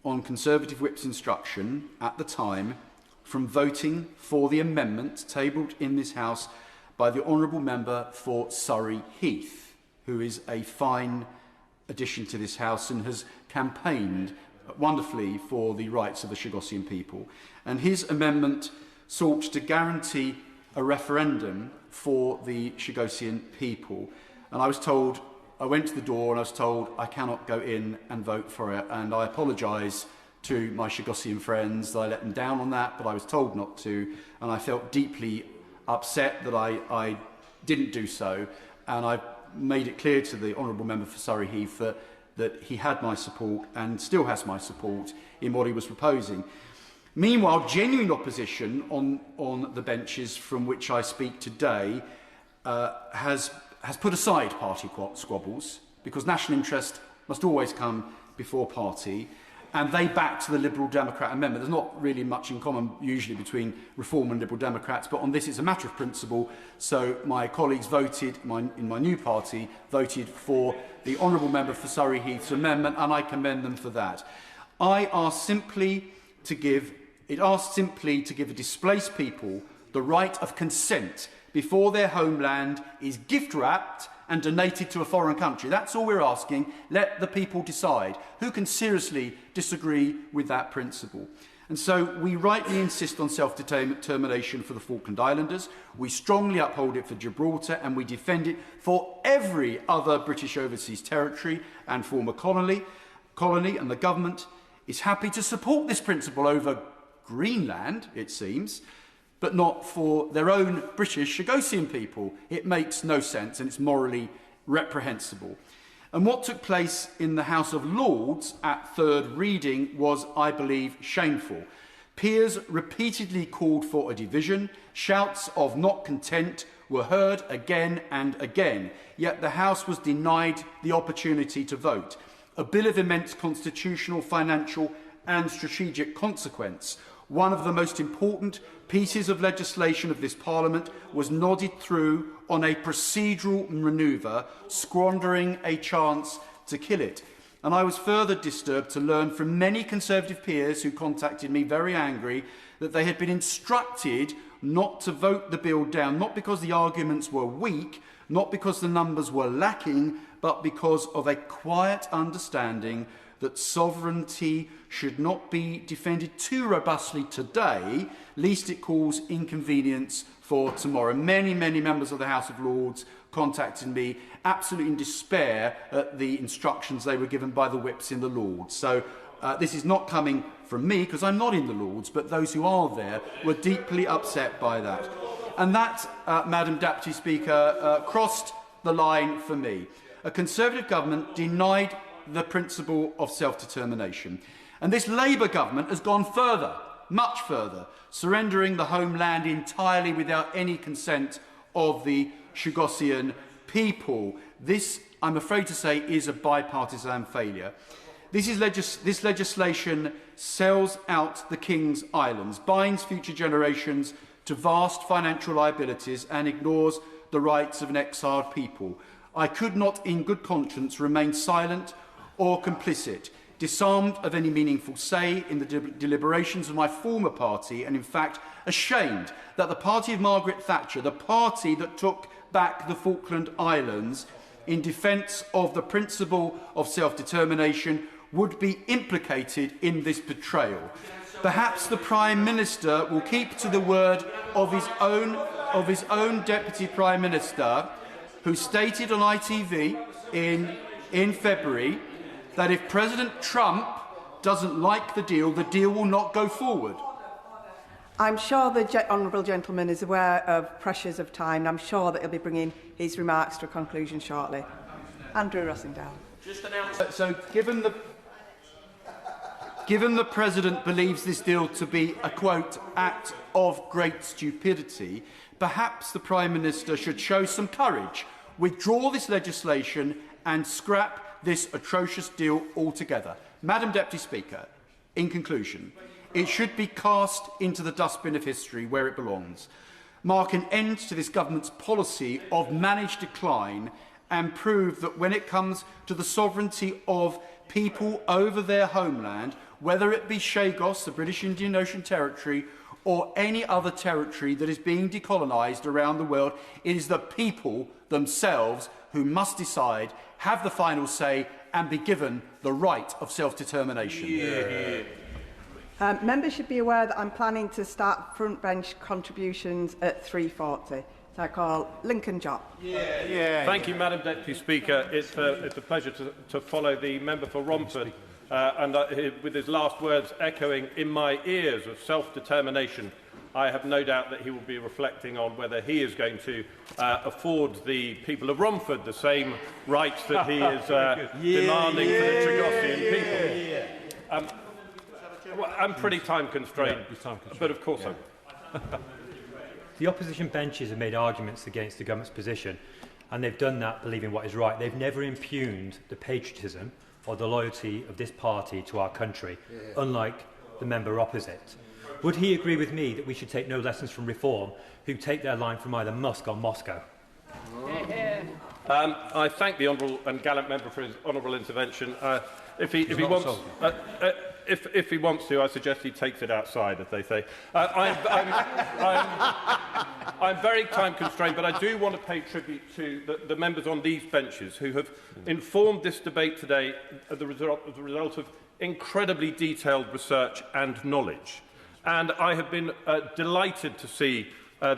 on Conservative Whip's instruction at the time, from voting for the amendment tabled in this House by the Honourable Member for Surrey Heath, who is a fine addition to this House and has campaigned wonderfully for the rights of the Chagosian people. And his amendment sought to guarantee a referendum for the Chagosian people. And I went to the door and I was told I cannot go in and vote for it. And I apologise to my Chagosian friends that I let them down on that, but I was told not to. And I felt deeply upset that I didn't do so. And I made it clear to the Honourable Member for Surrey Heath that he had my support and still has my support in what he was proposing. Meanwhile, genuine opposition on the benches from which I speak today has put aside party squabbles, because national interest must always come before party, and they backed the Liberal Democrat amendment. There's not really much in common usually between Reform and Liberal Democrats, but on this it's a matter of principle. So my colleagues in my new party voted for the Honourable Member for Surrey Heath's amendment, and I commend them for that. It asks simply to give the displaced people the right of consent before their homeland is gift-wrapped and donated to a foreign country. That's all we're asking. Let the people decide. Who can seriously disagree with that principle? And so we rightly insist on self-determination for the Falkland Islanders. We strongly uphold it for Gibraltar, and we defend it for every other British overseas territory and former colony. And the government is happy to support this principle over Greenland, it seems, but not for their own British Chagosian people. It makes no sense, and it's morally reprehensible. And what took place in the House of Lords at third reading was, I believe, shameful. Peers repeatedly called for a division. Shouts of not content were heard again and again, yet the House was denied the opportunity to vote. a bill of immense constitutional, financial and strategic consequence. One of the most important pieces of legislation of this Parliament was nodded through on a procedural manoeuvre, squandering a chance to kill it. And I was further disturbed to learn from many Conservative peers who contacted me very angry that they had been instructed not to vote the bill down, not because the arguments were weak, not because the numbers were lacking, but because of a quiet understanding that sovereignty should not be defended too robustly today, lest it cause inconvenience for tomorrow. Many, many members of the House of Lords contacted me absolutely in despair at the instructions they were given by the whips in the Lords. So this is not coming from me, because I'm not in the Lords, but those who are there were deeply upset by that. And that, Madam Deputy Speaker, crossed the line for me. A Conservative government denied the principle of self-determination. And this Labour government has gone further, much further, surrendering the homeland entirely without any consent of the Chagosian people. This, I'm afraid to say, is a bipartisan failure. This legislation sells out the King's Islands, binds future generations to vast financial liabilities and ignores the rights of an exiled people. I could not in good conscience remain silent or complicit, disarmed of any meaningful say in the deliberations of my former party, and in fact ashamed that the party of Margaret Thatcher, the party that took back the Falkland Islands in defence of the principle of self-determination, would be implicated in this betrayal. Perhaps the Prime Minister will keep to the word of his own Deputy Prime Minister, who stated on ITV in February that if President Trump doesn't like the deal will not go forward. I'm sure the honourable gentleman is aware of pressures of time, and I'm sure that he'll be bringing his remarks to a conclusion shortly. Andrew Rossingdale. So given the President believes this deal to be a, quote, act of great stupidity, perhaps the Prime Minister should show some courage, withdraw this legislation and scrap this atrocious deal altogether. Madam Deputy Speaker, in conclusion, it should be cast into the dustbin of history where it belongs, mark an end to this government's policy of managed decline, and prove that when it comes to the sovereignty of people over their homeland, whether it be Chagos, the British Indian Ocean Territory, or any other territory that is being decolonised around the world, it is the people themselves who must decide, have the final say, and be given the right of self-determination. Members should be aware that I'm planning to start front bench contributions at 3:40. So I call Lincoln Jopp. Thank you, Madam Deputy Speaker. It's a pleasure to follow the member for Romford, and with his last words echoing in my ears of self-determination. I have no doubt that he will be reflecting on whether he is going to afford the people of Romford the same rights that he is demanding for the Chagosian people. Well, I'm pretty time constrained, but of course I'm. The opposition benches have made arguments against the government's position, and they've done that believing what is right. They've never impugned the patriotism or the loyalty of this party to our country, unlike the member opposite. Would he agree with me that we should take no lessons from Reform, who take their line from either Musk or Moscow? I thank the honourable and gallant member for his honourable intervention. If he wants to, I suggest he takes it outside, as they say. I'm very time constrained, but I do want to pay tribute to the members on these benches who have informed this debate today as the result of incredibly detailed research and knowledge. And I have been delighted to see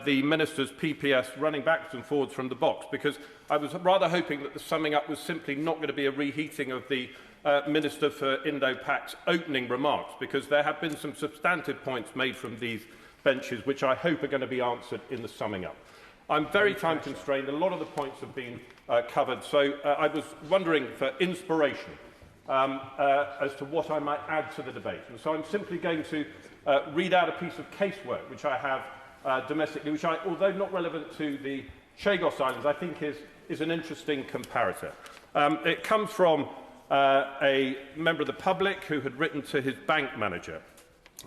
the Minister's PPS running backwards and forwards from the box, because I was rather hoping that the summing up was simply not going to be a reheating of the Minister for Indo-Pac's opening remarks, because there have been some substantive points made from these benches which I hope are going to be answered in the summing up. I'm very time constrained. A lot of the points have been covered, so I was wondering for inspiration as to what I might add to the debate. And so I'm simply going to read out a piece of casework which I have domestically, which, although not relevant to the Chagos Islands, I think is an interesting comparator. It comes from a member of the public who had written to his bank manager.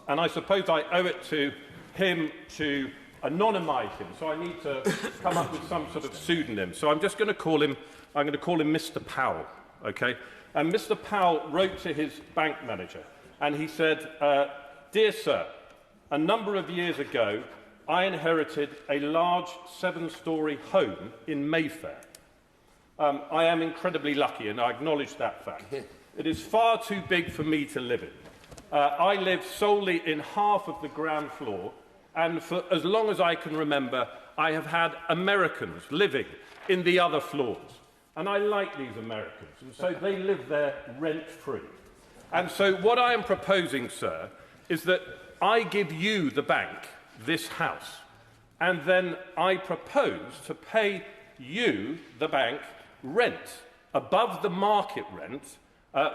And I suppose I owe it to him to anonymise him, so I need to come up with some sort of pseudonym. So I'm just going to call him, Mr. Powell, okay? And Mr. Powell wrote to his bank manager, and he said, "Dear sir, a number of years ago, I inherited a large 7-storey home in Mayfair. I am incredibly lucky, and I acknowledge that fact. It is far too big for me to live in. I live solely in half of the ground floor, and for as long as I can remember, I have had Americans living in the other floors. And I like these Americans, and so they live there rent-free. And so what I am proposing, sir, is that I give you, the bank, this house, and then I propose to pay you, the bank, rent above the market rent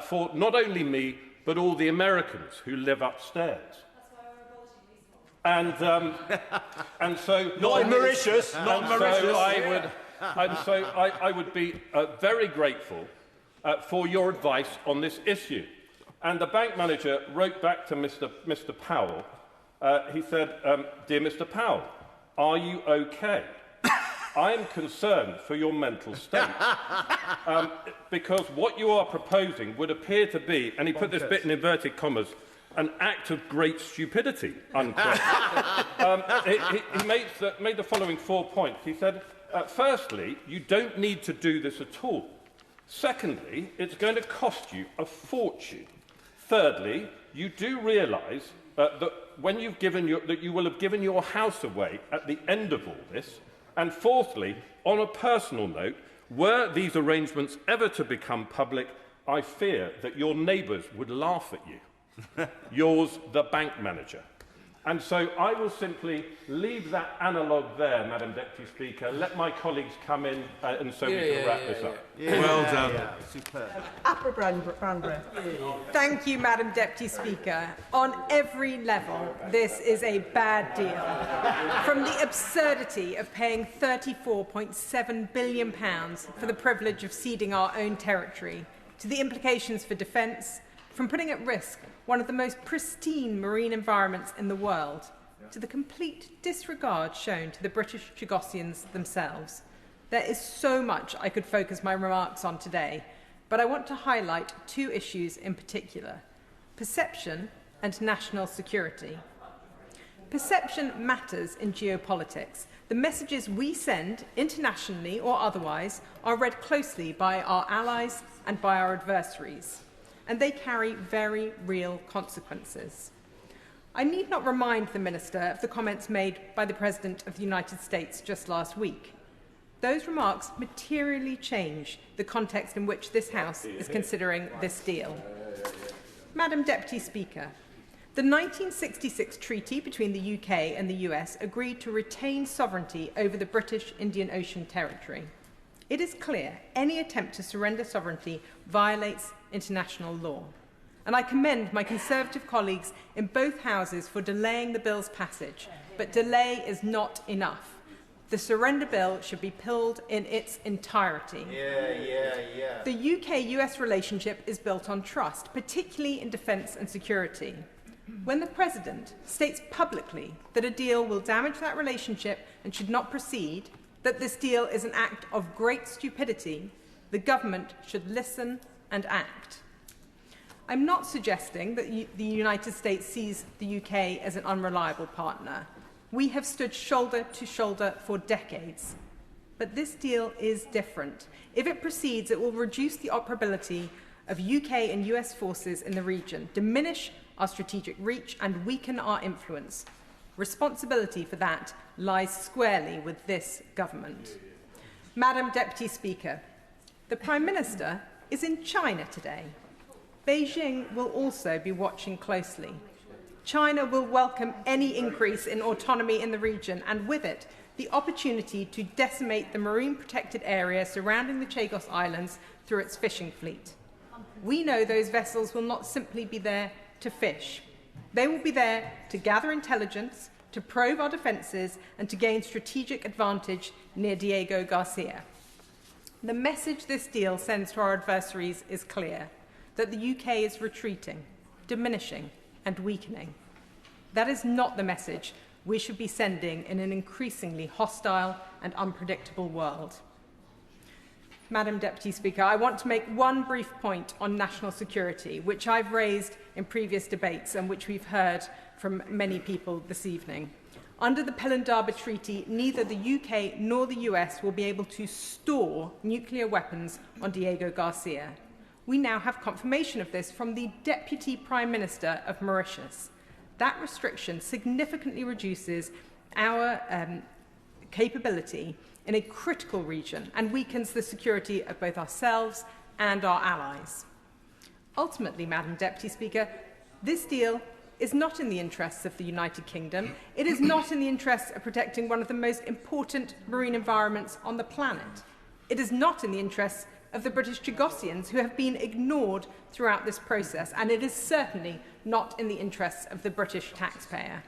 for not only me, but all the Americans who live upstairs." And so not in Mauritius, not Mauritius. I would be very grateful for your advice on this issue. And the bank manager wrote back to Mr. Powell. He said, "Dear Mr. Powell, are you okay? I am concerned for your mental state because what you are proposing would appear to be," and he put this bit in inverted commas, "an act of great stupidity," unquote. He made the following 4 points. He said, "Firstly, you don't need to do this at all. Secondly, it's going to cost you a fortune. Thirdly, you do realise that when that you will have given your house away at the end of all this. And fourthly, on a personal note, were these arrangements ever to become public, I fear that your neighbours would laugh at you." Yours, the bank manager. And so I will simply leave that analogue there, Madam Deputy Speaker. Let my colleagues come in and so we can wrap this up. Well done. Superb. Apple Branbury. Thank you, Madam Deputy Speaker. On every level, this is a bad deal. From the absurdity of paying £34.7 billion for the privilege of ceding our own territory, to the implications for defence, from putting at risk one of the most pristine marine environments in the world, to the complete disregard shown to the British Chagossians themselves. There is so much I could focus my remarks on today, but I want to highlight 2 issues in particular: perception and national security. Perception matters in geopolitics. The messages we send, internationally or otherwise, are read closely by our allies and by our adversaries, and they carry very real consequences. I need not remind the Minister of the comments made by the President of the United States just last week. Those remarks materially change the context in which this House is considering this deal. Madam Deputy Speaker, the 1966 treaty between the UK and the US agreed to retain sovereignty over the British Indian Ocean Territory. It is clear any attempt to surrender sovereignty violates international law. And I commend my Conservative colleagues in both Houses for delaying the bill's passage. But delay is not enough. The surrender bill should be pulled in its entirety. The UK-US relationship is built on trust, particularly in defence and security. When the President states publicly that a deal will damage that relationship and should not proceed, that this deal is an act of great stupidity, the government should listen and act. I'm not suggesting that the United States sees the UK as an unreliable partner. We have stood shoulder to shoulder for decades. But this deal is different. If it proceeds, it will reduce the operability of UK and US forces in the region, diminish our strategic reach, and weaken our influence. Responsibility for that lies squarely with this government. Madam Deputy Speaker, the Prime Minister is in China today. Beijing will also be watching closely. China will welcome any increase in autonomy in the region, and with it, the opportunity to decimate the marine protected area surrounding the Chagos Islands through its fishing fleet. We know those vessels will not simply be there to fish. They will be there to gather intelligence, to probe our defences, and to gain strategic advantage near Diego Garcia. The message this deal sends to our adversaries is clear. that the UK is retreating, diminishing and weakening. That is not the message we should be sending in an increasingly hostile and unpredictable world. Madam Deputy Speaker, I want to make one brief point on national security, which I've raised in previous debates and which we've heard from many people this evening. Under the Pelindaba Treaty, neither the UK nor the US will be able to store nuclear weapons on Diego Garcia. We now have confirmation of this from the Deputy Prime Minister of Mauritius. That restriction significantly reduces our capability in a critical region and weakens the security of both ourselves and our allies. Ultimately, Madam Deputy Speaker, this deal is not in the interests of the United Kingdom. It is not in the interests of protecting one of the most important marine environments on the planet. It is not in the interests of the British Chagosians, who have been ignored throughout this process, and it is certainly not in the interests of the British taxpayer.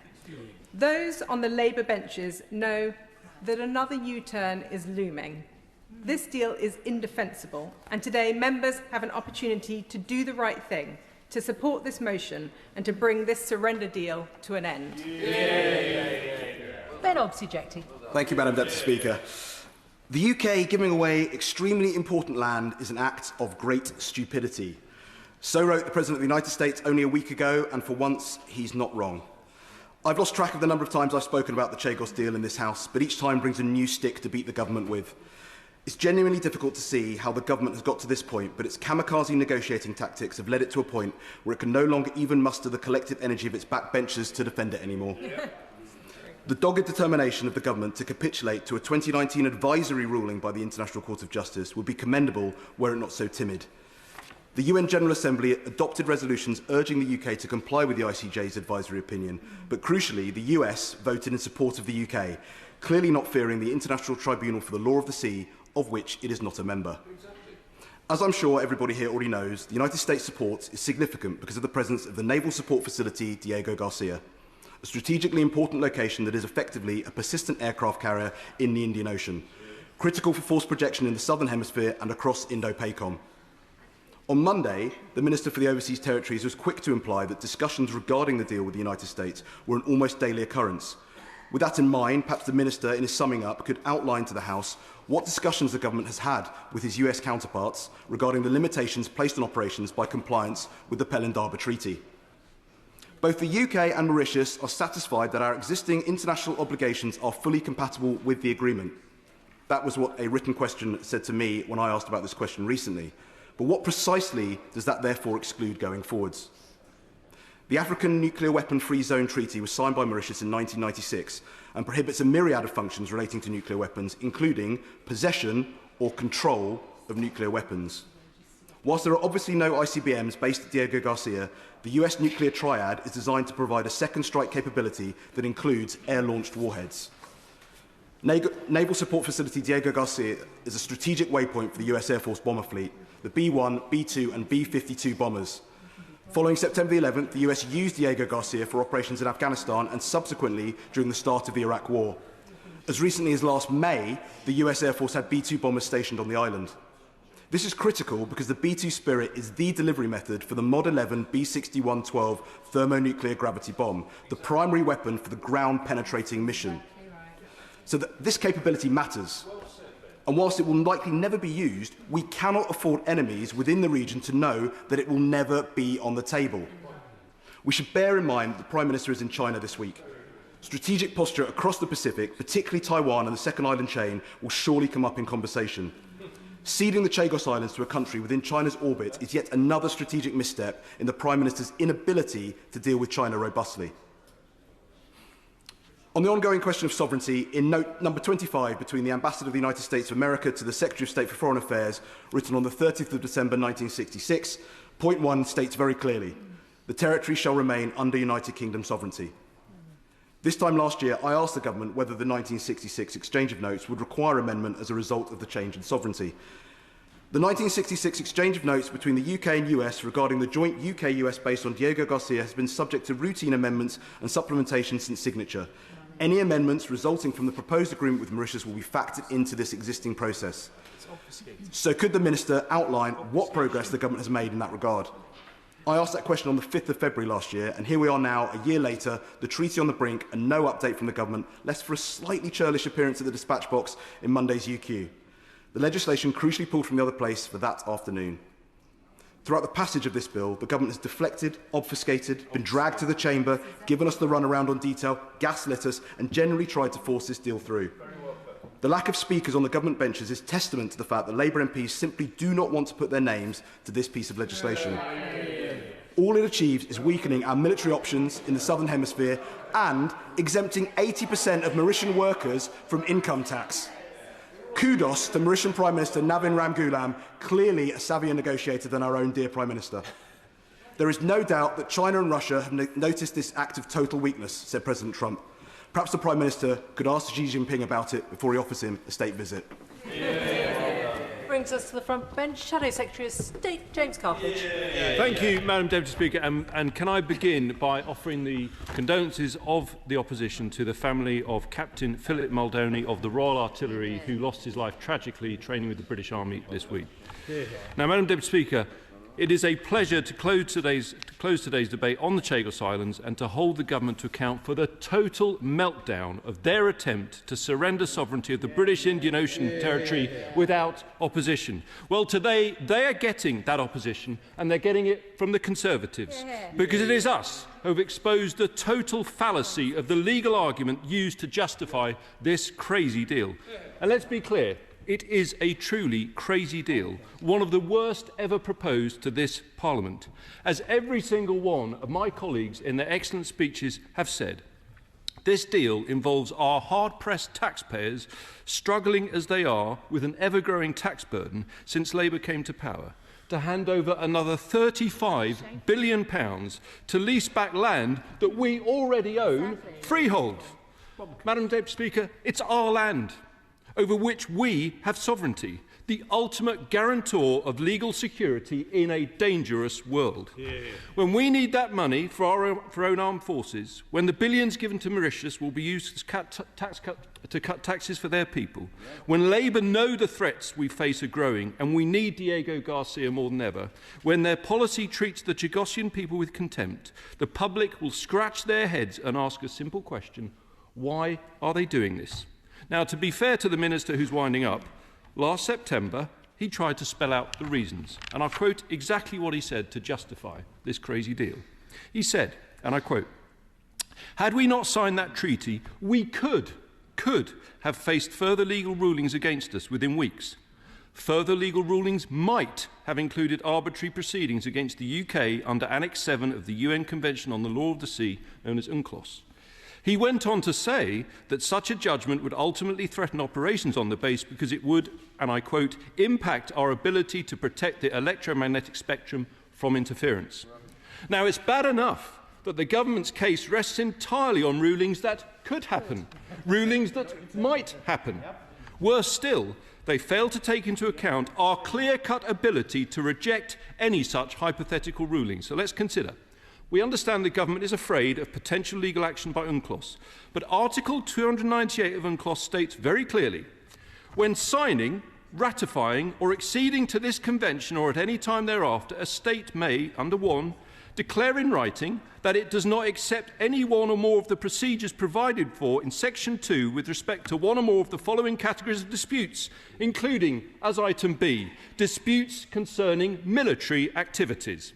Those on the Labour benches know that another U-turn is looming. This deal is indefensible, and today members have an opportunity to do the right thing, to support this motion and to bring this surrender deal to an end. Ben Obsujecti. Thank you, Madam Deputy Speaker. The UK giving away extremely important land is an act of great stupidity. So wrote the President of the United States only a week ago, and for once, he's not wrong. I've lost track of the number of times I've spoken about the Chagos deal in this House, but each time brings a new stick to beat the government with. It's genuinely difficult to see how the government has got to this point, but its kamikaze negotiating tactics have led it to a point where it can no longer even muster the collective energy of its backbenchers to defend it anymore. The dogged determination of the government to capitulate to a 2019 advisory ruling by the International Court of Justice would be commendable were it not so timid. The UN General Assembly adopted resolutions urging the UK to comply with the ICJ's advisory opinion, but crucially, the US voted in support of the UK, clearly not fearing the International Tribunal for the Law of the Sea, of which it is not a member. As I'm sure everybody here already knows, the United States support is significant because of the presence of the Naval Support Facility Diego Garcia, a strategically important location that is effectively a persistent aircraft carrier in the Indian Ocean, critical for force projection in the Southern Hemisphere and across Indo-PACOM. On Monday, the Minister for the Overseas Territories was quick to imply that discussions regarding the deal with the United States were an almost daily occurrence. With that in mind, perhaps the Minister, in his summing up, could outline to the House what discussions the government has had with his US counterparts regarding the limitations placed on operations by compliance with the Pelindaba Treaty. Both the UK and Mauritius are satisfied that our existing international obligations are fully compatible with the agreement. That was what a written question said to me when I asked about this question recently. But what precisely does that therefore exclude going forwards? The African Nuclear Weapon-Free Zone Treaty was signed by Mauritius in 1996 and prohibits a myriad of functions relating to nuclear weapons, including possession or control of nuclear weapons. Whilst there are obviously no ICBMs based at Diego Garcia, the US nuclear triad is designed to provide a second strike capability that includes air-launched warheads. Naval Support Facility Diego Garcia is a strategic waypoint for the US Air Force bomber fleet, the B-1, B-2 and B-52 bombers. Following September the 11th, the US used Diego Garcia for operations in Afghanistan and subsequently during the start of the Iraq War. As recently as last May, the US Air Force had B-2 bombers stationed on the island. This is critical because the B-2 Spirit is the delivery method for the Mod 11 B-6112 thermonuclear gravity bomb, the primary weapon for the ground-penetrating mission. So this capability matters. And whilst it will likely never be used, we cannot afford enemies within the region to know that it will never be on the table. We should bear in mind that the Prime Minister is in China this week. Strategic posture across the Pacific, particularly Taiwan and the second island chain, will surely come up in conversation. Ceding the Chagos Islands to a country within China's orbit is yet another strategic misstep in the Prime Minister's inability to deal with China robustly. On the ongoing question of sovereignty, in note number 25 between the Ambassador of the United States of America to the Secretary of State for Foreign Affairs, written on the 30th of December 1966, point 1 states very clearly, the territory shall remain under United Kingdom sovereignty. This time last year, I asked the government whether the 1966 exchange of notes would require amendment as a result of the change in sovereignty. The 1966 exchange of notes between the UK and US regarding the joint UK-US base on Diego Garcia has been subject to routine amendments and supplementation since signature. Any amendments resulting from the proposed agreement with Mauritius will be factored into this existing process. So could the Minister outline what progress the government has made in that regard? I asked that question on the 5th of February last year, and here we are now, a year later, the treaty on the brink and no update from the government, less for a slightly churlish appearance at the dispatch box in Monday's UQ. The legislation crucially pulled from the other place for that afternoon. Throughout the passage of this bill, the government has deflected, obfuscated, been dragged to the chamber, given us the runaround on detail, gaslit us, and generally tried to force this deal through. The lack of speakers on the government benches is testament to the fact that Labour MPs simply do not want to put their names to this piece of legislation. All it achieves is weakening our military options in the Southern Hemisphere and exempting 80% of Mauritian workers from income tax. Kudos to Mauritian Prime Minister Navin Ramgoolam, clearly a savvier negotiator than our own dear Prime Minister. There is no doubt that China and Russia have noticed this act of total weakness, said President Trump. Perhaps the Prime Minister could ask Xi Jinping about it before he offers him a state visit. Brings us to the front bench, Shadow Secretary of State, James Carthage. Thank you, Madam Deputy Speaker. And can I begin by offering the condolences of the opposition to the family of Captain Philip Muldowney of the Royal Artillery, who lost his life tragically training with the British Army this week. Now, Madam Deputy Speaker, it is a pleasure to close today's debate on the Chagos Islands and to hold the government to account for the total meltdown of their attempt to surrender sovereignty of the British Indian Ocean Territory without opposition. Well, today they are getting that opposition, and they're getting it from the Conservatives, because it is us who have exposed the total fallacy of the legal argument used to justify this crazy deal. And let's be clear. It is a truly crazy deal, one of the worst ever proposed to this Parliament. As every single one of my colleagues in their excellent speeches have said, this deal involves our hard-pressed taxpayers, struggling as they are with an ever-growing tax burden since Labour came to power, to hand over another £35 billion to lease back land that we already own freehold. Madam Deputy Speaker, it's our land, over which we have sovereignty, the ultimate guarantor of legal security in a dangerous world. When we need that money for our own armed forces, when the billions given to Mauritius will be used to cut taxes for their people, when Labour know the threats we face are growing and we need Diego Garcia more than ever, when their policy treats the Chagosian people with contempt, the public will scratch their heads and ask a simple question: why are they doing this? Now, to be fair to the Minister who's winding up, last September he tried to spell out the reasons, and I'll quote exactly what he said to justify this crazy deal. He said, and I quote, "Had we not signed that treaty, we could have faced further legal rulings against us within weeks. Further legal rulings might have included arbitrary proceedings against the UK under Annex 7 of the UN Convention on the Law of the Sea, known as UNCLOS. He went on to say that such a judgment would ultimately threaten operations on the base because it would, and I quote, impact our ability to protect the electromagnetic spectrum from interference." Now, it's bad enough that the government's case rests entirely on rulings that could happen, rulings that might happen. Worse still, they fail to take into account our clear-cut ability to reject any such hypothetical rulings. So let's consider. We understand the government is afraid of potential legal action by UNCLOS, but Article 298 of UNCLOS states very clearly, when signing, ratifying or acceding to this convention or at any time thereafter, a state may, under 1, declare in writing that it does not accept any one or more of the procedures provided for in Section 2 with respect to one or more of the following categories of disputes, including, as item B, disputes concerning military activities.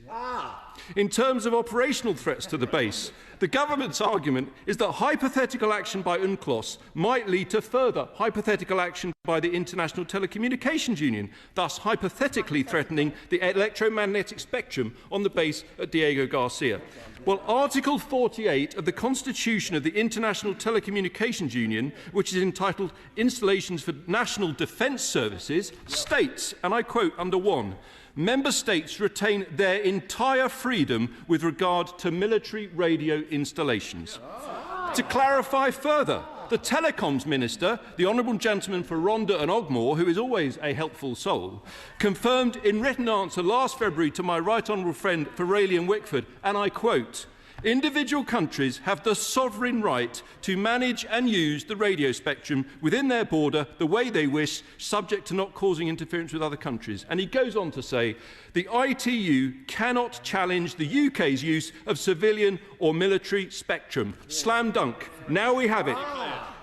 In terms of operational threats to the base, the government's argument is that hypothetical action by UNCLOS might lead to further hypothetical action by the International Telecommunications Union, thus hypothetically threatening the electromagnetic spectrum on the base at Diego Garcia. Well, Article 48 of the Constitution of the International Telecommunications Union, which is entitled Installations for National Defence Services, states, and I quote under 1, Member States retain their entire freedom with regard to military radio installations. To clarify further, the Telecoms Minister, the Honourable Gentleman for Rhondda and Ogmore, who is always a helpful soul, confirmed in written answer last February to my Right Honourable friend for Rayleigh and Wickford, and I quote, Individual countries have the sovereign right to manage and use the radio spectrum within their border the way they wish, subject to not causing interference with other countries. And he goes on to say, the ITU cannot challenge the UK's use of civilian or military spectrum. Slam dunk. Now we have it.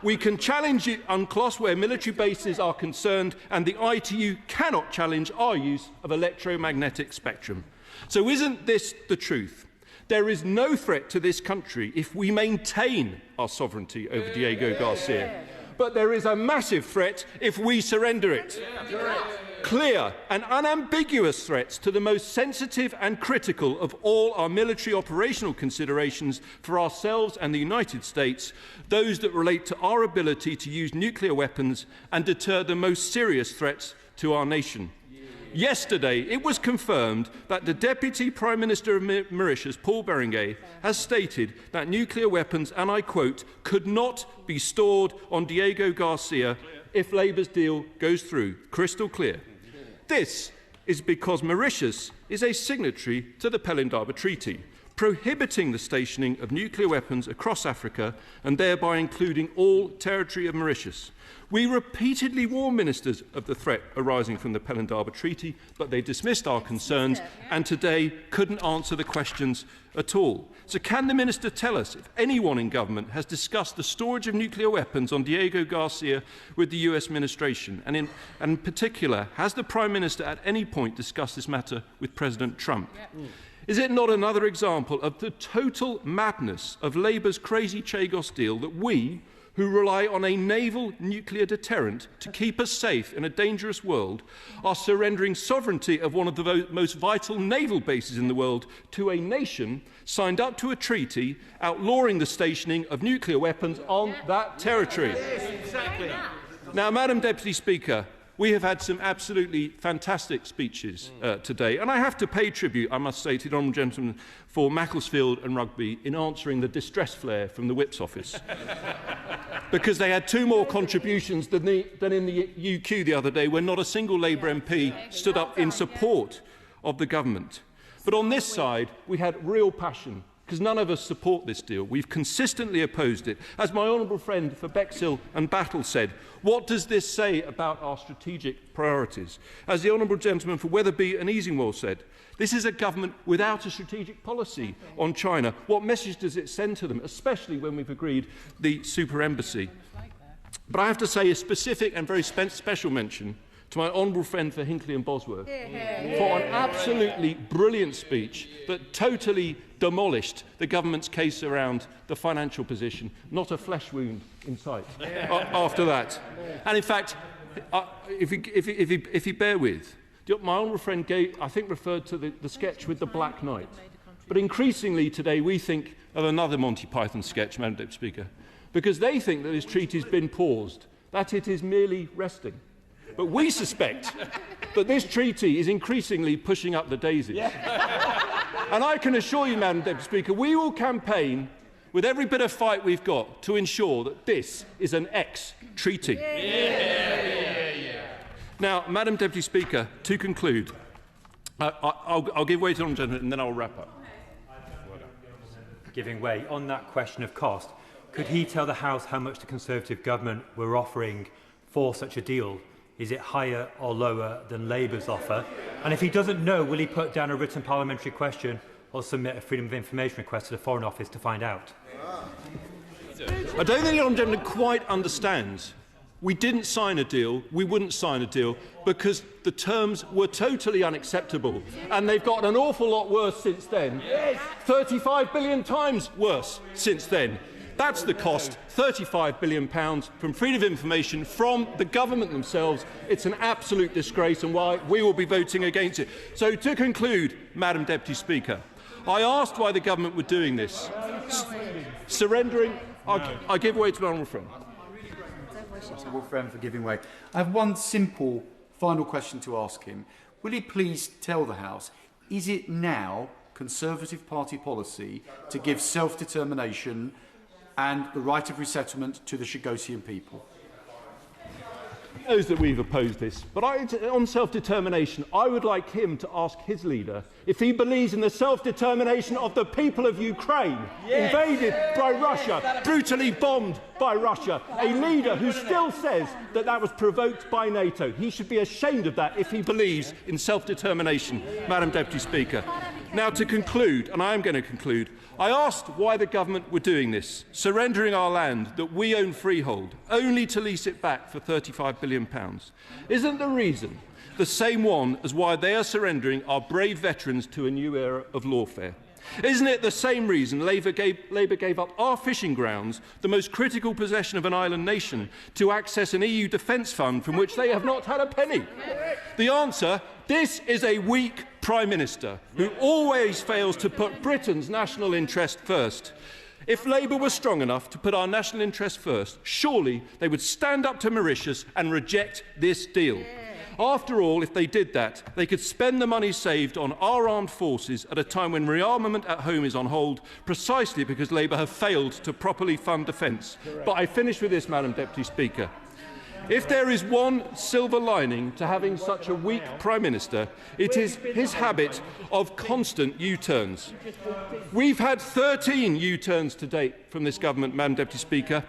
We can challenge it UNCLOS where military bases are concerned, and the ITU cannot challenge our use of electromagnetic spectrum. So isn't this the truth? There is no threat to this country if we maintain our sovereignty over Diego Garcia. But there is a massive threat if we surrender it. Clear and unambiguous threats to the most sensitive and critical of all our military operational considerations for ourselves and the United States, those that relate to our ability to use nuclear weapons and deter the most serious threats to our nation. Yesterday, it was confirmed that the Deputy Prime Minister of Mauritius, Paul Berenguer, has stated that nuclear weapons, and I quote, could not be stored on Diego Garcia if Labour's deal goes through. Crystal clear. This is because Mauritius is a signatory to the Pelindaba Treaty, prohibiting the stationing of nuclear weapons across Africa and thereby including all territory of Mauritius. We repeatedly warned ministers of the threat arising from the Pelindaba Treaty, but they dismissed our concerns and today couldn't answer the questions at all. So can the minister tell us if anyone in government has discussed the storage of nuclear weapons on Diego Garcia with the US administration? And in particular, has the Prime Minister at any point discussed this matter with President Trump? Is it not another example of the total madness of Labour's crazy Chagos deal that we, who rely on a naval nuclear deterrent to keep us safe in a dangerous world, are surrendering sovereignty of one of the most vital naval bases in the world to a nation signed up to a treaty outlawing the stationing of nuclear weapons on that territory? Now, Madam Deputy Speaker, we have had some absolutely fantastic speeches today, and I have to pay tribute, I must say, to the Honourable Gentleman for Macclesfield and Rugby in answering the distress flare from the Whip's office, because they had 2 more contributions than in the UQ the other day, when not a single Labour MP stood up in support of the government. But on this side, we had real passion, because none of us support this deal. We've consistently opposed it. As my honourable friend for Bexhill and Battle said, what does this say about our strategic priorities? As the honourable gentleman for Wetherby and Easingwell said, this is a government without a strategic policy on China. What message does it send to them, especially when we've agreed the super embassy? But I have to say a specific and very special mention to my honourable friend for Hinckley and Bosworth for an absolutely brilliant speech that totally demolished the government's case around the financial position, not a flesh wound in sight after that. And in fact, if you bear with, my honourable friend I think referred to the sketch with the Black Knight. But increasingly today we think of another Monty Python sketch, Madam Deputy Speaker, because they think that this treaty's been paused, that it is merely resting. But we suspect that this treaty is increasingly pushing up the daisies. And I can assure you, Madam Deputy Speaker, we will campaign with every bit of fight we've got to ensure that this is an ex-treaty. Now, Madam Deputy Speaker, to conclude, I'll give way to the honourable gentleman and then I'll wrap up. Giving way on that question of cost, could he tell the House how much the Conservative government were offering for such a deal? Is it higher or lower than Labour's offer? And if he doesn't know, will he put down a written parliamentary question or submit a Freedom of Information request to the Foreign Office to find out? I don't think the honourable gentleman quite understands. We didn't sign a deal, we wouldn't sign a deal, because the terms were totally unacceptable. And they've gotten an awful lot worse since then. 35 billion times worse since then. That's the cost, £35 billion from freedom of information from the government themselves. It's an absolute disgrace and why we will be voting against it. So to conclude, Madam Deputy Speaker, I asked why the government were doing this. Surrendering, I give way to my honourable friend. Honourable friend for giving way. I have one simple final question to ask him. Will he please tell the House, is it now Conservative Party policy to give self-determination and the right of resettlement to the Chagosian people? knows that we've opposed this, but on self-determination, I would like him to ask his leader if he believes in the self-determination of the people of Ukraine, invaded by Russia, brutally bombed by Russia, a leader who still says that that was provoked by NATO. He should be ashamed of that if he believes in self-determination, Madam Deputy Speaker. Now, to conclude, and I am going to conclude, I asked why the government were doing this, surrendering our land that we own freehold, only to lease it back for £35 billion. Isn't the reason the same one as why they are surrendering our brave veterans to a new era of lawfare? Isn't it the same reason Labour gave up our fishing grounds, the most critical possession of an island nation, to access an EU defence fund from which they have not had a penny? The answer: this is a weak Prime Minister who always fails to put Britain's national interest first. If Labour was strong enough to put our national interest first, surely they would stand up to Mauritius and reject this deal. After all, if they did that, they could spend the money saved on our armed forces at a time when rearmament at home is on hold, precisely because Labour have failed to properly fund defence. But I finish with this, Madam Deputy Speaker. If there is one silver lining to having such a weak Prime Minister, it is his habit of constant U-turns. We've had 13 U-turns to date from this government, Madam Deputy Speaker.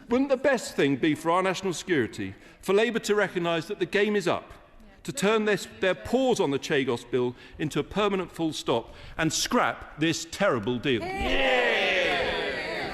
Wouldn't the best thing be for our national security for Labour to recognise that the game is up, to turn their pause on the Chagos bill into a permanent full stop and scrap this terrible deal?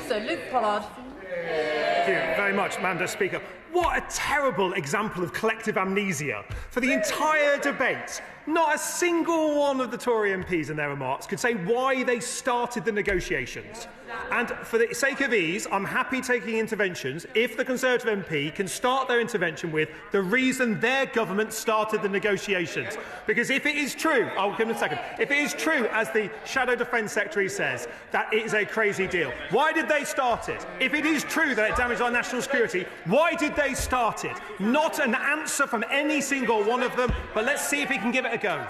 So, Luke Pollard. Thank you very much, Madam Speaker. What a terrible example of collective amnesia. For the entire debate, not a single one of the Tory MPs in their remarks could say why they started the negotiations. And for the sake of ease, I'm happy taking interventions if the Conservative MP can start their intervention with the reason their government started the negotiations. Because if it is true, I'll give him a second, if it is true, as the Shadow Defence Secretary says, that it is a crazy deal, why did they start it? If it is true that it damaged our national security, why did they start it? Not an answer from any single one of them, but let's see if he can give it a go.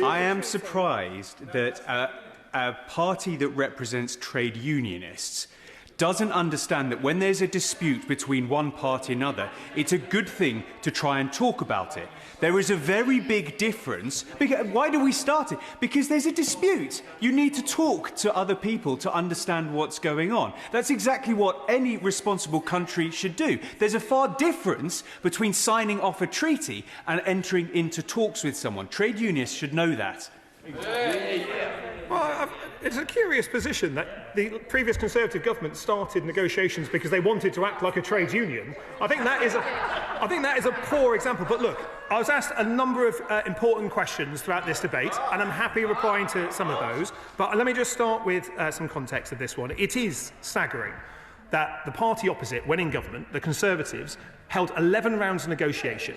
I am surprised that a party that represents trade unionists doesn't understand that when there's a dispute between one party and another, it's a good thing to try and talk about it. There is a very big difference. Why do we start it? Because there's a dispute. You need to talk to other people to understand what's going on. That's exactly what any responsible country should do. There's a far difference between signing off a treaty and entering into talks with someone. Trade unionists should know that. Well, it's a curious position that the previous Conservative government started negotiations because they wanted to act like a trade union. I think that is a poor example. But look, I was asked a number of important questions throughout this debate, and I'm happy replying to some of those. But let me just start with some context of this one. It is staggering that the party opposite, when in government, the Conservatives, held 11 rounds of negotiation.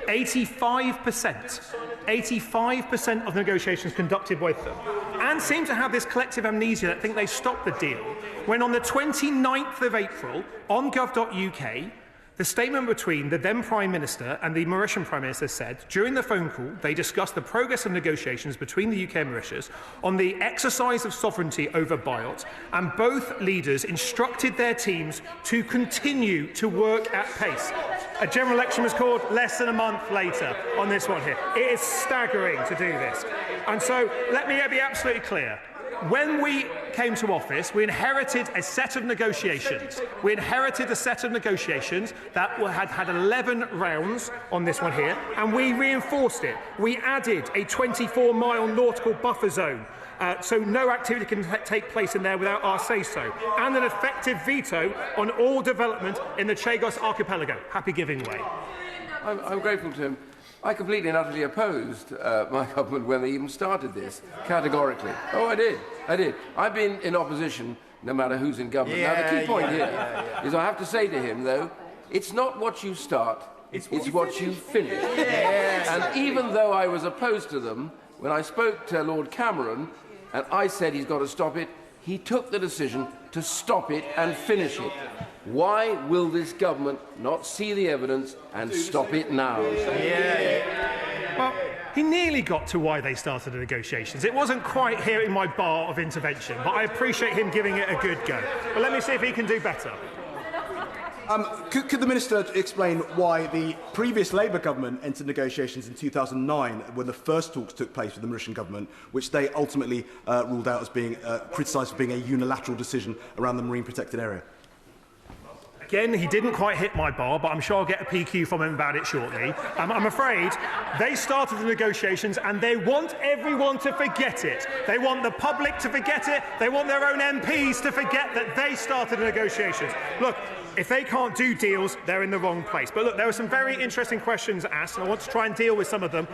85% of negotiations conducted with them, and seem to have this collective amnesia that think they stopped the deal, when on the 29th of April, on gov.uk, the statement between the then Prime Minister and the Mauritian Prime Minister said, during the phone call, they discussed the progress of negotiations between the UK and Mauritius on the exercise of sovereignty over BIOT, and both leaders instructed their teams to continue to work at pace. A general election was called less than a month later on this one here. It is staggering to do this. And so let me be absolutely clear. When we came to office, we inherited a set of negotiations. We inherited a set of negotiations that had 11 rounds on this one here, and we reinforced it. We added a 24-mile nautical buffer zone, so no activity can take place in there without our say-so, and an effective veto on all development in the Chagos archipelago. Happy giving way. I'm grateful to him. I completely and utterly opposed my government when they even started this, categorically. Oh, I did. I've been in opposition no matter who's in government. Now, the key point here is I have to say to him, though, it's not what you start, it's what you finish. And even though I was opposed to them, when I spoke to Lord Cameron and I said he's got to stop it, he took the decision to stop it and finish it. Why will this government not see the evidence and stop it now? Well, he nearly got to why they started the negotiations. It wasn't quite here in my bar of intervention, but I appreciate him giving it a good go. But let me see if he can do better. Could the Minister explain why the previous Labour government entered negotiations in 2009 when the first talks took place with the Mauritian government, which they ultimately ruled out as being criticised for being a unilateral decision around the marine protected area? Again, he didn't quite hit my bar, but I'm sure I'll get a PQ from him about it shortly. I'm afraid they started the negotiations and they want everyone to forget it. They want the public to forget it. They want their own MPs to forget that they started the negotiations. Look, if they can't do deals, they're in the wrong place. But look, there were some very interesting questions asked, and I want to try and deal with some of them.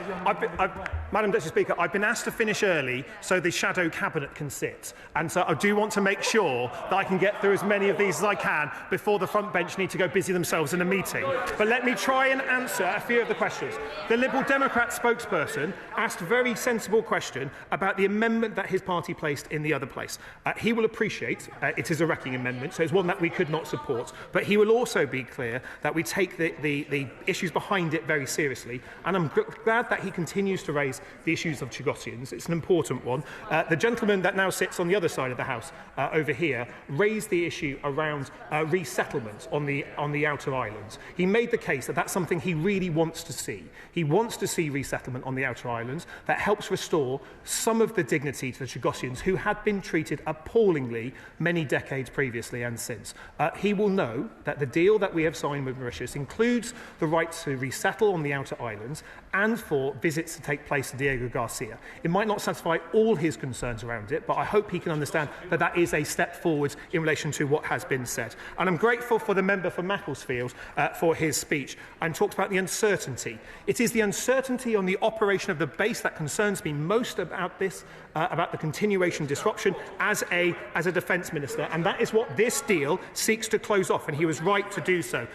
Madam Deputy Speaker, I've been asked to finish early so the shadow cabinet can sit. And so I do want to make sure that I can get through as many of these as I can before the front bench need to go busy themselves in a meeting. But let me try and answer a few of the questions. The Liberal Democrat spokesperson asked a very sensible question about the amendment that his party placed in the other place. He will appreciate it is a wrecking amendment, so it's one that we could not support. But he will also be clear that we take the issues behind it very seriously. And I'm glad that he continues to raise the issues of Chagosians. It's an important one. The gentleman that now sits on the other side of the House over here raised the issue around resettlement on the outer islands. He made the case that that's something he really wants to see. He wants to see resettlement on the outer islands that helps restore some of the dignity to the Chagosians who had been treated appallingly many decades previously and since. He will know that the deal that we have signed with Mauritius includes the right to resettle on the outer islands and for visits to take place to Diego Garcia. It might not satisfy all his concerns around it, but I hope he can understand that that is a step forward in relation to what has been said. And I'm grateful for the member for Macclesfield for his speech and talked about the uncertainty. It is the uncertainty on the operation of the base that concerns me most about this, about the continuation disruption as a defence minister, and that is what this deal seeks to close off, and he was right to do so.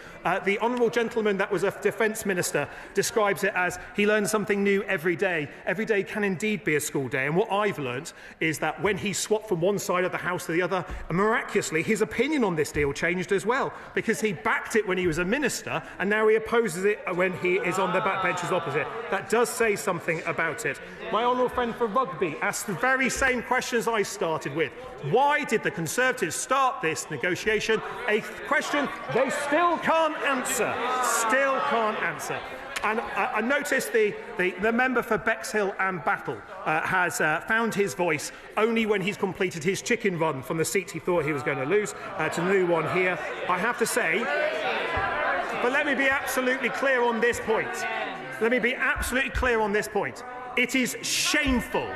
The honourable gentleman that was a defence minister describes it as he learns something new every day. Every day can indeed be a school day, and what I've learnt is that when he swapped from one side of the House to the other, miraculously his opinion on this deal changed as well, because he backed it when he was a minister and now he opposes it when he is on the backbenches opposite. That does say something about it. My honourable friend for rugby asked the very same questions I started with. Why did the Conservatives start this negotiation? A question they still can't answer. Still can't answer. And I noticed the member for Bexhill and Battle has found his voice only when he's completed his chicken run from the seat he thought he was going to lose to the new one here. I have to say, but let me be absolutely clear on this point. Let me be absolutely clear on this point. It is shameful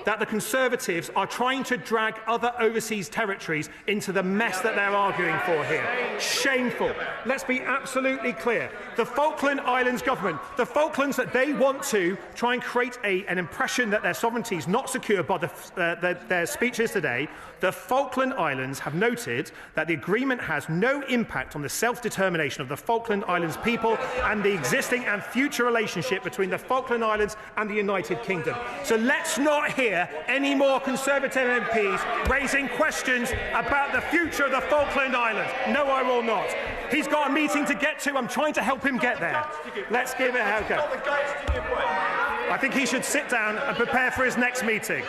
that the Conservatives are trying to drag other overseas territories into the mess that they're arguing for here. Shameful. Let's be absolutely clear. The Falkland Islands government, the Falklands that they want to try and create an impression that their sovereignty is not secure by their speeches today, the Falkland Islands have noted that the agreement has no impact on the self-determination of the Falkland Islands people and the existing and future relationship between the Falkland Islands and the United Kingdom. So let's not hear any more Conservative MPs raising questions about the future of the Falkland Islands. No, I will not. He's got a meeting to get to. I'm trying to help him get there. Let's give it a go. I think he should sit down and prepare for his next meeting.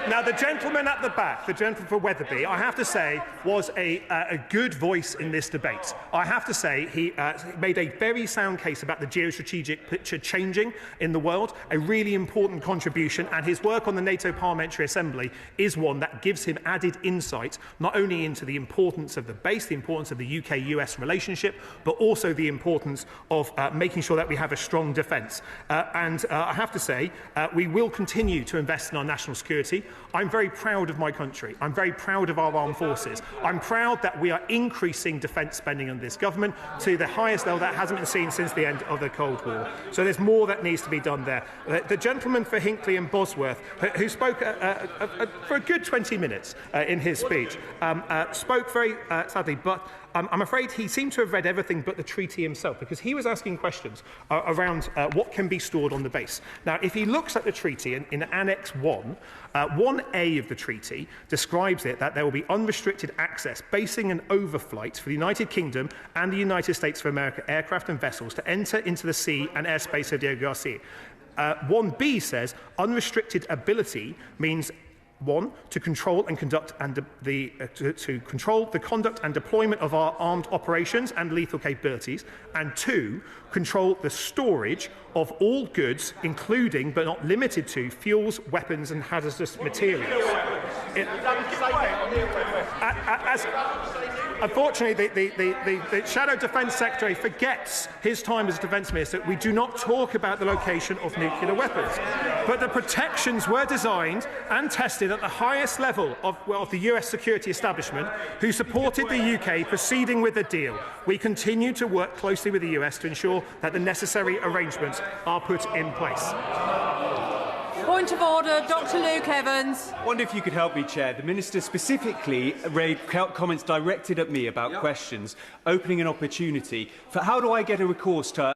Now, the gentleman at the back, the gentleman for Wetherby, I have to say, was a good voice in this debate. I have to say he made a very sound case about the geostrategic picture changing in the world, a really important contribution, and his work on the NATO Parliamentary Assembly is one that gives him added insight, not only into the importance of the base, the importance of the UK-US relationship, but also the importance of making sure that we have a strong defence. And I have to say, we will continue to invest in our national security. I'm very proud of my country. I'm very proud of our armed forces. I'm proud that we are increasing defence spending under this government to the highest level that hasn't been seen since the end of the Cold War. So there's more that needs to be done there. The gentleman for Hinckley and Bosworth, who spoke for a good 20 minutes in his speech, spoke very sadly, but I'm afraid he seemed to have read everything but the treaty himself, because he was asking questions around what can be stored on the base. Now, if he looks at the treaty in Annex 1, 1A of the treaty describes it that there will be unrestricted access, basing and overflights for the United Kingdom and the United States of America aircraft and vessels to enter into the sea and airspace of Diego Garcia. 1B says unrestricted ability means 1. To control and conduct to control the conduct and deployment of our armed operations and lethal capabilities, and 2. Control the storage of all goods, including but not limited to fuels, weapons, and hazardous materials. Unfortunately, the Shadow Defence Secretary forgets his time as Defence Minister. We do not talk about the location of nuclear weapons. But the protections were designed and tested at the highest level of the US security establishment, who supported the UK proceeding with the deal. We continue to work closely with the US to ensure that the necessary arrangements are put in place. Point of order, Dr. Luke Evans. I wonder if you could help me, Chair. The Minister specifically raised comments directed at me about questions, opening an opportunity for how do I get a recourse to...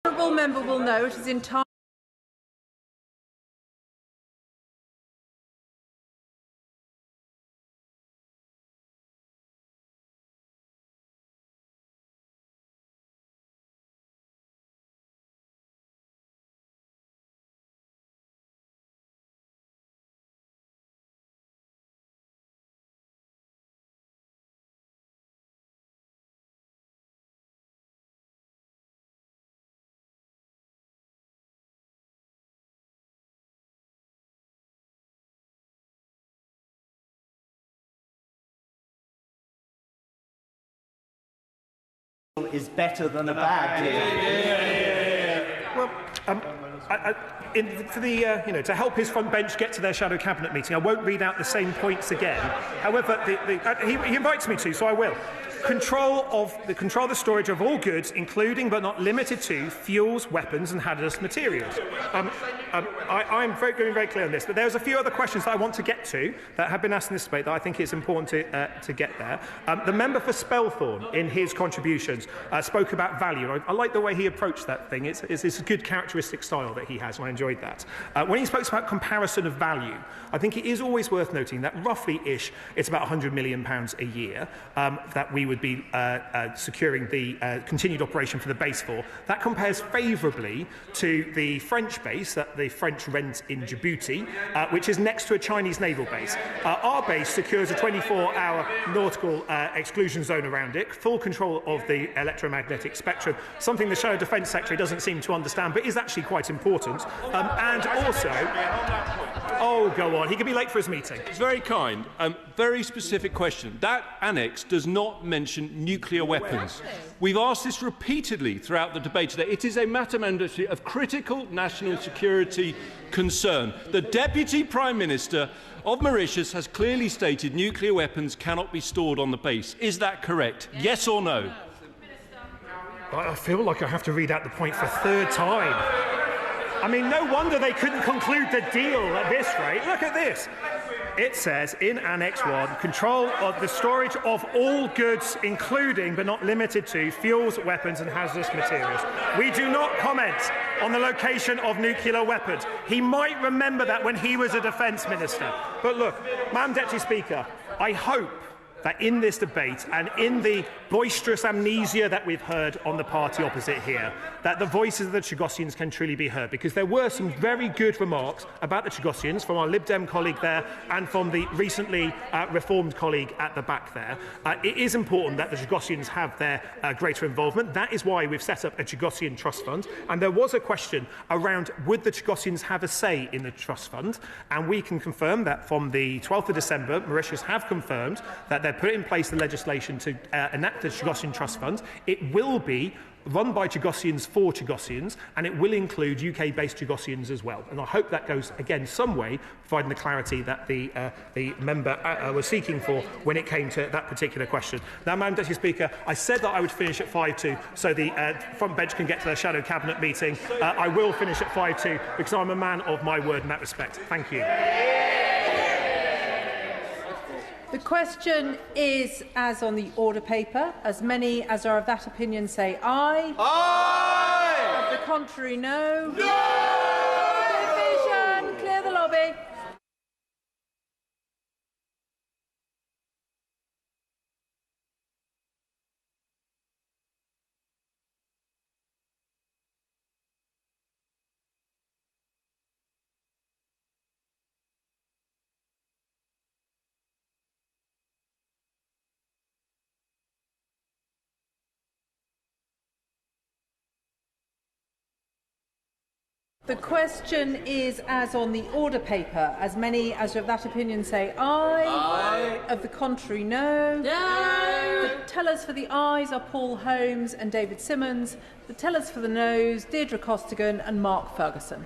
The honourable member will know it is entirely... is better than a bad deal. Well, to help his front bench get to their shadow cabinet meeting, I won't read out the same points again. However, he invites me to, so I will. Control the storage of all goods, including but not limited to fuels, weapons, and hazardous materials. I'm going very clear on this, but there's a few other questions that I want to get to that have been asked in this debate that I think it's important to get there. The member for Spelthorne, in his contributions, spoke about value. I like the way he approached that thing. It's a good characteristic style that he has, and I enjoyed that. When he spoke about comparison of value, I think it is always worth noting that roughly-ish, it's about £100 million a year that we would be securing the continued operation for the base for. That compares favourably to the French base that the French rent in Djibouti, which is next to a Chinese naval base. Our base secures a 24-hour nautical exclusion zone around it, full control of the electromagnetic spectrum, something the Shadow Defence Secretary doesn't seem to understand, but is actually quite important. And also... Oh, go on. He could be late for his meeting. It's very kind. Very specific question. That annex does not mention nuclear weapons. We've asked this repeatedly throughout the debate today. It is a matter of critical national security concern. The Deputy Prime Minister of Mauritius has clearly stated nuclear weapons cannot be stored on the base. Is that correct? Yes or no? I feel like I have to read out the point for a third time. I mean, no wonder they couldn't conclude the deal at this rate. Look at this. It says in Annex 1, control of the storage of all goods, including but not limited to fuels, weapons and hazardous materials. We do not comment on the location of nuclear weapons. He might remember that when he was a Defence Minister. But look, Madam Deputy Speaker, I hope that in this debate and in the boisterous amnesia that we've heard on the party opposite here, that the voices of the Chagossians can truly be heard, because there were some very good remarks about the Chagossians from our Lib Dem colleague there and from the recently reformed colleague at the back there. It is important that the Chagossians have their greater involvement. That is why we've set up a Chagossian trust fund, and there was a question around would the Chagossians have a say in the trust fund, and we can confirm that from the 12th of December, Mauritius have confirmed that they've put in place the legislation to enact the Chagossian Trust Fund. It will be run by Chagossians for Chagossians, and it will include UK-based Chagossians as well. And I hope that goes, again, some way, providing the clarity that the member was seeking for when it came to that particular question. Now, Madam Deputy Speaker, I said that I would finish at 5:02 so the front bench can get to their shadow cabinet meeting. I will finish at 5:02 because I'm a man of my word in that respect. Thank you. The question is as on the order paper. As many as are of that opinion say aye. Aye! Of the contrary, no. No! Division. Clear the lobby. The question is as on the order paper. As many as of that opinion say aye. Aye. Of the contrary, no. No. The tellers for the ayes are Paul Holmes and David Simmons. The tellers for the noes, Deirdre Costigan and Mark Ferguson.